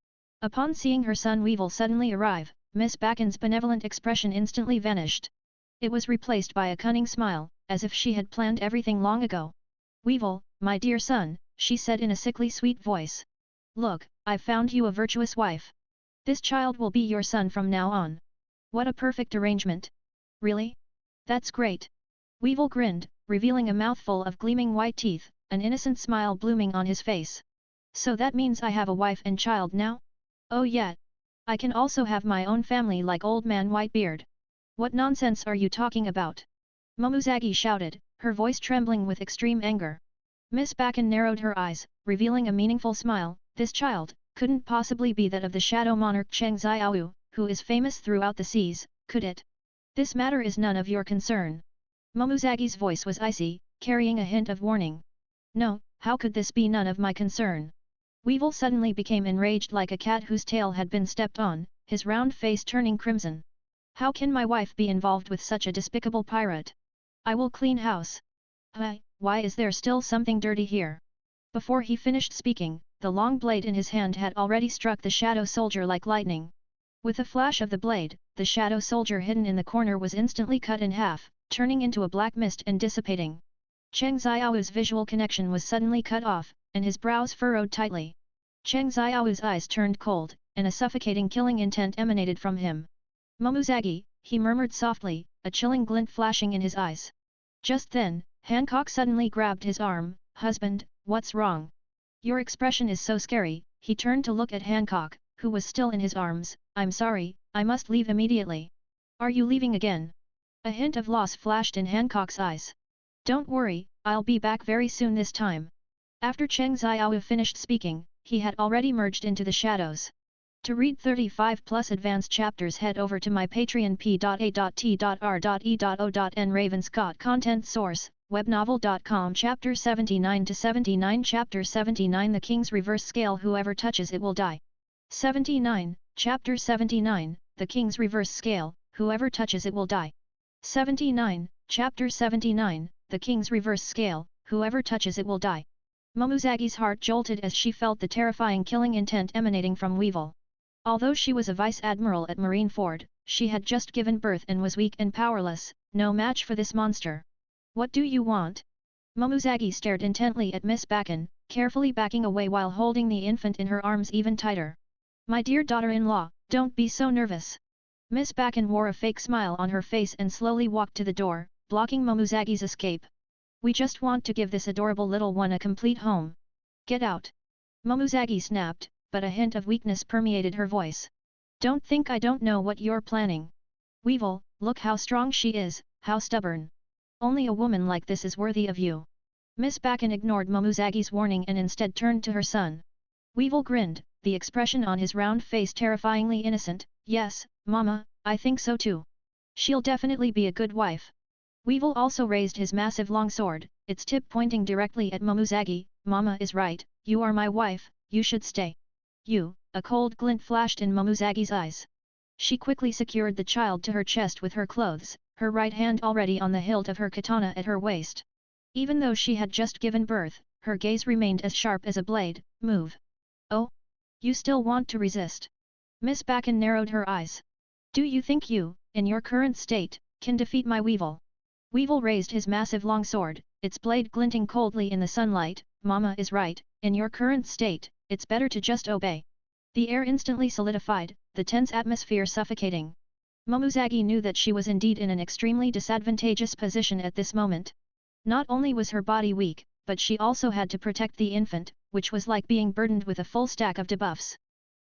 Upon seeing her son Weevil suddenly arrive, Miss Bakken's benevolent expression instantly vanished. It was replaced by a cunning smile, as if she had planned everything long ago. "Weevil, my dear son," she said in a sickly sweet voice. "Look, I've found you a virtuous wife. This child will be your son from now on. What a perfect arrangement. Really? That's great." Weevil grinned, revealing a mouthful of gleaming white teeth, an innocent smile blooming on his face. "So that means I have a wife and child now? Oh yeah. I can also have my own family like old man Whitebeard. What nonsense are you talking about?" Momuzagi shouted, her voice trembling with extreme anger. Miss Bakken narrowed her eyes, revealing a meaningful smile. "This child couldn't possibly be that of the shadow monarch Cheng Xiaowu, who is famous throughout the seas, could it? This matter is none of your concern." Momuzagi's voice was icy, carrying a hint of warning. "No, how could this be none of my concern?" Weevil suddenly became enraged like a cat whose tail had been stepped on, his round face turning crimson. "How can my wife be involved with such a despicable pirate? I will clean house." Why is there still something dirty here?" Before he finished speaking, the long blade in his hand had already struck the shadow soldier like lightning. With a flash of the blade, the shadow soldier hidden in the corner was instantly cut in half, turning into a black mist and dissipating. Cheng Xiaowu's visual connection was suddenly cut off, and his brows furrowed tightly. Cheng Xiaowu's eyes turned cold, and a suffocating killing intent emanated from him. "Momuzagi," he murmured softly, a chilling glint flashing in his eyes. Just then, Hancock suddenly grabbed his arm. "Husband, what's wrong? Your expression is so scary." He turned to look at Hancock, who was still in his arms. "I'm sorry, I must leave immediately." "Are you leaving again?" A hint of loss flashed in Hancock's eyes. "Don't worry, I'll be back very soon this time." After Cheng Xiaowu finished speaking, he had already merged into the shadows. To read 35+ advanced chapters head over to my Patreon p.a.t.r.e.o.n Ravenscott content source, webnovel.com Chapter 79-79 Chapter 79 The King's Reverse Scale Whoever touches it will die. 79, Chapter 79, The King's Reverse Scale, Whoever touches it will die. 79, Chapter 79, The King's Reverse Scale, Whoever touches it will die. Momuzagi's heart jolted as she felt the terrifying killing intent emanating from Weevil. Although she was a vice-admiral at Marineford, she had just given birth and was weak and powerless, no match for this monster. "What do you want?" Momuzagi stared intently at Miss Bakken, carefully backing away while holding the infant in her arms even tighter. "My dear daughter-in-law, don't be so nervous." Miss Bakken wore a fake smile on her face and slowly walked to the door, blocking Momuzagi's escape. "We just want to give this adorable little one a complete home. Get out!" Momuzagi snapped, but a hint of weakness permeated her voice. "Don't think I don't know what you're planning. Weevil, look how strong she is, how stubborn. Only a woman like this is worthy of you." Miss Bakken ignored Momuzagi's warning and instead turned to her son. Weevil grinned, the expression on his round face terrifyingly innocent. "Yes, Mama, I think so too. She'll definitely be a good wife." Weevil also raised his massive long sword, its tip pointing directly at Momuzagi. "Mama is right, you are my wife, you should stay." "You," a cold glint flashed in Momuzagi's eyes. She quickly secured the child to her chest with her clothes, her right hand already on the hilt of her katana at her waist. Even though she had just given birth, her gaze remained as sharp as a blade. "Move." "Oh? You still want to resist?" Miss Bakken narrowed her eyes. "Do you think you, in your current state, can defeat my Weevil?" Weevil raised his massive long sword, its blade glinting coldly in the sunlight. "Mama is right, in your current state, it's better to just obey." The air instantly solidified, the tense atmosphere suffocating. Momuzagi knew that she was indeed in an extremely disadvantageous position at this moment. Not only was her body weak, but she also had to protect the infant, which was like being burdened with a full stack of debuffs.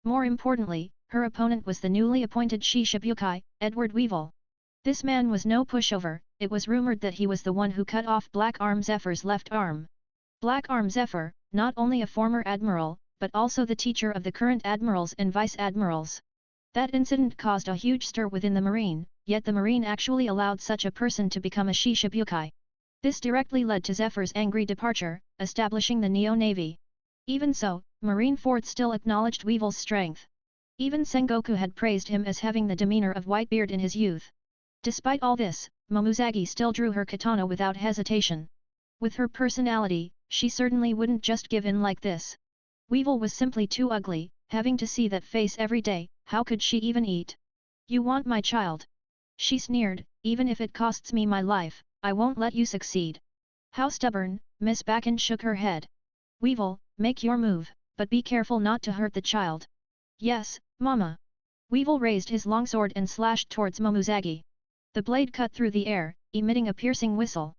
More importantly, her opponent was the newly appointed Shi Shibukai, Edward Weevil. This man was no pushover. It was rumored that he was the one who cut off Black Arm Zephyr's left arm. Black Arm Zephyr, not only a former admiral, but also the teacher of the current admirals and vice-admirals. That incident caused a huge stir within the marine, yet the marine actually allowed such a person to become a Shi Shibukai. This directly led to Zephyr's angry departure, establishing the Neo Navy. Even so, Marineford still acknowledged Weevil's strength. Even Sengoku had praised him as having the demeanor of Whitebeard in his youth. Despite all this, Momozagi still drew her katana without hesitation. With her personality, she certainly wouldn't just give in like this. Weevil was simply too ugly, having to see that face every day, how could she even eat? You want my child? She sneered, even if it costs me my life, I won't let you succeed. How stubborn, Miss Bakken shook her head. Weevil, make your move, but be careful not to hurt the child. Yes, Mama. Weevil raised his longsword and slashed towards Momozagi. The blade cut through the air, emitting a piercing whistle.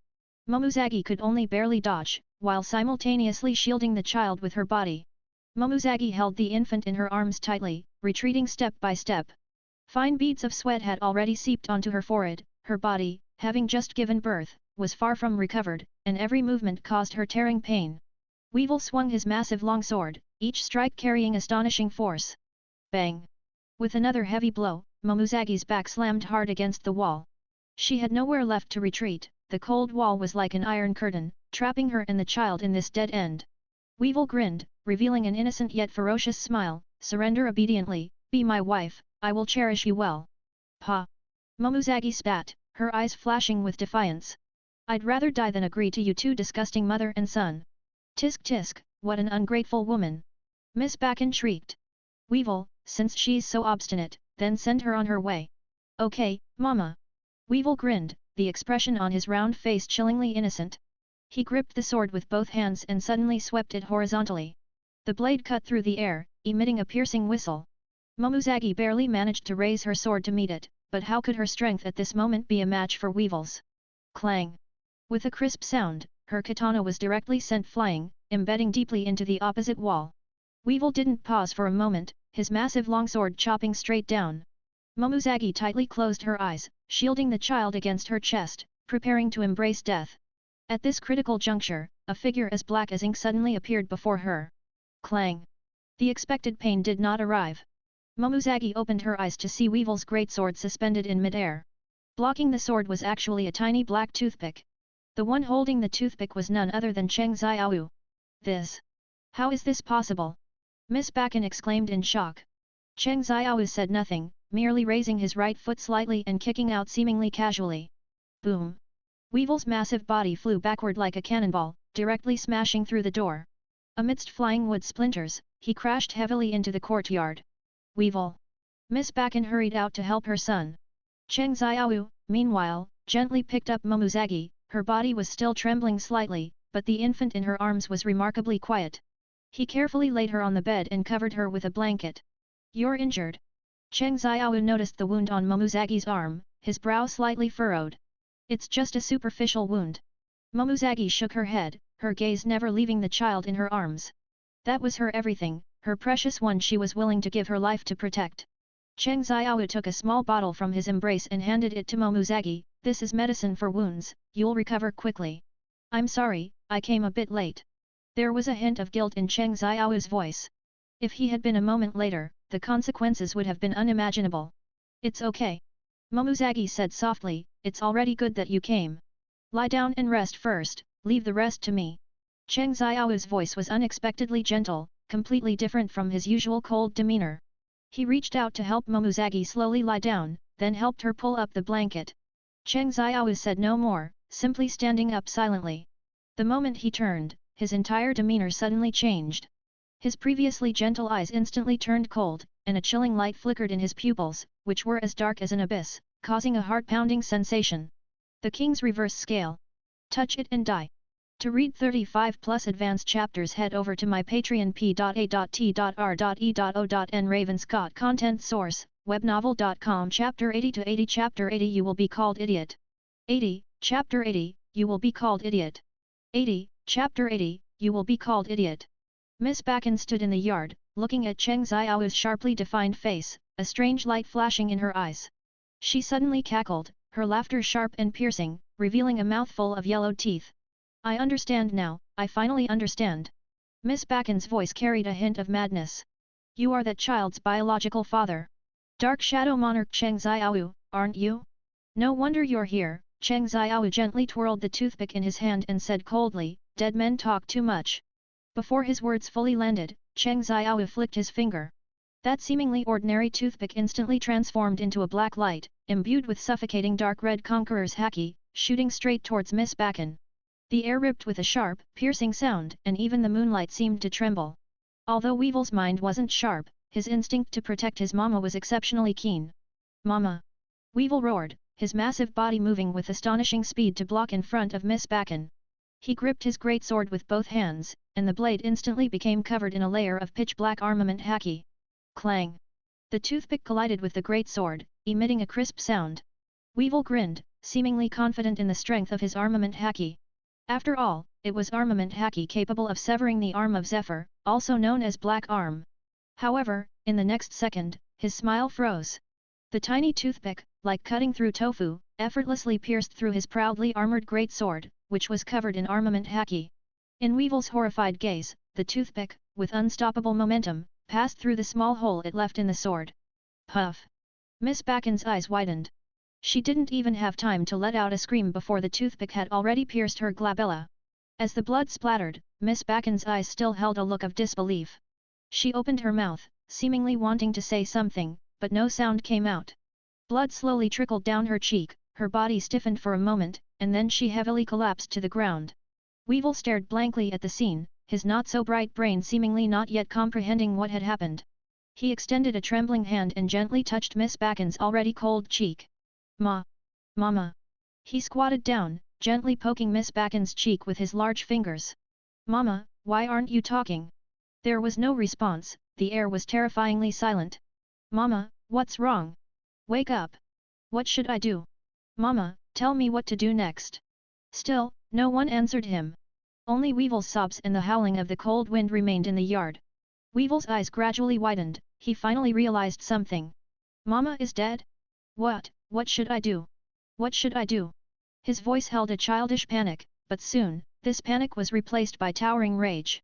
Momozagi could only barely dodge, while simultaneously shielding the child with her body. Momozagi held the infant in her arms tightly, retreating step by step. Fine beads of sweat had already seeped onto her forehead, her body, having just given birth, was far from recovered, and every movement caused her tearing pain. Weevil swung his massive longsword, each strike carrying astonishing force. Bang! With another heavy blow, Momozagi's back slammed hard against the wall. She had nowhere left to retreat, the cold wall was like an iron curtain, trapping her and the child in this dead end. Weevil grinned, revealing an innocent yet ferocious smile, surrender obediently, be my wife, I will cherish you well. Pa! Momozagi spat, her eyes flashing with defiance. I'd rather die than agree to you two disgusting mother and son. Tisk tisk, what an ungrateful woman! Miss Bakken shrieked. Weevil, since she's so obstinate, then send her on her way. Okay, Mama. Weevil grinned, the expression on his round face chillingly innocent. He gripped the sword with both hands and suddenly swept it horizontally. The blade cut through the air, emitting a piercing whistle. Momozagi barely managed to raise her sword to meet it, but how could her strength at this moment be a match for Weevil's? Clang! With a crisp sound, her katana was directly sent flying, embedding deeply into the opposite wall. Weevil didn't pause for a moment, his massive longsword chopping straight down. Momozagi tightly closed her eyes, shielding the child against her chest, preparing to embrace death. At this critical juncture, a figure as black as ink suddenly appeared before her. Clang! The expected pain did not arrive. Momozagi opened her eyes to see Weevil's greatsword suspended in midair. Blocking the sword was actually a tiny black toothpick. The one holding the toothpick was none other than Cheng Xiaowu. This! How is this possible? Miss Bakken exclaimed in shock. Cheng Xiaowu said nothing, merely raising his right foot slightly and kicking out seemingly casually. Boom! Weevil's massive body flew backward like a cannonball, directly smashing through the door. Amidst flying wood splinters, he crashed heavily into the courtyard. Weevil! Miss Bakken hurried out to help her son. Cheng Xiaowu, meanwhile, gently picked up Momozagi. Her body was still trembling slightly, but the infant in her arms was remarkably quiet. He carefully laid her on the bed and covered her with a blanket. You're injured. Cheng Xiaowu noticed the wound on Momozagi's arm, his brow slightly furrowed. It's just a superficial wound. Momozagi shook her head, her gaze never leaving the child in her arms. That was her everything, her precious one she was willing to give her life to protect. Cheng Xiaowu took a small bottle from his embrace and handed it to Momozagi. This is medicine for wounds, you'll recover quickly. I'm sorry, I came a bit late. There was a hint of guilt in Cheng Xiaowu's voice. If he had been a moment later, the consequences would have been unimaginable. It's okay. Momozagi said softly, it's already good that you came. Lie down and rest first, leave the rest to me. Cheng Xiaowu's voice was unexpectedly gentle, completely different from his usual cold demeanor. He reached out to help Momozagi slowly lie down, then helped her pull up the blanket. Cheng Xiaowu said no more, simply standing up silently. The moment he turned, his entire demeanor suddenly changed. His previously gentle eyes instantly turned cold, and a chilling light flickered in his pupils, which were as dark as an abyss, causing a heart-pounding sensation. The King's Reverse Scale. Touch it and die. To read 35+ advanced chapters head over to my Patreon p.a.t.r.e.o.n Ravenscott Content Source, webnovel.com Chapter 80 to 80 Chapter 80 You will be called idiot. 80, Chapter 80, you will be called idiot. 80, Chapter 80, you will be called idiot. Miss Bakken stood in the yard, looking at Cheng Xiao's sharply defined face, a strange light flashing in her eyes. She suddenly cackled, her laughter sharp and piercing, revealing a mouthful of yellow teeth. I understand now, I finally understand. Miss Bakken's voice carried a hint of madness. You are that child's biological father. Dark Shadow Monarch Cheng Xiao, aren't you? No wonder you're here. Cheng Xiao gently twirled the toothpick in his hand and said coldly, dead men talk too much. Before his words fully landed, Cheng Xiao flicked his finger. That seemingly ordinary toothpick instantly transformed into a black light, imbued with suffocating dark red conqueror's haki, shooting straight towards Miss Bakken. The air ripped with a sharp, piercing sound, and even the moonlight seemed to tremble. Although Weevil's mind wasn't sharp, his instinct to protect his mama was exceptionally keen. Mama! Weevil roared, his massive body moving with astonishing speed to block in front of Miss Bakken. He gripped his great sword with both hands, and the blade instantly became covered in a layer of pitch-black armament haki. Clang! The toothpick collided with the great sword, emitting a crisp sound. Weevil grinned, seemingly confident in the strength of his armament haki. After all, it was armament haki capable of severing the arm of Zephyr, also known as Black Arm. However, in the next second, his smile froze. The tiny toothpick, like cutting through tofu, effortlessly pierced through his proudly armored great sword, which was covered in armament haki. In Weevil's horrified gaze, the toothpick, with unstoppable momentum, passed through the small hole it left in the sword. Puff! Miss Bakken's eyes widened. She didn't even have time to let out a scream before the toothpick had already pierced her glabella. As the blood splattered, Miss Bakken's eyes still held a look of disbelief. She opened her mouth, seemingly wanting to say something, but no sound came out. Blood slowly trickled down her cheek, her body stiffened for a moment, and then she heavily collapsed to the ground. Weevil stared blankly at the scene, his not-so-bright brain seemingly not yet comprehending what had happened. He extended a trembling hand and gently touched Miss Bakken's already cold cheek. Mama! He squatted down, gently poking Miss Bakken's cheek with his large fingers. Mama, why aren't you talking? There was no response, the air was terrifyingly silent. Mama, what's wrong? Wake up! What should I do? Mama, tell me what to do next. Still, no one answered him. Only Weevil's sobs and the howling of the cold wind remained in the yard. Weevil's eyes gradually widened, he finally realized something. Mama is dead? What should I do? What should I do? His voice held a childish panic, but soon, this panic was replaced by towering rage.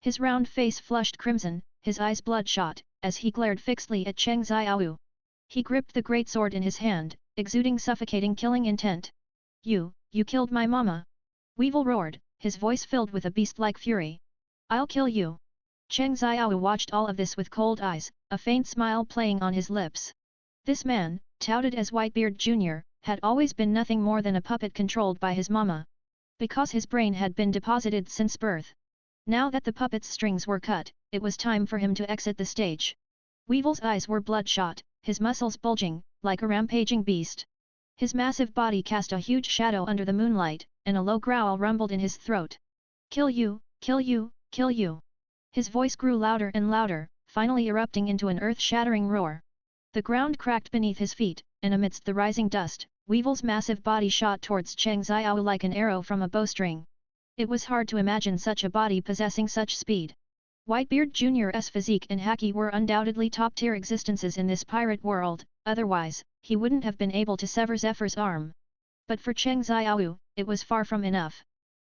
His round face flushed crimson, his eyes bloodshot, as he glared fixedly at Cheng Xiao. He gripped the great sword in his hand, exuding suffocating killing intent. You killed my mama! Weevil roared, his voice filled with a beast-like fury. I'll kill you! Cheng Xiao watched all of this with cold eyes, a faint smile playing on his lips. This man, touted as Whitebeard Jr., had always been nothing more than a puppet controlled by his mama. Because his brain had been deposited since birth. Now that the puppet's strings were cut, it was time for him to exit the stage. Weevil's eyes were bloodshot, his muscles bulging, like a rampaging beast. His massive body cast a huge shadow under the moonlight, and a low growl rumbled in his throat. Kill you, kill you, kill you! His voice grew louder and louder, finally erupting into an earth-shattering roar. The ground cracked beneath his feet, and amidst the rising dust, Weevil's massive body shot towards Cheng Xiao like an arrow from a bowstring. It was hard to imagine such a body possessing such speed. Whitebeard Jr.'s physique and haki were undoubtedly top-tier existences in this pirate world, otherwise, he wouldn't have been able to sever Zephyr's arm. But for Cheng Xiao, it was far from enough.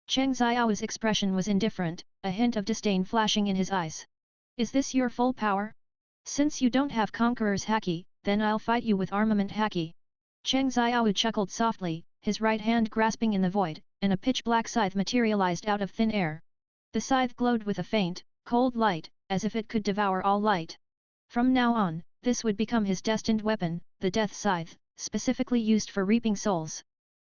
Cheng Xiao's expression was indifferent, a hint of disdain flashing in his eyes. Is this your full power? Since you don't have Conqueror's haki, then I'll fight you with armament haki. Cheng Xiao chuckled softly, his right hand grasping in the void, and a pitch-black scythe materialized out of thin air. The scythe glowed with a faint, cold light, as if it could devour all light. From now on, this would become his destined weapon, the Death Scythe, specifically used for reaping souls.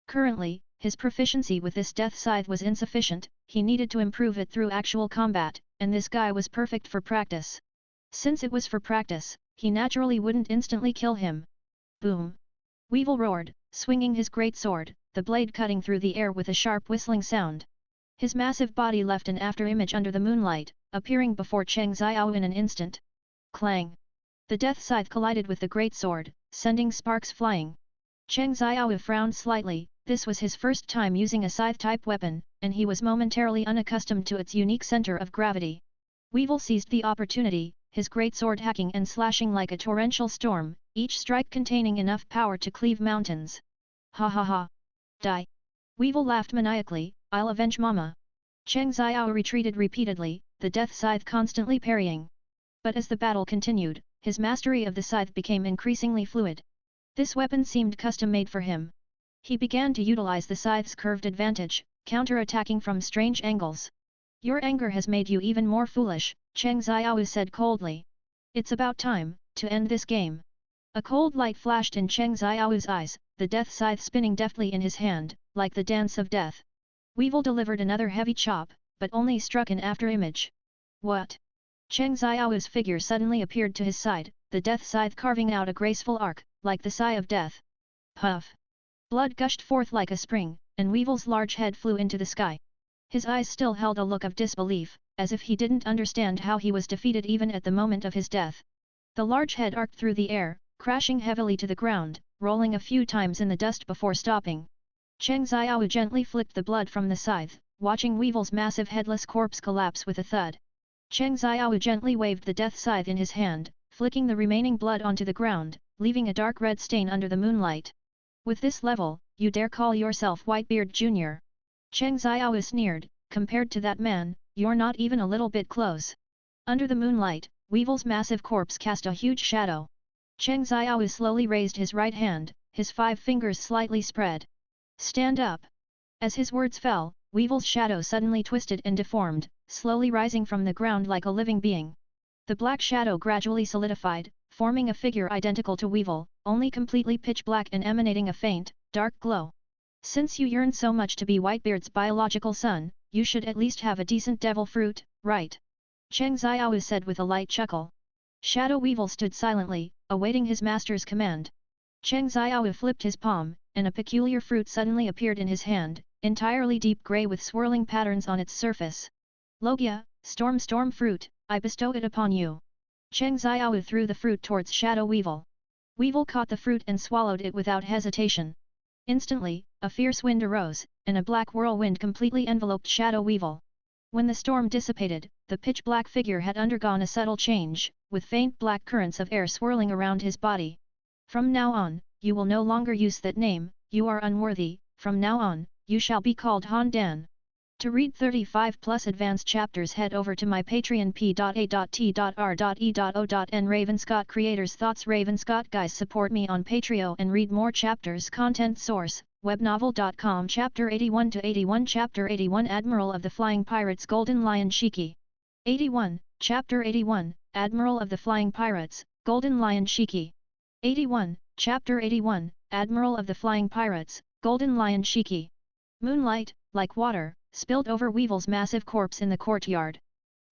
Currently, his proficiency with this Death Scythe was insufficient, he needed to improve it through actual combat, and this guy was perfect for practice. Since it was for practice, he naturally wouldn't instantly kill him. Boom! Weevil roared, swinging his great sword, the blade cutting through the air with a sharp whistling sound. His massive body left an after-image under the moonlight, appearing before Cheng Xiao in an instant. Clang! The Death Scythe collided with the great sword, sending sparks flying. Cheng Xiao frowned slightly. This was his first time using a scythe-type weapon, and he was momentarily unaccustomed to its unique center of gravity. Weevil seized the opportunity, his great sword hacking and slashing like a torrential storm, each strike containing enough power to cleave mountains. Ha ha ha! Die! Weevil laughed maniacally, I'll avenge Mama. Cheng Xiao retreated repeatedly, the death scythe constantly parrying. But as the battle continued, his mastery of the scythe became increasingly fluid. This weapon seemed custom-made for him. He began to utilize the scythe's curved advantage, counter-attacking from strange angles. Your anger has made you even more foolish, Cheng Xiao said coldly. It's about time to end this game. A cold light flashed in Cheng Xiao's eyes, the death scythe spinning deftly in his hand, like the dance of death. Weevil delivered another heavy chop, but only struck an after-image. What? Cheng Xiao's figure suddenly appeared to his side, the death scythe carving out a graceful arc, like the sigh of death. Puff! Blood gushed forth like a spring, and Weevil's large head flew into the sky. His eyes still held a look of disbelief, as if he didn't understand how he was defeated even at the moment of his death. The large head arced through the air, crashing heavily to the ground, rolling a few times in the dust before stopping. Cheng Xiao gently flicked the blood from the scythe, watching Weevil's massive headless corpse collapse with a thud. Cheng Xiao gently waved the death scythe in his hand, flicking the remaining blood onto the ground, leaving a dark red stain under the moonlight. With this level, you dare call yourself Whitebeard Jr.? Cheng Xiao sneered, compared to that man, you're not even a little bit close. Under the moonlight, Weevil's massive corpse cast a huge shadow. Cheng Xiao slowly raised his right hand, his 5 fingers slightly spread. Stand up! As his words fell, Weevil's shadow suddenly twisted and deformed, slowly rising from the ground like a living being. The black shadow gradually solidified, forming a figure identical to Weevil, only completely pitch black and emanating a faint, dark glow. Since you yearn so much to be Whitebeard's biological son, you should at least have a decent devil fruit, right? Cheng Xiao said with a light chuckle. Shadow Weevil stood silently, awaiting his master's command. Cheng Xiao flipped his palm, and a peculiar fruit suddenly appeared in his hand, entirely deep grey with swirling patterns on its surface. Logia, storm fruit, I bestow it upon you. Cheng Xiao threw the fruit towards Shadow Weevil. Weevil caught the fruit and swallowed it without hesitation. Instantly, a fierce wind arose, and a black whirlwind completely enveloped Shadow Weevil. When the storm dissipated, the pitch-black figure had undergone a subtle change, with faint black currents of air swirling around his body. From now on, you will no longer use that name, you are unworthy, from now on, you shall be called Han Dan. To read 35+ advanced chapters head over to my Patreon p.a.t.r.e.o.n. Ravenscott Creators Thoughts Ravenscott Guys support me on Patreon and read more chapters. Content source, webnovel.com. Chapter 81 to 81. Chapter 81 Admiral of the Flying Pirates Golden Lion Shiki. 81, Chapter 81, Admiral of the Flying Pirates, Golden Lion Shiki. 81, Chapter 81, Admiral of the Flying Pirates, Golden Lion Shiki. Moonlight, like water, spilled over Weevil's massive corpse in the courtyard.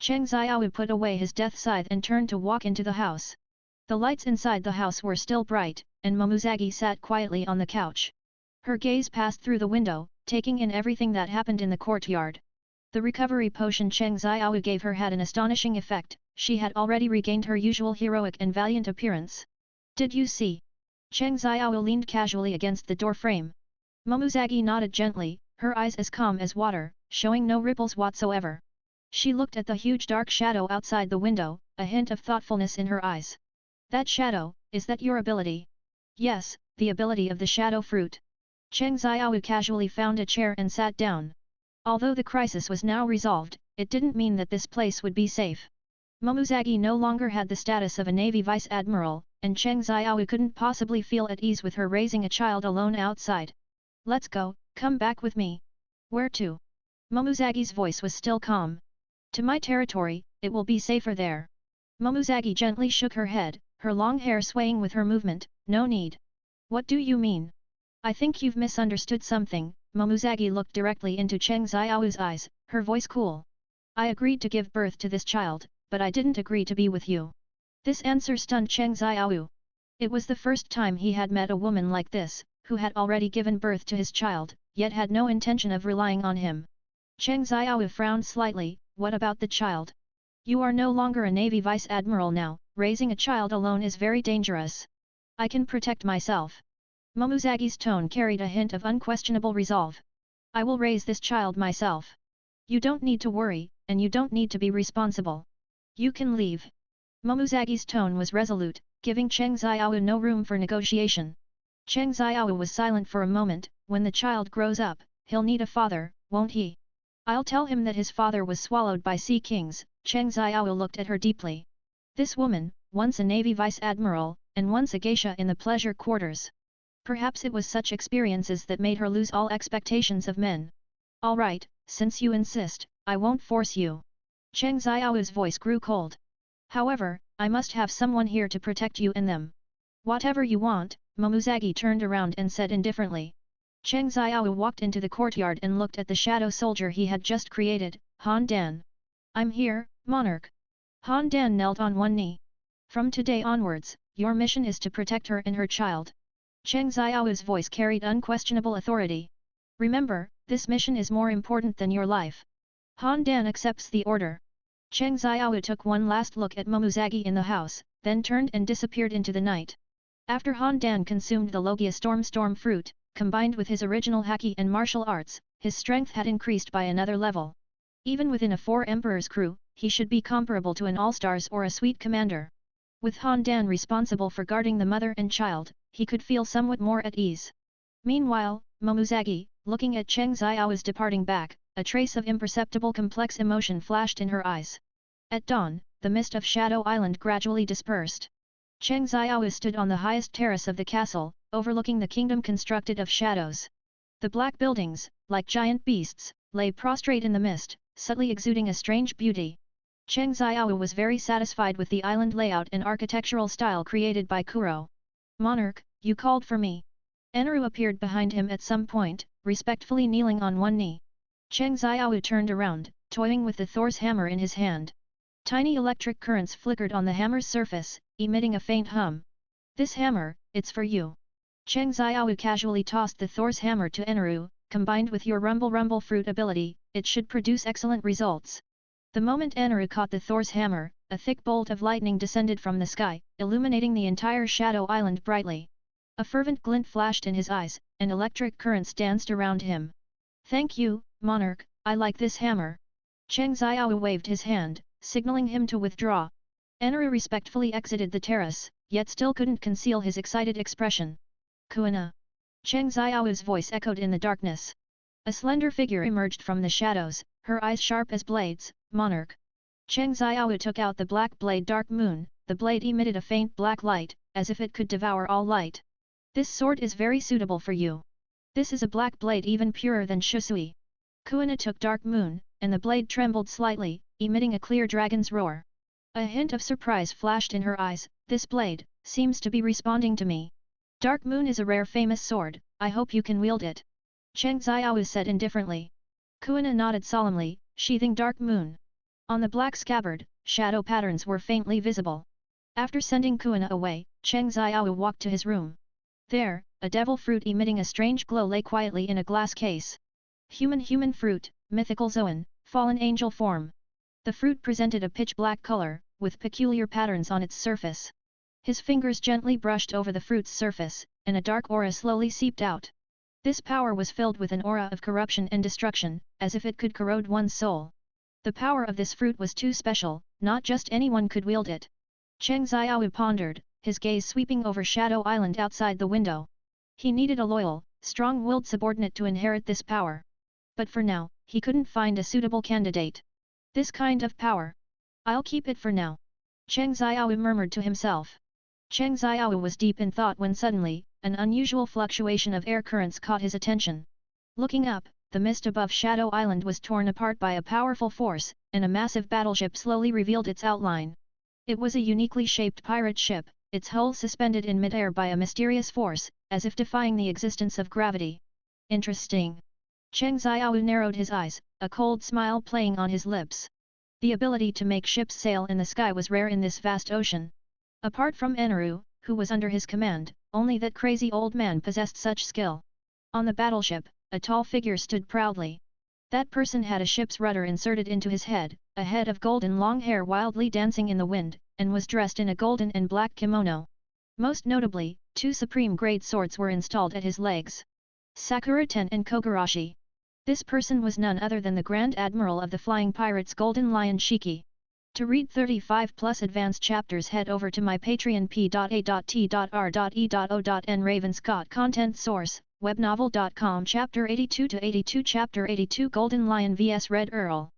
Cheng Xiao put away his death scythe and turned to walk into the house. The lights inside the house were still bright, and Momuzagi sat quietly on the couch. Her gaze passed through the window, taking in everything that happened in the courtyard. The recovery potion Cheng Xiao gave her had an astonishing effect, she had already regained her usual heroic and valiant appearance. Did you see? Cheng Xiao leaned casually against the door frame. Momuzagi nodded gently, her eyes as calm as water, showing no ripples whatsoever. She looked at the huge dark shadow outside the window, a hint of thoughtfulness in her eyes. That shadow, is that your ability? Yes, the ability of the shadow fruit. Cheng Xiao casually found a chair and sat down. Although the crisis was now resolved, it didn't mean that this place would be safe. Momuzagi no longer had the status of a Navy Vice Admiral, and Cheng Xiao couldn't possibly feel at ease with her raising a child alone outside. Let's go, come back with me. Where to? Momuzagi's voice was still calm. To my territory, it will be safer there. Momuzagi gently shook her head, her long hair swaying with her movement, no need. What do you mean? I think you've misunderstood something. Momuzagi looked directly into Cheng Xiao's eyes, her voice cool. I agreed to give birth to this child, but I didn't agree to be with you. This answer stunned Cheng Xiao. It was the first time he had met a woman like this, who had already given birth to his child, yet had no intention of relying on him. Cheng Xiao frowned slightly, what about the child? You are no longer a Navy Vice Admiral now, raising a child alone is very dangerous. I can protect myself. Momozagi's tone carried a hint of unquestionable resolve. I will raise this child myself. You don't need to worry, and you don't need to be responsible. You can leave. Momozagi's tone was resolute, giving Cheng Xiao no room for negotiation. Cheng Xiao was silent for a moment. When the child grows up, he'll need a father, won't he? I'll tell him that his father was swallowed by sea kings. Cheng Xiao looked at her deeply. This woman, once a Navy Vice Admiral, and once a geisha in the pleasure quarters. Perhaps it was such experiences that made her lose all expectations of men. All right, since you insist, I won't force you. Cheng Xiao's voice grew cold. However, I must have someone here to protect you and them. Whatever you want, Momozagi turned around and said indifferently. Cheng Xiao walked into the courtyard and looked at the shadow soldier he had just created, Han Dan. I'm here, monarch. Han Dan knelt on one knee. From today onwards, your mission is to protect her and her child. Cheng Xiao's voice carried unquestionable authority. Remember, this mission is more important than your life. Han Dan accepts the order. Cheng Xiao took one last look at Momozagi in the house, then turned and disappeared into the night. After Han Dan consumed the Logia Storm fruit, combined with his original haki and martial arts, his strength had increased by another level. Even within a 4 Emperor's crew, he should be comparable to an all-stars or a suite commander. With Han Dan responsible for guarding the mother and child, he could feel somewhat more at ease. Meanwhile, Momozagi, looking at Cheng Xiao's departing back, a trace of imperceptible complex emotion flashed in her eyes. At dawn, the mist of Shadow Island gradually dispersed. Cheng Xiao stood on the highest terrace of the castle, overlooking the kingdom constructed of shadows. The black buildings, like giant beasts, lay prostrate in the mist, subtly exuding a strange beauty. Cheng Xiao was very satisfied with the island layout and architectural style created by Kuro. Monarch, you called for me. Enru appeared behind him at some point, respectfully kneeling on one knee. Cheng Xiao turned around, toying with the Thor's hammer in his hand. Tiny electric currents flickered on the hammer's surface, emitting a faint hum. This hammer, it's for you. Cheng Xiao casually tossed the Thor's hammer to Enru. Combined with your rumble fruit ability, it should produce excellent results. The moment Enru caught the Thor's hammer, a thick bolt of lightning descended from the sky, illuminating the entire Shadow Island brightly. A fervent glint flashed in his eyes, and electric currents danced around him. Thank you, monarch, I like this hammer. Cheng Xiao waved his hand, signaling him to withdraw. Enru respectfully exited the terrace, yet still couldn't conceal his excited expression. Kuina. Cheng Xiao's voice echoed in the darkness. A slender figure emerged from the shadows, her eyes sharp as blades. Monarch. Cheng Xiao took out the black blade Dark Moon. The blade emitted a faint black light, as if it could devour all light. This sword is very suitable for you. This is a black blade even purer than Shusui. Kuina took Dark Moon, and the blade trembled slightly, emitting a clear dragon's roar. A hint of surprise flashed in her eyes. This blade seems to be responding to me. Dark Moon is a rare famous sword, I hope you can wield it. Cheng Xiao said indifferently. Kuina nodded solemnly, sheathing Dark Moon. On the black scabbard, shadow patterns were faintly visible. After sending Kuina away, Cheng Xiao walked to his room. There, a devil fruit emitting a strange glow lay quietly in a glass case. Human fruit, mythical Zoan, fallen angel form. The fruit presented a pitch-black color, with peculiar patterns on its surface. His fingers gently brushed over the fruit's surface, and a dark aura slowly seeped out. This power was filled with an aura of corruption and destruction, as if it could corrode one's soul. The power of this fruit was too special, not just anyone could wield it. Cheng Xiao pondered, his gaze sweeping over Shadow Island outside the window. He needed a loyal, strong-willed subordinate to inherit this power. But for now, he couldn't find a suitable candidate. This kind of power. I'll keep it for now. Cheng Xiao murmured to himself. Cheng Xiao was deep in thought when suddenly, an unusual fluctuation of air currents caught his attention. Looking up, the mist above Shadow Island was torn apart by a powerful force, and a massive battleship slowly revealed its outline. It was a uniquely shaped pirate ship, its hull suspended in midair by a mysterious force, as if defying the existence of gravity. Interesting. Cheng Xiao narrowed his eyes, a cold smile playing on his lips. The ability to make ships sail in the sky was rare in this vast ocean. Apart from Enru, who was under his command, only that crazy old man possessed such skill. On the battleship, a tall figure stood proudly. That person had a ship's rudder inserted into his head, a head of golden long hair wildly dancing in the wind, and was dressed in a golden and black kimono. Most notably, 2 supreme-grade swords were installed at his legs. Sakura-ten and Kogarashi. This person was none other than the Grand Admiral of the Flying Pirates Golden Lion Shiki. To read 35 plus advanced chapters, head over to my Patreon p.a.t.r.e.o.n. Ravenscott Content Source, webnovel.com. Chapter 82 to 82. Chapter 82 Golden Lion vs Red Earl.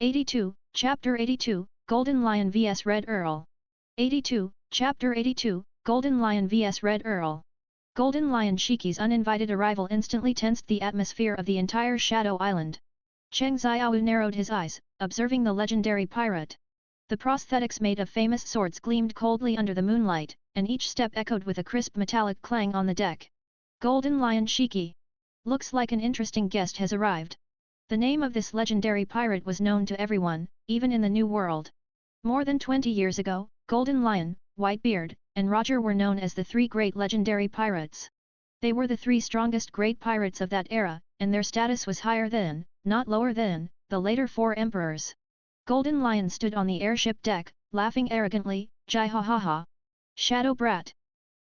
82, Chapter 82, Golden Lion vs Red Earl. 82, Chapter 82, Golden Lion vs Red Earl. Golden Lion Shiki's uninvited arrival instantly tensed the atmosphere of the entire Shadow Island. Cheng Xiao narrowed his eyes, observing the legendary pirate. The prosthetics made of famous swords gleamed coldly under the moonlight, and each step echoed with a crisp metallic clang on the deck. Golden Lion Shiki. Looks like an interesting guest has arrived. The name of this legendary pirate was known to everyone, even in the New World. More than 20 years ago, Golden Lion, Whitebeard, and Roger were known as the 3 great legendary pirates. They were the 3 strongest great pirates of that era, and their status was higher than, not lower than, the later 4 emperors. Golden Lion stood on the airship deck, laughing arrogantly, "Jai ha ha ha. Shadow brat.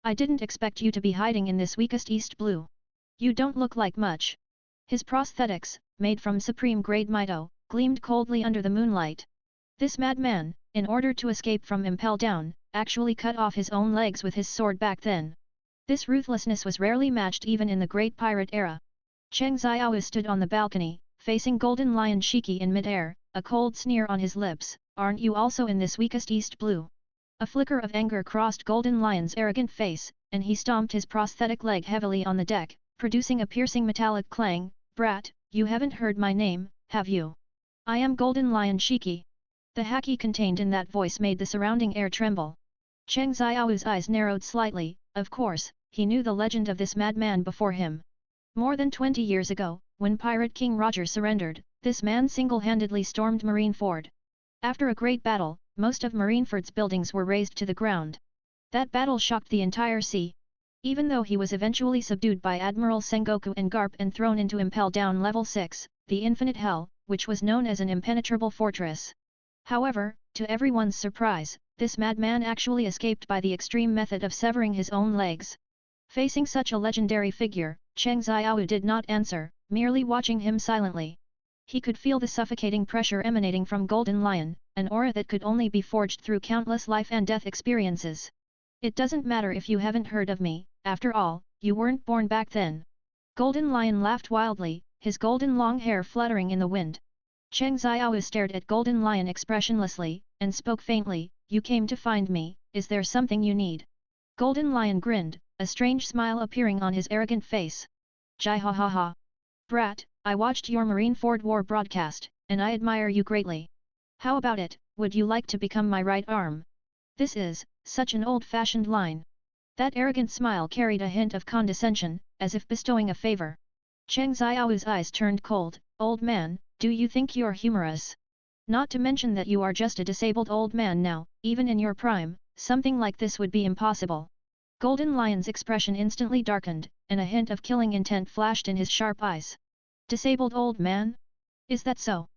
I didn't expect you to be hiding in this weakest East Blue. You don't look like much." His prosthetics, made from supreme-grade Mito, gleamed coldly under the moonlight. This madman, in order to escape from Impel Down, actually cut off his own legs with his sword back then. This ruthlessness was rarely matched even in the Great Pirate era. Cheng Xiao stood on the balcony, facing Golden Lion Shiki in mid-air, a cold sneer on his lips. "Aren't you also in this weakest East Blue?" A flicker of anger crossed Golden Lion's arrogant face, and he stomped his prosthetic leg heavily on the deck, producing a piercing metallic clang. "Brat, you haven't heard my name, have you? I am Golden Lion Shiki." The haki contained in that voice made the surrounding air tremble. Cheng Xiao's eyes narrowed slightly. Of course, he knew the legend of this madman before him. More than 20 years ago, when Pirate King Roger surrendered, this man single-handedly stormed Marineford. After a great battle, most of Marineford's buildings were razed to the ground. That battle shocked the entire sea. Even though he was eventually subdued by Admiral Sengoku and Garp and thrown into Impel Down Level 6, the Infinite Hell, which was known as an impenetrable fortress. However, to everyone's surprise, this madman actually escaped by the extreme method of severing his own legs. Facing such a legendary figure, Cheng Xiao did not answer, merely watching him silently. He could feel the suffocating pressure emanating from Golden Lion, an aura that could only be forged through countless life and death experiences. "It doesn't matter if you haven't heard of me, after all, you weren't born back then." Golden Lion laughed wildly, his golden long hair fluttering in the wind. Cheng Xiao stared at Golden Lion expressionlessly, and spoke faintly, "You came to find me, is there something you need?" Golden Lion grinned, a strange smile appearing on his arrogant face. "Jai ha ha ha. Brat, I watched your Marineford War broadcast, and I admire you greatly. How about it, would you like to become my right arm?" This is such an old-fashioned line. That arrogant smile carried a hint of condescension, as if bestowing a favor. Cheng Xiao's eyes turned cold. "Old man, do you think you're humorous? Not to mention that you are just a disabled old man now, even in your prime, something like this would be impossible." Golden Lion's expression instantly darkened, and a hint of killing intent flashed in his sharp eyes. "Disabled old man? Is that so?"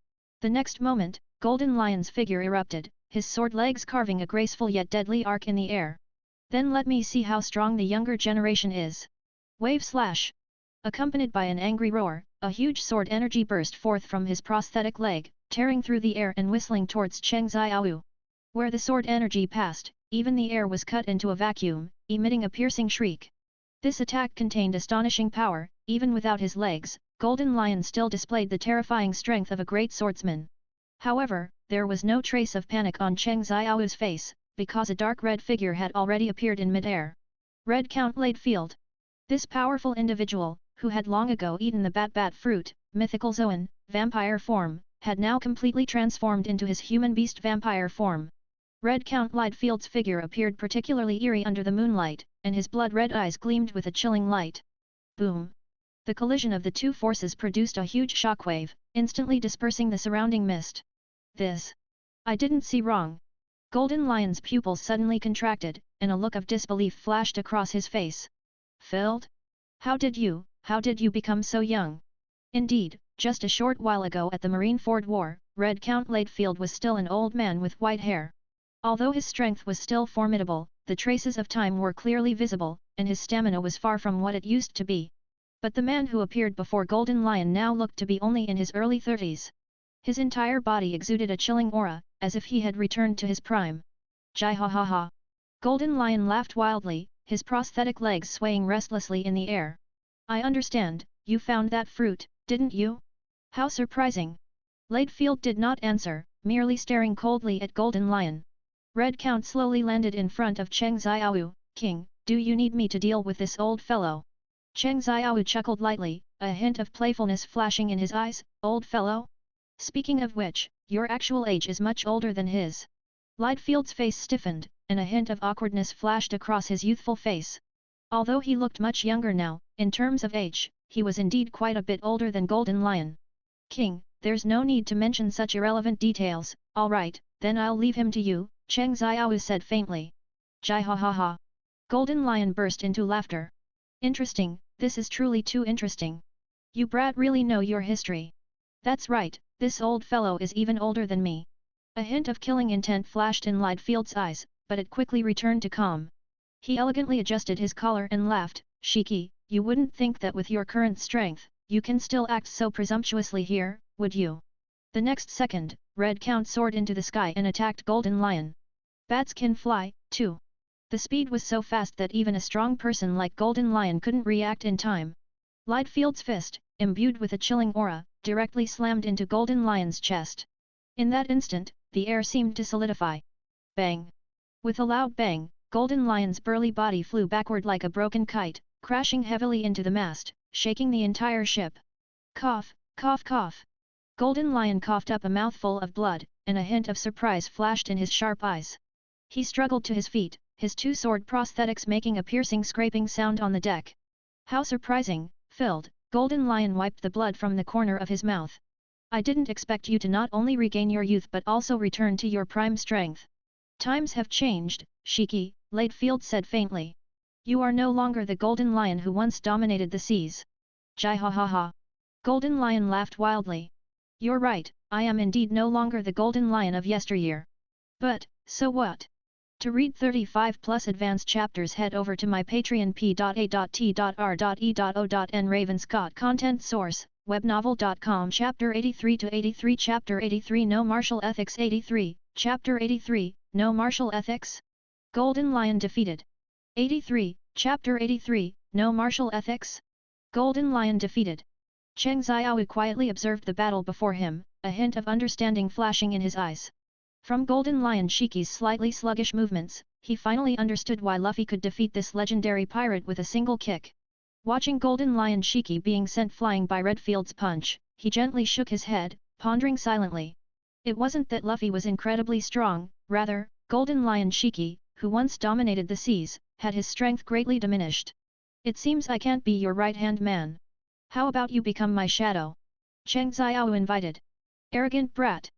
The next moment, Golden Lion's figure erupted, his sword legs carving a graceful yet deadly arc in the air. "Then let me see how strong the younger generation is." Wave slash! Accompanied by an angry roar, a huge sword energy burst forth from his prosthetic leg, tearing through the air and whistling towards Cheng Xiao. Where the sword energy passed, even the air was cut into a vacuum, emitting a piercing shriek. This attack contained astonishing power. Even without his legs, Golden Lion still displayed the terrifying strength of a great swordsman. However, there was no trace of panic on Cheng Xiao's face, because a dark red figure had already appeared in mid-air. Red Count Ladefield. This powerful individual, who had long ago eaten the Bat fruit, mythical Zoan, vampire form, had now completely transformed into his human-beast vampire form. Red Count Lidefield's figure appeared particularly eerie under the moonlight, and his blood-red eyes gleamed with a chilling light. Boom! The collision of the two forces produced a huge shockwave, instantly dispersing the surrounding mist. "This! I didn't see wrong." Golden Lion's pupils suddenly contracted, and a look of disbelief flashed across his face. "Filled? How did you become so young?" Indeed, just a short while ago at the Marineford War, Red Count Ladefield was still an old man with white hair. Although his strength was still formidable, the traces of time were clearly visible, and his stamina was far from what it used to be. But the man who appeared before Golden Lion now looked to be only in his early 30s. His entire body exuded a chilling aura, as if he had returned to his prime. Jai ha ha ha! Golden Lion laughed wildly, his prosthetic legs swaying restlessly in the air. I understand, you found that fruit, didn't you? How surprising! Ladefield did not answer, merely staring coldly at Golden Lion. Red Count slowly landed in front of Cheng Xiaowu. King, do you need me to deal with this old fellow? Cheng Xiaowu chuckled lightly, a hint of playfulness flashing in his eyes. Old fellow? Speaking of which, your actual age is much older than his. Lidefield's face stiffened, and a hint of awkwardness flashed across his youthful face. Although he looked much younger now, in terms of age, he was indeed quite a bit older than Golden Lion. King, there's no need to mention such irrelevant details. All right, then I'll leave him to you, Cheng Xiaowu said faintly. Jai ha ha ha! Golden Lion burst into laughter. Interesting, this is truly too interesting. You brat really know your history. That's right, this old fellow is even older than me. A hint of killing intent flashed in Lidefield's eyes, but it quickly returned to calm. He elegantly adjusted his collar and laughed. Shiki, you wouldn't think that with your current strength, you can still act so presumptuously here, would you? The next second, Red Count soared into the sky and attacked Golden Lion. Bats can fly, too. The speed was so fast that even a strong person like Golden Lion couldn't react in time. Lidefield's fist, imbued with a chilling aura, directly slammed into Golden Lion's chest. In that instant, the air seemed to solidify. Bang! With a loud bang, Golden Lion's burly body flew backward like a broken kite, crashing heavily into the mast, shaking the entire ship. Cough, cough, cough. Golden Lion coughed up a mouthful of blood, and a hint of surprise flashed in his sharp eyes. He struggled to his feet, his two sword prosthetics making a piercing scraping sound on the deck. How surprising, filled, Golden Lion wiped the blood from the corner of his mouth. I didn't expect you to not only regain your youth but also return to your prime strength. Times have changed, Shiki, Ladefield said faintly. You are no longer the Golden Lion who once dominated the seas. Jai ha ha ha. Golden Lion laughed wildly. You're right, I am indeed no longer the Golden Lion of yesteryear. But, so what? To read 35 plus advanced chapters head over to my Patreon p.a.t.r.e.o.n Ravenscott content source, webnovel.com Chapter 83 to 83 Chapter 83 No Martial Ethics 83, Chapter 83, No Martial Ethics? Golden Lion defeated. 83, Chapter 83, No Martial Ethics? Golden Lion defeated. Cheng Xiaowu quietly observed the battle before him, a hint of understanding flashing in his eyes. From Golden Lion Shiki's slightly sluggish movements, he finally understood why Luffy could defeat this legendary pirate with a single kick. Watching Golden Lion Shiki being sent flying by Redfield's punch, he gently shook his head, pondering silently. It wasn't that Luffy was incredibly strong, rather, Golden Lion Shiki, who once dominated the seas, had his strength greatly diminished. It seems I can't be your right-hand man. How about you become my shadow? Cheng Xiaowu invited. Arrogant brat.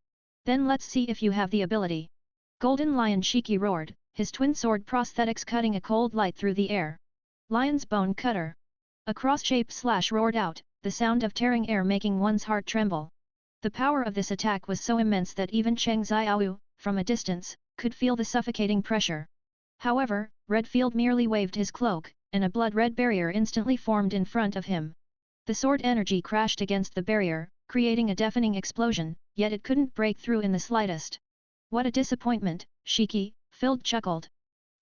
Then let's see if you have the ability. Golden Lion Shiki roared, his twin sword prosthetics cutting a cold light through the air. Lion's Bone Cutter. A cross-shaped slash roared out, the sound of tearing air making one's heart tremble. The power of this attack was so immense that even Cheng Xiaowu, from a distance, could feel the suffocating pressure. However, Redfield merely waved his cloak, and a blood-red barrier instantly formed in front of him. The sword energy crashed against the barrier, creating a deafening explosion, yet it couldn't break through in the slightest. What a disappointment, Shiki, Filled chuckled.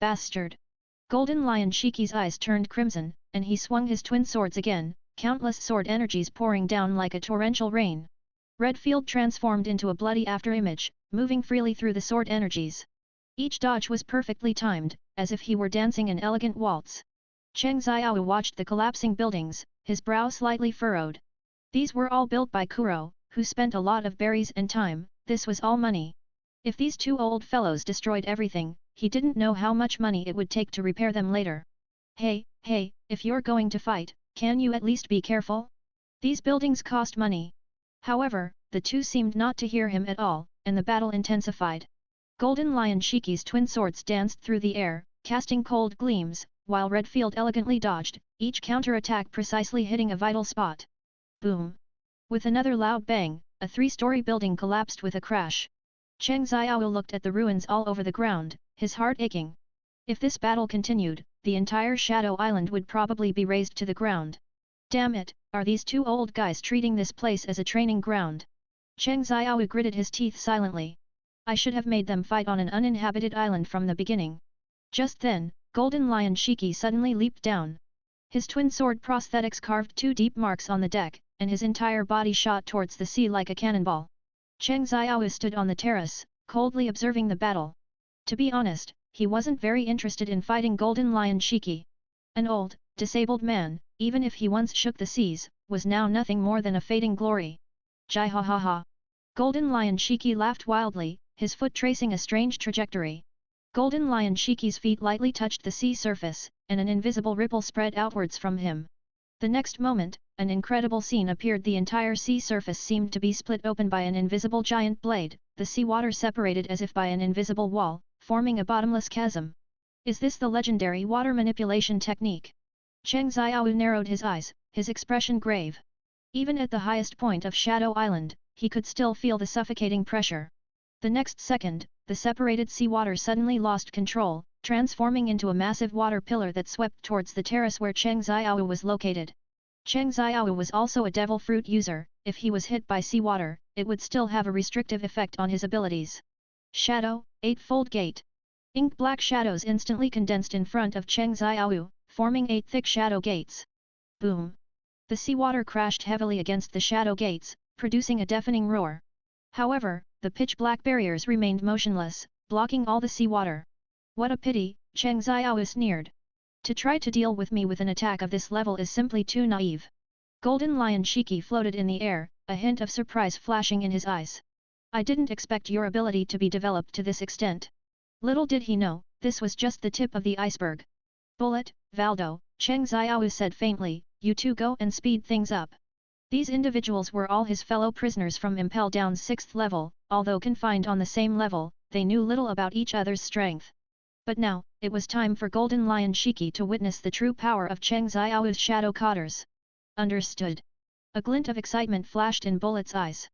Bastard! Golden Lion Shiki's eyes turned crimson, and he swung his twin swords again, countless sword energies pouring down like a torrential rain. Redfield transformed into a bloody afterimage, moving freely through the sword energies. Each dodge was perfectly timed, as if he were dancing an elegant waltz. Cheng Xiaowu watched the collapsing buildings, his brow slightly furrowed. These were all built by Kuro, who spent a lot of berries and time. This was all money. If these two old fellows destroyed everything, he didn't know how much money it would take to repair them later. Hey, if you're going to fight, can you at least be careful? These buildings cost money. However, the two seemed not to hear him at all, and the battle intensified. Golden Lion Shiki's twin swords danced through the air, casting cold gleams, while Redfield elegantly dodged, each counter-attack precisely hitting a vital spot. Boom! With another loud bang, a three-story building collapsed with a crash. Cheng Xiaowu looked at the ruins all over the ground, his heart aching. If this battle continued, the entire Shadow Island would probably be razed to the ground. Damn it, are these two old guys treating this place as a training ground? Cheng Xiao gritted his teeth silently. I should have made them fight on an uninhabited island from the beginning. Just then, Golden Lion Shiki suddenly leaped down. His twin sword prosthetics carved two deep marks on the deck, and his entire body shot towards the sea like a cannonball. Cheng Xiao stood on the terrace, coldly observing the battle. To be honest, he wasn't very interested in fighting Golden Lion Shiki. An old, disabled man, even if he once shook the seas, was now nothing more than a fading glory. Jai ha ha ha. Golden Lion Shiki laughed wildly, his foot tracing a strange trajectory. Golden Lion Shiki's feet lightly touched the sea surface, and an invisible ripple spread outwards from him. The next moment, an incredible scene appeared. The entire sea surface seemed to be split open by an invisible giant blade, the seawater separated as if by an invisible wall, forming a bottomless chasm. Is this the legendary water manipulation technique? Cheng Xiao narrowed his eyes, his expression grave. Even at the highest point of Shadow Island, he could still feel the suffocating pressure. The next second, the separated seawater suddenly lost control, transforming into a massive water pillar that swept towards the terrace where Cheng Xiao was located. Cheng Xiao was also a devil fruit user. If he was hit by seawater, it would still have a restrictive effect on his abilities. Shadow, Eightfold Gate. Ink-black shadows instantly condensed in front of Cheng Xiao, forming 8 thick shadow gates. Boom! The seawater crashed heavily against the shadow gates, producing a deafening roar. However, the pitch-black barriers remained motionless, blocking all the seawater. What a pity, Cheng Xiao sneered. To try to deal with me with an attack of this level is simply too naive. Golden Lion Shiki floated in the air, a hint of surprise flashing in his eyes. I didn't expect your ability to be developed to this extent. Little did he know, this was just the tip of the iceberg. Bullet, Valdo, Cheng Xiao said faintly, you two go and speed things up. These individuals were all his fellow prisoners from Impel Down's 6th level, although confined on the same level, they knew little about each other's strength. But now, it was time for Golden Lion Shiki to witness the true power of Cheng Xiao's shadow cauters. Understood. A glint of excitement flashed in Bullet's eyes.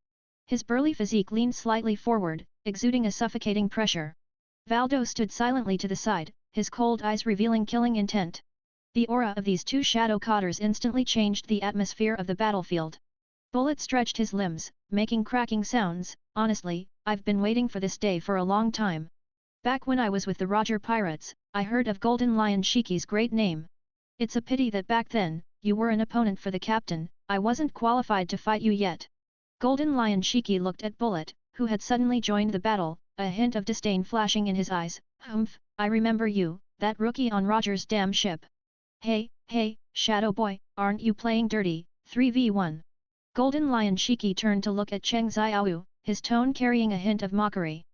His burly physique leaned slightly forward, exuding a suffocating pressure. Valdo stood silently to the side, his cold eyes revealing killing intent. The aura of these two shadow cauters instantly changed the atmosphere of the battlefield. Bullet stretched his limbs, making cracking sounds. Honestly, I've been waiting for this day for a long time. Back when I was with the Roger Pirates, I heard of Golden Lion Shiki's great name. It's a pity that back then, you were an opponent for the captain. I wasn't qualified to fight you yet. Golden Lion Shiki looked at Bullet, who had suddenly joined the battle, a hint of disdain flashing in his eyes. Humph, I remember you, that rookie on Roger's damn ship. Hey, Shadow Boy, aren't you playing dirty? 3v1. Golden Lion Shiki turned to look at Cheng Xiao, his tone carrying a hint of mockery.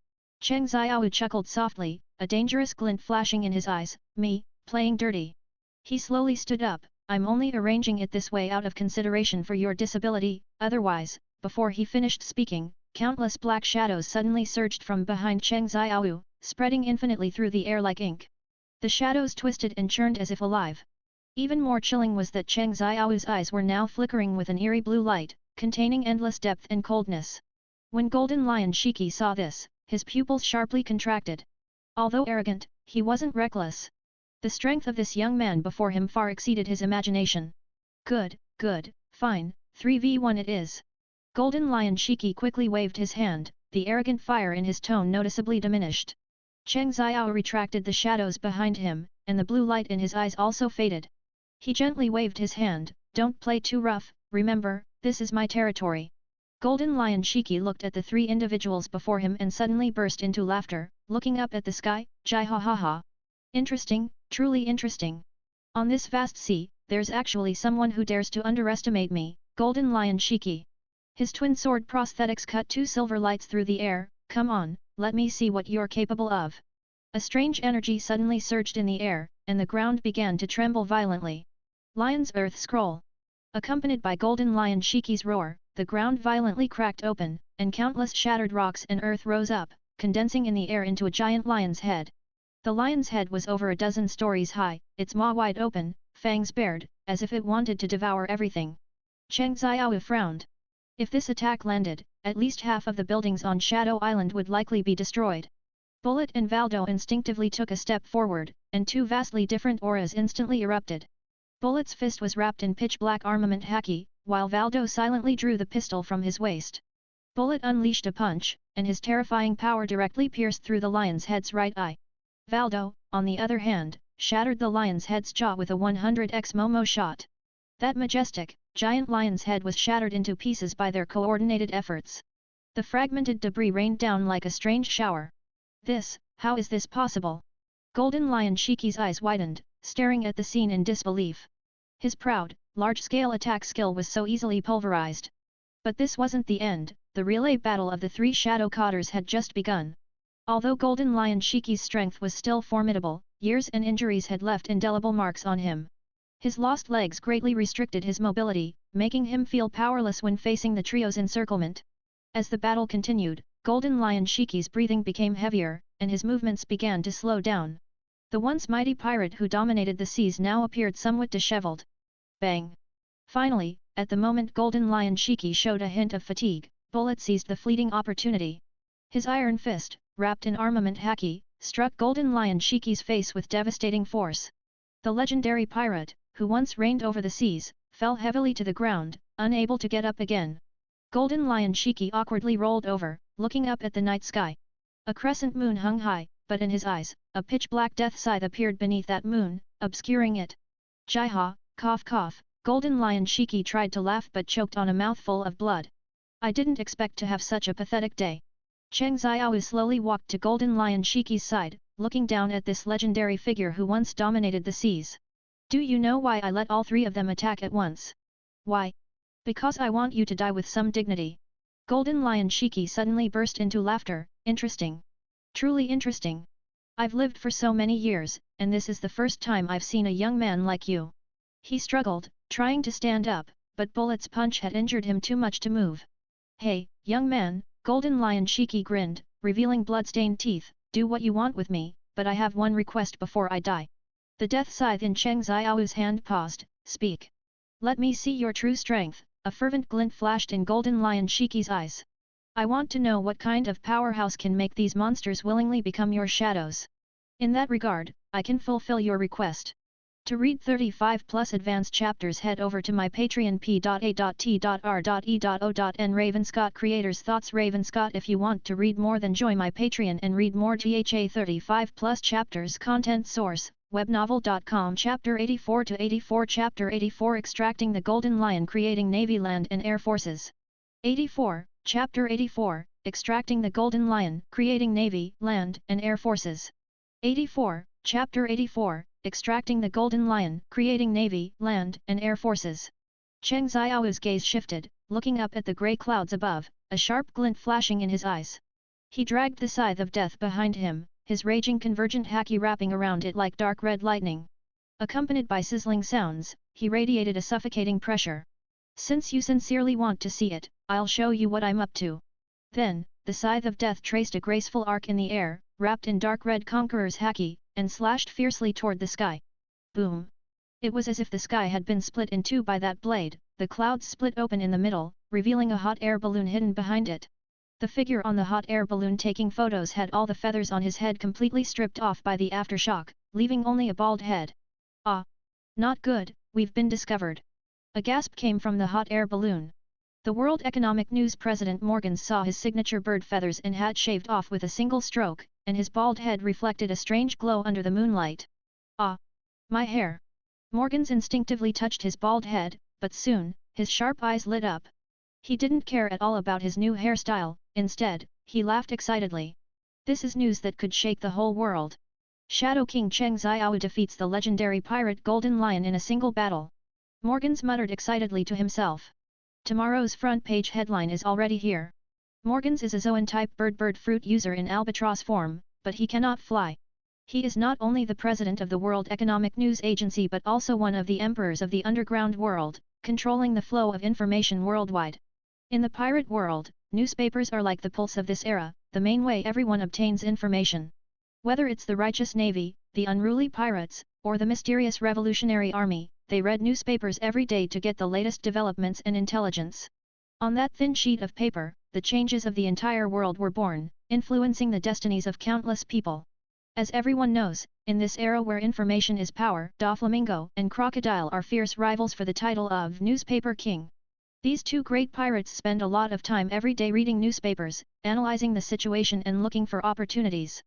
Cheng Xiao chuckled softly, a dangerous glint flashing in his eyes. Me, playing dirty. He slowly stood up. I'm only arranging it this way out of consideration for your disability, otherwise, before he finished speaking, countless black shadows suddenly surged from behind Cheng Xiao, spreading infinitely through the air like ink. The shadows twisted and churned as if alive. Even more chilling was that Cheng Xiao's eyes were now flickering with an eerie blue light, containing endless depth and coldness. When Golden Lion Shiki saw this, his pupils sharply contracted. Although arrogant, he wasn't reckless. The strength of this young man before him far exceeded his imagination. Good, fine, 3v1 it is. Golden Lion Shiki quickly waved his hand, the arrogant fire in his tone noticeably diminished. Cheng Xiao retracted the shadows behind him, and the blue light in his eyes also faded. He gently waved his hand, don't play too rough, remember, this is my territory. Golden Lion Shiki looked at the three individuals before him and suddenly burst into laughter, looking up at the sky. Jai ha ha ha. Interesting, truly interesting. On this vast sea, there's actually someone who dares to underestimate me, Golden Lion Shiki. His twin sword prosthetics cut two silver lights through the air. Come on, let me see what you're capable of. A strange energy suddenly surged in the air, and the ground began to tremble violently. Lion's Earth Scroll. Accompanied by Golden Lion Shiki's roar, the ground violently cracked open, and countless shattered rocks and earth rose up, condensing in the air into a giant lion's head. The lion's head was over a dozen stories high, its maw wide open, fangs bared, as if it wanted to devour everything. Cheng Xiao frowned. If this attack landed, at least half of the buildings on Shadow Island would likely be destroyed. Bullet and Valdo instinctively took a step forward, and two vastly different auras instantly erupted. Bullet's fist was wrapped in pitch-black armament haki, while Valdo silently drew the pistol from his waist. Bullet unleashed a punch, and his terrifying power directly pierced through the lion's head's right eye. Valdo, on the other hand, shattered the lion's head's jaw with a 100x Momo shot. That majestic, giant lion's head was shattered into pieces by their coordinated efforts. The fragmented debris rained down like a strange shower. How is this possible? Golden Lion Shiki's eyes widened, staring at the scene in disbelief. His proud, large-scale attack skill was so easily pulverized. But this wasn't the end, the relay battle of the three Shadow Cotters had just begun. Although Golden Lion Shiki's strength was still formidable, years and injuries had left indelible marks on him. His lost legs greatly restricted his mobility, making him feel powerless when facing the trio's encirclement. As the battle continued, Golden Lion Shiki's breathing became heavier, and his movements began to slow down. The once mighty pirate who dominated the seas now appeared somewhat disheveled. Bang! Finally, at the moment Golden Lion Shiki showed a hint of fatigue, Bullet seized the fleeting opportunity. His iron fist, wrapped in armament haki, struck Golden Lion Shiki's face with devastating force. The legendary pirate, who once reigned over the seas, fell heavily to the ground, unable to get up again. Golden Lion Shiki awkwardly rolled over, looking up at the night sky. A crescent moon hung high, but in his eyes, a pitch-black death scythe appeared beneath that moon, obscuring it. Jaiha, cough cough, Golden Lion Shiki tried to laugh but choked on a mouthful of blood. I didn't expect to have such a pathetic day. Cheng Xiao slowly walked to Golden Lion Shiki's side, looking down at this legendary figure who once dominated the seas. Do you know why I let all three of them attack at once? Why? Because I want you to die with some dignity. Golden Lion Shiki suddenly burst into laughter. Interesting. Truly interesting. I've lived for so many years, and this is the first time I've seen a young man like you. He struggled, trying to stand up, but Bullet's punch had injured him too much to move. Hey, young man, Golden Lion Shiki grinned, revealing blood-stained teeth, do what you want with me, but I have one request before I die. The death scythe in Cheng Xiao's hand paused. Speak. Let me see your true strength. A fervent glint flashed in Golden Lion Shiki's eyes. I want to know what kind of powerhouse can make these monsters willingly become your shadows. In that regard, I can fulfill your request. To read 35+ advanced chapters head over to my Patreon p.a.t.r.e.o.n Ravenscott Creators Thoughts Ravenscott. If you want to read more, then join my Patreon and read more GHA 35+ chapters. Content source, webnovel.com. Chapter 84 to 84. Chapter 84 Extracting the Golden Lion, Creating Navy, Land and Air Forces. 84, Chapter 84, Extracting the Golden Lion, Creating Navy, Land and Air Forces. 84, Chapter 84, Extracting the Golden Lion, Creating Navy, Land and Air Forces. Cheng Xiao's gaze shifted, looking up at the grey clouds above, a sharp glint flashing in his eyes. He dragged the scythe of death behind him, his raging convergent haki wrapping around it like dark red lightning. Accompanied by sizzling sounds, he radiated a suffocating pressure. Since you sincerely want to see it, I'll show you what I'm up to. Then, the scythe of death traced a graceful arc in the air, wrapped in dark red conqueror's haki, and slashed fiercely toward the sky. Boom! It was as if the sky had been split in two by that blade. The clouds split open in the middle, revealing a hot air balloon hidden behind it. The figure on the hot air balloon taking photos had all the feathers on his head completely stripped off by the aftershock, leaving only a bald head. Ah! Not good, we've been discovered. A gasp came from the hot air balloon. The World Economic News President Morgans saw his signature bird feathers and hat shaved off with a single stroke, and his bald head reflected a strange glow under the moonlight. Ah! My hair! Morgans instinctively touched his bald head, but soon, his sharp eyes lit up. He didn't care at all about his new hairstyle, instead, he laughed excitedly. This is news that could shake the whole world. Shadow King Cheng Xiao defeats the legendary pirate Golden Lion in a single battle. Morgans muttered excitedly to himself. Tomorrow's front page headline is already here. Morgans is a Zoan-type bird fruit user in albatross form, but he cannot fly. He is not only the president of the World Economic News Agency but also one of the emperors of the underground world, controlling the flow of information worldwide. In the pirate world, newspapers are like the pulse of this era, the main way everyone obtains information. Whether it's the righteous navy, the unruly pirates, or the mysterious revolutionary army, they read newspapers every day to get the latest developments and intelligence. On that thin sheet of paper, the changes of the entire world were born, influencing the destinies of countless people. As everyone knows, in this era where information is power, Doflamingo and Crocodile are fierce rivals for the title of Newspaper King. These two great pirates spend a lot of time every day reading newspapers, analyzing the situation and looking for opportunities.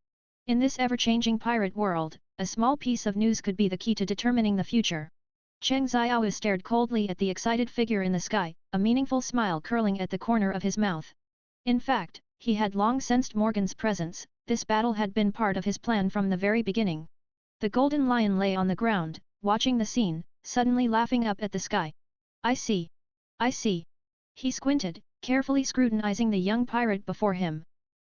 In this ever-changing pirate world, a small piece of news could be the key to determining the future. Cheng Xiao stared coldly at the excited figure in the sky, a meaningful smile curling at the corner of his mouth. In fact, he had long sensed Morgan's presence. This battle had been part of his plan from the very beginning. The golden lion lay on the ground, watching the scene, suddenly laughing up at the sky. I see. I see. He squinted, carefully scrutinizing the young pirate before him.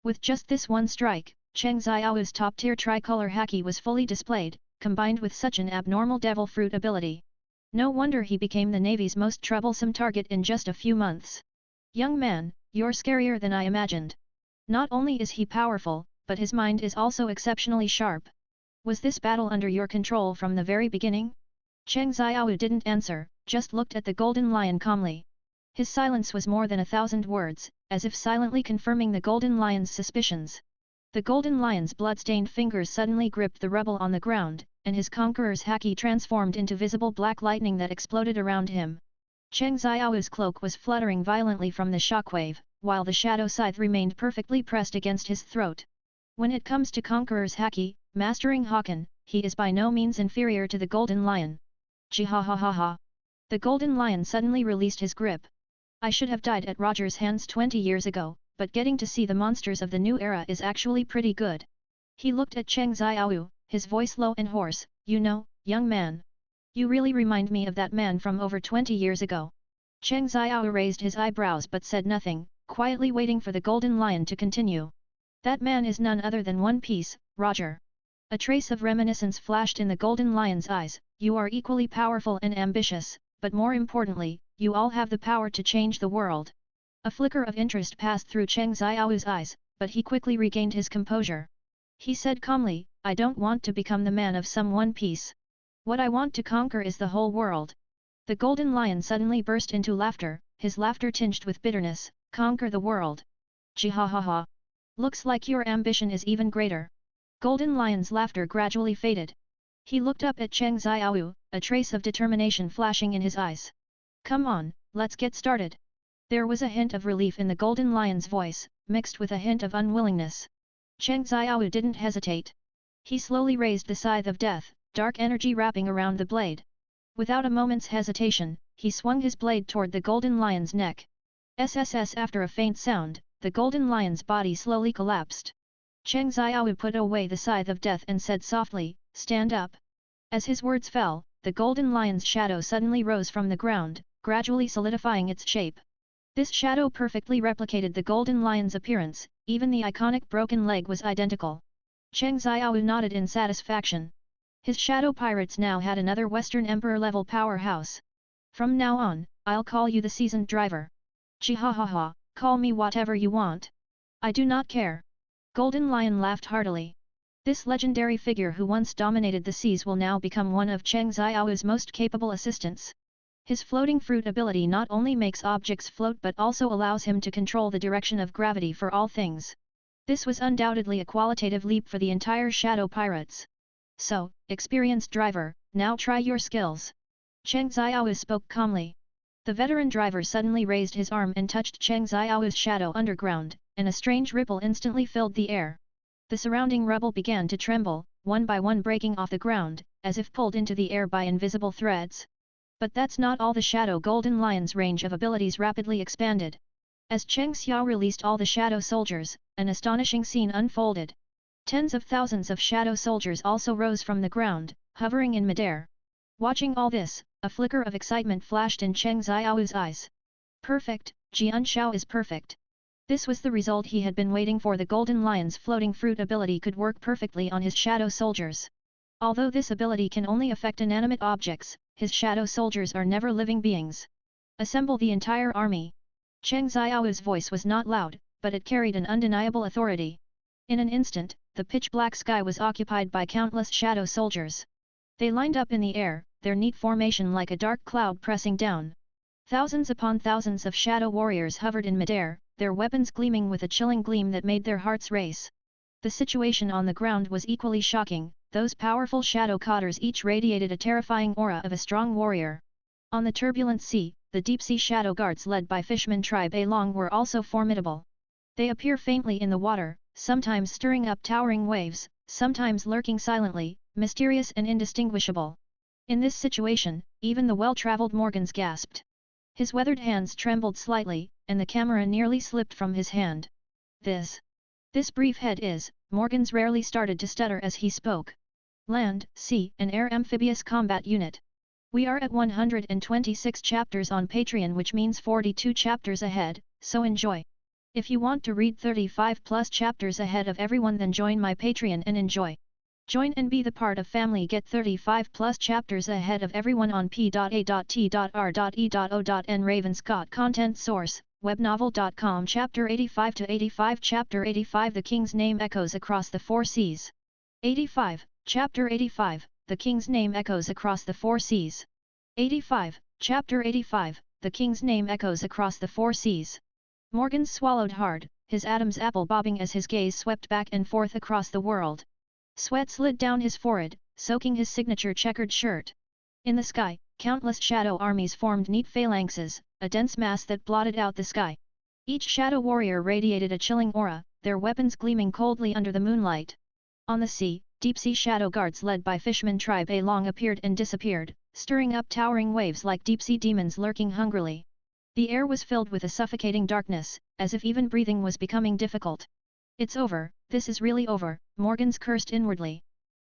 With just this one strike, Cheng Xiao's top-tier tricolor haki was fully displayed, combined with such an abnormal devil fruit ability. No wonder he became the Navy's most troublesome target in just a few months. Young man, you're scarier than I imagined. Not only is he powerful, but his mind is also exceptionally sharp. Was this battle under your control from the very beginning? Cheng Xiao didn't answer, just looked at the golden lion calmly. His silence was more than 1,000 words, as if silently confirming the golden lion's suspicions. The golden lion's blood-stained fingers suddenly gripped the rubble on the ground, and his conqueror's haki transformed into visible black lightning that exploded around him. Cheng Xiao's cloak was fluttering violently from the shockwave, while the shadow scythe remained perfectly pressed against his throat. When it comes to conqueror's haki, mastering Hakan, he is by no means inferior to the golden lion. Jihahaha. The golden lion suddenly released his grip. I should have died at Roger's hands 20 years ago, but getting to see the monsters of the new era is actually pretty good. He looked at Cheng Xiao, his voice low and hoarse. You know, young man. You really remind me of that man from over 20 years ago. Cheng Xiao raised his eyebrows but said nothing, quietly waiting for the golden lion to continue. That man is none other than One Piece, Roger. A trace of reminiscence flashed in the golden lion's eyes. You are equally powerful and ambitious, but more importantly, you all have the power to change the world. A flicker of interest passed through Cheng Xiao's eyes, but he quickly regained his composure. He said calmly, I don't want to become the man of some One Piece. What I want to conquer is the whole world. The golden lion suddenly burst into laughter, his laughter tinged with bitterness. Conquer the world. Jihahaha. Looks like your ambition is even greater. Golden lion's laughter gradually faded. He looked up at Cheng Xiao, a trace of determination flashing in his eyes. Come on, let's get started. There was a hint of relief in the golden lion's voice, mixed with a hint of unwillingness. Cheng Xiao didn't hesitate. He slowly raised the scythe of death, dark energy wrapping around the blade. Without a moment's hesitation, he swung his blade toward the golden lion's neck. SSS. After a faint sound, the golden lion's body slowly collapsed. Cheng Xiao put away the scythe of death and said softly, Stand up. As his words fell, the golden lion's shadow suddenly rose from the ground, gradually solidifying its shape. This shadow perfectly replicated the golden lion's appearance, even the iconic broken leg was identical. Cheng Xiao nodded in satisfaction. His shadow pirates now had another Western Emperor-level powerhouse. From now on, I'll call you the seasoned driver. Jihahaha, call me whatever you want. I do not care. Golden Lion laughed heartily. This legendary figure who once dominated the seas will now become one of Cheng Xiao's most capable assistants. His floating fruit ability not only makes objects float but also allows him to control the direction of gravity for all things. This was undoubtedly a qualitative leap for the entire Shadow Pirates. So, experienced driver, now try your skills. Cheng Xiao spoke calmly. The veteran driver suddenly raised his arm and touched Cheng Xiao's shadow underground, and a strange ripple instantly filled the air. The surrounding rubble began to tremble, one by one breaking off the ground, as if pulled into the air by invisible threads. But that's not all. The Shadow Golden Lion's range of abilities rapidly expanded. As Cheng Xiao released all the shadow soldiers, an astonishing scene unfolded. Tens of thousands of shadow soldiers also rose from the ground, hovering in midair. Watching all this, a flicker of excitement flashed in Cheng Xiao's eyes. Perfect, Jian Shao is perfect. This was the result he had been waiting for. The Golden Lion's floating fruit ability could work perfectly on his shadow soldiers. Although this ability can only affect inanimate objects, his shadow soldiers are never living beings. Assemble the entire army. Cheng Xiao's voice was not loud, but it carried an undeniable authority. In an instant, the pitch-black sky was occupied by countless shadow soldiers. They lined up in the air, their neat formation like a dark cloud pressing down. Thousands upon thousands of shadow warriors hovered in midair, their weapons gleaming with a chilling gleam that made their hearts race. The situation on the ground was equally shocking, those powerful shadow cutters each radiated a terrifying aura of a strong warrior. On the turbulent sea, the deep-sea shadow guards led by Fishman tribe A Long were also formidable. They appear faintly in the water, sometimes stirring up towering waves, sometimes lurking silently, mysterious and indistinguishable. In this situation, even the well-traveled Morgans gasped. His weathered hands trembled slightly, and the camera nearly slipped from his hand. This brief head is, Morgans rarely started to stutter as he spoke. Land, Sea and Air Amphibious Combat Unit. We are at 126 chapters on Patreon, which means 42 chapters ahead, so enjoy. If you want to read 35 plus chapters ahead of everyone, then join my Patreon and enjoy. Join and be the part of family. Get 35 plus chapters ahead of everyone on p.a.t.r.e.o.n. Raven Scott. Content source, webnovel.com. Chapter 85 to 85. Chapter 85. The King's Name Echoes Across the Four Seas. 85. Chapter 85. The King's Name Echoes Across the Four Seas. 85. Chapter 85. The King's Name Echoes Across the Four Seas. Morgans swallowed hard, his Adam's apple bobbing as his gaze swept back and forth across the world. Sweat slid down his forehead, soaking his signature checkered shirt. In the sky, countless shadow armies formed neat phalanxes, a dense mass that blotted out the sky. Each shadow warrior radiated a chilling aura, their weapons gleaming coldly under the moonlight. On the sea, deep-sea shadow guards led by Fishman tribe A Long appeared and disappeared, stirring up towering waves like deep-sea demons lurking hungrily. The air was filled with a suffocating darkness, as if even breathing was becoming difficult. It's over, this is really over, Morgans cursed inwardly.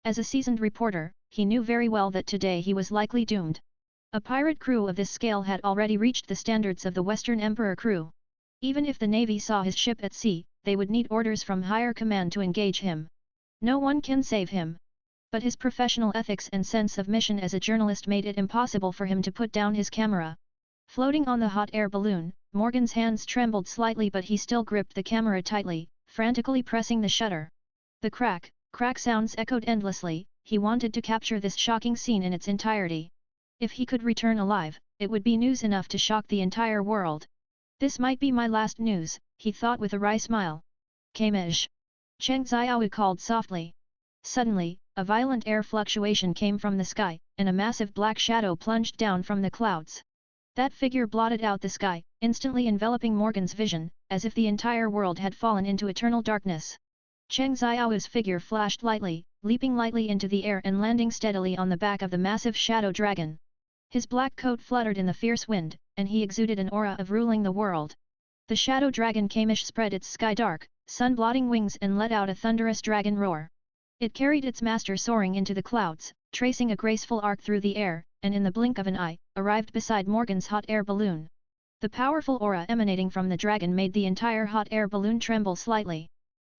As a seasoned reporter, he knew very well that today he was likely doomed. A pirate crew of this scale had already reached the standards of the Western Emperor crew. Even if the Navy saw his ship at sea, they would need orders from higher command to engage him. No one can save him. But his professional ethics and sense of mission as a journalist made it impossible for him to put down his camera. Floating on the hot air balloon, Morgan's hands trembled slightly, but he still gripped the camera tightly, frantically pressing the shutter. The crack sounds echoed endlessly. He wanted to capture this shocking scene in its entirety. If he could return alive, it would be news enough to shock the entire world. This might be my last news, he thought with a wry smile. Kamij. Cheng Xiaoyu called softly. Suddenly, a violent air fluctuation came from the sky, and a massive black shadow plunged down from the clouds. That figure blotted out the sky, instantly enveloping Morgan's vision, as if the entire world had fallen into eternal darkness. Cheng Xiaoyu's figure flashed lightly, leaping lightly into the air and landing steadily on the back of the massive shadow dragon. His black coat fluttered in the fierce wind, and he exuded an aura of ruling the world. The shadow dragon Kamish spread its sky-dark, sun-blotting wings and let out a thunderous dragon roar. It carried its master soaring into the clouds, tracing a graceful arc through the air, and in the blink of an eye, arrived beside Morgan's hot air balloon. The powerful aura emanating from the dragon made the entire hot air balloon tremble slightly.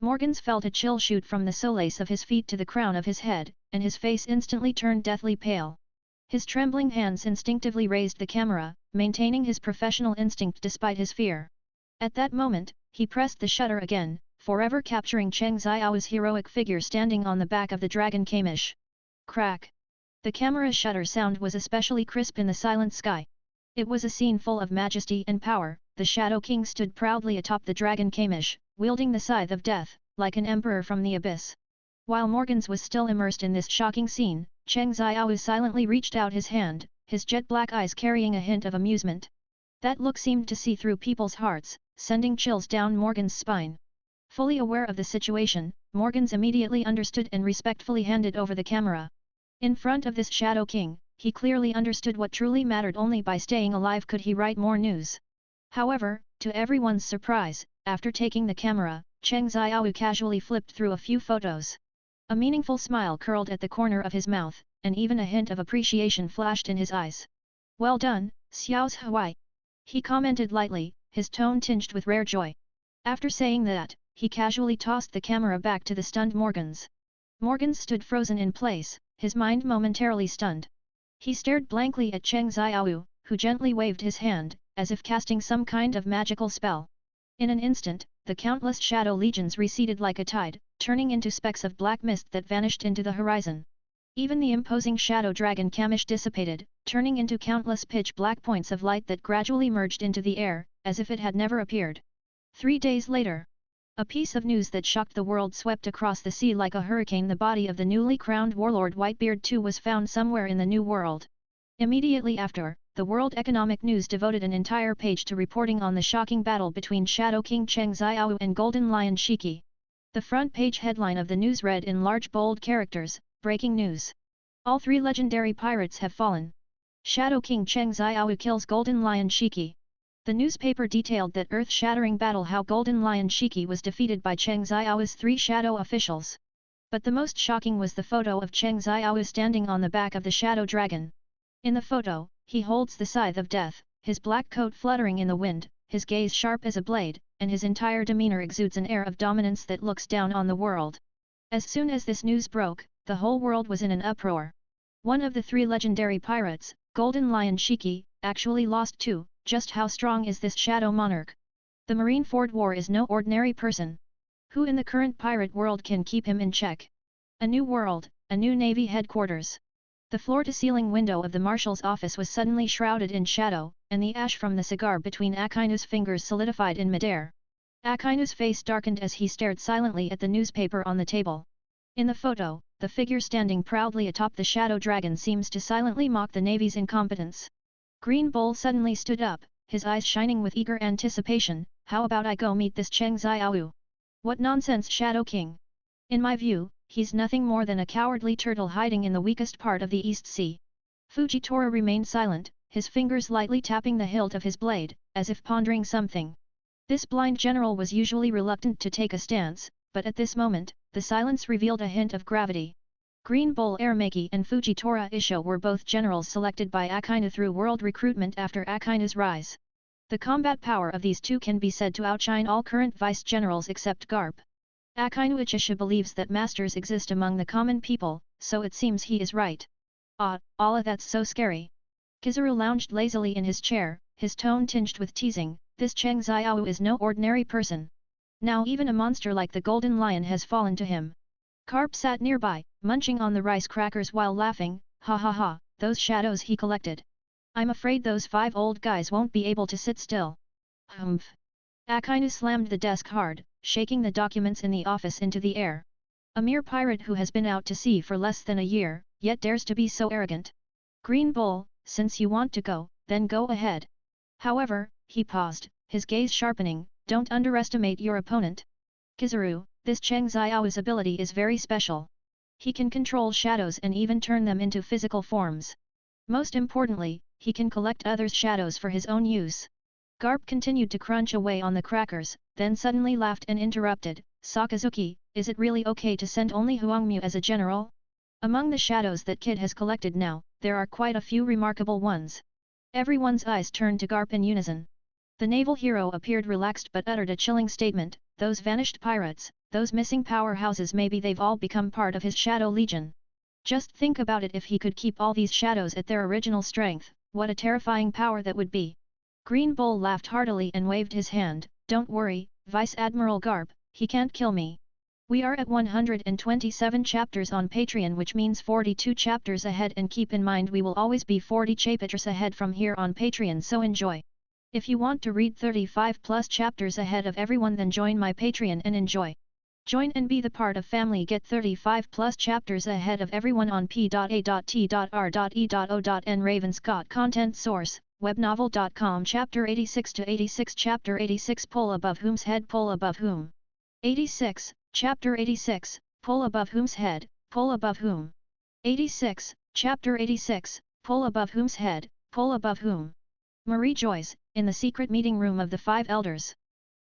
Morgans felt a chill shoot from the solace of his feet to the crown of his head, and his face instantly turned deathly pale. His trembling hands instinctively raised the camera, maintaining his professional instinct despite his fear. At that moment, he pressed the shutter again, forever capturing Cheng Xiao's heroic figure standing on the back of the dragon Kamish. Crack! The camera's shutter sound was especially crisp in the silent sky. It was a scene full of majesty and power. The Shadow King stood proudly atop the dragon Kamish, wielding the scythe of death, like an emperor from the abyss. While Morgans was still immersed in this shocking scene, Cheng Xiao silently reached out his hand, his jet-black eyes carrying a hint of amusement. That look seemed to see through people's hearts, sending chills down Morgan's spine. Fully aware of the situation, Morgans immediately understood and respectfully handed over the camera. In front of this Shadow King, he clearly understood what truly mattered. Only by staying alive could he write more news. However, to everyone's surprise, after taking the camera, Cheng Xiao casually flipped through a few photos. A meaningful smile curled at the corner of his mouth, and even a hint of appreciation flashed in his eyes. "Well done, Xiao's Huai," he commented lightly, his tone tinged with rare joy. After saying that, he casually tossed the camera back to the stunned Morgans. Morgans stood frozen in place, his mind momentarily stunned. He stared blankly at Cheng Xiao, who gently waved his hand, as if casting some kind of magical spell. In an instant, the countless shadow legions receded like a tide, turning into specks of black mist that vanished into the horizon. Even the imposing shadow dragon Kamish dissipated, turning into countless pitch-black points of light that gradually merged into the air, as if it had never appeared. 3 days later. A piece of news that shocked the world swept across the sea like a hurricane. The body of the newly crowned warlord Whitebeard II was found somewhere in the New World. Immediately after, the World Economic News devoted an entire page to reporting on the shocking battle between Shadow King Cheng Xiao and Golden Lion Shiki. The front page headline of the news read in large bold characters, "Breaking news. All 3 legendary pirates have fallen. Shadow King Cheng Xiao kills Golden Lion Shiki." The newspaper detailed that earth-shattering battle how Golden Lion Shiki was defeated by Cheng Xiao's 3 shadow officials. But the most shocking was the photo of Cheng Xiao standing on the back of the shadow dragon. In the photo, he holds the scythe of death, his black coat fluttering in the wind, his gaze sharp as a blade, and his entire demeanor exudes an air of dominance that looks down on the world. As soon as this news broke, the whole world was in an uproar. One of the 3 legendary pirates, Golden Lion Shiki, actually lost too. Just how strong is this shadow monarch? The Marineford War is no ordinary person. Who in the current pirate world can keep him in check? A new world, a new navy headquarters. The floor-to-ceiling window of the marshal's office was suddenly shrouded in shadow, and the ash from the cigar between Akinu's fingers solidified in midair. Akinu's face darkened as he stared silently at the newspaper on the table. In the photo, the figure standing proudly atop the shadow dragon seems to silently mock the navy's incompetence. Green Bull suddenly stood up, his eyes shining with eager anticipation. "How about I go meet this Cheng Xiao? What nonsense, Shadow King! In my view, he's nothing more than a cowardly turtle hiding in the weakest part of the East Sea." Fujitora remained silent, his fingers lightly tapping the hilt of his blade, as if pondering something. This blind general was usually reluctant to take a stance, but at this moment, the silence revealed a hint of gravity. Green Bull Aramaki and Fujitora Isho were both generals selected by Akinu through world recruitment after Akinu's rise. The combat power of these 2 can be said to outshine all current vice-generals except Garp. Akinu Ichisha believes that masters exist among the common people, so it seems he is right. "Ah, Allah, that's so scary." Kizaru lounged lazily in his chair, his tone tinged with teasing. "This Cheng Xiao is no ordinary person. Now even a monster like the Golden Lion has fallen to him." Carp sat nearby, munching on the rice crackers while laughing. "Ha ha ha, those shadows he collected. I'm afraid those 5 old guys won't be able to sit still." "Humph." Akinu slammed the desk hard, shaking the documents in the office into the air. "A mere pirate who has been out to sea for less than a year, yet dares to be so arrogant. Green Bull, since you want to go, then go ahead. However," he paused, his gaze sharpening, "don't underestimate your opponent. Kizaru, this Cheng Xiao's ability is very special. He can control shadows and even turn them into physical forms. Most importantly, he can collect others' shadows for his own use." Garp continued to crunch away on the crackers, then suddenly laughed and interrupted. "Sakazuki, is it really okay to send only Huangmu as a general? Among the shadows that Kid has collected now, there are quite a few remarkable ones." Everyone's eyes turned to Garp in unison. The naval hero appeared relaxed but uttered a chilling statement. "Those vanished pirates, those missing powerhouses, maybe they've all become part of his Shadow Legion. Just think about it, if he could keep all these shadows at their original strength, what a terrifying power that would be." Green Bull laughed heartily and waved his hand. "Don't worry, Vice Admiral Garp, he can't kill me. We are at 127 chapters on Patreon, which means 42 chapters ahead, and keep in mind we will always be 40 chapters ahead from here on Patreon, so enjoy. If you want to read 35 plus chapters ahead of everyone, then join my Patreon and enjoy. Join and be the part of family. Get 35 plus chapters ahead of everyone on p.a.t.r.e.o.n. Ravenscott content source, webnovel.com. Chapter 86 to 86. Chapter 86. Pull above whom's head, pull above whom. 86, Chapter 86, Pull above whom's head, pull above whom. 86, Chapter 86, Pull above whom's head, pull above whom. Marie Joyce, in the secret meeting room of the 5 elders.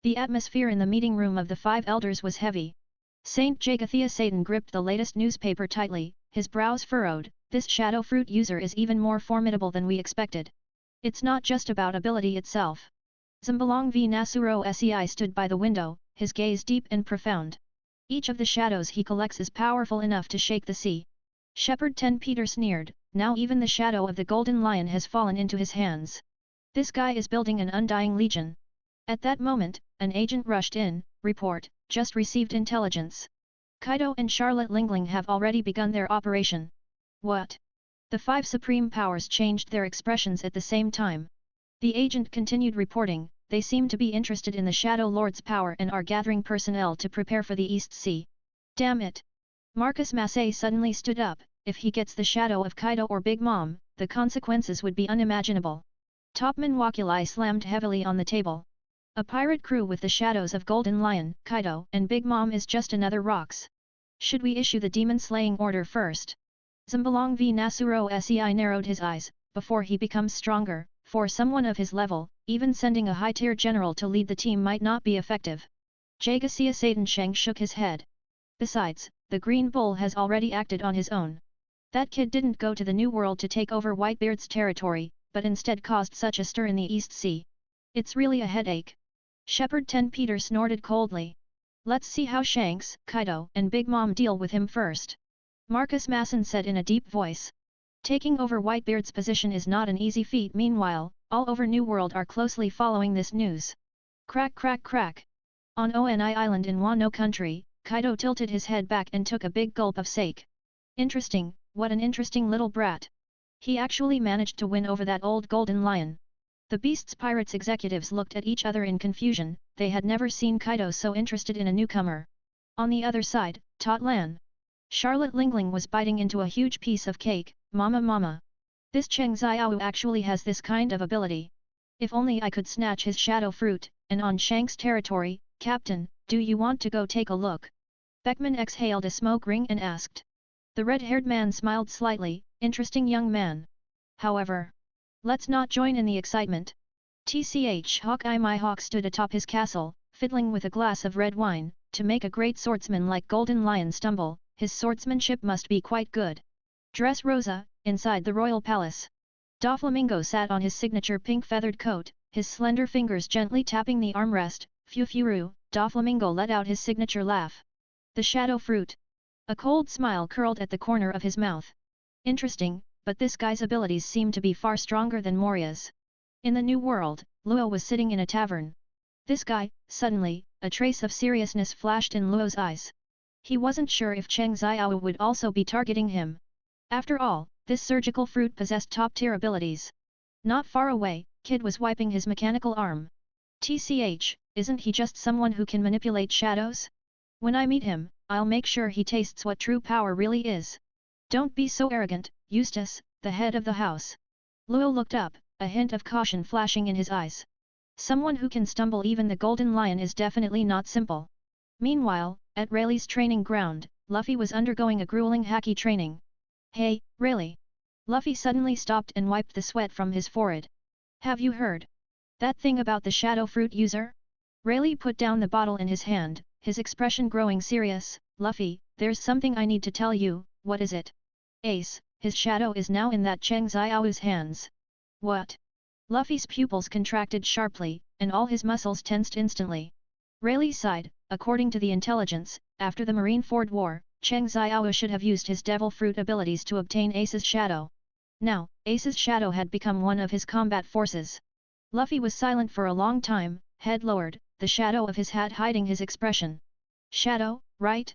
The atmosphere in the meeting room of the 5 elders was heavy. Saint Jagathia Satan gripped the latest newspaper tightly, his brows furrowed. "This shadow fruit user is even more formidable than we expected. It's not just about ability itself." Zambalong V. Nasuro Sei stood by the window, his gaze deep and profound. "Each of the shadows he collects is powerful enough to shake the sea." Shepherd 10 Peter sneered. "Now even the shadow of the Golden Lion has fallen into his hands. This guy is building an undying legion." At that moment, an agent rushed in. "Report, just received intelligence. Kaido and Charlotte Lingling have already begun their operation." "What?" The 5 supreme powers changed their expressions at the same time. The agent continued reporting. they seem to be interested in the Shadow Lord's power and are gathering personnel to prepare for the East Sea. Damn it! Marcus Massey suddenly stood up. If he gets the shadow of Kaido or Big Mom, the consequences would be unimaginable. Topman Wakuli slammed heavily on the table. A pirate crew with the shadows of Golden Lion, Kaido, and Big Mom is just another rocks. Should we issue the demon-slaying order first? Zambalong v Nasuro Sei narrowed his eyes. Before he becomes stronger, for someone of his level, even sending a high-tier general to lead the team might not be effective. Jagasia Satan Sheng shook his head. Besides, the Green Bull has already acted on his own. That kid didn't go to the New World to take over Whitebeard's territory, but instead caused such a stir in the East Sea. It's really a headache. Shepherd 10 Peter snorted coldly. Let's see how Shanks, Kaido, and Big Mom deal with him first. Marcus Masson said in a deep voice. Taking over Whitebeard's position is not an easy feat. Meanwhile, all over New World are closely following this news. Crack crack crack. On Oni Island in Wano country, Kaido tilted his head back and took a big gulp of sake. Interesting, what an interesting little brat. He actually managed to win over that old Golden Lion. The Beast's Pirates executives looked at each other in confusion. They had never seen Kaido so interested in a newcomer. On the other side, Tot Lan. Charlotte Lingling was biting into a huge piece of cake. Mama. This Cheng Xiao actually has this kind of ability. If only I could snatch his shadow fruit, and on Shank's territory. Captain, do you want to go take a look? Beckman exhaled a smoke ring and asked. The red-haired man smiled slightly. Interesting young man. However, let's not join in the excitement. TCH Hawkeye my hawk stood atop his castle, fiddling with a glass of red wine. To make a great swordsman like Golden Lion stumble, his swordsmanship must be quite good. Dress Rosa, inside the royal palace. Doflamingo sat on his signature pink feathered coat, his slender fingers gently tapping the armrest. Furu, Doflamingo let out his signature laugh. The shadow fruit. A cold smile curled at the corner of his mouth. Interesting, but this guy's abilities seem to be far stronger than Moria's. In the New World, Luo was sitting in a tavern. This guy, suddenly, a trace of seriousness flashed in Luo's eyes. He wasn't sure if Cheng Xiao would also be targeting him. After all, this surgical fruit possessed top-tier abilities. Not far away, Kid was wiping his mechanical arm. TCH, isn't he just someone who can manipulate shadows? When I meet him, I'll make sure he tastes what true power really is. Don't be so arrogant, Eustace, the head of the house. Luo looked up, a hint of caution flashing in his eyes. Someone who can stumble even the Golden Lion is definitely not simple. Meanwhile, at Rayleigh's training ground, Luffy was undergoing a grueling haki training. Hey, Rayleigh! Luffy suddenly stopped and wiped the sweat from his forehead. Have you heard that thing about the shadow fruit user? Rayleigh put down the bottle in his hand, his expression growing serious. Luffy, there's something I need to tell you. What is it? Ace, his shadow is now in that Cheng Xiao's hands. What? Luffy's pupils contracted sharply, and all his muscles tensed instantly. Rayleigh sighed. According to the intelligence, after the Marineford War, Cheng Xiao should have used his devil fruit abilities to obtain Ace's shadow. Now, Ace's shadow had become one of his combat forces. Luffy was silent for a long time, head lowered, the shadow of his hat hiding his expression. Shadow, right?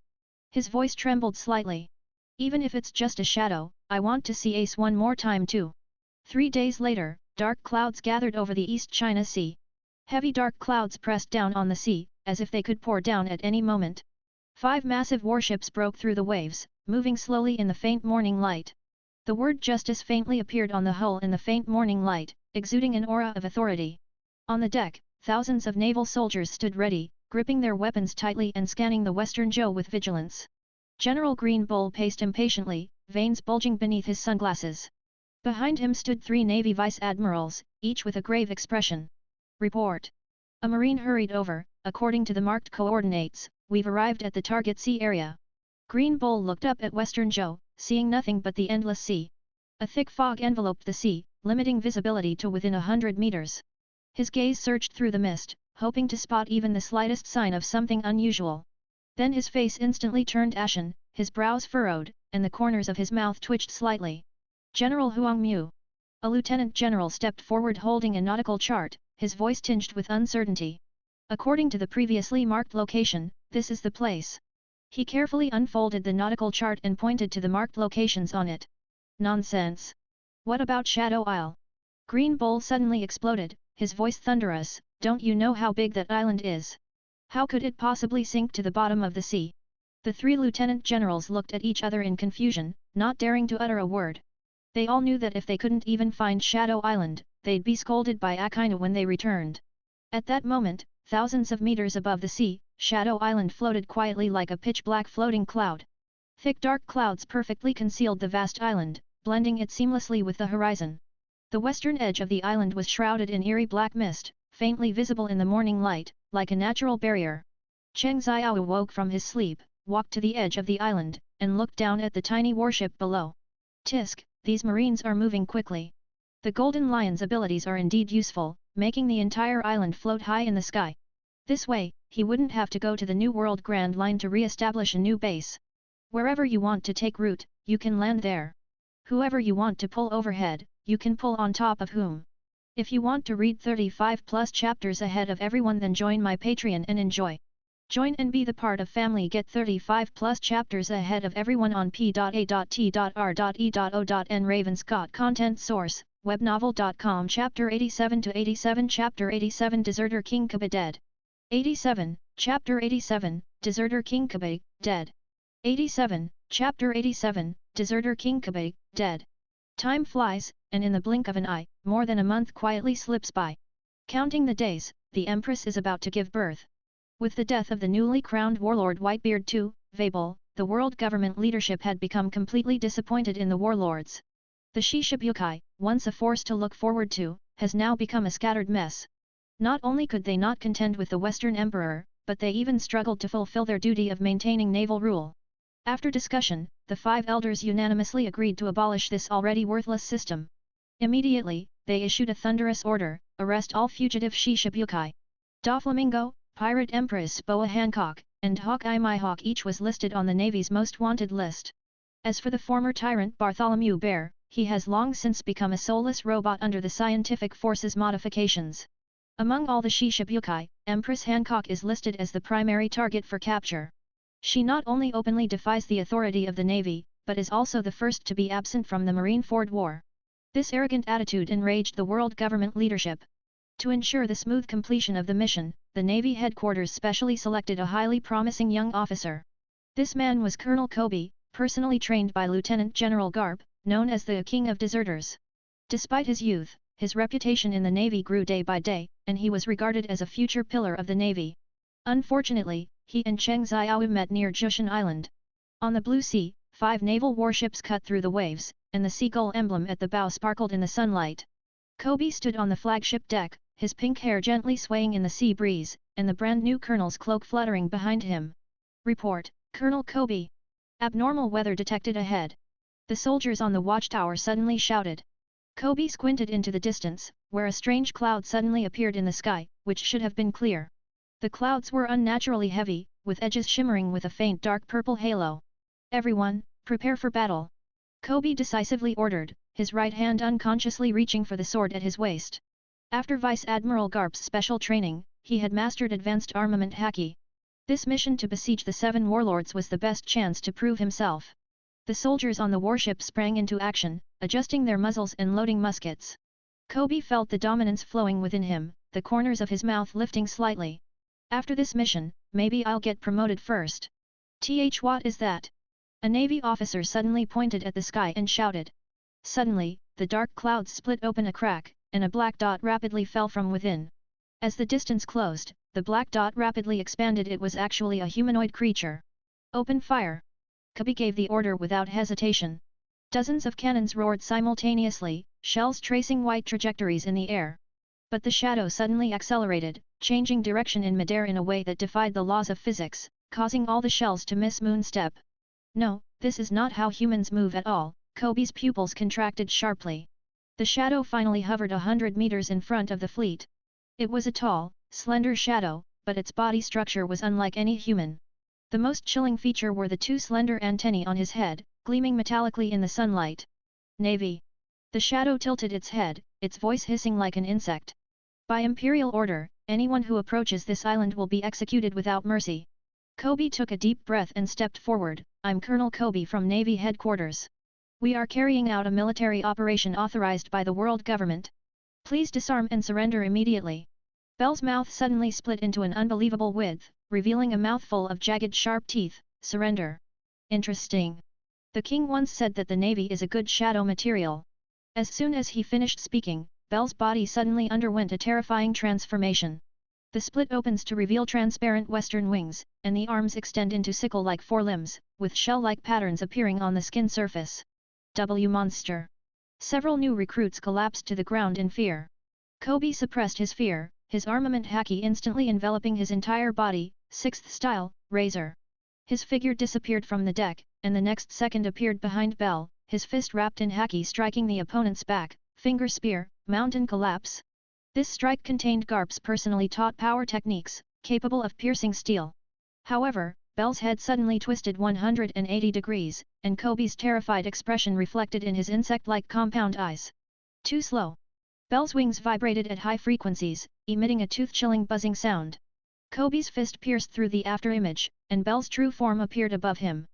His voice trembled slightly. Even if it's just a shadow, I want to see Ace one more time too. 3 days later, dark clouds gathered over the East China Sea. Heavy dark clouds pressed down on the sea, as if they could pour down at any moment. 5 massive warships broke through the waves, moving slowly in the faint morning light. The word Justice faintly appeared on the hull in the faint morning light, exuding an aura of authority. On the deck, thousands of naval soldiers stood ready, gripping their weapons tightly and scanning the Western Joe with vigilance. General Green Bull paced impatiently, veins bulging beneath his sunglasses. Behind him stood 3 Navy Vice Admirals, each with a grave expression. Report. A Marine hurried over. According to the marked coordinates, we've arrived at the target sea area. Green Bull looked up at Western Joe, seeing nothing but the endless sea. A thick fog enveloped the sea, limiting visibility to within 100 meters. His gaze searched through the mist, hoping to spot even the slightest sign of something unusual. Then his face instantly turned ashen, his brows furrowed, and the corners of his mouth twitched slightly. General Huang Mu. A lieutenant general stepped forward holding a nautical chart, his voice tinged with uncertainty. According to the previously marked location, this is the place. He carefully unfolded the nautical chart and pointed to the marked locations on it. Nonsense! What about Shadow Isle? Green Bull suddenly exploded, his voice thunderous. Don't you know how big that island is? How could it possibly sink to the bottom of the sea? The three lieutenant generals looked at each other in confusion, not daring to utter a word. They all knew that if they couldn't even find Shadow Island, they'd be scolded by Akina when they returned. At that moment, thousands of meters above the sea, Shadow Island floated quietly like a pitch-black floating cloud. Thick dark clouds perfectly concealed the vast island, blending it seamlessly with the horizon. The western edge of the island was shrouded in eerie black mist, faintly visible in the morning light, like a natural barrier. Cheng Xiao awoke from his sleep, walked to the edge of the island, and looked down at the tiny warship below. Tisk, these marines are moving quickly. The Golden Lion's abilities are indeed useful, making the entire island float high in the sky. This way, he wouldn't have to go to the New World Grand Line to re-establish a new base. Wherever you want to take root, you can land there. Whoever you want to pull overhead, you can pull on top of whom. If you want to read 35 plus chapters ahead of everyone, then join my Patreon and enjoy. Join and be the part of family. Get 35 plus chapters ahead of everyone on p.a.t.r.e.o.n. Ravenscott content source, webnovel.com. Chapter 87 to 87. Chapter 87 Deserter King Kaba dead. 87, Chapter 87, Deserter King Kaba, dead. 87, Chapter 87, Deserter King Kaba, dead. Time flies, and in the blink of an eye, more than a month quietly slips by. Counting the days, the Empress is about to give birth. With the death of the newly crowned warlord Whitebeard II, Vabel, the world government leadership had become completely disappointed in the warlords. The Shishibukai, once a force to look forward to, has now become a scattered mess. Not only could they not contend with the Western Emperor, but they even struggled to fulfill their duty of maintaining naval rule. After discussion, the five elders unanimously agreed to abolish this already worthless system. Immediately, they issued a thunderous order: arrest all fugitive Shishibukai. Doflamingo, Pirate Empress Boa Hancock, and Hawkeye Mihawk each was listed on the Navy's most wanted list. As for the former tyrant Bartholomew Bear, he has long since become a soulless robot under the Scientific Forces modifications. Among all the Shishibukai, Empress Hancock is listed as the primary target for capture. She not only openly defies the authority of the Navy, but is also the first to be absent from the Marineford War. This arrogant attitude enraged the world government leadership. To ensure the smooth completion of the mission, the Navy headquarters specially selected a highly promising young officer. This man was Colonel Kobe, personally trained by Lieutenant General Garp, known as the King of Deserters. Despite his youth, his reputation in the Navy grew day by day, and he was regarded as a future pillar of the Navy. Unfortunately, he and Cheng Xiao met near Jushan Island. On the blue sea, 5 naval warships cut through the waves, and the seagull emblem at the bow sparkled in the sunlight. Kobe stood on the flagship deck, his pink hair gently swaying in the sea breeze, and the brand new colonel's cloak fluttering behind him. Report, Colonel Kobe. Abnormal weather detected ahead. The soldiers on the watchtower suddenly shouted. Kobe squinted into the distance, where a strange cloud suddenly appeared in the sky, which should have been clear. The clouds were unnaturally heavy, with edges shimmering with a faint dark purple halo. Everyone, prepare for battle. Kobe decisively ordered, his right hand unconsciously reaching for the sword at his waist. After Vice Admiral Garp's special training, he had mastered advanced armament haki. This mission to besiege the 7 warlords was the best chance to prove himself. The soldiers on the warship sprang into action, adjusting their muzzles and loading muskets. Kobe felt the dominance flowing within him, the corners of his mouth lifting slightly. After this mission, maybe I'll get promoted first. What is that? A Navy officer suddenly pointed at the sky and shouted. Suddenly, the dark clouds split open a crack, and a black dot rapidly fell from within. As the distance closed, the black dot rapidly expanded. It was actually a humanoid creature. Open fire! Kobe gave the order without hesitation. Dozens of cannons roared simultaneously, shells tracing white trajectories in the air. But the shadow suddenly accelerated, changing direction in midair in a way that defied the laws of physics, causing all the shells to miss moonstep. No, this is not how humans move at all. Kobe's pupils contracted sharply. The shadow finally hovered 100 meters in front of the fleet. It was a tall, slender shadow, but its body structure was unlike any human. The most chilling feature were the 2 slender antennae on his head, gleaming metallically in the sunlight. Navy. The shadow tilted its head, its voice hissing like an insect. By imperial order, anyone who approaches this island will be executed without mercy. Kobe took a deep breath and stepped forward. I'm Colonel Kobe from Navy Headquarters. We are carrying out a military operation authorized by the world government. Please disarm and surrender immediately. Bel's mouth suddenly split into an unbelievable width, revealing a mouthful of jagged sharp teeth. Surrender. Interesting. The king once said that the navy is a good shadow material. As soon as he finished speaking, Bel's body suddenly underwent a terrifying transformation. The split opens to reveal transparent western wings, and the arms extend into sickle-like forelimbs, with shell-like patterns appearing on the skin surface. Monster. Several new recruits collapsed to the ground in fear. Kobe suppressed his fear, his armament haki instantly enveloping his entire body. 6th style, Razor. His figure disappeared from the deck, and the next second appeared behind Bel, his fist wrapped in haki striking the opponent's back. Finger spear, mountain collapse. This strike contained Garp's personally taught power techniques, capable of piercing steel. However, Bel's head suddenly twisted 180 degrees, and Kobe's terrified expression reflected in his insect-like compound eyes. Too slow. Bel's wings vibrated at high frequencies, emitting a tooth-chilling buzzing sound. Kobe's fist pierced through the afterimage, and Bel's true form appeared above him.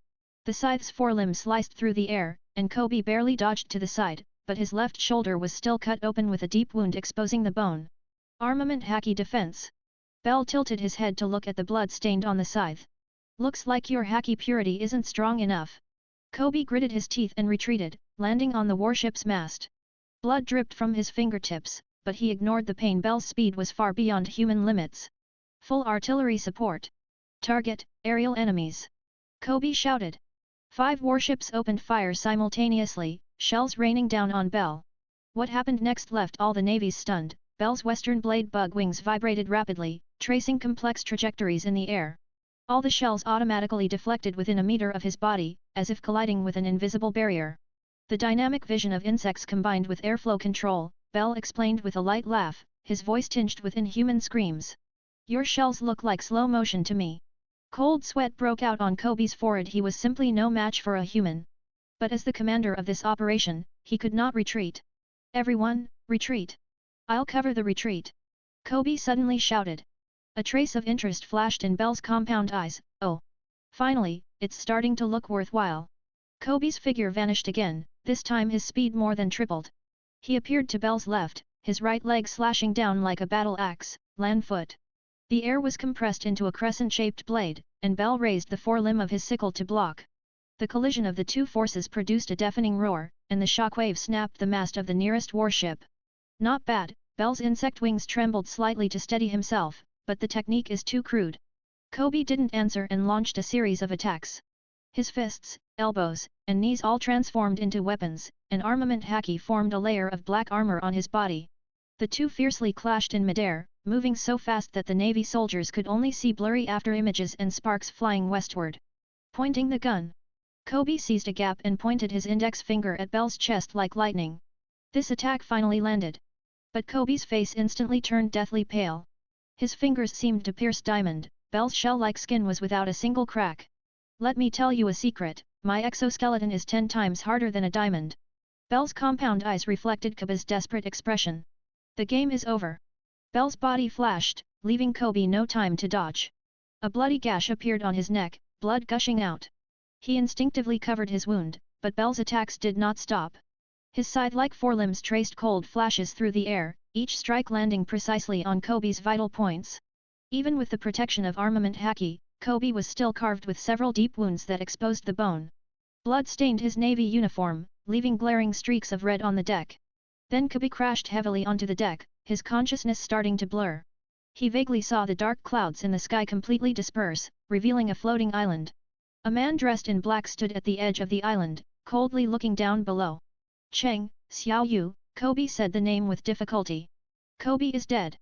The scythe's forelimb sliced through the air, and Kobe barely dodged to the side, but his left shoulder was still cut open with a deep wound exposing the bone. Armament haki defense. Bel tilted his head to look at the blood stained on the scythe. Looks like your haki purity isn't strong enough. Kobe gritted his teeth and retreated, landing on the warship's mast. Blood dripped from his fingertips, but he ignored the pain. Bel's speed was far beyond human limits. Full artillery support. Target, aerial enemies. Kobe shouted. 5 warships opened fire simultaneously, shells raining down on Bel. What happened next left all the navies stunned. Bel's western blade bug wings vibrated rapidly, tracing complex trajectories in the air. All the shells automatically deflected within a meter of his body, as if colliding with an invisible barrier. The dynamic vision of insects combined with airflow control, Bel explained with a light laugh, his voice tinged with inhuman screams. Your shells look like slow motion to me. Cold sweat broke out on Kobe's forehead. He was simply no match for a human. But as the commander of this operation, he could not retreat. Everyone, retreat! I'll cover the retreat! Kobe suddenly shouted. A trace of interest flashed in Bel's compound eyes. Oh! Finally, it's starting to look worthwhile. Kobe's figure vanished again, this time his speed more than tripled. He appeared to Bel's left, his right leg slashing down like a battle axe, land foot. The air was compressed into a crescent-shaped blade, and Bel raised the forelimb of his sickle to block. The collision of the two forces produced a deafening roar, and the shockwave snapped the mast of the nearest warship. Not bad, Bel's insect wings trembled slightly to steady himself, but the technique is too crude. Kobe didn't answer and launched a series of attacks. His fists, elbows, and knees all transformed into weapons, and armament haki formed a layer of black armor on his body. The two fiercely clashed in midair, moving so fast that the Navy soldiers could only see blurry afterimages and sparks flying westward. Pointing the gun, Kobe seized a gap and pointed his index finger at Bel's chest like lightning. This attack finally landed. But Kobe's face instantly turned deathly pale. His fingers seemed to pierce diamond. Bel's shell-like skin was without a single crack. Let me tell you a secret, my exoskeleton is 10 times harder than a diamond. Bel's compound eyes reflected Kobe's desperate expression. The game is over. Bel's body flashed, leaving Kobe no time to dodge. A bloody gash appeared on his neck, blood gushing out. He instinctively covered his wound, but Bel's attacks did not stop. His scythe-like forelimbs traced cold flashes through the air, each strike landing precisely on Kobe's vital points. Even with the protection of armament haki, Kobe was still carved with several deep wounds that exposed the bone. Blood stained his navy uniform, leaving glaring streaks of red on the deck. Then Kobe crashed heavily onto the deck, his consciousness starting to blur. He vaguely saw the dark clouds in the sky completely disperse, revealing a floating island. A man dressed in black stood at the edge of the island, coldly looking down below. Cheng Xiaoyu, Kobe said the name with difficulty. Kobe is dead.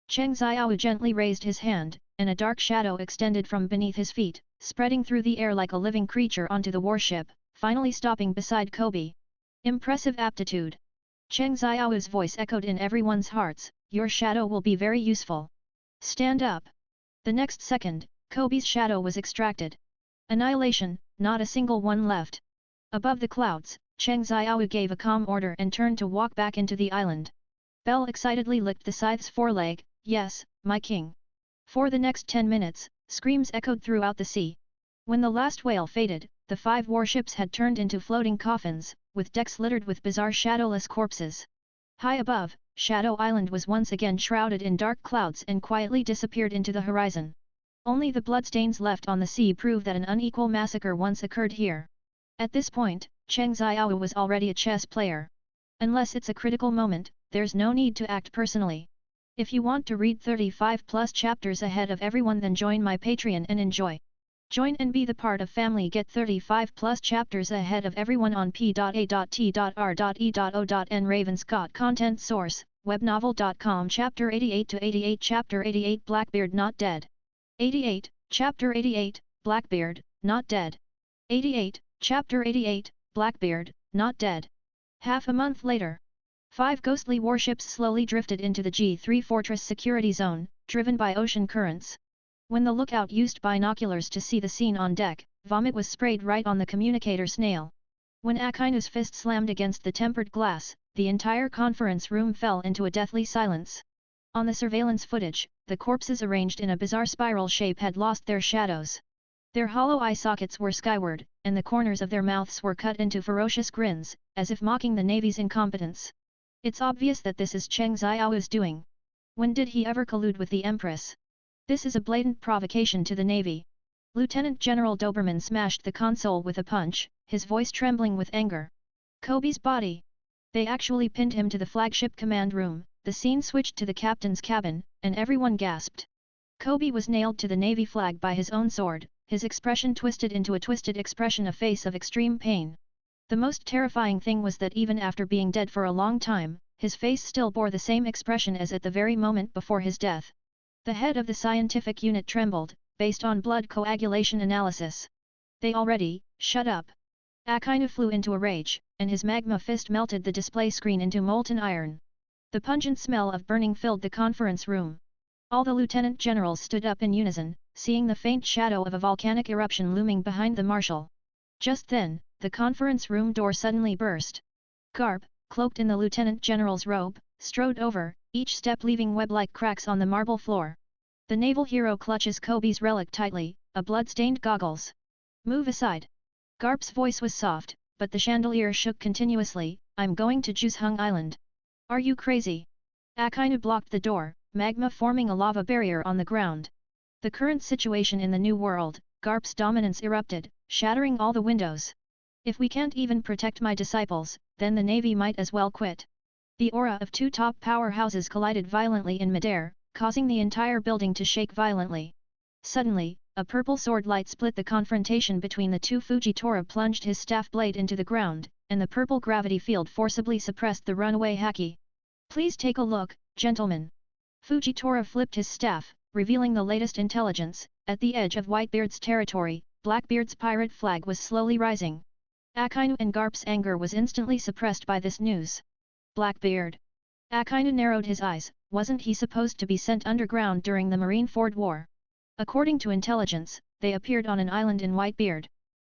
Cheng Xiaoyu gently raised his hand, and a dark shadow extended from beneath his feet, spreading through the air like a living creature onto the warship, finally stopping beside Kobe. Impressive aptitude. Cheng Xiaoyu's voice echoed in everyone's hearts, your shadow will be very useful. Stand up. The next second, Kobe's shadow was extracted. Annihilation, not a single one left. Above the clouds, Cheng Xiaoyu gave a calm order and turned to walk back into the island. Bel excitedly licked the scythe's foreleg, yes, my king. For the next 10 minutes, screams echoed throughout the sea. When the last wail faded, the 5 warships had turned into floating coffins, with decks littered with bizarre shadowless corpses. High above, Shadow Island was once again shrouded in dark clouds and quietly disappeared into the horizon. Only the bloodstains left on the sea prove that an unequal massacre once occurred here. At this point, Cheng Xiao was already a chess player. Unless it's a critical moment, there's no need to act personally. If you want to read 35 plus chapters ahead of everyone, then join my Patreon and enjoy. Join and be the part of family. Get 35 plus chapters ahead of everyone on p.a.t.r.e.o.n. Ravenscott content source, webnovel.com. Chapter 88 to 88. Chapter 88 Blackbeard not dead. 88, Chapter 88, Blackbeard, not dead. 88, Chapter 88, Blackbeard, not dead. Half a month later, 5 ghostly warships slowly drifted into the G3 Fortress security zone, driven by ocean currents. When the lookout used binoculars to see the scene on deck, vomit was sprayed right on the communicator snail. When Akainu's fist slammed against the tempered glass, the entire conference room fell into a deathly silence. On the surveillance footage, the corpses arranged in a bizarre spiral shape had lost their shadows. Their hollow eye sockets were skyward, and the corners of their mouths were cut into ferocious grins, as if mocking the Navy's incompetence. It's obvious that this is Cheng Xiao's doing. When did he ever collude with the Empress? This is a blatant provocation to the Navy. Lieutenant General Doberman smashed the console with a punch, his voice trembling with anger. Kobe's body. They actually pinned him to the flagship command room. The scene switched to the captain's cabin, and everyone gasped. Kobe was nailed to the Navy flag by his own sword, his expression twisted into a twisted expression, a face of extreme pain. The most terrifying thing was that even after being dead for a long time, his face still bore the same expression as at the very moment before his death. The head of the scientific unit trembled, based on blood coagulation analysis. They already, shut up. Akainu flew into a rage, and his magma fist melted the display screen into molten iron. The pungent smell of burning filled the conference room. All the lieutenant generals stood up in unison, seeing the faint shadow of a volcanic eruption looming behind the marshal. Just then, the conference room door suddenly burst. Garp, cloaked in the lieutenant general's robe, strode over, each step leaving web-like cracks on the marble floor. The naval hero clutches Kobe's relic tightly, a blood-stained goggles. Move aside. Garp's voice was soft, but the chandelier shook continuously. I'm going to Jusheng Island. Are you crazy? Akainu blocked the door, magma forming a lava barrier on the ground. The current situation in the New World, Garp's dominance erupted, shattering all the windows. If we can't even protect my disciples, then the Navy might as well quit. The aura of 2 top powerhouses collided violently in midair, causing the entire building to shake violently. Suddenly, a purple sword light split the confrontation between the two. Fujitora plunged his staff blade into the ground, and the purple gravity field forcibly suppressed the runaway Haki. Please take a look, gentlemen. Fujitora flipped his staff, revealing the latest intelligence. At the edge of Whitebeard's territory, Blackbeard's pirate flag was slowly rising. Akainu and Garp's anger was instantly suppressed by this news. Blackbeard. Akainu narrowed his eyes. Wasn't he supposed to be sent underground during the Marineford War? According to intelligence, they appeared on an island in Whitebeard.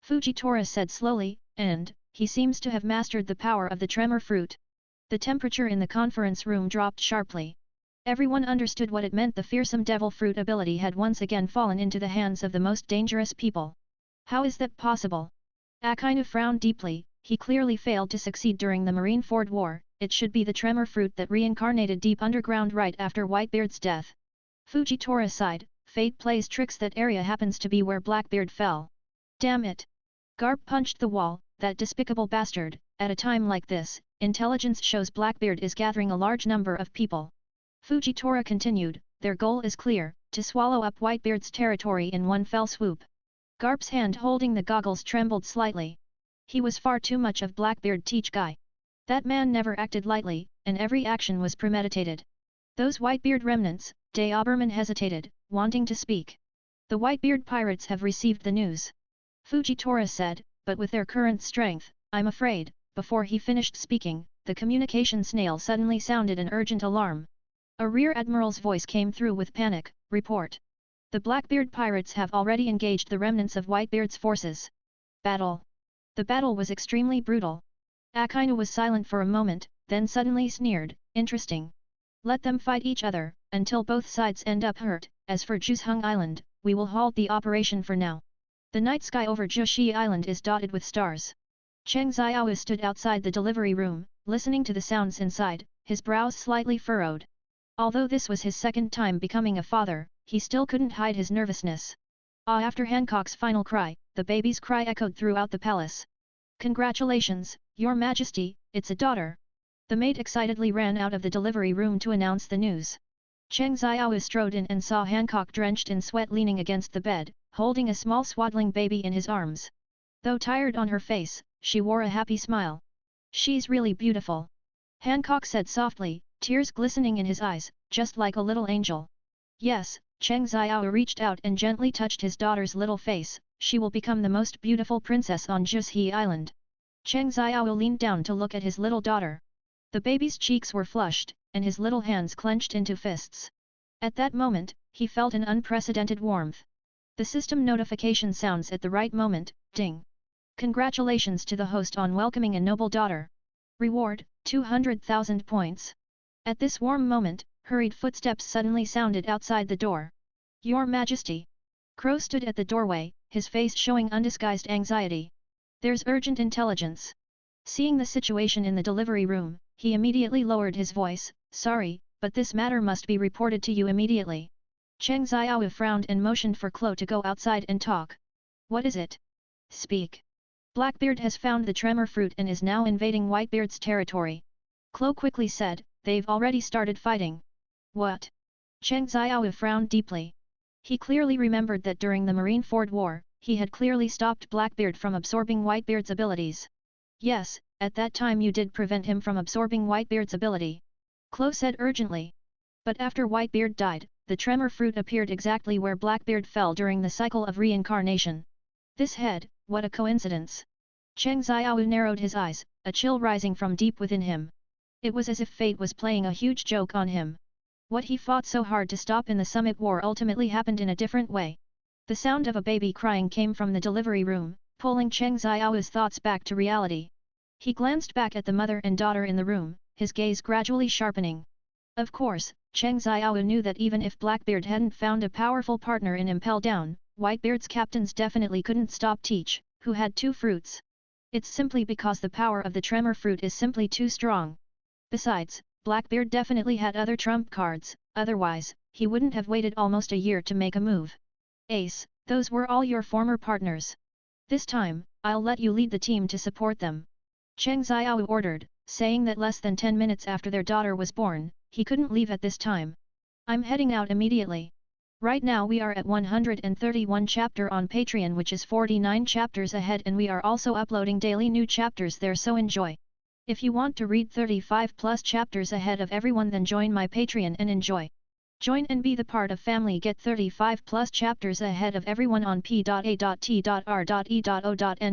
Fujitora said slowly, and he seems to have mastered the power of the tremor fruit. The temperature in the conference room dropped sharply. Everyone understood what it meant. The fearsome devil fruit ability had once again fallen into the hands of the most dangerous people. How is that possible? Akainu frowned deeply. He clearly failed to succeed during the Marineford War. It should be the tremor fruit that reincarnated deep underground right after Whitebeard's death. Fujitora sighed. Fate plays tricks. That area happens to be where Blackbeard fell. Damn it! Garp punched the wall. That despicable bastard. At a time like this, intelligence shows Blackbeard is gathering a large number of people. Fujitora continued, their goal is clear, to swallow up Whitebeard's territory in one fell swoop. Garp's hand holding the goggles trembled slightly. He was far too much of Blackbeard teach guy. That man never acted lightly, and every action was premeditated. Those Whitebeard remnants, Doberman hesitated, wanting to speak. The Whitebeard pirates have received the news. Fujitora said, but with their current strength, I'm afraid. Before he finished speaking, the communication snail suddenly sounded an urgent alarm. A rear admiral's voice came through with panic. Report. The Blackbeard pirates have already engaged the remnants of Whitebeard's forces. Battle. The battle was extremely brutal. Akainu was silent for a moment, then suddenly sneered, interesting. Let them fight each other, until both sides end up hurt. As for Jusheng Island, we will halt the operation for now. The night sky over Jushi Island is dotted with stars. Cheng Xiao stood outside the delivery room, listening to the sounds inside, his brows slightly furrowed. Although this was his second time becoming a father, he still couldn't hide his nervousness. After Hancock's final cry, the baby's cry echoed throughout the palace. Congratulations, Your Majesty, it's a daughter. The maid excitedly ran out of the delivery room to announce the news. Cheng Xiao strode in and saw Hancock drenched in sweat leaning against the bed, holding a small swaddling baby in his arms. Though tired on her face, she wore a happy smile. She's really beautiful. Hancock said softly, tears glistening in his eyes, just like a little angel. Yes, Cheng Xiao reached out and gently touched his daughter's little face, she will become the most beautiful princess on Zhihe Island. Cheng Xiao leaned down to look at his little daughter. The baby's cheeks were flushed, and his little hands clenched into fists. At that moment, he felt an unprecedented warmth. The system notification sounds at the right moment, ding. Congratulations to the host on welcoming a noble daughter. Reward, 200,000 points. At this warm moment, hurried footsteps suddenly sounded outside the door. Your Majesty. Crow stood at the doorway, his face showing undisguised anxiety. There's urgent intelligence. Seeing the situation in the delivery room, he immediately lowered his voice, sorry, but this matter must be reported to you immediately. Cheng Xiao frowned and motioned for Klo to go outside and talk. What is it? Speak. Blackbeard has found the tremor fruit and is now invading Whitebeard's territory. Klo quickly said, they've already started fighting. What? Cheng Xiao frowned deeply. He clearly remembered that during the Marineford War, he had clearly stopped Blackbeard from absorbing Whitebeard's abilities. Yes, at that time you did prevent him from absorbing Whitebeard's ability. Klo said urgently. But after Whitebeard died, the tremor fruit appeared exactly where Blackbeard fell during the cycle of reincarnation. This head, what a coincidence! Cheng Xiao narrowed his eyes, a chill rising from deep within him. It was as if fate was playing a huge joke on him. What he fought so hard to stop in the Summit War ultimately happened in a different way. The sound of a baby crying came from the delivery room, pulling Cheng Xiao's thoughts back to reality. He glanced back at the mother and daughter in the room, his gaze gradually sharpening. Of course, Cheng Xiao knew that even if Blackbeard hadn't found a powerful partner in Impel Down, Whitebeard's captains definitely couldn't stop Teach, who had 2 fruits. It's simply because the power of the tremor fruit is simply too strong. Besides, Blackbeard definitely had other trump cards, otherwise, he wouldn't have waited almost a year to make a move. Ace, those were all your former partners. This time, I'll let you lead the team to support them. Cheng Xiao ordered, saying that less than 10 minutes after their daughter was born, he couldn't leave at this time. I'm heading out immediately. Right now we are at 131 chapter on Patreon, which is 49 chapters ahead, and we are also uploading daily new chapters there, so enjoy. If you want to read 35 plus chapters ahead of everyone, then join my Patreon and enjoy. Join and be the part of family. Get 35 plus chapters ahead of everyone on p.a.t.r.e.o.n.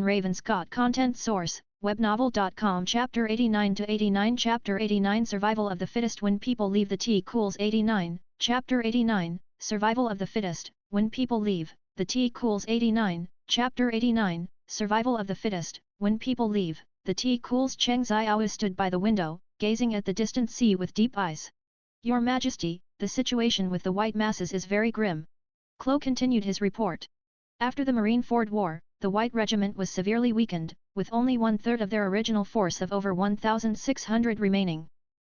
Ravenscott content source, webnovel.com. Chapter 89 to 89. Chapter 89 Survival of the Fittest. When people leave, the tea cools. 89. Chapter 89 Survival of the Fittest. When people leave, the tea cools. 89. Chapter 89 Survival of the Fittest. When people leave, the tea cools. Cheng Xiao stood by the window, gazing at the distant sea with deep eyes. Your Majesty, the situation with the white masses is very grim. Klo continued his report. After the Marineford War, the White Regiment was severely weakened, with only 1/3 of their original force of over 1,600 remaining.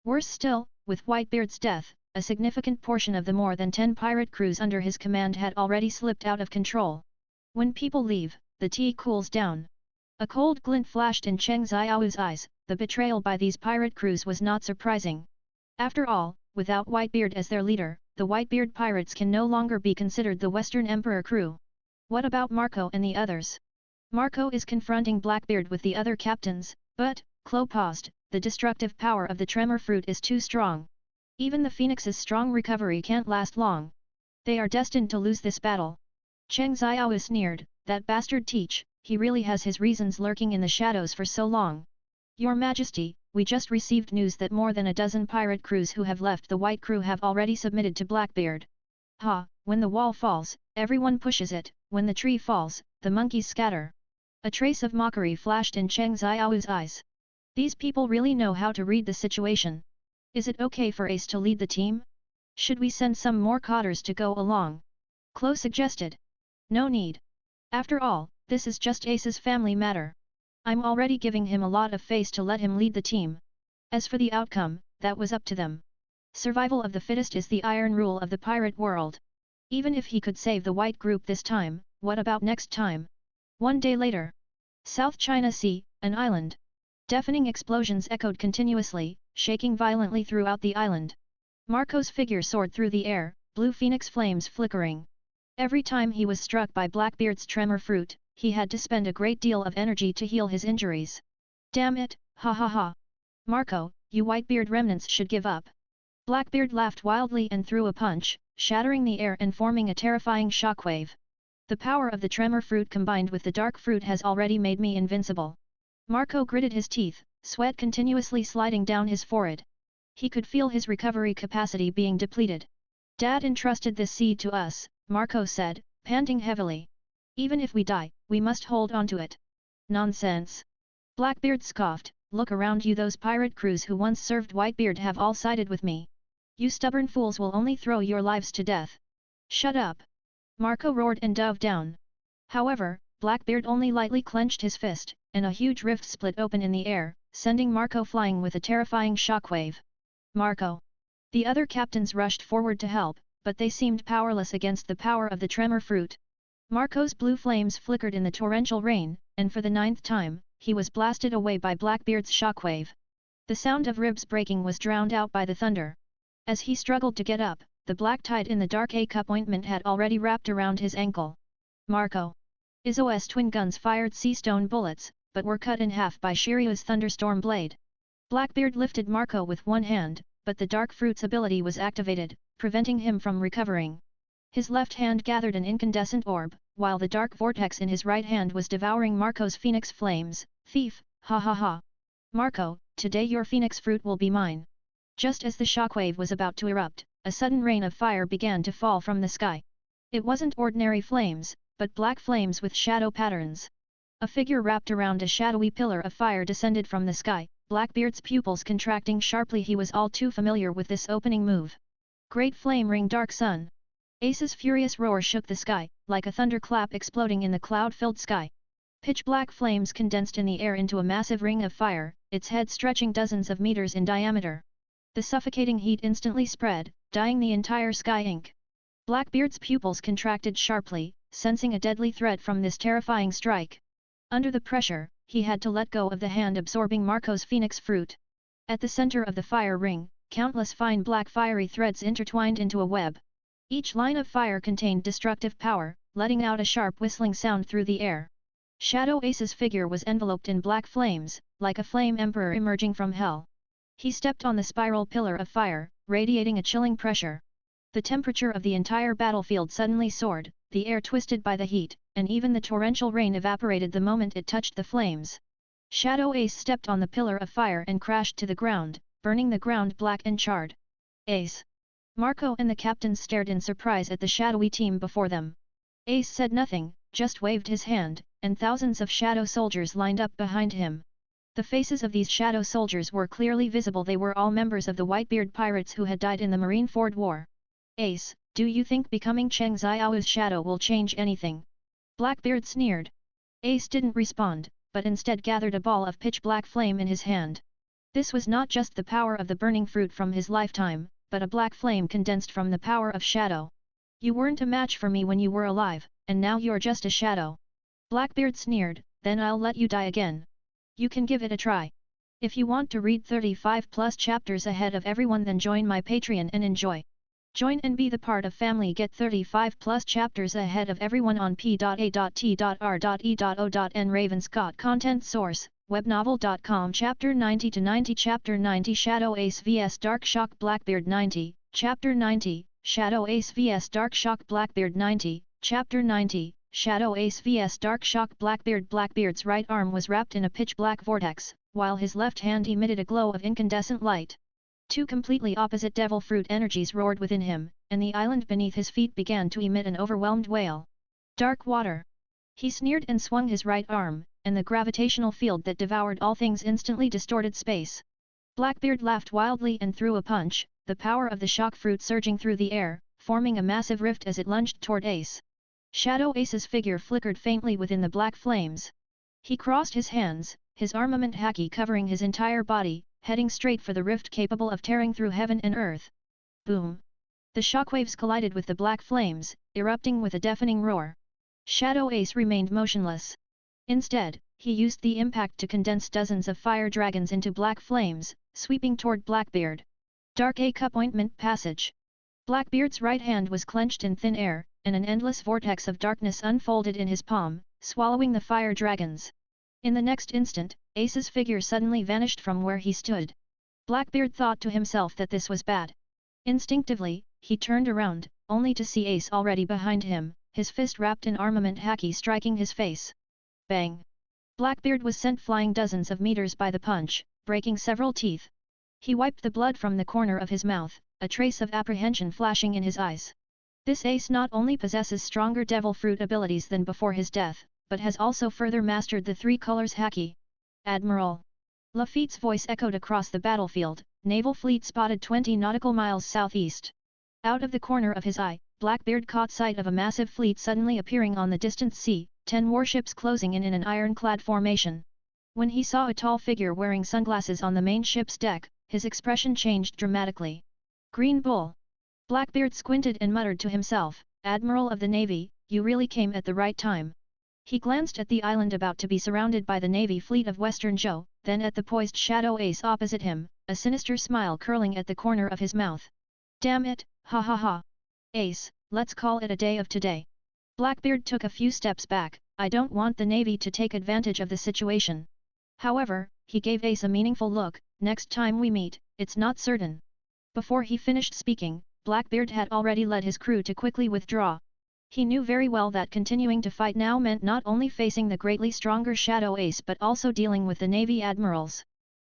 Worse still, with Whitebeard's death, a significant portion of the more than 10 pirate crews under his command had already slipped out of control. When people leave, the tea cools down. A cold glint flashed in Cheng Xiao's eyes. The betrayal by these pirate crews was not surprising. After all, without Whitebeard as their leader, the Whitebeard pirates can no longer be considered the Western Emperor crew. What about Marco and the others? Marco is confronting Blackbeard with the other captains, but, Klo paused, the destructive power of the tremor fruit is too strong. Even the Phoenix's strong recovery can't last long. They are destined to lose this battle. Cheng Xiao sneered, that bastard Teach, he really has his reasons lurking in the shadows for so long. Your Majesty, we just received news that more than a dozen pirate crews who have left the White Crew have already submitted to Blackbeard. Ha, when the wall falls, everyone pushes it, when the tree falls, the monkeys scatter. A trace of mockery flashed in Cheng Xiao's eyes. These people really know how to read the situation. Is it okay for Ace to lead the team? Should we send some more cotters to go along? Klo suggested. No need. After all, this is just Ace's family matter. I'm already giving him a lot of face to let him lead the team. As for the outcome, that was up to them. Survival of the fittest is the iron rule of the pirate world. Even if he could save the white group this time, what about next time? One day later. South China Sea, an island. Deafening explosions echoed continuously, shaking violently throughout the island. Marco's figure soared through the air, blue phoenix flames flickering. Every time he was struck by Blackbeard's tremor fruit, he had to spend a great deal of energy to heal his injuries. Damn it, ha ha ha. Marco, you Whitebeard remnants should give up. Blackbeard laughed wildly and threw a punch, shattering the air and forming a terrifying shockwave. The power of the tremor fruit combined with the dark fruit has already made me invincible. Marco gritted his teeth, sweat continuously sliding down his forehead. He could feel his recovery capacity being depleted. Dad entrusted this seed to us, Marco said, panting heavily. Even if we die, we must hold on to it. Nonsense. Blackbeard scoffed, look around you, those pirate crews who once served Whitebeard have all sided with me. You stubborn fools will only throw your lives to death. Shut up. Marco roared and dove down. However, Blackbeard only lightly clenched his fist, and a huge rift split open in the air, sending Marco flying with a terrifying shockwave. Marco! The other captains rushed forward to help, but they seemed powerless against the power of the tremor fruit. Marco's blue flames flickered in the torrential rain, and for the 9th time, he was blasted away by Blackbeard's shockwave. The sound of ribs breaking was drowned out by the thunder. As he struggled to get up, the black tide in the dark A-cup ointment had already wrapped around his ankle. Marco! Izo's twin guns fired sea stone bullets, but were cut in half by Shiryu's thunderstorm blade. Blackbeard lifted Marco with one hand, but the dark fruit's ability was activated, preventing him from recovering. His left hand gathered an incandescent orb, while the dark vortex in his right hand was devouring Marco's phoenix flames. Thief, ha ha ha! Marco, today your phoenix fruit will be mine. Just as the shockwave was about to erupt, a sudden rain of fire began to fall from the sky. It wasn't ordinary flames, but black flames with shadow patterns. A figure wrapped around a shadowy pillar of fire descended from the sky, Blackbeard's pupils contracting sharply. He was all too familiar with this opening move. Great Flame Ring Dark Sun! Ace's furious roar shook the sky, like a thunderclap exploding in the cloud-filled sky. Pitch-black flames condensed in the air into a massive ring of fire, its head stretching dozens of meters in diameter. The suffocating heat instantly spread, dyeing the entire sky ink. Blackbeard's pupils contracted sharply, sensing a deadly threat from this terrifying strike. Under the pressure, he had to let go of the hand absorbing Marco's phoenix fruit. At the center of the fire ring, countless fine black fiery threads intertwined into a web. Each line of fire contained destructive power, letting out a sharp whistling sound through the air. Shadow Ace's figure was enveloped in black flames, like a flame emperor emerging from hell. He stepped on the spiral pillar of fire, radiating a chilling pressure. The temperature of the entire battlefield suddenly soared, the air twisted by the heat, and even the torrential rain evaporated the moment it touched the flames. Shadow Ace stepped on the pillar of fire and crashed to the ground, burning the ground black and charred. Ace! Marco and the captains stared in surprise at the shadowy team before them. Ace said nothing, just waved his hand, and thousands of shadow soldiers lined up behind him. The faces of these shadow soldiers were clearly visible. They were all members of the Whitebeard pirates who had died in the Marineford War. Ace, do you think becoming Cheng Xiao's shadow will change anything? Blackbeard sneered. Ace didn't respond, but instead gathered a ball of pitch-black flame in his hand. This was not just the power of the burning fruit from his lifetime, but a black flame condensed from the power of shadow. You weren't a match for me when you were alive, and now you're just a shadow. Blackbeard sneered, then I'll let you die again. You can give it a try. If you want to read 35+ chapters ahead of everyone, then join my Patreon and enjoy. Join and be the part of family. Get 35+ chapters ahead of everyone on p.a.t.r.e.o.n. Ravenscott Content Source, webnovel.com. Chapter 90 to 90. Chapter 90 Shadow Ace vs Dark Shock Blackbeard 90. Chapter 90 Shadow Ace vs Dark Shock Blackbeard 90. Chapter 90 Shadow Ace vs Dark Shock Blackbeard. Blackbeard's right arm was wrapped in a pitch-black vortex, while his left hand emitted a glow of incandescent light. Two completely opposite devil fruit energies roared within him, and the island beneath his feet began to emit an overwhelmed wail. Dark water! He sneered and swung his right arm, and the gravitational field that devoured all things instantly distorted space. Blackbeard laughed wildly and threw a punch, the power of the shock fruit surging through the air, forming a massive rift as it lunged toward Ace. Shadow Ace's figure flickered faintly within the black flames. He crossed his hands, his armament haki covering his entire body, heading straight for the rift capable of tearing through heaven and earth. Boom! The shockwaves collided with the black flames, erupting with a deafening roar. Shadow Ace remained motionless. Instead, he used the impact to condense dozens of fire dragons into black flames, sweeping toward Blackbeard. Dark A Cup Ointment Passage. Blackbeard's right hand was clenched in thin air, and an endless vortex of darkness unfolded in his palm, swallowing the fire dragons. In the next instant, Ace's figure suddenly vanished from where he stood. Blackbeard thought to himself that this was bad. Instinctively, he turned around, only to see Ace already behind him, his fist wrapped in armament haki striking his face. Bang! Blackbeard was sent flying dozens of meters by the punch, breaking several teeth. He wiped the blood from the corner of his mouth, a trace of apprehension flashing in his eyes. This Ace not only possesses stronger devil fruit abilities than before his death, but has also further mastered the three colors haki. Admiral! Lafitte's voice echoed across the battlefield, naval fleet spotted 20 nautical miles southeast. Out of the corner of his eye, Blackbeard caught sight of a massive fleet suddenly appearing on the distant sea, 10 warships closing in an ironclad formation. When he saw a tall figure wearing sunglasses on the main ship's deck, his expression changed dramatically. Green Bull! Blackbeard squinted and muttered to himself, Admiral of the Navy, you really came at the right time. He glanced at the island about to be surrounded by the Navy fleet of Western Zhou, then at the poised Shadow Ace opposite him, a sinister smile curling at the corner of his mouth. Damn it, ha ha ha! Ace, let's call it a day of today. Blackbeard took a few steps back, I don't want the Navy to take advantage of the situation. However, he gave Ace a meaningful look, next time we meet, it's not certain. Before he finished speaking, Blackbeard had already led his crew to quickly withdraw. He knew very well that continuing to fight now meant not only facing the greatly stronger Shadow Ace but also dealing with the Navy admirals.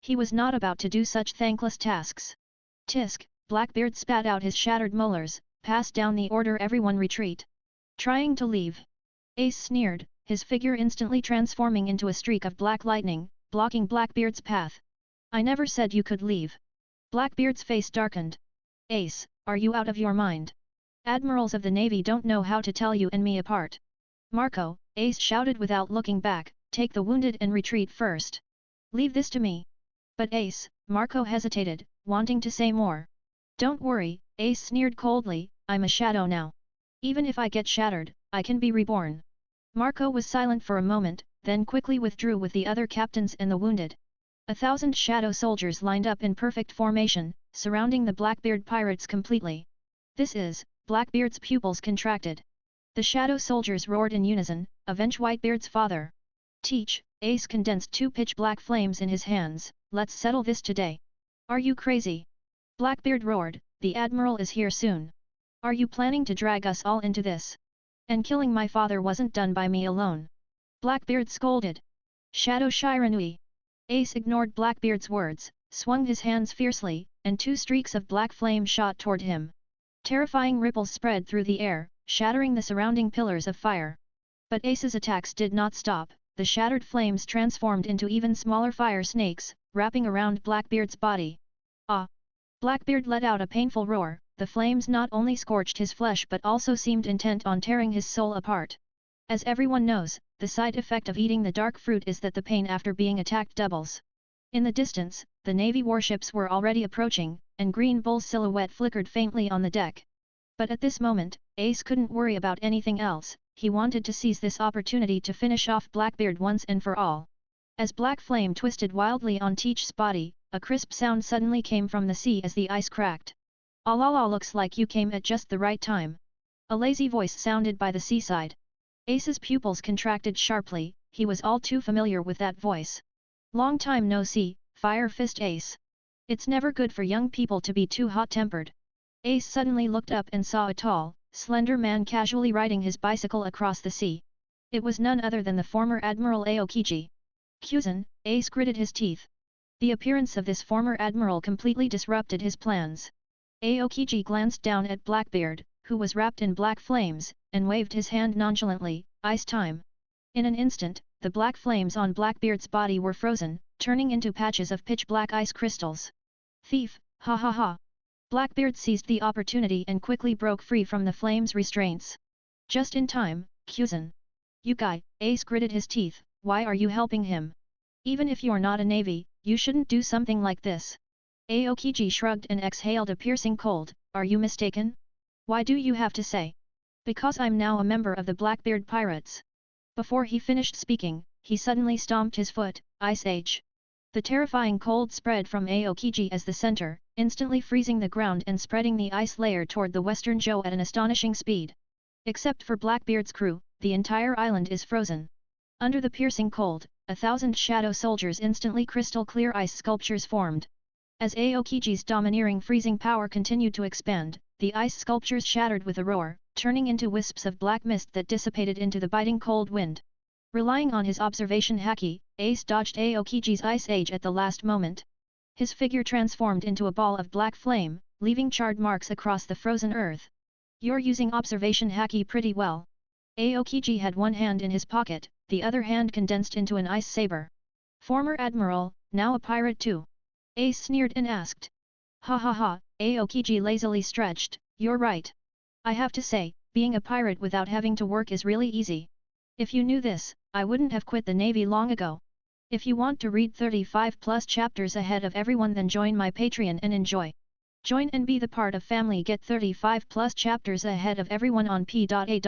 He was not about to do such thankless tasks. Tisk! Blackbeard spat out his shattered molars, passed down the order everyone retreat. Trying to leave. Ace sneered, his figure instantly transforming into a streak of black lightning, blocking Blackbeard's path. I never said you could leave. Blackbeard's face darkened. Ace, are you out of your mind? Admirals of the Navy don't know how to tell you and me apart. Marco, Ace shouted without looking back, take the wounded and retreat first. Leave this to me. But Ace, Marco hesitated, wanting to say more. Don't worry, Ace sneered coldly, I'm a shadow now. Even if I get shattered, I can be reborn. Marco was silent for a moment, then quickly withdrew with the other captains and the wounded. 1,000 shadow soldiers lined up in perfect formation, surrounding the Blackbeard pirates completely. This is, Blackbeard's pupils contracted. The shadow soldiers roared in unison, avenge Whitebeard's father. Teach, Ace condensed 2 pitch-black flames in his hands, let's settle this today. Are you crazy? Blackbeard roared, the Admiral is here soon. Are you planning to drag us all into this? And killing my father wasn't done by me alone. Blackbeard scolded. Shadow Shiranui. Ace ignored Blackbeard's words, swung his hands fiercely, and 2 streaks of black flame shot toward him. Terrifying ripples spread through the air, shattering the surrounding pillars of fire. But Ace's attacks did not stop, the shattered flames transformed into even smaller fire snakes, wrapping around Blackbeard's body. Ah! Blackbeard let out a painful roar, the flames not only scorched his flesh but also seemed intent on tearing his soul apart. As everyone knows, the side effect of eating the dark fruit is that the pain after being attacked doubles. In the distance, the Navy warships were already approaching, and Green Bull's silhouette flickered faintly on the deck. But at this moment, Ace couldn't worry about anything else, he wanted to seize this opportunity to finish off Blackbeard once and for all. As black flame twisted wildly on Teach's body, a crisp sound suddenly came from the sea as the ice cracked. "Alala, looks like you came at just the right time." A lazy voice sounded by the seaside. Ace's pupils contracted sharply, he was all too familiar with that voice. Long time no see, Fire Fist Ace. It's never good for young people to be too hot-tempered. Ace suddenly looked up and saw a tall, slender man casually riding his bicycle across the sea. It was none other than the former Admiral Aokiji. Kuzan, Ace gritted his teeth. The appearance of this former admiral completely disrupted his plans. Aokiji glanced down at Blackbeard, who was wrapped in black flames, and waved his hand nonchalantly, ice time. In an instant, the black flames on Blackbeard's body were frozen, turning into patches of pitch-black ice crystals. Thief, ha ha ha! Blackbeard seized the opportunity and quickly broke free from the flames' restraints. Just in time, Kuzan. You guy, Ace gritted his teeth, why are you helping him? Even if you're not a Navy, You shouldn't do something like this. Aokiji shrugged and exhaled a piercing cold. Are you mistaken? Why do you have to say? Because I'm now a member of the Blackbeard Pirates. Before he finished speaking, he suddenly stomped his foot. Ice Age. The terrifying cold spread from Aokiji as the center, instantly freezing the ground and spreading the ice layer toward the western Zhou at an astonishing speed. Except for Blackbeard's crew, the entire island is frozen. Under the piercing cold, 1,000 shadow soldiers instantly crystal clear ice sculptures formed. As Aokiji's domineering freezing power continued to expand, the ice sculptures shattered with a roar, turning into wisps of black mist that dissipated into the biting cold wind. Relying on his observation haki, Ace dodged Aokiji's ice age at the last moment. His figure transformed into a ball of black flame, leaving charred marks across the frozen earth. You're using observation haki pretty well. Aokiji had one hand in his pocket, the other hand condensed into an ice saber. Former admiral, now a pirate too. Ace sneered and asked. Ha ha ha, Aokiji lazily stretched, you're right. I have to say, being a pirate without having to work is really easy. If you knew this, I wouldn't have quit the Navy long ago. If you want to read 35 plus chapters ahead of everyone, then join my Patreon and enjoy. Join and be the part of family. Get 35 plus chapters ahead of everyone on p.a.t.r.e.o.n.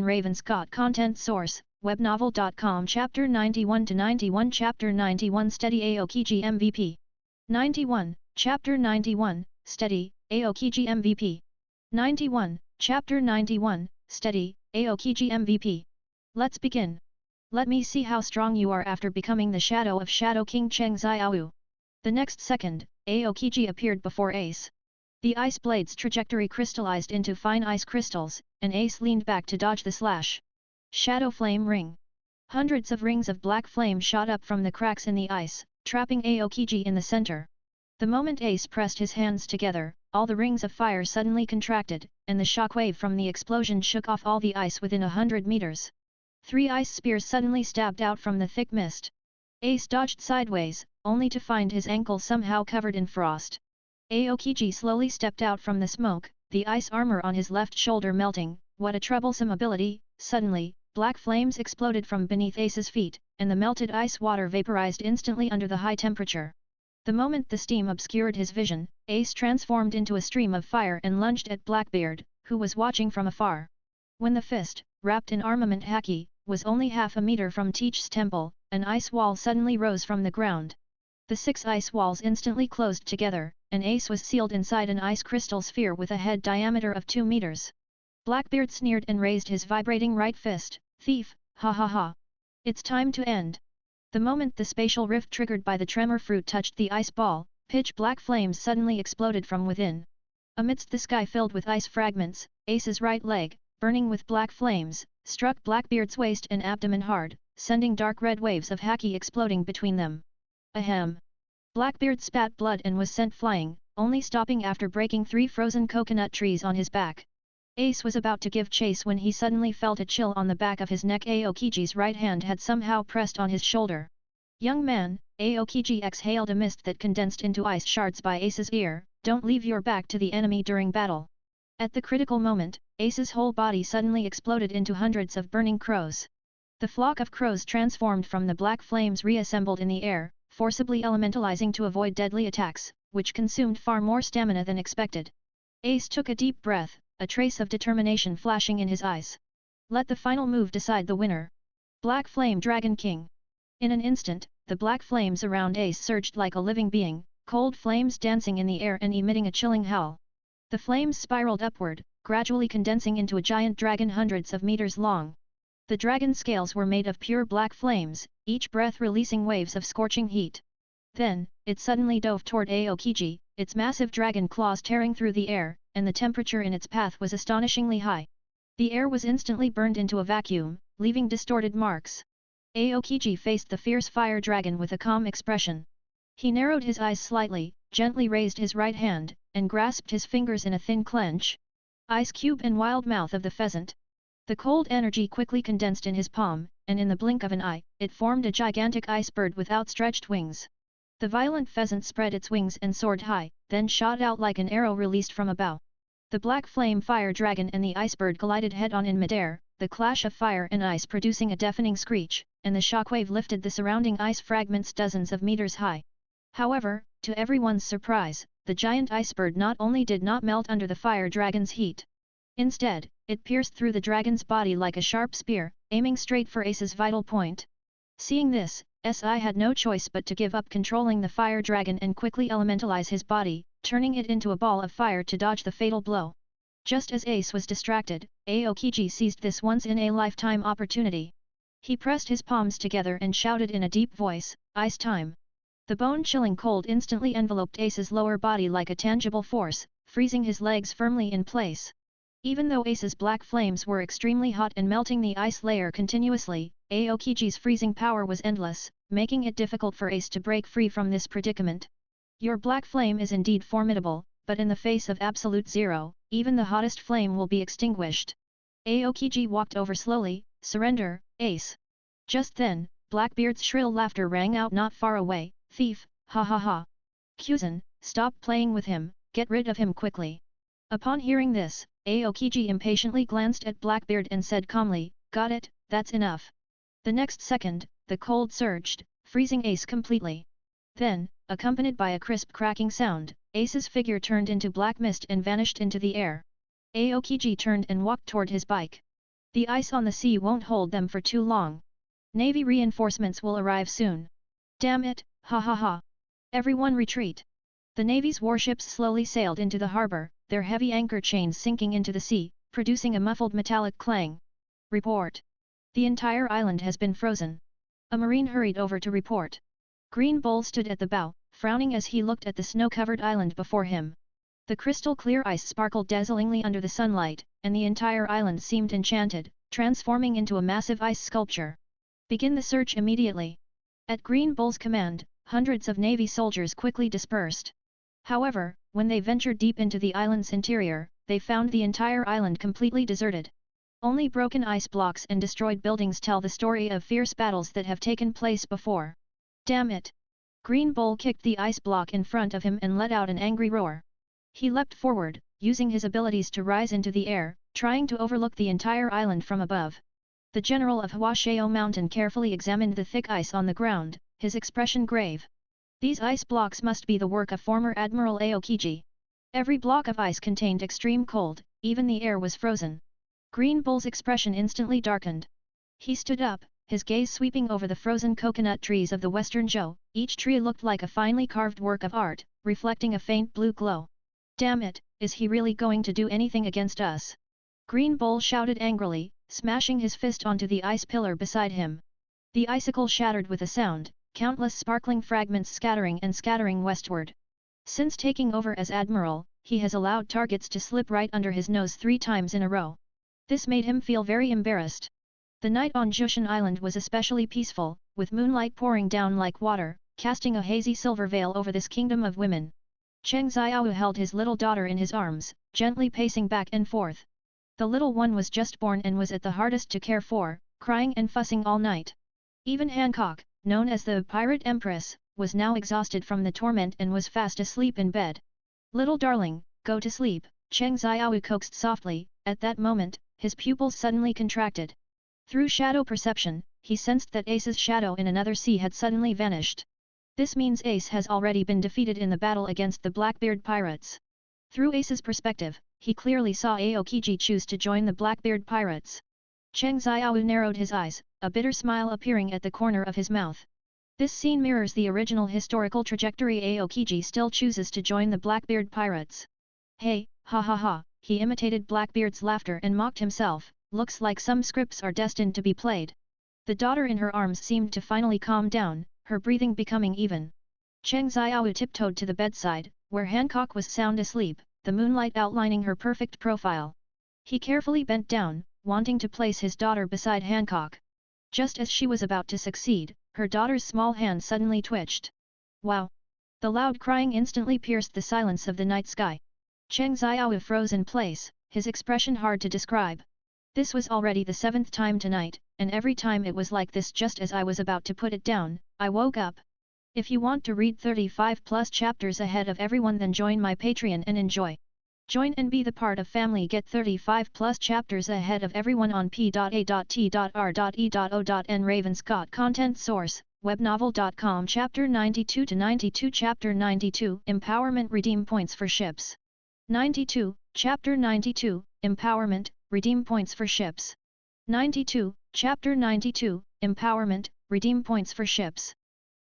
Ravenscott content source, webnovel.com. Chapter 91 to 91. Chapter 91 Steady Aokiji MVP. 91, Chapter 91, Steady, Aokiji MVP. 91, Chapter 91, Steady, Aokiji MVP. Let's begin. Let me see how strong you are after becoming the shadow of Shadow King Cheng Xiaowu. The next second, Aokiji appeared before Ace. The ice blade's trajectory crystallized into fine ice crystals, and Ace leaned back to dodge the slash. Shadow Flame Ring. Hundreds of rings of black flame shot up from the cracks in the ice, trapping Aokiji in the center. The moment Ace pressed his hands together, all the rings of fire suddenly contracted, and the shockwave from the explosion shook off all the ice within 100 meters. 3 ice spears suddenly stabbed out from the thick mist. Ace dodged sideways, only to find his ankle somehow covered in frost. Aokiji slowly stepped out from the smoke, the ice armor on his left shoulder melting. What a troublesome ability! Suddenly, black flames exploded from beneath Ace's feet, and the melted ice water vaporized instantly under the high temperature. The moment the steam obscured his vision, Ace transformed into a stream of fire and lunged at Blackbeard, who was watching from afar. When the fist, wrapped in armament haki, was only half a meter from Teach's temple, an ice wall suddenly rose from the ground. The 6 ice walls instantly closed together, and Ace was sealed inside an ice crystal sphere with a head diameter of 2 meters. Blackbeard sneered and raised his vibrating right fist. Thief, ha ha ha. It's time to end. The moment the spatial rift triggered by the tremor fruit touched the ice ball, pitch black flames suddenly exploded from within. Amidst the sky filled with ice fragments, Ace's right leg, burning with black flames, struck Blackbeard's waist and abdomen hard, sending dark red waves of haki exploding between them. Ahem! Blackbeard spat blood and was sent flying, only stopping after breaking 3 frozen coconut trees on his back. Ace was about to give chase when he suddenly felt a chill on the back of his neck. Aokiji's right hand had somehow pressed on his shoulder. Young man, Aokiji exhaled a mist that condensed into ice shards by Ace's ear, don't leave your back to the enemy during battle. At the critical moment, Ace's whole body suddenly exploded into hundreds of burning crows. The flock of crows transformed from the black flames reassembled in the air, forcibly elementalizing to avoid deadly attacks, which consumed far more stamina than expected. Ace took a deep breath, a trace of determination flashing in his eyes. Let the final move decide the winner. Black Flame Dragon King. In an instant, the black flames around Ace surged like a living being, cold flames dancing in the air and emitting a chilling howl. The flames spiraled upward, gradually condensing into a giant dragon hundreds of meters long. The dragon's scales were made of pure black flames, each breath releasing waves of scorching heat. Then, it suddenly dove toward Aokiji, its massive dragon claws tearing through the air, and the temperature in its path was astonishingly high. The air was instantly burned into a vacuum, leaving distorted marks. Aokiji faced the fierce fire dragon with a calm expression. He narrowed his eyes slightly, gently raised his right hand, and grasped his fingers in a thin clench. Ice cube and wild mouth of the pheasant. The cold energy quickly condensed in his palm, and in the blink of an eye, it formed a gigantic ice bird with outstretched wings. The violent pheasant spread its wings and soared high, then shot out like an arrow released from a bow. The black flame fire dragon and the ice bird collided head-on in midair, the clash of fire and ice producing a deafening screech, and the shockwave lifted the surrounding ice fragments dozens of meters high. However, to everyone's surprise, the giant icebird not only did not melt under the fire dragon's heat. Instead, it pierced through the dragon's body like a sharp spear, aiming straight for Ace's vital point. Seeing this, Si had no choice but to give up controlling the fire dragon and quickly elementalize his body, turning it into a ball of fire to dodge the fatal blow. Just as Ace was distracted, Aokiji seized this once-in-a-lifetime opportunity. He pressed his palms together and shouted in a deep voice, "Ice time!" The bone-chilling cold instantly enveloped Ace's lower body like a tangible force, freezing his legs firmly in place. Even though Ace's black flames were extremely hot and melting the ice layer continuously, Aokiji's freezing power was endless, making it difficult for Ace to break free from this predicament. Your black flame is indeed formidable, but in the face of absolute zero, even the hottest flame will be extinguished. Aokiji walked over slowly. "Surrender, Ace." Just then, Blackbeard's shrill laughter rang out not far away. "Thief, ha ha ha. Kuzan, stop playing with him, get rid of him quickly." Upon hearing this, Aokiji impatiently glanced at Blackbeard and said calmly, "Got it, that's enough." The next second, the cold surged, freezing Ace completely. Then, accompanied by a crisp cracking sound, Ace's figure turned into black mist and vanished into the air. Aokiji turned and walked toward his bike. The ice on the sea won't hold them for too long. Navy reinforcements will arrive soon. Damn it, ha ha ha. Everyone retreat. The Navy's warships slowly sailed into the harbor, their heavy anchor chains sinking into the sea, producing a muffled metallic clang. Report. The entire island has been frozen. A marine hurried over to report. Green Bull stood at the bow, frowning as he looked at the snow-covered island before him. The crystal-clear ice sparkled dazzlingly under the sunlight, and the entire island seemed enchanted, transforming into a massive ice sculpture. Begin the search immediately. At Green Bull's command, hundreds of Navy soldiers quickly dispersed. However, when they ventured deep into the island's interior, they found the entire island completely deserted. Only broken ice blocks and destroyed buildings tell the story of fierce battles that have taken place before. Damn it! Green Bull kicked the ice block in front of him and let out an angry roar. He leapt forward, using his abilities to rise into the air, trying to overlook the entire island from above. The general of Huashao Mountain carefully examined the thick ice on the ground, his expression grave. These ice blocks must be the work of former Admiral Aokiji. Every block of ice contained extreme cold, even the air was frozen. Green Bull's expression instantly darkened. He stood up, his gaze sweeping over the frozen coconut trees of the Western Zhou. Each tree looked like a finely carved work of art, reflecting a faint blue glow. Damn it, is he really going to do anything against us? Green Bull shouted angrily, smashing his fist onto the ice pillar beside him. The icicle shattered with a sound, countless sparkling fragments scattering westward. Since taking over as Admiral, he has allowed targets to slip right under his nose 3 times in a row. This made him feel very embarrassed. The night on Jushan Island was especially peaceful, with moonlight pouring down like water, casting a hazy silver veil over this kingdom of women. Cheng Xiao held his little daughter in his arms, gently pacing back and forth. The little one was just born and was at the hardest to care for, crying and fussing all night. Even Hancock, known as the Pirate Empress, was now exhausted from the torment and was fast asleep in bed. "Little darling, go to sleep," Cheng Xiao coaxed softly. At that moment, his pupils suddenly contracted. Through shadow perception, he sensed that Ace's shadow in another sea had suddenly vanished. This means Ace has already been defeated in the battle against the Blackbeard pirates. Through Ace's perspective, he clearly saw Aokiji choose to join the Blackbeard pirates. Cheng Xiao narrowed his eyes, a bitter smile appearing at the corner of his mouth. This scene mirrors the original historical trajectory. Aokiji still chooses to join the Blackbeard pirates. Hey, ha ha ha, he imitated Blackbeard's laughter and mocked himself, looks like some scripts are destined to be played. The daughter in her arms seemed to finally calm down, her breathing becoming even. Cheng Xiao tiptoed to the bedside, where Hancock was sound asleep, the moonlight outlining her perfect profile. He carefully bent down, wanting to place his daughter beside Hancock. Just as she was about to succeed, her daughter's small hand suddenly twitched. Wow! The loud crying instantly pierced the silence of the night sky. Cheng Xiao froze in place, his expression hard to describe. This was already the 7th time tonight, and every time it was like this. Just as I was about to put it down, I woke up. If you want to read 35+ chapters ahead of everyone, then join my Patreon and enjoy. Join and be the part of family. Get 35 plus chapters ahead of everyone on p.a.t.r.e.o.n. Ravenscott content source, webnovel.com. Chapter 92 to 92. Chapter 92 Empowerment. Redeem points for ships. 92, Chapter 92, Empowerment, redeem points for ships. 92, Chapter 92, Empowerment, redeem points for ships.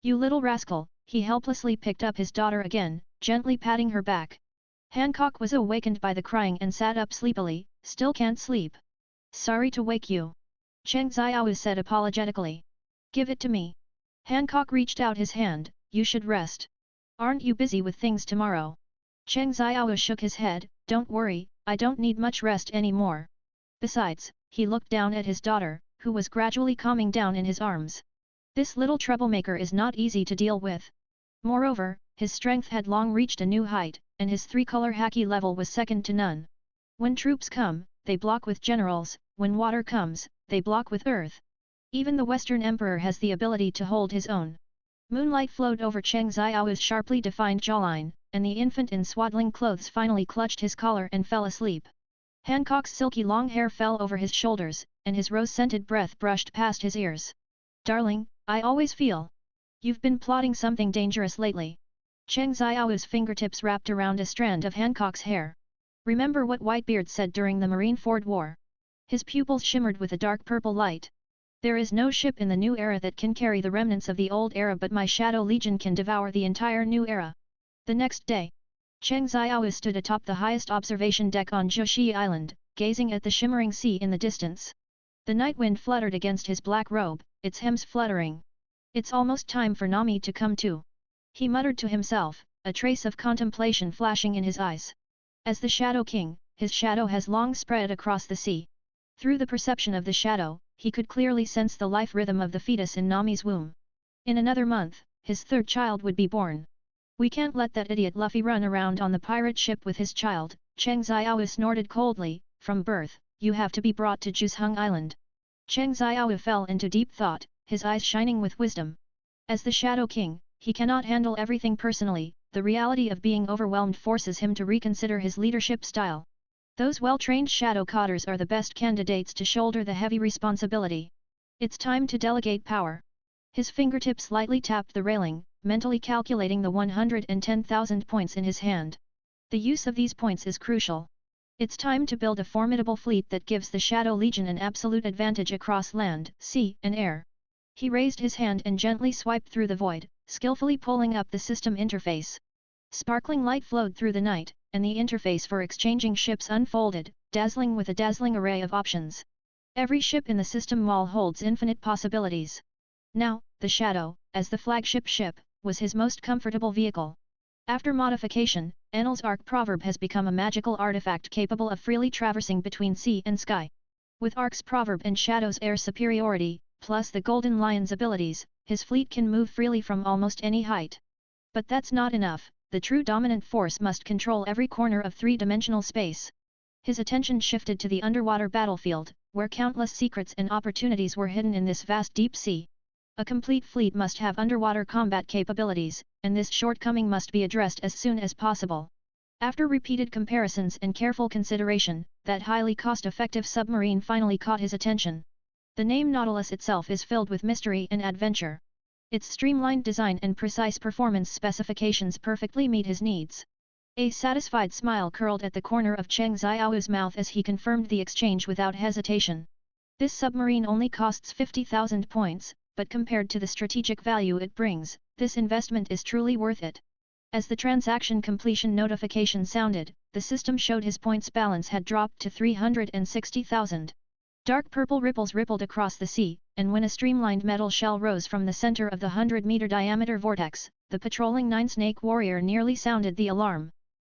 You little rascal, he helplessly picked up his daughter again, gently patting her back. Hancock was awakened by the crying and sat up sleepily. Still can't sleep. Sorry to wake you. Cheng Xiao said apologetically. Give it to me. Hancock reached out his hand. You should rest. Aren't you busy with things tomorrow? Cheng Xiao shook his head. Don't worry, I don't need much rest anymore. Besides, he looked down at his daughter, who was gradually calming down in his arms. This little troublemaker is not easy to deal with. Moreover, his strength had long reached a new height, and his three-color haki level was second to none. When troops come, they block with generals, when water comes, they block with earth. Even the Western Emperor has the ability to hold his own. Moonlight flowed over Cheng Xiao's sharply defined jawline, and the infant in swaddling clothes finally clutched his collar and fell asleep. Hancock's silky long hair fell over his shoulders, and his rose-scented breath brushed past his ears. Darling, I always feel you've been plotting something dangerous lately. Cheng Xiao's fingertips wrapped around a strand of Hancock's hair. Remember what Whitebeard said during the Marineford War? His pupils shimmered with a dark purple light. There is no ship in the new era that can carry the remnants of the old era, but my Shadow Legion can devour the entire new era. The next day, Cheng Xiao stood atop the highest observation deck on Zhuxi Island, gazing at the shimmering sea in the distance. The night wind fluttered against his black robe, its hems fluttering. It's almost time for Nami to come too. He muttered to himself, a trace of contemplation flashing in his eyes. As the Shadow King, his shadow has long spread across the sea. Through the perception of the shadow, he could clearly sense the life rhythm of the fetus in Nami's womb. In another month, his third child would be born. We can't let that idiot Luffy run around on the pirate ship with his child, Cheng Xiao snorted coldly. From birth, you have to be brought to Jusheng Island. Cheng Xiao fell into deep thought, his eyes shining with wisdom. As the Shadow King, he cannot handle everything personally. The reality of being overwhelmed forces him to reconsider his leadership style. Those well-trained shadow cotters are the best candidates to shoulder the heavy responsibility. It's time to delegate power. His fingertips lightly tapped the railing, mentally calculating the 110,000 points in his hand. The use of these points is crucial. It's time to build a formidable fleet that gives the Shadow Legion an absolute advantage across land, sea, and air. He raised his hand and gently swiped through the void, skillfully pulling up the system interface. Sparkling light flowed through the night, and the interface for exchanging ships unfolded, dazzling with a dazzling array of options. Every ship in the system mall holds infinite possibilities. Now, the Shadow, as the flagship ship, was his most comfortable vehicle. After modification, Enel's Arc Proverb has become a magical artifact capable of freely traversing between sea and sky. With Arc's Proverb and Shadow's air superiority, plus the Golden Lion's abilities, his fleet can move freely from almost any height. But that's not enough. The true dominant force must control every corner of three-dimensional space. His attention shifted to the underwater battlefield, where countless secrets and opportunities were hidden in this vast deep sea. A complete fleet must have underwater combat capabilities, and this shortcoming must be addressed as soon as possible. After repeated comparisons and careful consideration, that highly cost-effective submarine finally caught his attention. The name Nautilus itself is filled with mystery and adventure. Its streamlined design and precise performance specifications perfectly meet his needs. A satisfied smile curled at the corner of Cheng Xiao's mouth as he confirmed the exchange without hesitation. This submarine only costs 50,000 points, but compared to the strategic value it brings, this investment is truly worth it. As the transaction completion notification sounded, the system showed his points balance had dropped to 360,000. Dark purple ripples rippled across the sea, and when a streamlined metal shell rose from the center of the 100-meter diameter vortex, the patrolling nine-snake warrior nearly sounded the alarm.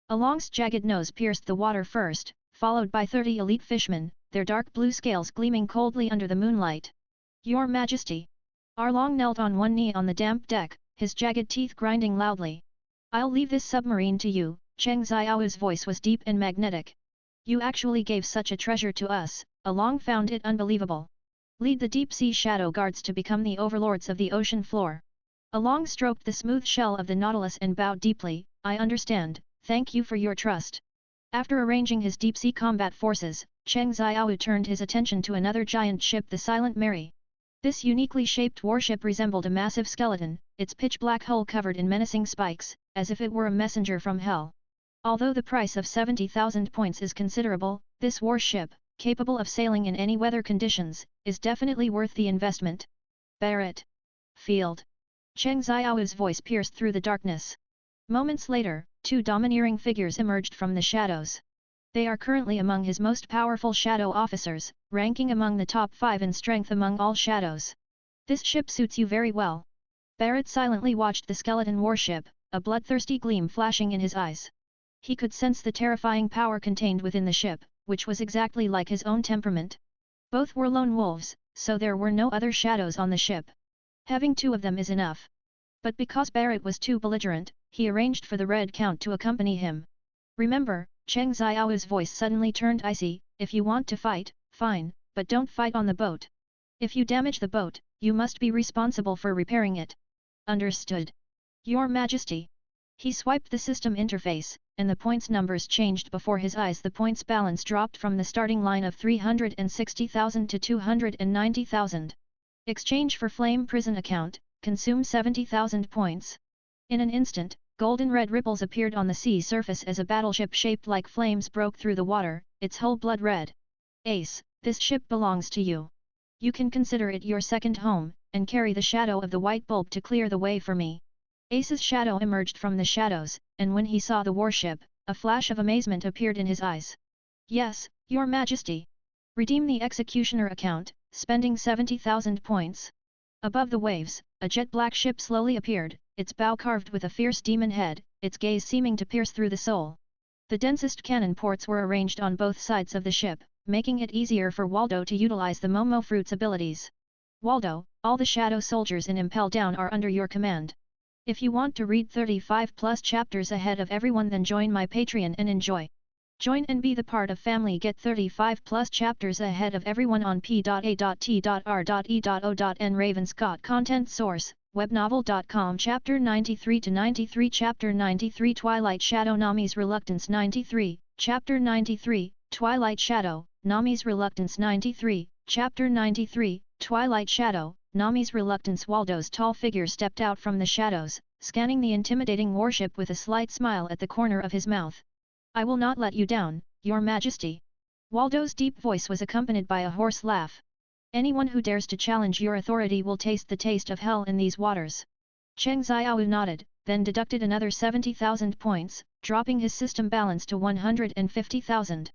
A long's jagged nose pierced the water first, followed by 30 elite fishmen, their dark blue scales gleaming coldly under the moonlight. Your Majesty! Arlong knelt on one knee on the damp deck, his jagged teeth grinding loudly. I'll leave this submarine to you. Cheng Xiao's voice was deep and magnetic. You actually gave such a treasure to us. Arlong found it unbelievable. Lead the deep-sea shadow guards to become the overlords of the ocean floor. Arlong stroked the smooth shell of the Nautilus and bowed deeply. I understand, thank you for your trust. After arranging his deep-sea combat forces, Cheng Xiao turned his attention to another giant ship, the Silent Mary. This uniquely shaped warship resembled a massive skeleton, its pitch-black hull covered in menacing spikes, as if it were a messenger from hell. Although the price of 70,000 points is considerable, this warship, capable of sailing in any weather conditions, is definitely worth the investment. Barrett. Field. Cheng Xiao's voice pierced through the darkness. Moments later, two domineering figures emerged from the shadows. They are currently among his most powerful shadow officers, ranking among the top 5 in strength among all shadows. This ship suits you very well. Barrett silently watched the skeleton warship, a bloodthirsty gleam flashing in his eyes. He could sense the terrifying power contained within the ship, which was exactly like his own temperament. Both were lone wolves, so there were no other shadows on the ship. Having 2 of them is enough. But because Barrett was too belligerent, he arranged for the Red Count to accompany him. Remember, Cheng Xiao's voice suddenly turned icy, if you want to fight, fine, but don't fight on the boat. If you damage the boat, you must be responsible for repairing it. Understood? Your Majesty. He swiped the system interface, and the points numbers changed before his eyes. The points balance dropped from the starting line of 360,000 to 290,000. Exchange for Flame Prison account, consume 70,000 points. In an instant, golden red ripples appeared on the sea surface as a battleship shaped like flames broke through the water, its hull blood red. Ace, this ship belongs to you. You can consider it your second home, and carry the shadow of the white bulb to clear the way for me. Ace's shadow emerged from the shadows, and when he saw the warship, a flash of amazement appeared in his eyes. Yes, your Majesty. Redeem the executioner account, spending 70,000 points. Above the waves, a jet-black ship slowly appeared, its bow carved with a fierce demon head, its gaze seeming to pierce through the soul. The densest cannon ports were arranged on both sides of the ship, making it easier for Waldo to utilize the Momo Fruit's abilities. Waldo, all the shadow soldiers in Impel Down are under your command. If you want to read 35+ chapters ahead of everyone, then join my Patreon and enjoy. Join and be the part of family. Get 35+ chapters ahead of everyone on p.a.t.r.e.o.n. Ravenscott content source, webnovel.com. Chapter 93 to 93. Chapter 93 Twilight Shadow Nami's Reluctance. 93, Chapter 93, Twilight Shadow, Nami's Reluctance. 93, Chapter 93, Twilight Shadow, Nami's Reluctance. Waldo's tall figure stepped out from the shadows, scanning the intimidating warship with a slight smile at the corner of his mouth. I will not let you down, your Majesty. Waldo's deep voice was accompanied by a hoarse laugh. Anyone who dares to challenge your authority will taste the taste of hell in these waters. Cheng Xiao nodded, then deducted another 70,000 points, dropping his system balance to 150,000.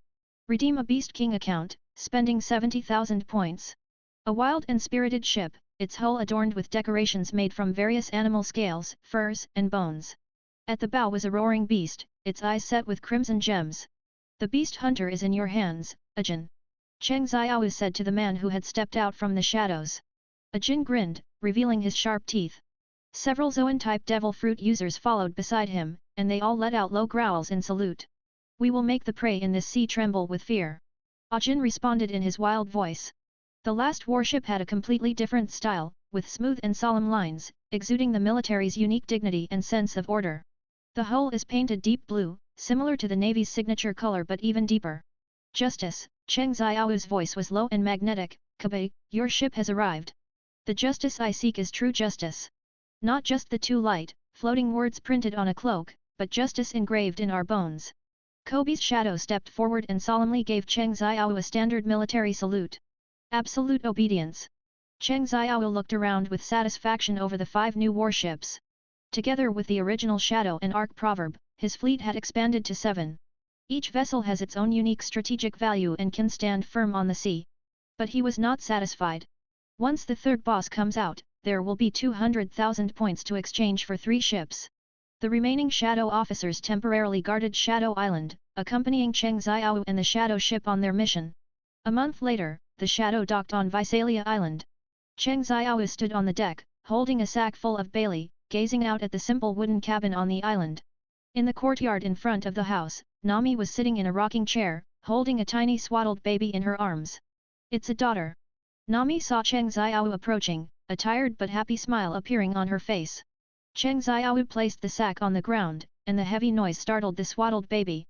Redeem a Beast King account, spending 70,000 points. A wild and spirited ship, its hull adorned with decorations made from various animal scales, furs, and bones. At the bow was a roaring beast, its eyes set with crimson gems. The beast hunter is in your hands, Ajin. Cheng Xiao said to the man who had stepped out from the shadows. Ajin grinned, revealing his sharp teeth. Several Zoan-type devil fruit users followed beside him, and they all let out low growls in salute. We will make the prey in this sea tremble with fear. Ajin responded in his wild voice. The last warship had a completely different style, with smooth and solemn lines, exuding the military's unique dignity and sense of order. The hull is painted deep blue, similar to the Navy's signature color but even deeper. Justice, Cheng Xiao's voice was low and magnetic. Kabe, your ship has arrived. The justice I seek is true justice. Not just the two light, floating words printed on a cloak, but justice engraved in our bones. Kobe's shadow stepped forward and solemnly gave Cheng Xiao a standard military salute. Absolute obedience. Cheng Xiao looked around with satisfaction over the 5 new warships. Together with the original Shadow and Arc proverb, his fleet had expanded to 7. Each vessel has its own unique strategic value and can stand firm on the sea. But he was not satisfied. Once the third boss comes out, there will be 200,000 points to exchange for 3 ships. The remaining Shadow officers temporarily guarded Shadow Island, accompanying Cheng Xiao and the Shadow ship on their mission. A month later, the Shadow docked on Visalia Island. Cheng Xiao stood on the deck, holding a sack full of barley, gazing out at the simple wooden cabin on the island. In the courtyard in front of the house, Nami was sitting in a rocking chair, holding a tiny swaddled baby in her arms. It's a daughter. Nami saw Cheng Xiao approaching, a tired but happy smile appearing on her face. Cheng Xiao placed the sack on the ground, and the heavy noise startled the swaddled baby.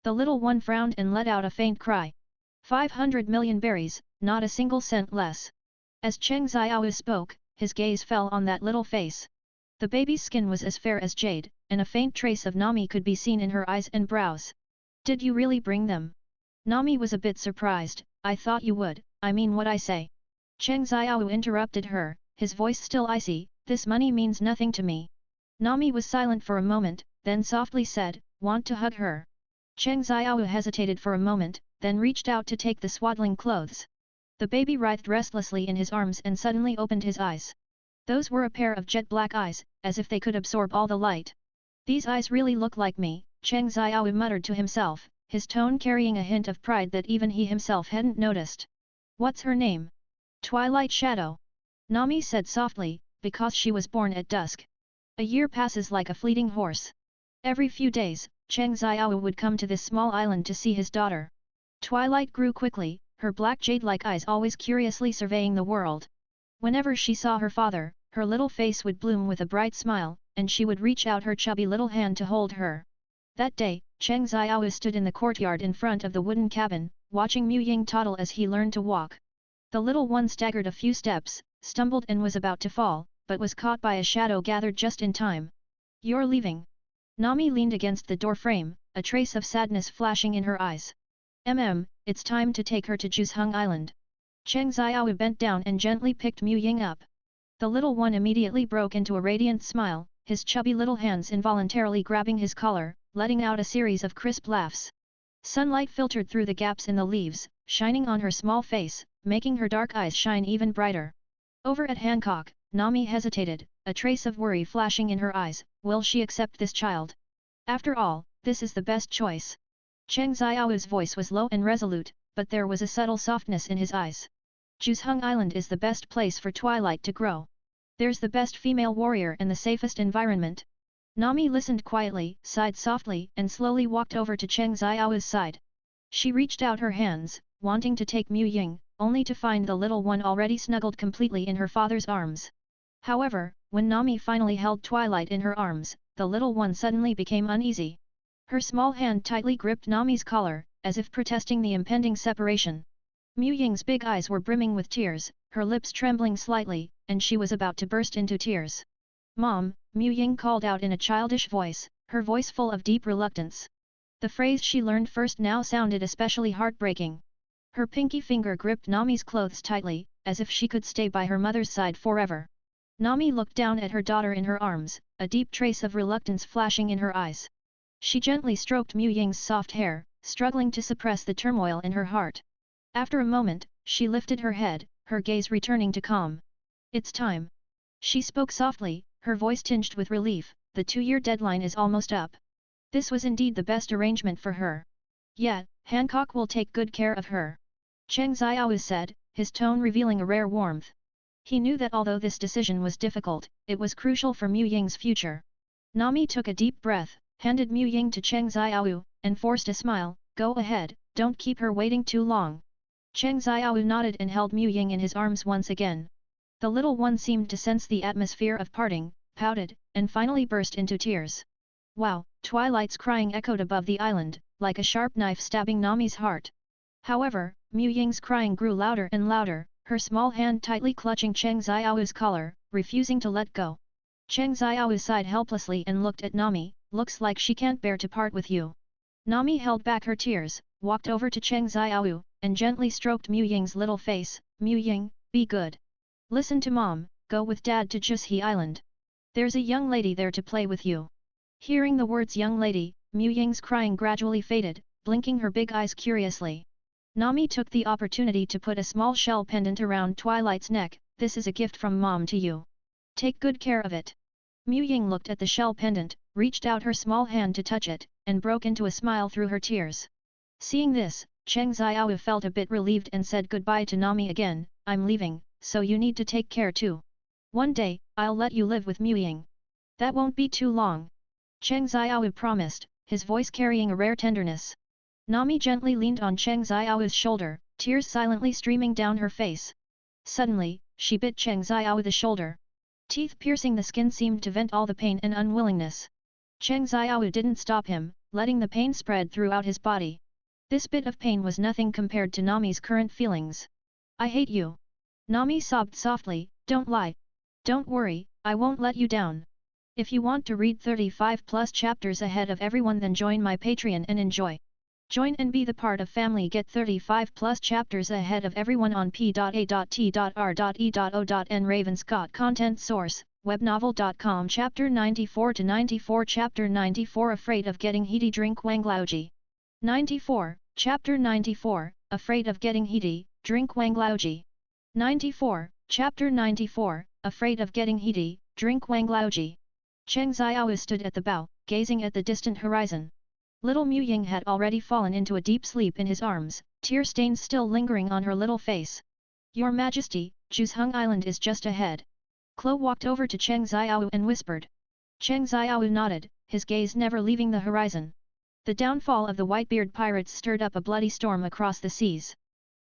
The little one frowned and let out a faint cry. 500 million berries, not a single cent less. As Cheng Xiao spoke, his gaze fell on that little face. The baby's skin was as fair as jade, and a faint trace of Nami could be seen in her eyes and brows. Did you really bring them? Nami was a bit surprised. I thought you would, I mean what I say. Cheng Xiao interrupted her, his voice still icy, this money means nothing to me. Nami was silent for a moment, then softly said, want to hug her. Cheng Xiao hesitated for a moment, then reached out to take the swaddling clothes. The baby writhed restlessly in his arms and suddenly opened his eyes. Those were a pair of jet black eyes, as if they could absorb all the light. These eyes really look like me, Cheng Xiao muttered to himself, his tone carrying a hint of pride that even he himself hadn't noticed. What's her name? Twilight Shadow. Nami said softly, because she was born at dusk. A year passes like a fleeting horse. Every few days, Cheng Xiao would come to this small island to see his daughter. Twilight grew quickly, her black jade-like eyes always curiously surveying the world. Whenever she saw her father, her little face would bloom with a bright smile, and she would reach out her chubby little hand to hold her. That day, Cheng Xiao stood in the courtyard in front of the wooden cabin, watching Mu Ying toddle as he learned to walk. The little one staggered a few steps, stumbled and was about to fall, but was caught by a shadow gathered just in time. You're leaving. Nami leaned against the doorframe, a trace of sadness flashing in her eyes. It's time to take her to Juzheng Island. Cheng Xiao bent down and gently picked Mu Ying up. The little one immediately broke into a radiant smile, his chubby little hands involuntarily grabbing his collar, letting out a series of crisp laughs. Sunlight filtered through the gaps in the leaves, shining on her small face, making her dark eyes shine even brighter. Over at Hancock, Nami hesitated, a trace of worry flashing in her eyes. Will she accept this child? After all, this is the best choice. Cheng Xiao's voice was low and resolute, but there was a subtle softness in his eyes. Juzheng Island is the best place for Twilight to grow. There's the best female warrior and the safest environment. Nami listened quietly, sighed softly, and slowly walked over to Cheng Xiao's side. She reached out her hands, wanting to take Mu Ying, only to find the little one already snuggled completely in her father's arms. However, when Nami finally held Twilight in her arms, the little one suddenly became uneasy. Her small hand tightly gripped Nami's collar, as if protesting the impending separation. Mu Ying's big eyes were brimming with tears, her lips trembling slightly, and she was about to burst into tears. Mom, Mu Ying called out in a childish voice, her voice full of deep reluctance. The phrase she learned first now sounded especially heartbreaking. Her pinky finger gripped Nami's clothes tightly, as if she could stay by her mother's side forever. Nami looked down at her daughter in her arms, a deep trace of reluctance flashing in her eyes. She gently stroked Mu Ying's soft hair, struggling to suppress the turmoil in her heart. After a moment, she lifted her head, her gaze returning to calm. It's time. She spoke softly, her voice tinged with relief, the 2-year deadline is almost up. This was indeed the best arrangement for her. Yeah, Hancock will take good care of her. Cheng Xiao said, his tone revealing a rare warmth. He knew that although this decision was difficult, it was crucial for Mu Ying's future. Nami took a deep breath, handed Mu Ying to Cheng Xiao, and forced a smile, go ahead, don't keep her waiting too long. Cheng Xiao nodded and held Mu Ying in his arms once again. The little one seemed to sense the atmosphere of parting, pouted, and finally burst into tears. Wow, Twilight's crying echoed above the island, like a sharp knife stabbing Nami's heart. However, Mu Ying's crying grew louder and louder, her small hand tightly clutching Cheng Xiao's collar, refusing to let go. Cheng Xiao sighed helplessly and looked at Nami, looks like she can't bear to part with you. Nami held back her tears, walked over to Cheng Xiao, and gently stroked Mu Ying's little face. Mu Ying, be good. Listen to Mom, go with Dad to Juzheng Island. There's a young lady there to play with you. Hearing the words young lady, Mu Ying's crying gradually faded, blinking her big eyes curiously. Nami took the opportunity to put a small shell pendant around Twilight's neck, this is a gift from Mom to you. Take good care of it. Mu Ying looked at the shell pendant, reached out her small hand to touch it, and broke into a smile through her tears. Seeing this, Cheng Xiao felt a bit relieved and said goodbye to Nami again, I'm leaving, so you need to take care too. One day, I'll let you live with Mu Ying. That won't be too long. Cheng Xiao promised, his voice carrying a rare tenderness. Nami gently leaned on Cheng Xiao's shoulder, tears silently streaming down her face. Suddenly, she bit Cheng Xiao the shoulder. Teeth piercing the skin seemed to vent all the pain and unwillingness. Cheng Xiao didn't stop him, letting the pain spread throughout his body. This bit of pain was nothing compared to Nami's current feelings. I hate you. Nami sobbed softly, don't lie. Don't worry, I won't let you down. If you want to read 35 plus chapters ahead of everyone, then join my Patreon and enjoy. Join and be the part of family. Get 35 plus chapters ahead of everyone on p.a.t.r.e.o.n. Ravenscott content source, webnovel.com. Chapter 94 to 94. Chapter 94 Afraid of getting heaty, drink Wang Laoji. 94, Chapter 94, Afraid of getting heaty, drink Wang Laoji. 94, Chapter 94, Afraid of getting heaty, drink Wang Laoji. Cheng Xiao stood at the bow, gazing at the distant horizon. Little Mu Ying had already fallen into a deep sleep in his arms, tear stains still lingering on her little face. Your Majesty, Juzheng Island is just ahead. Klo walked over to Cheng Xiao and whispered. Cheng Xiao nodded, his gaze never leaving the horizon. The downfall of the Whitebeard pirates stirred up a bloody storm across the seas.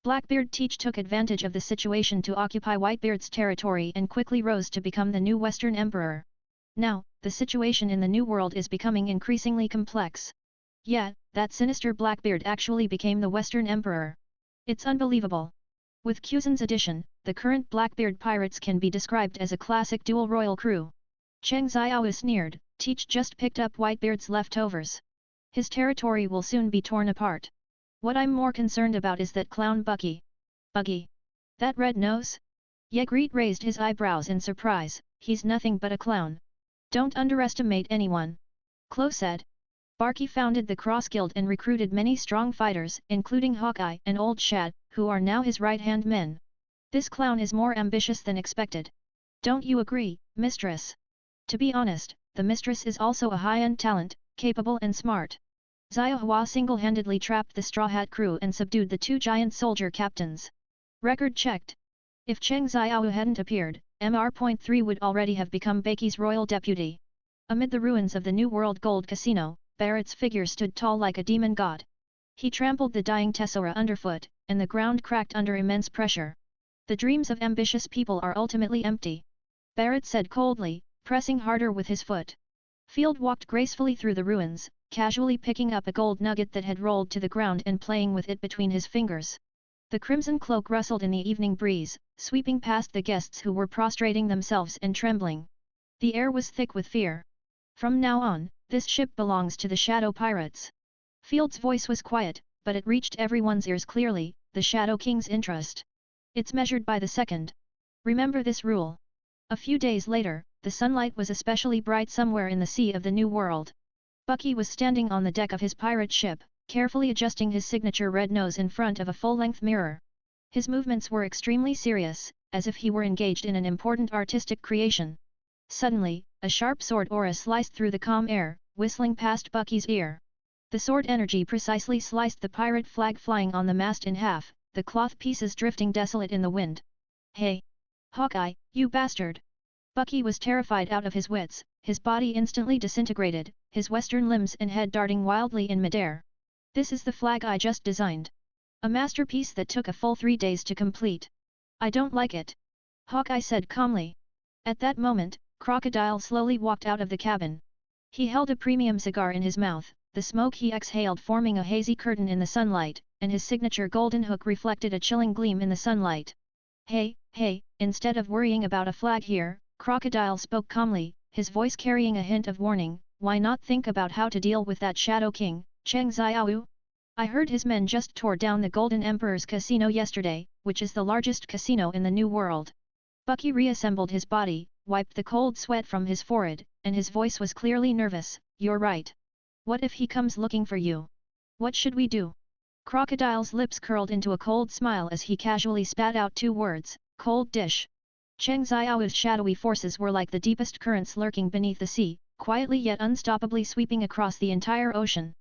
Blackbeard Teach took advantage of the situation to occupy Whitebeard's territory and quickly rose to become the new Western Emperor. Now, the situation in the New World is becoming increasingly complex. Yet, that sinister Blackbeard actually became the Western Emperor. It's unbelievable. With Quzhan's addition, the current Blackbeard pirates can be described as a classic dual royal crew. Cheng Xiao sneered, Teach just picked up Whitebeard's leftovers. His territory will soon be torn apart. What I'm more concerned about is that clown Bucky. Buggy. That red nose? Yegret raised his eyebrows in surprise, he's nothing but a clown. Don't underestimate anyone. Klo said. Barky founded the Cross Guild and recruited many strong fighters, including Hawkeye and Old Shad, who are now his right-hand men. This clown is more ambitious than expected. Don't you agree, mistress? To be honest, the mistress is also a high-end talent, capable and smart. Xia Hua single-handedly trapped the Straw Hat crew and subdued the two giant soldier captains. Record checked. If Cheng Xiao hadn't appeared, Mr.3 would already have become Baki's royal deputy. Amid the ruins of the New World Gold Casino, Barrett's figure stood tall like a demon god. He trampled the dying Tessora underfoot, and the ground cracked under immense pressure. The dreams of ambitious people are ultimately empty. Barrett said coldly, pressing harder with his foot. Field walked gracefully through the ruins, casually picking up a gold nugget that had rolled to the ground and playing with it between his fingers. The crimson cloak rustled in the evening breeze, sweeping past the guests who were prostrating themselves and trembling. The air was thick with fear. From now on, this ship belongs to the Shadow Pirates. Field's voice was quiet, but it reached everyone's ears clearly, the Shadow King's interest. It's measured by the second. Remember this rule. A few days later, the sunlight was especially bright somewhere in the sea of the New World. Bucky was standing on the deck of his pirate ship, carefully adjusting his signature red nose in front of a full-length mirror. His movements were extremely serious, as if he were engaged in an important artistic creation. Suddenly, a sharp sword aura sliced through the calm air, whistling past Bucky's ear. The sword energy precisely sliced the pirate flag flying on the mast in half, the cloth pieces drifting desolate in the wind. Hey! Hawkeye, you bastard! Bucky was terrified out of his wits, his body instantly disintegrated, his western limbs and head darting wildly in midair. This is the flag I just designed. A masterpiece that took a full 3 days to complete. I don't like it. Hawkeye said calmly. At that moment, Crocodile slowly walked out of the cabin. He held a premium cigar in his mouth, the smoke he exhaled forming a hazy curtain in the sunlight, and his signature golden hook reflected a chilling gleam in the sunlight. Hey, instead of worrying about a flag here, Crocodile spoke calmly, his voice carrying a hint of warning, why not think about how to deal with that Shadow King, Cheng Xiao? I heard his men just tore down the Golden Emperor's casino yesterday, which is the largest casino in the New World. Bucky reassembled his body, wiped the cold sweat from his forehead, and his voice was clearly nervous. You're right. What if he comes looking for you? What should we do? Crocodile's lips curled into a cold smile as he casually spat out 2 words, cold dish. Cheng Xiao's shadowy forces were like the deepest currents lurking beneath the sea, quietly yet unstoppably sweeping across the entire ocean.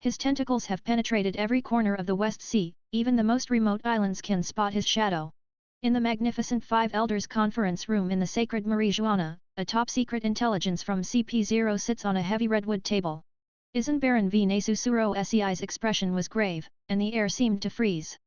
His tentacles have penetrated every corner of the West Sea, even the most remote islands can spot his shadow. In the magnificent 5 Elders conference room in the sacred Marijuana, a top-secret intelligence from CP0 sits on a heavy redwood table. Isan Baron V. Nasusuro Sei's expression was grave, and the air seemed to freeze.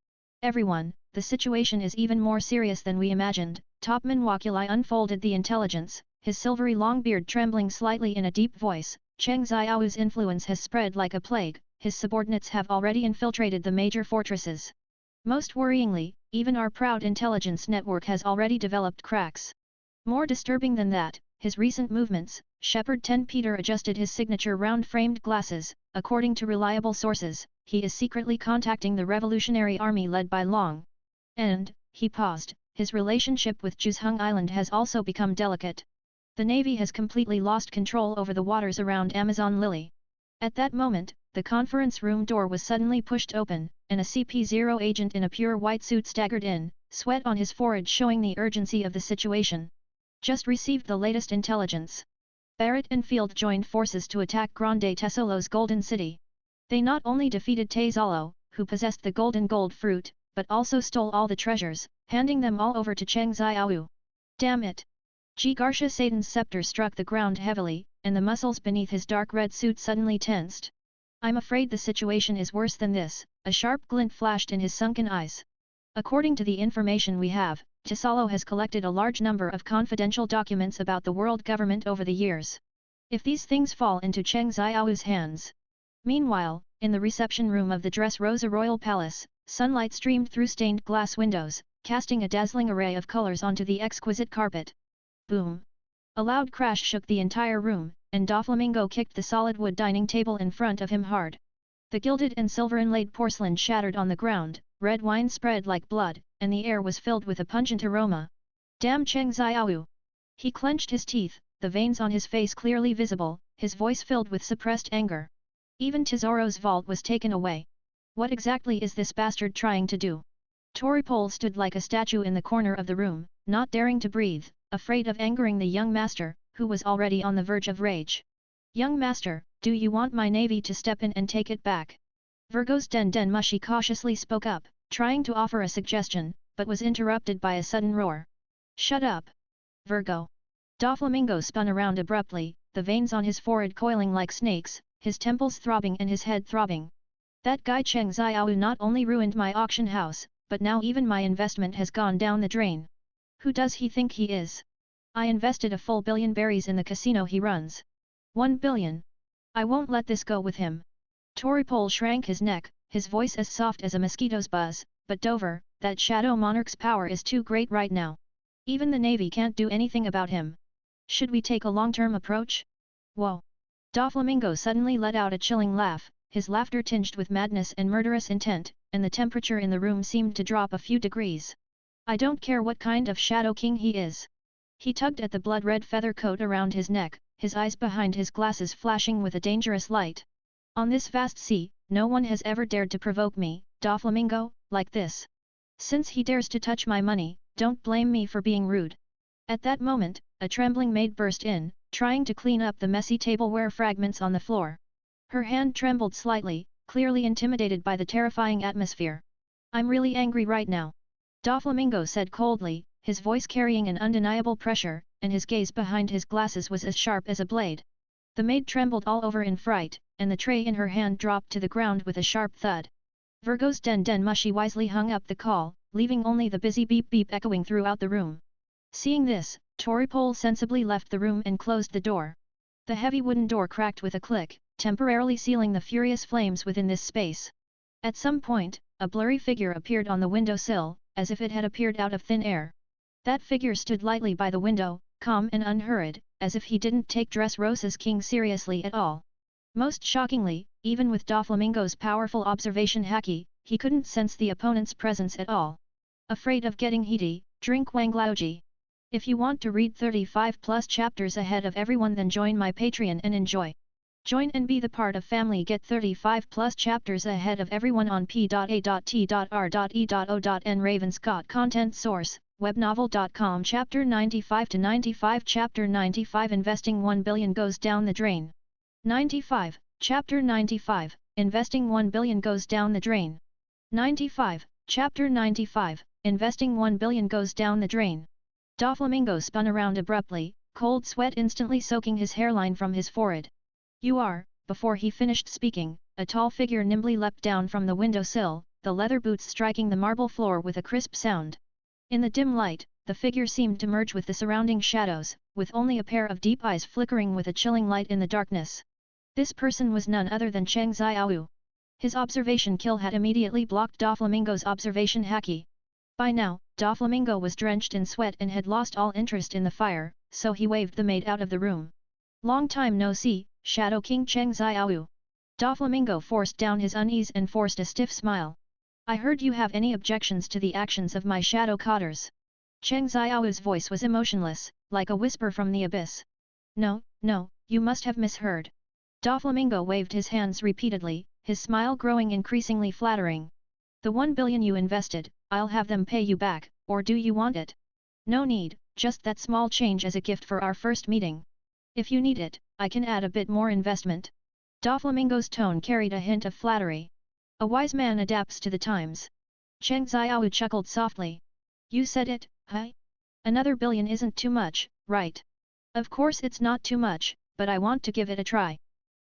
Everyone, the situation is even more serious than we imagined. Topman Wakuli unfolded the intelligence, his silvery long beard trembling slightly in a deep voice. Cheng Xiao's influence has spread like a plague, his subordinates have already infiltrated the major fortresses. Most worryingly, even our proud intelligence network has already developed cracks. More disturbing than that, his recent movements, Shepard 10 Peter adjusted his signature round-framed glasses. According to reliable sources, he is secretly contacting the Revolutionary Army led by Long. And, he paused, his relationship with Zhuheng Island has also become delicate. The Navy has completely lost control over the waters around Amazon Lily. At that moment, the conference room door was suddenly pushed open, and a CP0 agent in a pure white suit staggered in, sweat on his forehead showing the urgency of the situation. Just received the latest intelligence. Barrett and Field joined forces to attack Grande Tesolo's Golden City. They not only defeated Tezalo, who possessed the golden gold fruit, but also stole all the treasures, handing them all over to Cheng Xiao. Damn it! Jigarsha Satan's scepter struck the ground heavily, and the muscles beneath his dark red suit suddenly tensed. I'm afraid the situation is worse than this, a sharp glint flashed in his sunken eyes. According to the information we have, Tesalo has collected a large number of confidential documents about the world government over the years. If these things fall into Cheng Xiao's hands. Meanwhile, in the reception room of the Dressrosa Royal Palace, sunlight streamed through stained glass windows, casting a dazzling array of colors onto the exquisite carpet. Boom! A loud crash shook the entire room, and Doflamingo kicked the solid wood dining table in front of him hard. The gilded and silver-inlaid porcelain shattered on the ground, red wine spread like blood, and the air was filled with a pungent aroma. Damn Cheng Xiao! He clenched his teeth, the veins on his face clearly visible, his voice filled with suppressed anger. Even Tesoro's vault was taken away. What exactly is this bastard trying to do? Toripole stood like a statue in the corner of the room, not daring to breathe, afraid of angering the young master, who was already on the verge of rage. Young master, do you want my navy to step in and take it back? Virgo's Den Den Mushi cautiously spoke up, trying to offer a suggestion, but was interrupted by a sudden roar. Shut up! Virgo! Doflamingo spun around abruptly, the veins on his forehead coiling like snakes, his temples throbbing and his head throbbing. That guy Cheng Xiao not only ruined my auction house, but now even my investment has gone down the drain. Who does he think he is? I invested a full billion berries in the casino he runs. 1 billion. I won't let this go with him. Toripole shrank his neck, his voice as soft as a mosquito's buzz, but Dover, that shadow monarch's power is too great right now. Even the navy can't do anything about him. Should we take a long-term approach? Whoa! Doflamingo suddenly let out a chilling laugh, his laughter tinged with madness and murderous intent, and the temperature in the room seemed to drop a few degrees. I don't care what kind of Shadow King he is. He tugged at the blood-red feather coat around his neck, his eyes behind his glasses flashing with a dangerous light. On this vast sea, no one has ever dared to provoke me, Doflamingo, like this. Since he dares to touch my money, don't blame me for being rude. At that moment, a trembling maid burst in, trying to clean up the messy tableware fragments on the floor. Her hand trembled slightly, clearly intimidated by the terrifying atmosphere. I'm really angry right now. Doflamingo said coldly, his voice carrying an undeniable pressure, and his gaze behind his glasses was as sharp as a blade. The maid trembled all over in fright, and the tray in her hand dropped to the ground with a sharp thud. Virgo's Den Den Mushi wisely hung up the call, leaving only the busy beep beep echoing throughout the room. Seeing this, Toripole sensibly left the room and closed the door. The heavy wooden door cracked with a click, temporarily sealing the furious flames within this space. At some point, a blurry figure appeared on the windowsill, as if it had appeared out of thin air. That figure stood lightly by the window, calm and unhurried, as if he didn't take Dressrosa's king seriously at all. Most shockingly, even with Doflamingo's powerful observation haki, he couldn't sense the opponent's presence at all. Afraid of getting heaty, drink Wanglaoji. If you want to read 35 plus chapters ahead of everyone, then join my Patreon and enjoy. Join and be the part of family. Get 35 plus chapters ahead of everyone on p.a.t.r.e.o.n. Ravenscott content source, webnovel.com. Chapter 95 to 95. Chapter 95 Investing 1 billion goes down the drain. 95. Chapter 95 Investing 1 billion goes down the drain. 95. Chapter 95 Investing 1 billion goes down the drain. Doflamingo spun around abruptly, cold sweat instantly soaking his hairline from his forehead. You are, before he finished speaking, a tall figure nimbly leapt down from the windowsill, the leather boots striking the marble floor with a crisp sound. In the dim light, the figure seemed to merge with the surrounding shadows, with only a pair of deep eyes flickering with a chilling light in the darkness. This person was none other than Cheng Xiaowu. His observation kill had immediately blocked Doflamingo's observation haki. By now, Doflamingo was drenched in sweat and had lost all interest in the fire, so he waved the maid out of the room. Long time no see, Shadow King Cheng Xiaowu. Doflamingo forced down his unease and forced a stiff smile. I heard you have any objections to the actions of my shadow cotters. Cheng Xiaowu's voice was emotionless, like a whisper from the abyss. No, no, you must have misheard. Doflamingo waved his hands repeatedly, his smile growing increasingly flattering. The 1 billion you invested, I'll have them pay you back, or do you want it? No need, just that small change as a gift for our first meeting. If you need it, I can add a bit more investment. Doflamingo's tone carried a hint of flattery. A wise man adapts to the times. Cheng Xiaowu chuckled softly. You said it, huh? Another billion isn't too much, right? Of course it's not too much, but I want to give it a try.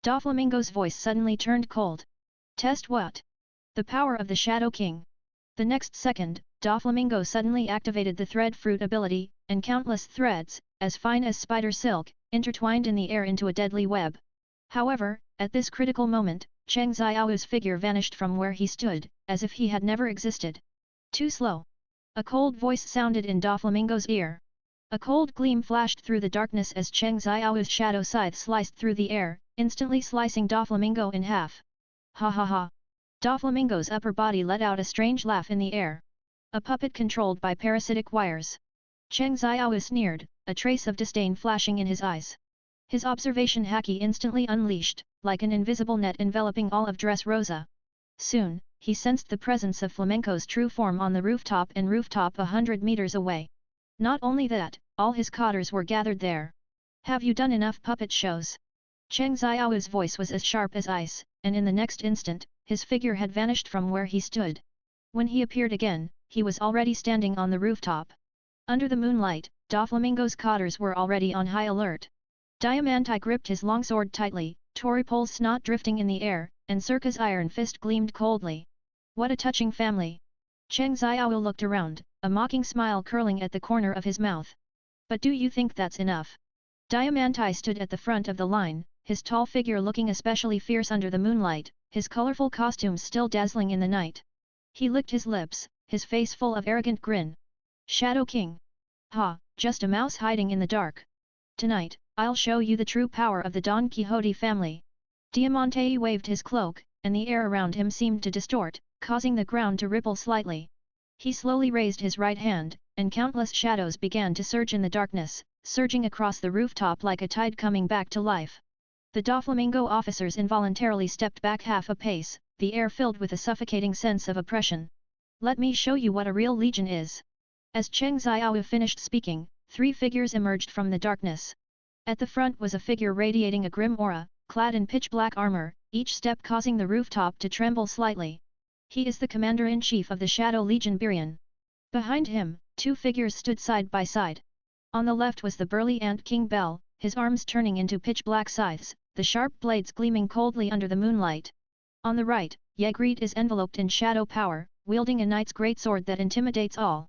Doflamingo's voice suddenly turned cold. Test what? The power of the Shadow King. The next second, Doflamingo suddenly activated the thread fruit ability, and countless threads, as fine as spider silk, intertwined in the air into a deadly web. However, at this critical moment, Cheng Xiaowu's figure vanished from where he stood, as if he had never existed. Too slow. A cold voice sounded in Doflamingo's ear. A cold gleam flashed through the darkness as Cheng Xiaowu's shadow scythe sliced through the air, instantly slicing Doflamingo in half. Ha ha ha! Doflamingo's upper body let out a strange laugh in the air. A puppet controlled by parasitic wires. Cheng Xiaowu sneered, a trace of disdain flashing in his eyes. His observation haki instantly unleashed, like an invisible net enveloping all of Dressrosa. Soon, he sensed the presence of Flamenco's true form on the rooftop 100 meters away. Not only that, all his cotters were gathered there. Have you done enough puppet shows? Cheng Xiaowu's voice was as sharp as ice, and in the next instant, his figure had vanished from where he stood. When he appeared again, he was already standing on the rooftop. Under the moonlight, Doflamingo's cotters were already on high alert. Diamanti gripped his longsword tightly, Toripole's snot drifting in the air, and Circa's iron fist gleamed coldly. What a touching family! Cheng Xiaowu looked around, a mocking smile curling at the corner of his mouth. But do you think that's enough? Diamanti stood at the front of the line, his tall figure looking especially fierce under the moonlight, his colorful costumes still dazzling in the night. He licked his lips, his face full of arrogant grin. Shadow King! Ha, just a mouse hiding in the dark. Tonight, I'll show you the true power of the Don Quixote family. Diamante waved his cloak, and the air around him seemed to distort, causing the ground to ripple slightly. He slowly raised his right hand, and countless shadows began to surge in the darkness, surging across the rooftop like a tide coming back to life. The Doflamingo officers involuntarily stepped back half a pace, the air filled with a suffocating sense of oppression. Let me show you what a real legion is. As Cheng Xiaowu finished speaking, 3 figures emerged from the darkness. At the front was a figure radiating a grim aura, clad in pitch-black armor, each step causing the rooftop to tremble slightly. He is the commander-in-chief of the Shadow Legion Birion. Behind him, 2 figures stood side by side. On the left was the burly Ant King Bell, his arms turning into pitch-black scythes, the sharp blades gleaming coldly under the moonlight. On the right, Yegrit is enveloped in shadow power, wielding a knight's greatsword that intimidates all.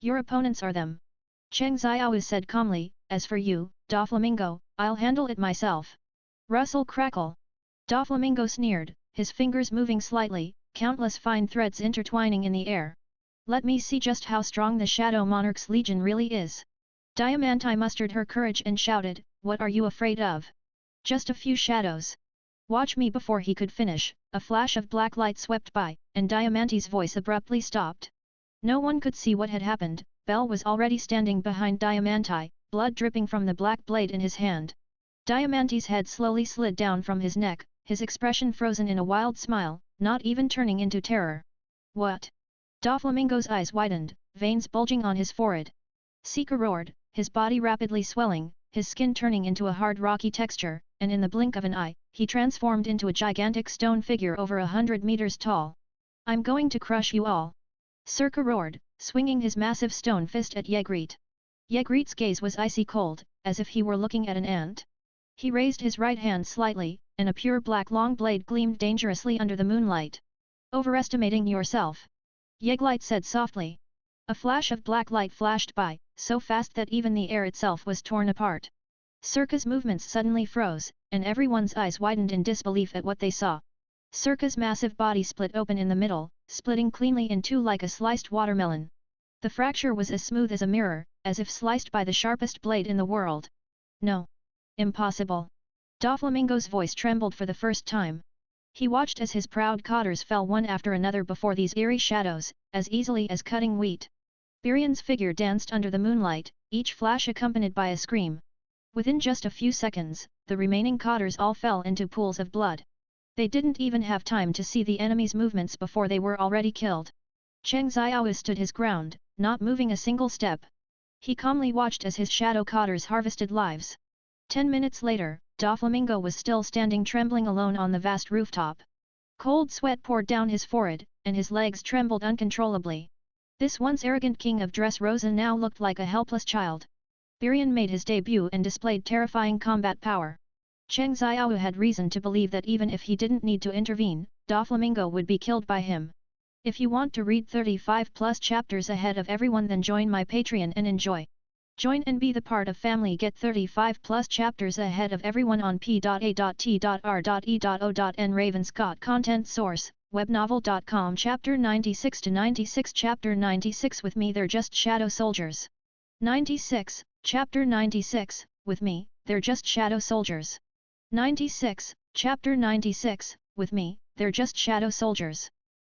Your opponents are them. Cheng Xiaowu said calmly, as for you, Doflamingo, I'll handle it myself. Rustle crackle. Doflamingo sneered, his fingers moving slightly, countless fine threads intertwining in the air. Let me see just how strong the Shadow Monarch's legion really is. Diamante mustered her courage and shouted, what are you afraid of? Just a few shadows. Watch me. Before he could finish, a flash of black light swept by, and Diamante's voice abruptly stopped. No one could see what had happened. Bell was already standing behind Diamante, blood dripping from the black blade in his hand. Diamante's head slowly slid down from his neck, his expression frozen in a wild smile, not even turning into terror. What? Doflamingo's eyes widened, veins bulging on his forehead. Seeker roared, his body rapidly swelling, his skin turning into a hard rocky texture, and in the blink of an eye, he transformed into a gigantic stone figure over 100 meters tall. I'm going to crush you all! Circa roared, swinging his massive stone fist at Yegrit. Yegrit's gaze was icy cold, as if he were looking at an ant. He raised his right hand slightly, and a pure black long blade gleamed dangerously under the moonlight. Overestimating yourself. Yeglit said softly. A flash of black light flashed by, so fast that even the air itself was torn apart. Circa's movements suddenly froze, and everyone's eyes widened in disbelief at what they saw. Circa's massive body split open in the middle, splitting cleanly in two like a sliced watermelon. The fracture was as smooth as a mirror, as if sliced by the sharpest blade in the world. No. Impossible. Doflamingo's voice trembled for the first time. He watched as his proud cotters fell one after another before these eerie shadows, as easily as cutting wheat. Birion's figure danced under the moonlight, each flash accompanied by a scream. Within just a few seconds, the remaining cotters all fell into pools of blood. They didn't even have time to see the enemy's movements before they were already killed. Cheng Xiao stood his ground, not moving a single step. He calmly watched as his shadow cotters harvested lives. 10 minutes later, Doflamingo was still standing trembling alone on the vast rooftop. Cold sweat poured down his forehead, and his legs trembled uncontrollably. This once arrogant king of Dressrosa now looked like a helpless child. Birion made his debut and displayed terrifying combat power. Cheng Xiao had reason to believe that even if he didn't need to intervene, Doflamingo would be killed by him. If you want to read 35+ chapters ahead of everyone, then join my Patreon and enjoy. Join and be the part of family. Get 35+ chapters ahead of everyone on p.a.t.r.e.o.n. Ravenscott content source, webnovel.com. Chapter 96 to 96. Chapter 96 With me they're just shadow soldiers. 96, Chapter 96, With me, they're just shadow soldiers. 96, Chapter 96, With me, they're just shadow soldiers.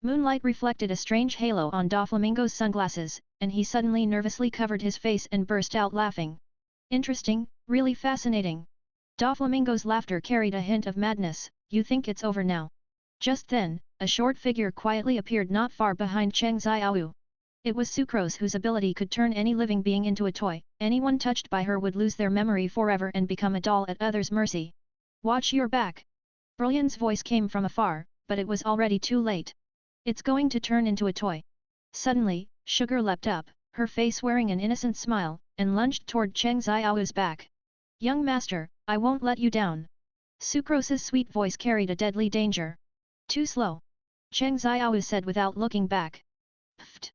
Moonlight reflected a strange halo on Doflamingo's sunglasses, and he suddenly nervously covered his face and burst out laughing. Interesting, really fascinating. Doflamingo's laughter carried a hint of madness. You think it's over now? Just then, a short figure quietly appeared not far behind Cheng Xiao. It was Sucrose, whose ability could turn any living being into a toy. Anyone touched by her would lose their memory forever and become a doll at others' mercy. Watch your back. Birion's voice came from afar, but it was already too late. It's going to turn into a toy. Suddenly, Sugar leapt up, her face wearing an innocent smile, and lunged toward Cheng Xiao's back. Young master, I won't let you down. Sucrose's sweet voice carried a deadly danger. Too slow. Cheng Xiao said without looking back. Pfft.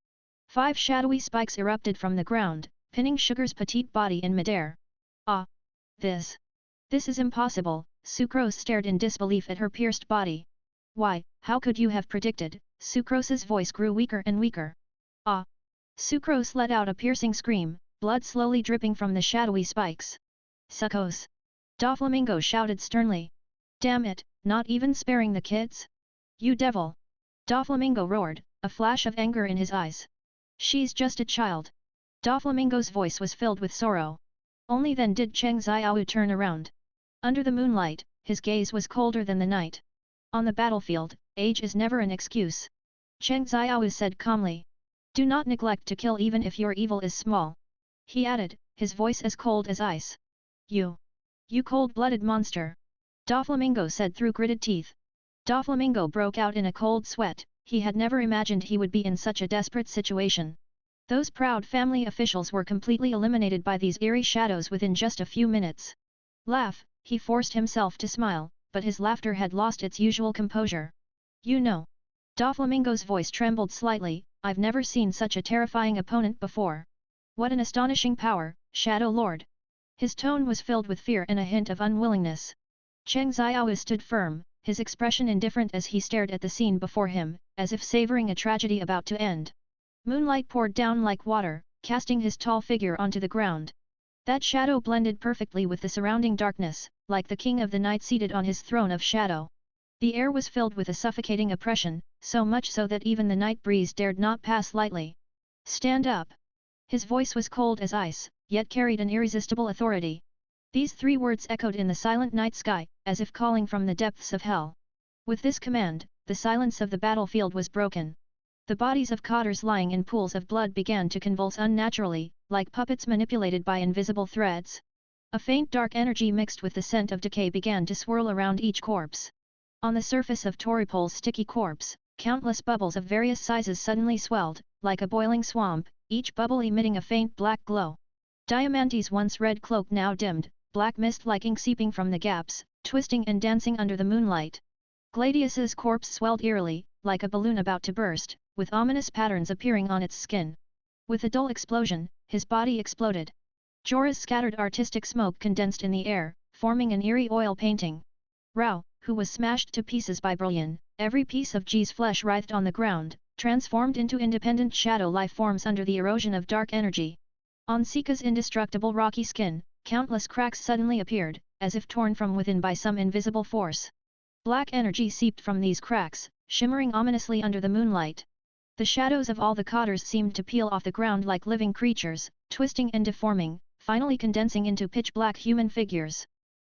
5 shadowy spikes erupted from the ground, pinning Sugar's petite body in midair. Ah! This is impossible. Sucrose stared in disbelief at her pierced body. Why, how could you have predicted? Sucrose's voice grew weaker and weaker. Ah! Sucrose let out a piercing scream, blood slowly dripping from the shadowy spikes. Sucrose! Doflamingo shouted sternly. Damn it, not even sparing the kids? You devil! Doflamingo roared, a flash of anger in his eyes. She's just a child. Doflamingo's voice was filled with sorrow. Only then did Cheng Xiao turn around. Under the moonlight, his gaze was colder than the night. On the battlefield, age is never an excuse. Cheng Xiao said calmly. Do not neglect to kill even if your evil is small. He added, his voice as cold as ice. You cold-blooded monster. Doflamingo said through gritted teeth. Doflamingo broke out in a cold sweat. He had never imagined he would be in such a desperate situation. Those proud family officials were completely eliminated by these eerie shadows within just a few minutes. Laugh, he forced himself to smile, but his laughter had lost its usual composure. You know. Doflamingo's voice trembled slightly, I've never seen such a terrifying opponent before. What an astonishing power, Shadow Lord. His tone was filled with fear and a hint of unwillingness. Cheng Xiao stood firm, his expression indifferent as he stared at the scene before him, as if savoring a tragedy about to end. Moonlight poured down like water, casting his tall figure onto the ground. That shadow blended perfectly with the surrounding darkness, like the king of the night seated on his throne of shadow. The air was filled with a suffocating oppression, so much so that even the night breeze dared not pass lightly. Stand up! His voice was cold as ice, yet carried an irresistible authority. These 3 words echoed in the silent night sky, as if calling from the depths of hell. With this command, the silence of the battlefield was broken. The bodies of cotters lying in pools of blood began to convulse unnaturally, like puppets manipulated by invisible threads. A faint dark energy mixed with the scent of decay began to swirl around each corpse. On the surface of Toripol's sticky corpse, countless bubbles of various sizes suddenly swelled, like a boiling swamp, each bubble emitting a faint black glow. Diamante's once red cloak now dimmed, black mist like ink seeping from the gaps, twisting and dancing under the moonlight. Gladius's corpse swelled eerily, like a balloon about to burst, with ominous patterns appearing on its skin. With a dull explosion, his body exploded. Jorah's scattered artistic smoke condensed in the air, forming an eerie oil painting. Rao, who was smashed to pieces by Brillian, every piece of Ji's flesh writhed on the ground, transformed into independent shadow life forms under the erosion of dark energy. On Sika's indestructible rocky skin, countless cracks suddenly appeared, as if torn from within by some invisible force. Black energy seeped from these cracks, shimmering ominously under the moonlight. The shadows of all the cotters seemed to peel off the ground like living creatures, twisting and deforming, finally condensing into pitch-black human figures.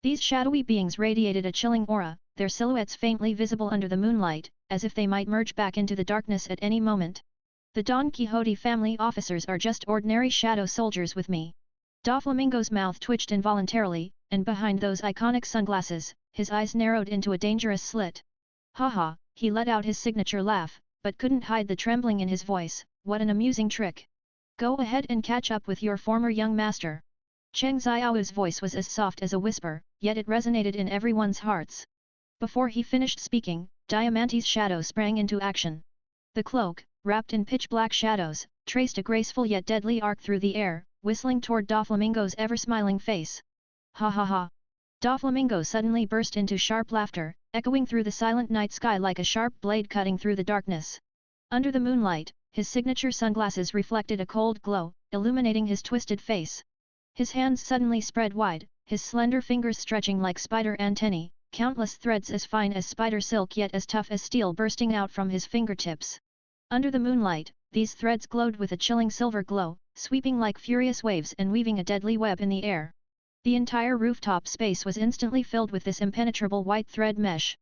These shadowy beings radiated a chilling aura, their silhouettes faintly visible under the moonlight, as if they might merge back into the darkness at any moment. The Don Quixote family officers are just ordinary shadow soldiers with me. Doflamingo's mouth twitched involuntarily, and behind those iconic sunglasses, his eyes narrowed into a dangerous slit. Haha, he let out his signature laugh, but couldn't hide the trembling in his voice. What an amusing trick. Go ahead and catch up with your former young master. Cheng Xiao's voice was as soft as a whisper, yet it resonated in everyone's hearts. Before he finished speaking, Diamante's shadow sprang into action. The cloak, wrapped in pitch-black shadows, traced a graceful yet deadly arc through the air, whistling toward Doflamingo's ever-smiling face. Ha ha ha! Doflamingo suddenly burst into sharp laughter, echoing through the silent night sky like a sharp blade cutting through the darkness. Under the moonlight, his signature sunglasses reflected a cold glow, illuminating his twisted face. His hands suddenly spread wide, his slender fingers stretching like spider antennae, countless threads as fine as spider silk yet as tough as steel bursting out from his fingertips. Under the moonlight, these threads glowed with a chilling silver glow, sweeping like furious waves and weaving a deadly web in the air. The entire rooftop space was instantly filled with this impenetrable white thread mesh.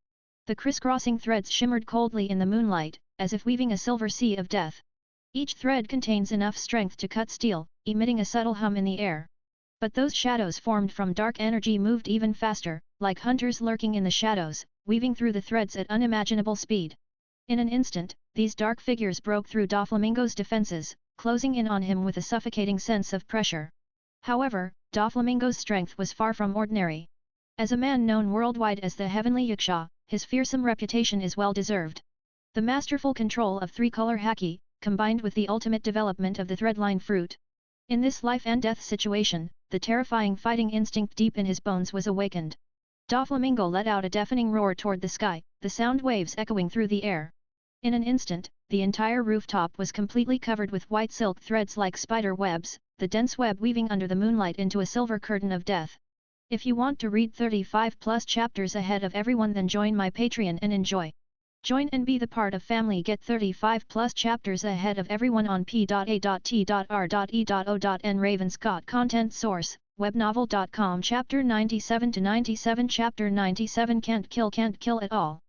The crisscrossing threads shimmered coldly in the moonlight, as if weaving a silver sea of death. Each thread contains enough strength to cut steel, emitting a subtle hum in the air. But those shadows formed from dark energy moved even faster, like hunters lurking in the shadows, weaving through the threads at unimaginable speed. In an instant, these dark figures broke through Doflamingo's defenses, closing in on him with a suffocating sense of pressure. However, Doflamingo's strength was far from ordinary. As a man known worldwide as the Heavenly Yaksha, his fearsome reputation is well deserved. The masterful control of three-color haki, combined with the ultimate development of the threadline fruit. In this life and death situation, the terrifying fighting instinct deep in his bones was awakened. Doflamingo let out a deafening roar toward the sky, the sound waves echoing through the air. In an instant, the entire rooftop was completely covered with white silk threads like spider webs, the dense web weaving under the moonlight into a silver curtain of death. If you want to read 35+ chapters ahead of everyone, then join my Patreon and enjoy. Join and be the part of family. Get 35+ chapters ahead of everyone on p.a.t.r.e.o.n. Ravenscott content source, webnovel.com. Chapter 97 to 97. Chapter 97 Can't kill at all.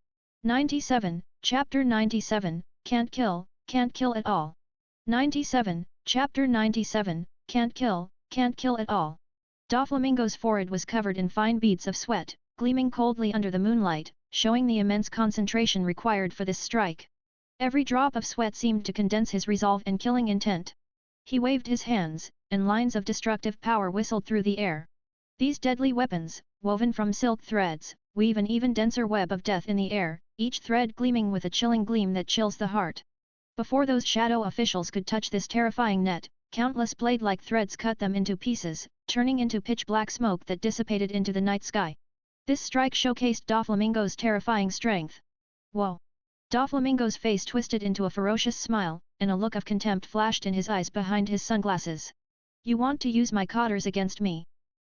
97, Chapter 97, Can't kill at all. 97, Chapter 97, Can't kill at all. Doflamingo's forehead was covered in fine beads of sweat, gleaming coldly under the moonlight, showing the immense concentration required for this strike. Every drop of sweat seemed to condense his resolve and killing intent. He waved his hands, and lines of destructive power whistled through the air. These deadly weapons, woven from silk threads, weave an even denser web of death in the air, each thread gleaming with a chilling gleam that chills the heart. Before those shadow officials could touch this terrifying net, countless blade-like threads cut them into pieces, turning into pitch-black smoke that dissipated into the night sky. This strike showcased Doflamingo's terrifying strength. Whoa! Doflamingo's face twisted into a ferocious smile, and a look of contempt flashed in his eyes behind his sunglasses. You want to use my cotters against me?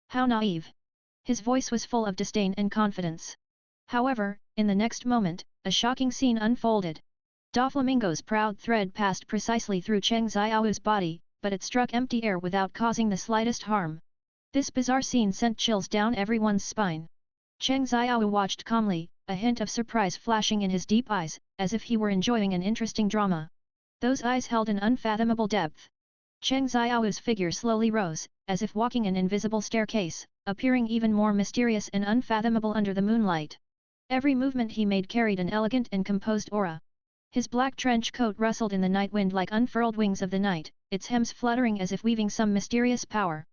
How naive! His voice was full of disdain and confidence. However, in the next moment, a shocking scene unfolded. Doflamingo's proud thread passed precisely through Cheng Xiao's body, but it struck empty air without causing the slightest harm. This bizarre scene sent chills down everyone's spine. Cheng Xiao watched calmly, a hint of surprise flashing in his deep eyes, as if he were enjoying an interesting drama. Those eyes held an unfathomable depth. Cheng Xiao's figure slowly rose, as if walking an invisible staircase, appearing even more mysterious and unfathomable under the moonlight. Every movement he made carried an elegant and composed aura. His black trench coat rustled in the night wind like unfurled wings of the night, its hems fluttering as if weaving some mysterious power.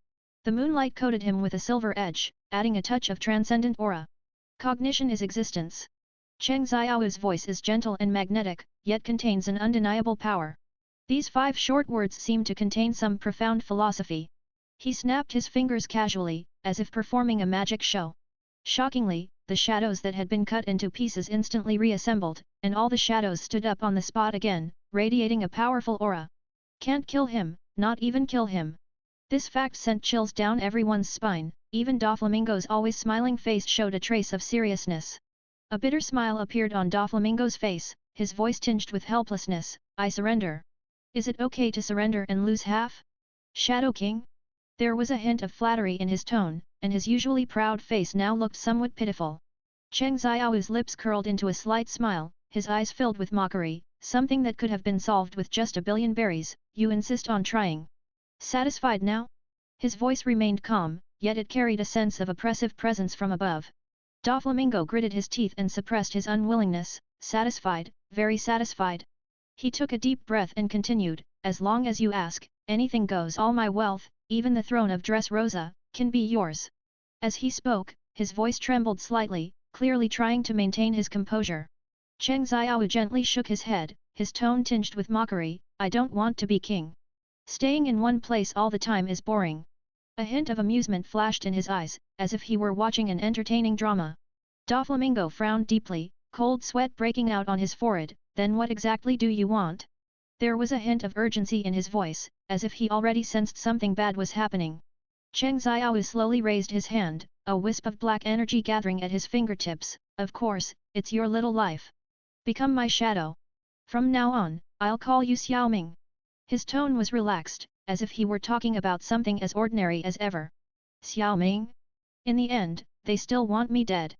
The moonlight coated him with a silver edge, adding a touch of transcendent aura. Cognition is existence. Cheng Xiao's voice is gentle and magnetic, yet contains an undeniable power. These 5 short words seem to contain some profound philosophy. He snapped his fingers casually, as if performing a magic show. Shockingly, the shadows that had been cut into pieces instantly reassembled, and all the shadows stood up on the spot again, radiating a powerful aura. Can't kill him, not even kill him. This fact sent chills down everyone's spine, even Doflamingo's always smiling face showed a trace of seriousness. A bitter smile appeared on Doflamingo's face, his voice tinged with helplessness. I surrender. Is it okay to surrender and lose half? Shadow King? There was a hint of flattery in his tone, and his usually proud face now looked somewhat pitiful. Cheng Xiao's lips curled into a slight smile, his eyes filled with mockery, something that could have been solved with just a billion berries. You insist on trying. Satisfied now? His voice remained calm, yet it carried a sense of oppressive presence from above. Doflamingo gritted his teeth and suppressed his unwillingness. Satisfied, very satisfied. He took a deep breath and continued, as long as you ask, anything goes. All my wealth, even the throne of Dressrosa, can be yours. As he spoke, his voice trembled slightly, clearly trying to maintain his composure. Cheng Xiao gently shook his head, his tone tinged with mockery. I don't want to be king. Staying in one place all the time is boring. A hint of amusement flashed in his eyes, as if he were watching an entertaining drama. Doflamingo frowned deeply, cold sweat breaking out on his forehead. Then what exactly do you want? There was a hint of urgency in his voice, as if he already sensed something bad was happening. Cheng Xiao slowly raised his hand, a wisp of black energy gathering at his fingertips. Of course, it's your little life. Become my shadow. From now on, I'll call you Xiaoming. His tone was relaxed, as if he were talking about something as ordinary as ever. Xiaoming? In the end, they still want me dead.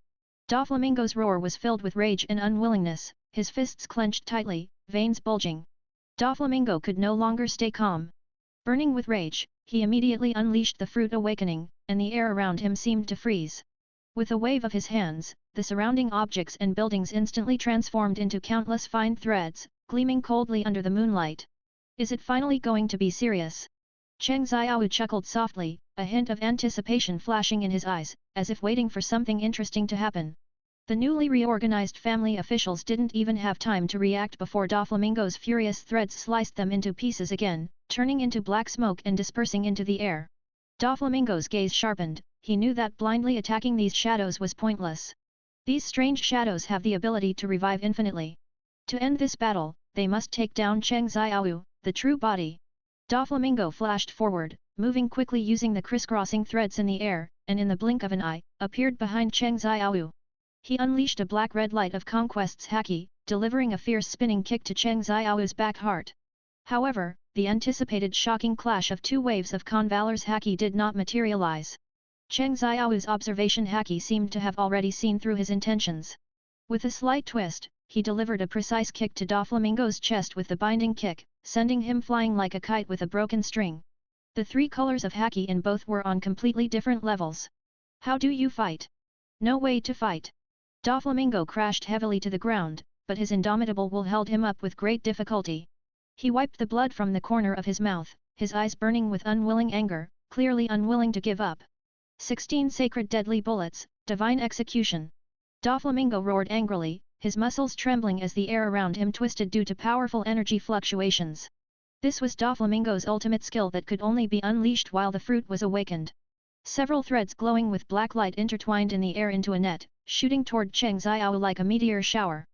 Doflamingo's roar was filled with rage and unwillingness, his fists clenched tightly, veins bulging. Doflamingo could no longer stay calm. Burning with rage, he immediately unleashed the Fruit Awakening, and the air around him seemed to freeze. With a wave of his hands, the surrounding objects and buildings instantly transformed into countless fine threads, gleaming coldly under the moonlight. Is it finally going to be serious? Cheng Xiao chuckled softly, a hint of anticipation flashing in his eyes, as if waiting for something interesting to happen. The newly reorganized family officials didn't even have time to react before Doflamingo's furious threads sliced them into pieces again, turning into black smoke and dispersing into the air. Doflamingo's gaze sharpened, he knew that blindly attacking these shadows was pointless. These strange shadows have the ability to revive infinitely. To end this battle, they must take down Cheng Xiao, the true body. Doflamingo flashed forward, moving quickly using the crisscrossing threads in the air, and in the blink of an eye, appeared behind Cheng Xiao. He unleashed a black-red light of Conquest's haki, delivering a fierce spinning kick to Cheng Xiao's back heart. However, the anticipated shocking clash of two waves of Convalor's haki did not materialize. Cheng Xiao's observation haki seemed to have already seen through his intentions. With a slight twist, he delivered a precise kick to Doflamingo's chest with the binding kick, sending him flying like a kite with a broken string. The three colors of haki in both were on completely different levels. How do you fight? No way to fight. Doflamingo crashed heavily to the ground, but his indomitable will held him up with great difficulty. He wiped the blood from the corner of his mouth, his eyes burning with unwilling anger, clearly unwilling to give up. 16 sacred deadly bullets, divine execution. Doflamingo roared angrily, his muscles trembling as the air around him twisted due to powerful energy fluctuations. This was Doflamingo's ultimate skill that could only be unleashed while the fruit was awakened. Several threads glowing with black light intertwined in the air into a net, shooting toward Cheng Xiao like a meteor shower.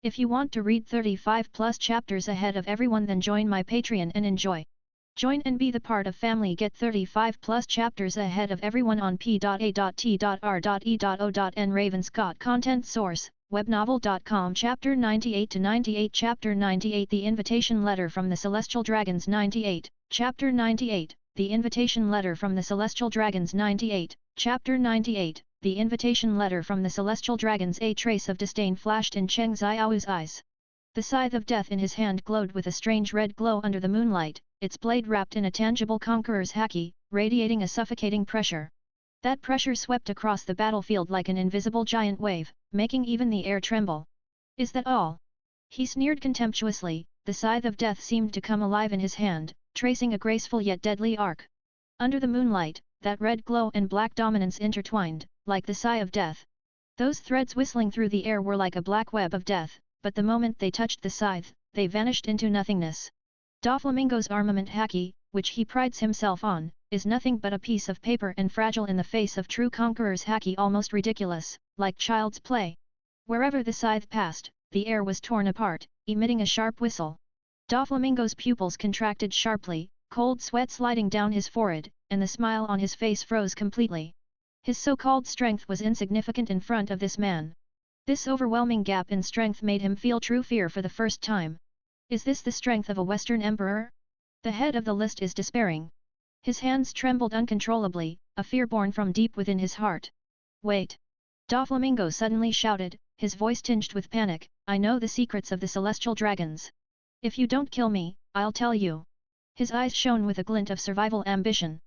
If you want to read 35+ chapters ahead of everyone, then join my Patreon and enjoy. Join and be the part of family. Get 35+ chapters ahead of everyone on p.a.t.r.e.o.n. Ravenscott content source, webnovel.com. Chapter 98 to 98. Chapter 98 The Invitation Letter from the Celestial Dragons. 98. Chapter 98 The Invitation Letter from the Celestial Dragons. 98. Chapter 98 The Invitation Letter from the Celestial Dragons. A trace of disdain flashed in Cheng Xiao's eyes. The scythe of death in his hand glowed with a strange red glow under the moonlight, its blade wrapped in a tangible conqueror's haki, radiating a suffocating pressure. That pressure swept across the battlefield like an invisible giant wave, making even the air tremble. Is that all? He sneered contemptuously. The scythe of death seemed to come alive in his hand, tracing a graceful yet deadly arc. Under the moonlight, that red glow and black dominance intertwined, like the sigh of death. Those threads whistling through the air were like a black web of death, but the moment they touched the scythe, they vanished into nothingness. Doflamingo's armament haki, which he prides himself on, is nothing but a piece of paper and fragile in the face of true conquerors. Haki almost ridiculous, like child's play. Wherever the scythe passed, the air was torn apart, emitting a sharp whistle. Doflamingo's pupils contracted sharply, cold sweat sliding down his forehead, and the smile on his face froze completely. His so-called strength was insignificant in front of this man. This overwhelming gap in strength made him feel true fear for the first time. Is this the strength of a Western emperor? The head of the list is despairing. His hands trembled uncontrollably, a fear born from deep within his heart. Wait! Doflamingo suddenly shouted, his voice tinged with panic, I know the secrets of the celestial dragons. If you don't kill me, I'll tell you. His eyes shone with a glint of survival ambition.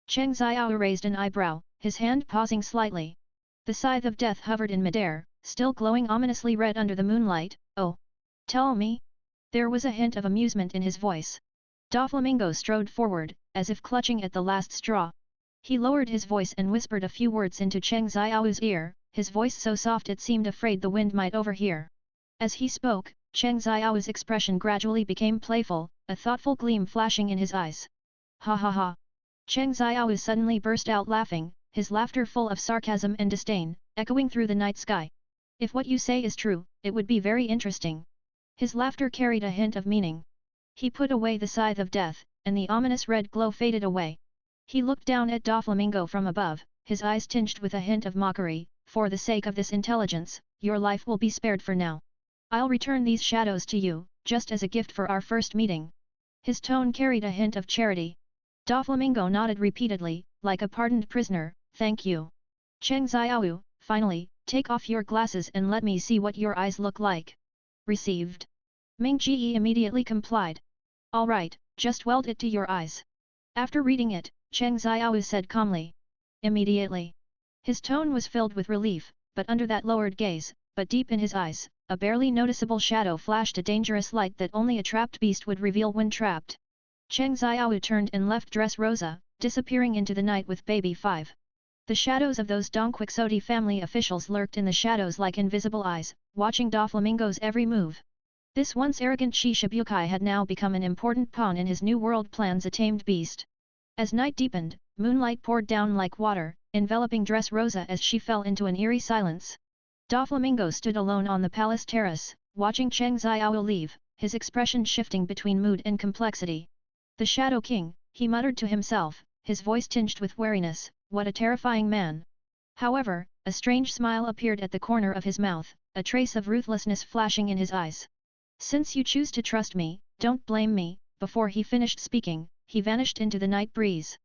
Cheng Xiao raised an eyebrow, his hand pausing slightly. The scythe of death hovered in midair, still glowing ominously red under the moonlight. Oh! Tell me? There was a hint of amusement in his voice. Doflamingo strode forward, as if clutching at the last straw. He lowered his voice and whispered a few words into Cheng Xiao's ear, his voice so soft it seemed afraid the wind might overhear. As he spoke, Cheng Xiao's expression gradually became playful, a thoughtful gleam flashing in his eyes. Ha ha ha! Cheng Xiao suddenly burst out laughing, his laughter full of sarcasm and disdain, echoing through the night sky. If what you say is true, it would be very interesting. His laughter carried a hint of meaning. He put away the scythe of death, and the ominous red glow faded away. He looked down at Doflamingo from above, his eyes tinged with a hint of mockery. For the sake of this intelligence, your life will be spared for now. I'll return these shadows to you, just as a gift for our first meeting. His tone carried a hint of charity. Doflamingo nodded repeatedly, like a pardoned prisoner, thank you. Cheng Xiao, finally, take off your glasses and let me see what your eyes look like. Received. Ming Jie immediately complied. All right, just weld it to your eyes. After reading it, Cheng Xiao said calmly. Immediately. His tone was filled with relief, but under that lowered gaze, but deep in his eyes, a barely noticeable shadow flashed, a dangerous light that only a trapped beast would reveal when trapped. Cheng Xiao turned and left Dressrosa, disappearing into the night with Baby 5. The shadows of those Dong Quixote family officials lurked in the shadows like invisible eyes, watching Doflamingo's every move. This once arrogant Shi Shibukai had now become an important pawn in his new world plans, a tamed beast. As night deepened, moonlight poured down like water, enveloping Dressrosa as she fell into an eerie silence. Doflamingo stood alone on the palace terrace, watching Cheng Xiao leave, his expression shifting between mood and complexity. The Shadow King, he muttered to himself, his voice tinged with wariness, what a terrifying man. However, a strange smile appeared at the corner of his mouth, a trace of ruthlessness flashing in his eyes. Since you choose to trust me, don't blame me. Before he finished speaking, he vanished into the night breeze.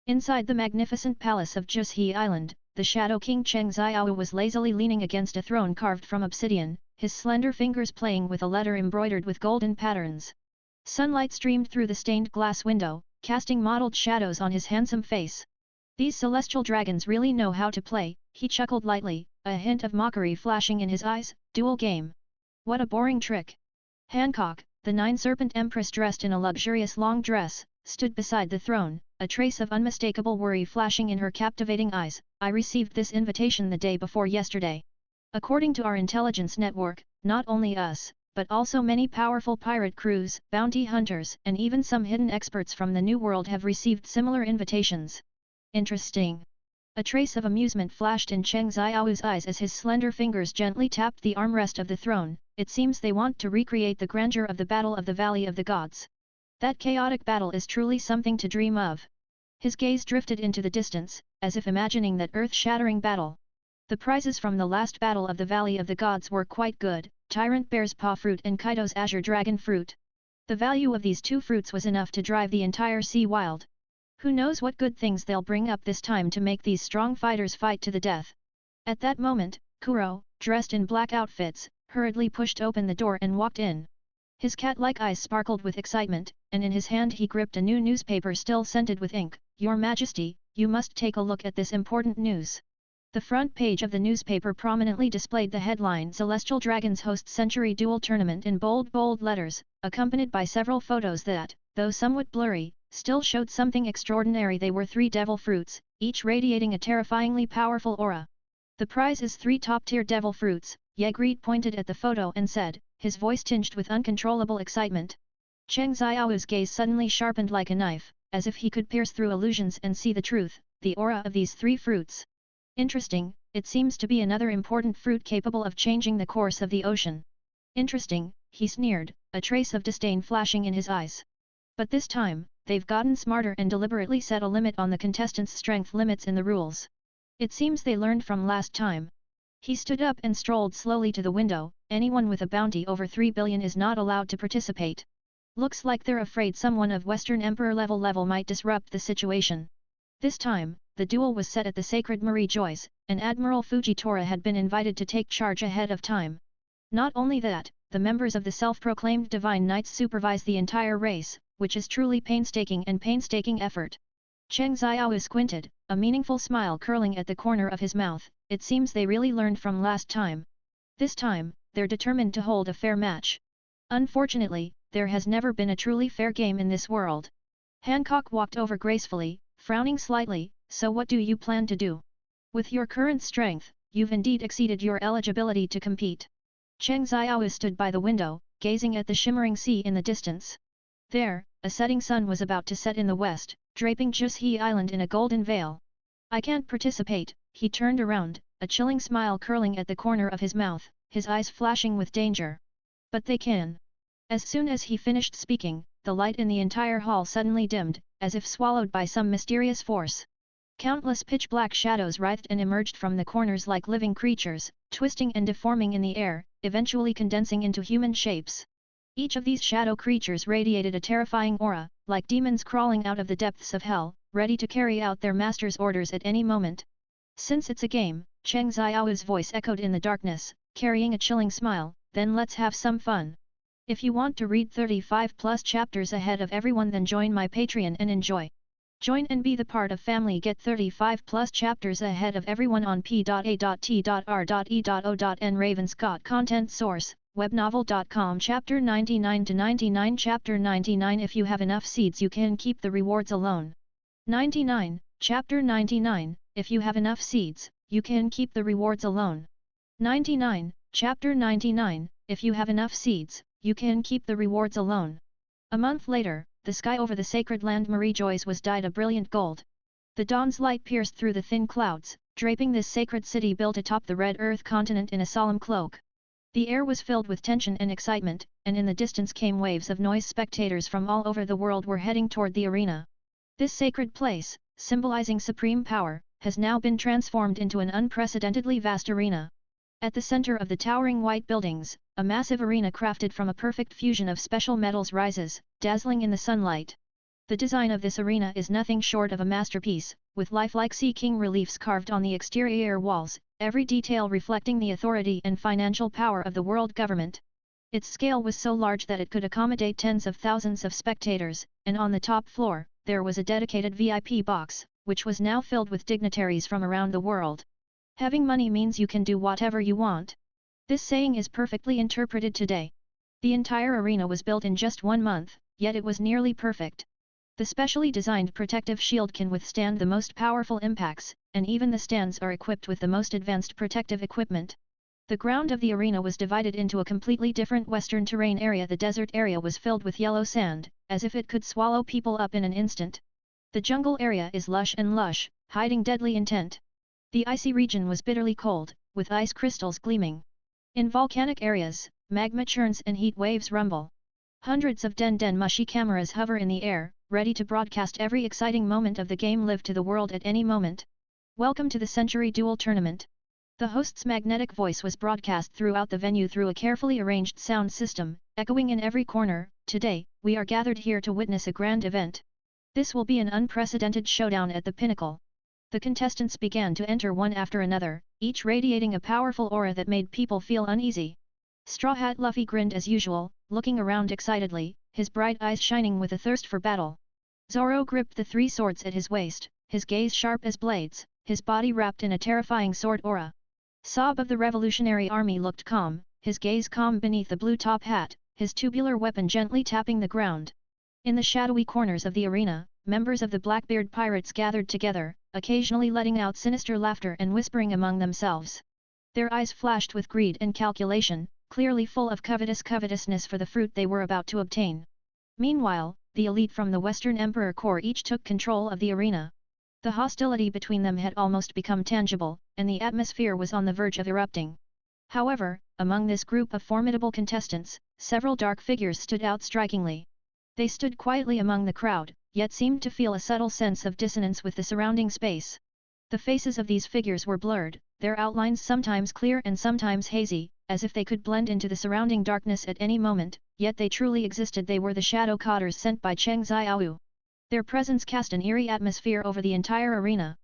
Inside the magnificent palace of Jushe Island, the Shadow King Cheng Xiao was lazily leaning against a throne carved from obsidian, his slender fingers playing with a letter embroidered with golden patterns. Sunlight streamed through the stained glass window, casting mottled shadows on his handsome face. These celestial dragons really know how to play, he chuckled lightly, a hint of mockery flashing in his eyes. Dual game. What a boring trick. Hancock, the Nine-Serpent Empress dressed in a luxurious long dress, stood beside the throne, a trace of unmistakable worry flashing in her captivating eyes. I received this invitation the day before yesterday. According to our intelligence network, not only us, but also many powerful pirate crews, bounty hunters, and even some hidden experts from the New World have received similar invitations. Interesting. A trace of amusement flashed in Cheng Xiao's eyes as his slender fingers gently tapped the armrest of the throne. It seems they want to recreate the grandeur of the Battle of the Valley of the Gods. That chaotic battle is truly something to dream of. His gaze drifted into the distance, as if imagining that earth-shattering battle. The prizes from the last battle of the Valley of the Gods were quite good, Tyrant Bear's Paw Fruit and Kaido's Azure Dragon Fruit. The value of these two fruits was enough to drive the entire sea wild. Who knows what good things they'll bring up this time to make these strong fighters fight to the death. At that moment, Kuro, dressed in black outfits, hurriedly pushed open the door and walked in. His cat-like eyes sparkled with excitement, and in his hand he gripped a new newspaper still scented with ink. Your Majesty, you must take a look at this important news. The front page of the newspaper prominently displayed the headline Celestial Dragons host Century Duel Tournament in bold letters, accompanied by several photos that, though somewhat blurry, still showed something extraordinary. They were 3 devil fruits, each radiating a terrifyingly powerful aura. The prize is 3 top-tier devil fruits. Yegreed pointed at the photo and said, his voice tinged with uncontrollable excitement. Cheng Xiao's gaze suddenly sharpened like a knife. as if he could pierce through illusions and see the truth, the aura of these 3 fruits. Interesting, it seems to be another important fruit capable of changing the course of the ocean. Interesting, he sneered, a trace of disdain flashing in his eyes. But this time, they've gotten smarter and deliberately set a limit on the contestants' strength limits in the rules. It seems they learned from last time. He stood up and strolled slowly to the window. Anyone with a bounty over 3 billion is not allowed to participate. Looks like they're afraid someone of Western Emperor level might disrupt the situation. This time, the duel was set at the Sacred Marie Joyce, and Admiral Fujitora had been invited to take charge ahead of time. Not only that, the members of the self-proclaimed Divine Knights supervise the entire race, which is truly painstaking effort. Cheng Xiao squinted, a meaningful smile curling at the corner of his mouth. It seems they really learned from last time. This time, they're determined to hold a fair match. Unfortunately, there has never been a truly fair game in this world. Hancock walked over gracefully, frowning slightly. So what do you plan to do? With your current strength, you've indeed exceeded your eligibility to compete. Cheng Xiao stood by the window, gazing at the shimmering sea in the distance. There, a setting sun was about to set in the west, draping Jushe Island in a golden veil. I can't participate. He turned around, a chilling smile curling at the corner of his mouth, his eyes flashing with danger. But they can. As soon as he finished speaking, the light in the entire hall suddenly dimmed, as if swallowed by some mysterious force. Countless pitch-black shadows writhed and emerged from the corners like living creatures, twisting and deforming in the air, eventually condensing into human shapes. Each of these shadow creatures radiated a terrifying aura, like demons crawling out of the depths of hell, ready to carry out their master's orders at any moment. Since it's a game, Cheng Xiao's voice echoed in the darkness, carrying a chilling smile, then let's have some fun. If you want to read 35+ chapters ahead of everyone, then join my Patreon and enjoy. Join and be the part of family. Get 35+ chapters ahead of everyone on p.a.t.r.e.o.n. Ravenscott Content Source, webnovel.com. Chapter 99-99. Chapter 99. If you have enough seeds you can keep the rewards alone. 99. Chapter 99. If you have enough seeds, you can keep the rewards alone. 99. Chapter 99. If you have enough seeds, you can keep the rewards alone. A month later, the sky over the sacred land Marie Joyce was dyed a brilliant gold. The dawn's light pierced through the thin clouds, draping this sacred city built atop the red earth continent in a solemn cloak. The air was filled with tension and excitement, and in the distance came waves of noise. Spectators from all over the world were heading toward the arena. This sacred place, symbolizing supreme power, has now been transformed into an unprecedentedly vast arena. At the center of the towering white buildings, a massive arena crafted from a perfect fusion of special metals rises, dazzling in the sunlight. The design of this arena is nothing short of a masterpiece, with lifelike Sea King reliefs carved on the exterior walls, every detail reflecting the authority and financial power of the world government. Its scale was so large that it could accommodate tens of thousands of spectators, and on the top floor, there was a dedicated VIP box, which was now filled with dignitaries from around the world. Having money means you can do whatever you want. This saying is perfectly interpreted today. The entire arena was built in just 1 month, yet it was nearly perfect. The specially designed protective shield can withstand the most powerful impacts, and even the stands are equipped with the most advanced protective equipment. The ground of the arena was divided into a completely different western terrain area. The desert area was filled with yellow sand, as if it could swallow people up in an instant. The jungle area is lush, hiding deadly intent. The icy region was bitterly cold, with ice crystals gleaming. In volcanic areas, magma churns and heat waves rumble. Hundreds of Den Mushi cameras hover in the air, ready to broadcast every exciting moment of the game live to the world at any moment. Welcome to the Century Duel Tournament. The host's magnetic voice was broadcast throughout the venue through a carefully arranged sound system, echoing in every corner. Today, we are gathered here to witness a grand event. This will be an unprecedented showdown at the pinnacle. The contestants began to enter one after another, each radiating a powerful aura that made people feel uneasy. Straw Hat Luffy grinned as usual, looking around excitedly, his bright eyes shining with a thirst for battle. Zoro gripped the 3 swords at his waist, his gaze sharp as blades, his body wrapped in a terrifying sword aura. Saab of the Revolutionary Army looked calm, his gaze calm beneath the blue top hat, his tubular weapon gently tapping the ground. In the shadowy corners of the arena, members of the Blackbeard Pirates gathered together, occasionally letting out sinister laughter and whispering among themselves. Their eyes flashed with greed and calculation, clearly full of covetousness for the fruit they were about to obtain. Meanwhile, the elite from the Western Emperor Corps each took control of the arena. The hostility between them had almost become tangible, and the atmosphere was on the verge of erupting. However, among this group of formidable contestants, several dark figures stood out strikingly. They stood quietly among the crowd, yet seemed to feel a subtle sense of dissonance with the surrounding space. The faces of these figures were blurred, their outlines sometimes clear and sometimes hazy, as if they could blend into the surrounding darkness at any moment, yet they truly existed. They were the Shadow Cotters sent by Cheng Xiaowu. Their presence cast an eerie atmosphere over the entire arena.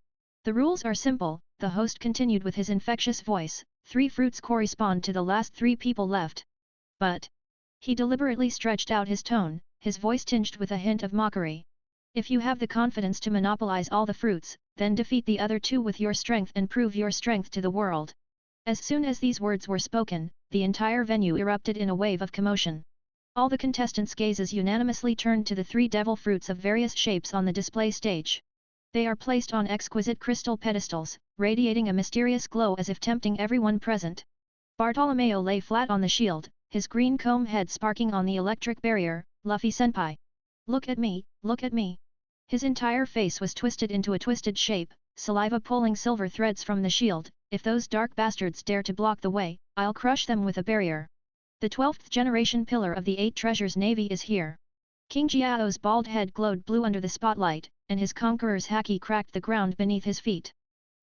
The rules are simple, the host continued with his infectious voice, 3 fruits correspond to the last 3 people left. But he deliberately stretched out his tone, his voice tinged with a hint of mockery. If you have the confidence to monopolize all the fruits, then defeat the other 2 with your strength and prove your strength to the world. As soon as these words were spoken, the entire venue erupted in a wave of commotion. All the contestants' gazes unanimously turned to the 3 devil fruits of various shapes on the display stage. They are placed on exquisite crystal pedestals, radiating a mysterious glow as if tempting everyone present. Bartolomeo lay flat on the shield, his green comb head sparking on the electric barrier. Luffy senpai. Look at me, look at me. His entire face was twisted into a twisted shape, saliva pulling silver threads from the shield. If those dark bastards dare to block the way, I'll crush them with a barrier. The 12th generation pillar of the 8 treasures navy is here. King Jiao's bald head glowed blue under the spotlight, and his conqueror's haki cracked the ground beneath his feet.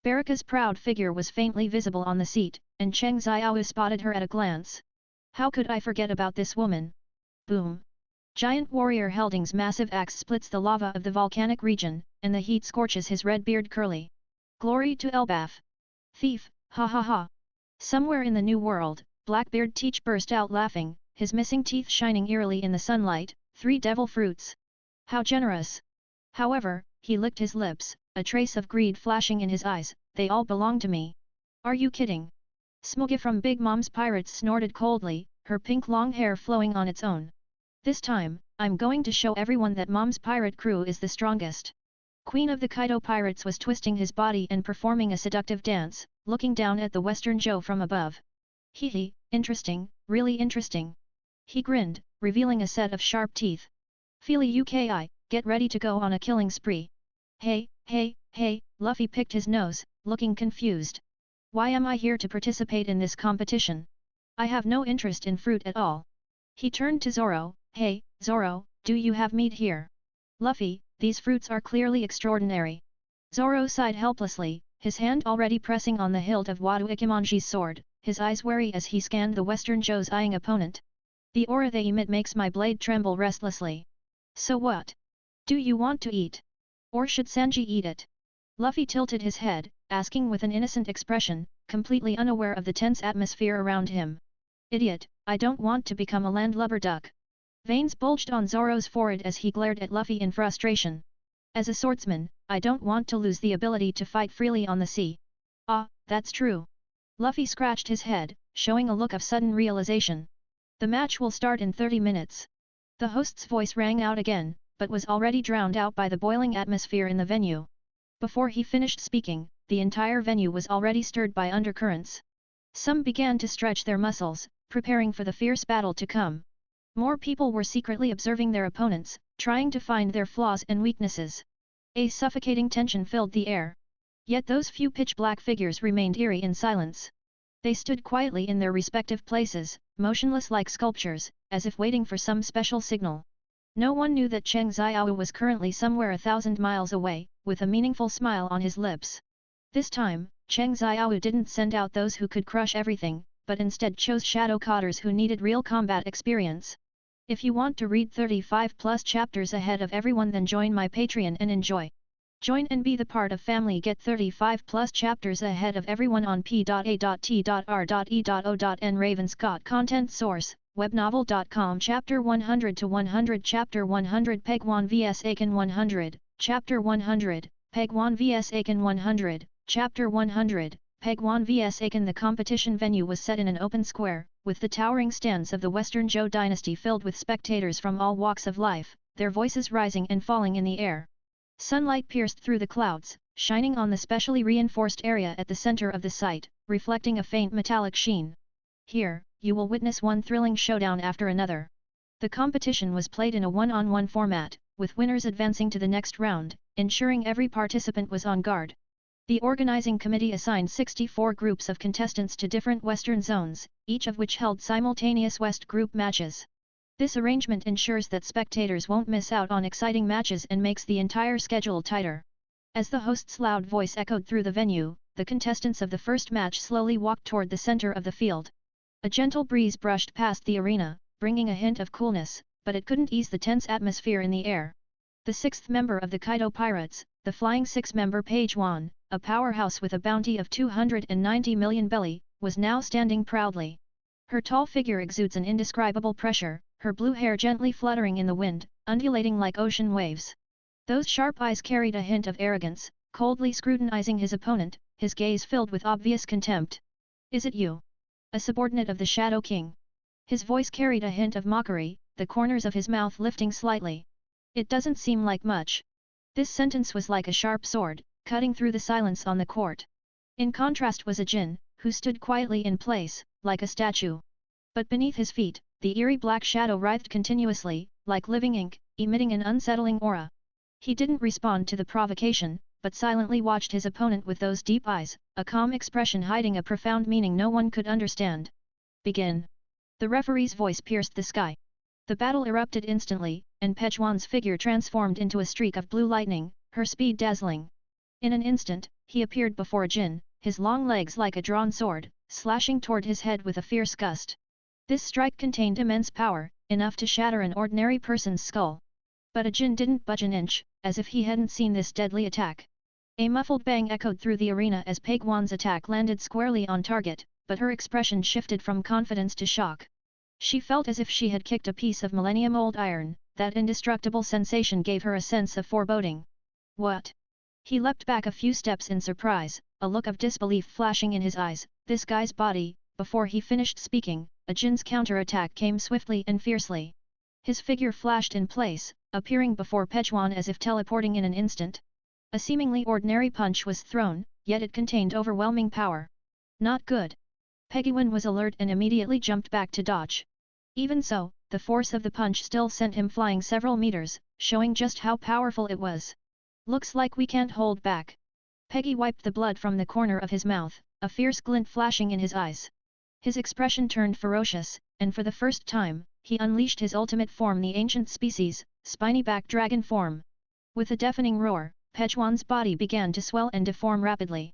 Baraka's proud figure was faintly visible on the seat, and Cheng Xiaowu spotted her at a glance. How could I forget about this woman? Boom! Giant warrior Helding's massive axe splits the lava of the volcanic region, and the heat scorches his red beard curly. Glory to Elbaf! Thief, ha ha ha! Somewhere in the new world, Blackbeard Teach burst out laughing, his missing teeth shining eerily in the sunlight. 3 devil fruits! How generous! However, he licked his lips, a trace of greed flashing in his eyes. They all belong to me. Are you kidding? Smoggy from Big Mom's Pirates snorted coldly, her pink long hair flowing on its own. This time, I'm going to show everyone that Mom's pirate crew is the strongest. Queen of the Kaido Pirates was twisting his body and performing a seductive dance, looking down at the Western Joe from above. Hee, interesting, really interesting. He grinned, revealing a set of sharp teeth. Feely Uki, get ready to go on a killing spree. Hey, Luffy picked his nose, looking confused. Why am I here to participate in this competition? I have no interest in fruit at all. He turned to Zoro. Hey, Zoro, do you have meat here? Luffy, these fruits are clearly extraordinary. Zoro sighed helplessly, his hand already pressing on the hilt of Wado Ichimonji's sword, his eyes wary as he scanned the Western Joe's eyeing opponent. The aura they emit makes my blade tremble restlessly. So what? Do you want to eat? Or should Sanji eat it? Luffy tilted his head, asking with an innocent expression, completely unaware of the tense atmosphere around him. Idiot, I don't want to become a landlubber duck. Veins bulged on Zoro's forehead as he glared at Luffy in frustration. As a swordsman, I don't want to lose the ability to fight freely on the sea. Ah, that's true. Luffy scratched his head, showing a look of sudden realization. The match will start in 30 minutes. The host's voice rang out again, but was already drowned out by the boiling atmosphere in the venue. Before he finished speaking, the entire venue was already stirred by undercurrents. Some began to stretch their muscles, preparing for the fierce battle to come. More people were secretly observing their opponents, trying to find their flaws and weaknesses. A suffocating tension filled the air. Yet those few pitch-black figures remained eerie in silence. They stood quietly in their respective places, motionless like sculptures, as if waiting for some special signal. No one knew that Cheng Xiaowu was currently somewhere 1,000 miles away, with a meaningful smile on his lips. This time, Cheng Xiaowu didn't send out those who could crush everything, but instead chose Shadow Cotters who needed real combat experience. If you want to read 35+ chapters ahead of everyone, then join my Patreon and enjoy. Join and be the part of family. Get 35+ chapters ahead of everyone on p.a.t.r.e.o.n. Ravenscott Content Source, webnovel.com. Chapter 100 to 100. Chapter 100 Pegwan vs Aiken 100. Chapter 100 Pegwan vs Aiken 100. Chapter 100 Pegwan vs Aiken. The competition venue was set in an open square, with the towering stands of the Western Zhou dynasty filled with spectators from all walks of life, their voices rising and falling in the air. Sunlight pierced through the clouds, shining on the specially reinforced area at the center of the site, reflecting a faint metallic sheen. Here, you will witness one thrilling showdown after another. The competition was played in a one-on-one format, with winners advancing to the next round, ensuring every participant was on guard. The organizing committee assigned 64 groups of contestants to different Western zones, each of which held simultaneous West group matches. This arrangement ensures that spectators won't miss out on exciting matches and makes the entire schedule tighter. As the host's loud voice echoed through the venue, the contestants of the first match slowly walked toward the center of the field. A gentle breeze brushed past the arena, bringing a hint of coolness, but it couldn't ease the tense atmosphere in the air. The sixth member of the Kaido Pirates, the Flying Six-member Page Wan, a powerhouse with a bounty of 290 million belly, was now standing proudly. Her tall figure exudes an indescribable pressure, her blue hair gently fluttering in the wind, undulating like ocean waves. Those sharp eyes carried a hint of arrogance, coldly scrutinizing his opponent, his gaze filled with obvious contempt. "Is it you? A subordinate of the Shadow King?" His voice carried a hint of mockery, the corners of his mouth lifting slightly. "It doesn't seem like much." This sentence was like a sharp sword, cutting through the silence on the court. In contrast was a Jin, who stood quietly in place, like a statue. But beneath his feet, the eerie black shadow writhed continuously, like living ink, emitting an unsettling aura. He didn't respond to the provocation, but silently watched his opponent with those deep eyes, a calm expression hiding a profound meaning no one could understand. "Begin." The referee's voice pierced the sky. The battle erupted instantly, and Pechwan's figure transformed into a streak of blue lightning, her speed dazzling. In an instant, he appeared before Jin, his long legs like a drawn sword, slashing toward his head with a fierce gust. This strike contained immense power, enough to shatter an ordinary person's skull. But Jin didn't budge an inch, as if he hadn't seen this deadly attack. A muffled bang echoed through the arena as Pegwan's attack landed squarely on target, but her expression shifted from confidence to shock. She felt as if she had kicked a piece of millennium-old iron, that indestructible sensation gave her a sense of foreboding. "What?" He leapt back a few steps in surprise, a look of disbelief flashing in his eyes. This guy's body. Before he finished speaking, Jin's counter-attack came swiftly and fiercely. His figure flashed in place, appearing before Pechwan as if teleporting in an instant. A seemingly ordinary punch was thrown, yet it contained overwhelming power. Not good. Pegwan was alert and immediately jumped back to dodge. Even so, the force of the punch still sent him flying several meters, showing just how powerful it was. "Looks like we can't hold back." Peggy wiped the blood from the corner of his mouth, a fierce glint flashing in his eyes. His expression turned ferocious, and for the first time, he unleashed his ultimate form, the ancient species, spiny-backed dragon form. With a deafening roar, Pechwan's body began to swell and deform rapidly.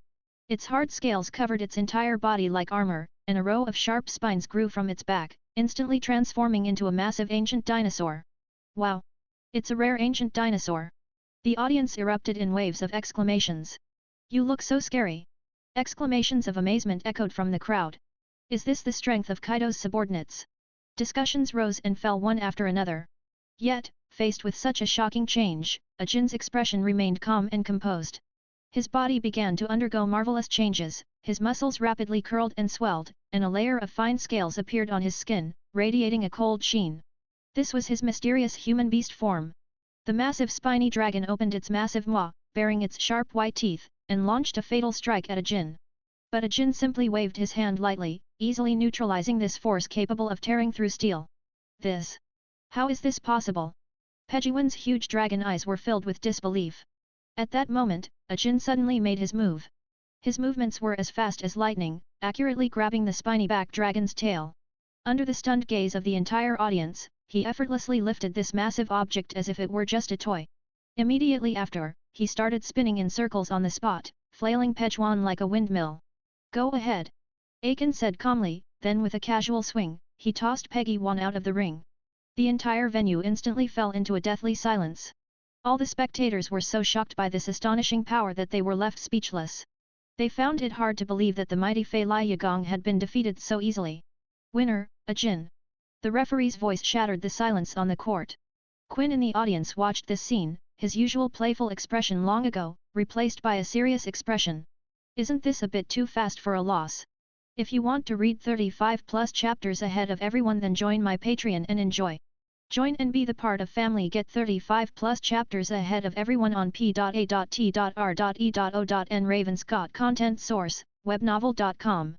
Its hard scales covered its entire body like armor, and a row of sharp spines grew from its back, instantly transforming into a massive ancient dinosaur. "Wow! It's a rare ancient dinosaur!" The audience erupted in waves of exclamations. "You look so scary!" Exclamations of amazement echoed from the crowd. "Is this the strength of Kaido's subordinates?" Discussions rose and fell one after another. Yet, faced with such a shocking change, Jin's expression remained calm and composed. His body began to undergo marvelous changes, his muscles rapidly curled and swelled, and a layer of fine scales appeared on his skin, radiating a cold sheen. This was his mysterious human beast form. The massive spiny dragon opened its massive maw, baring its sharp white teeth, and launched a fatal strike at Jin. But Jin simply waved his hand lightly, easily neutralizing this force capable of tearing through steel. "This? How is this possible?" Pegwan's huge dragon eyes were filled with disbelief. At that moment, Jin suddenly made his move. His movements were as fast as lightning, accurately grabbing the spiny-backed dragon's tail. Under the stunned gaze of the entire audience, he effortlessly lifted this massive object as if it were just a toy. Immediately after, he started spinning in circles on the spot, flailing Pechwan like a windmill. "Go ahead," Aiken said calmly, then with a casual swing, he tossed Pegwan out of the ring. The entire venue instantly fell into a deathly silence. All the spectators were so shocked by this astonishing power that they were left speechless. They found it hard to believe that the mighty Fei Lai Yagong had been defeated so easily. "Winner, Jin." The referee's voice shattered the silence on the court. Quinn in the audience watched this scene, his usual playful expression long ago, replaced by a serious expression. "Isn't this a bit too fast for a loss? If you want to read 35+ chapters ahead of everyone, then join my Patreon and enjoy. Join and be the part of family. Get 35+ chapters ahead of everyone on p.a.t.r.e.o.n. Ravenscott content source, webnovel.com.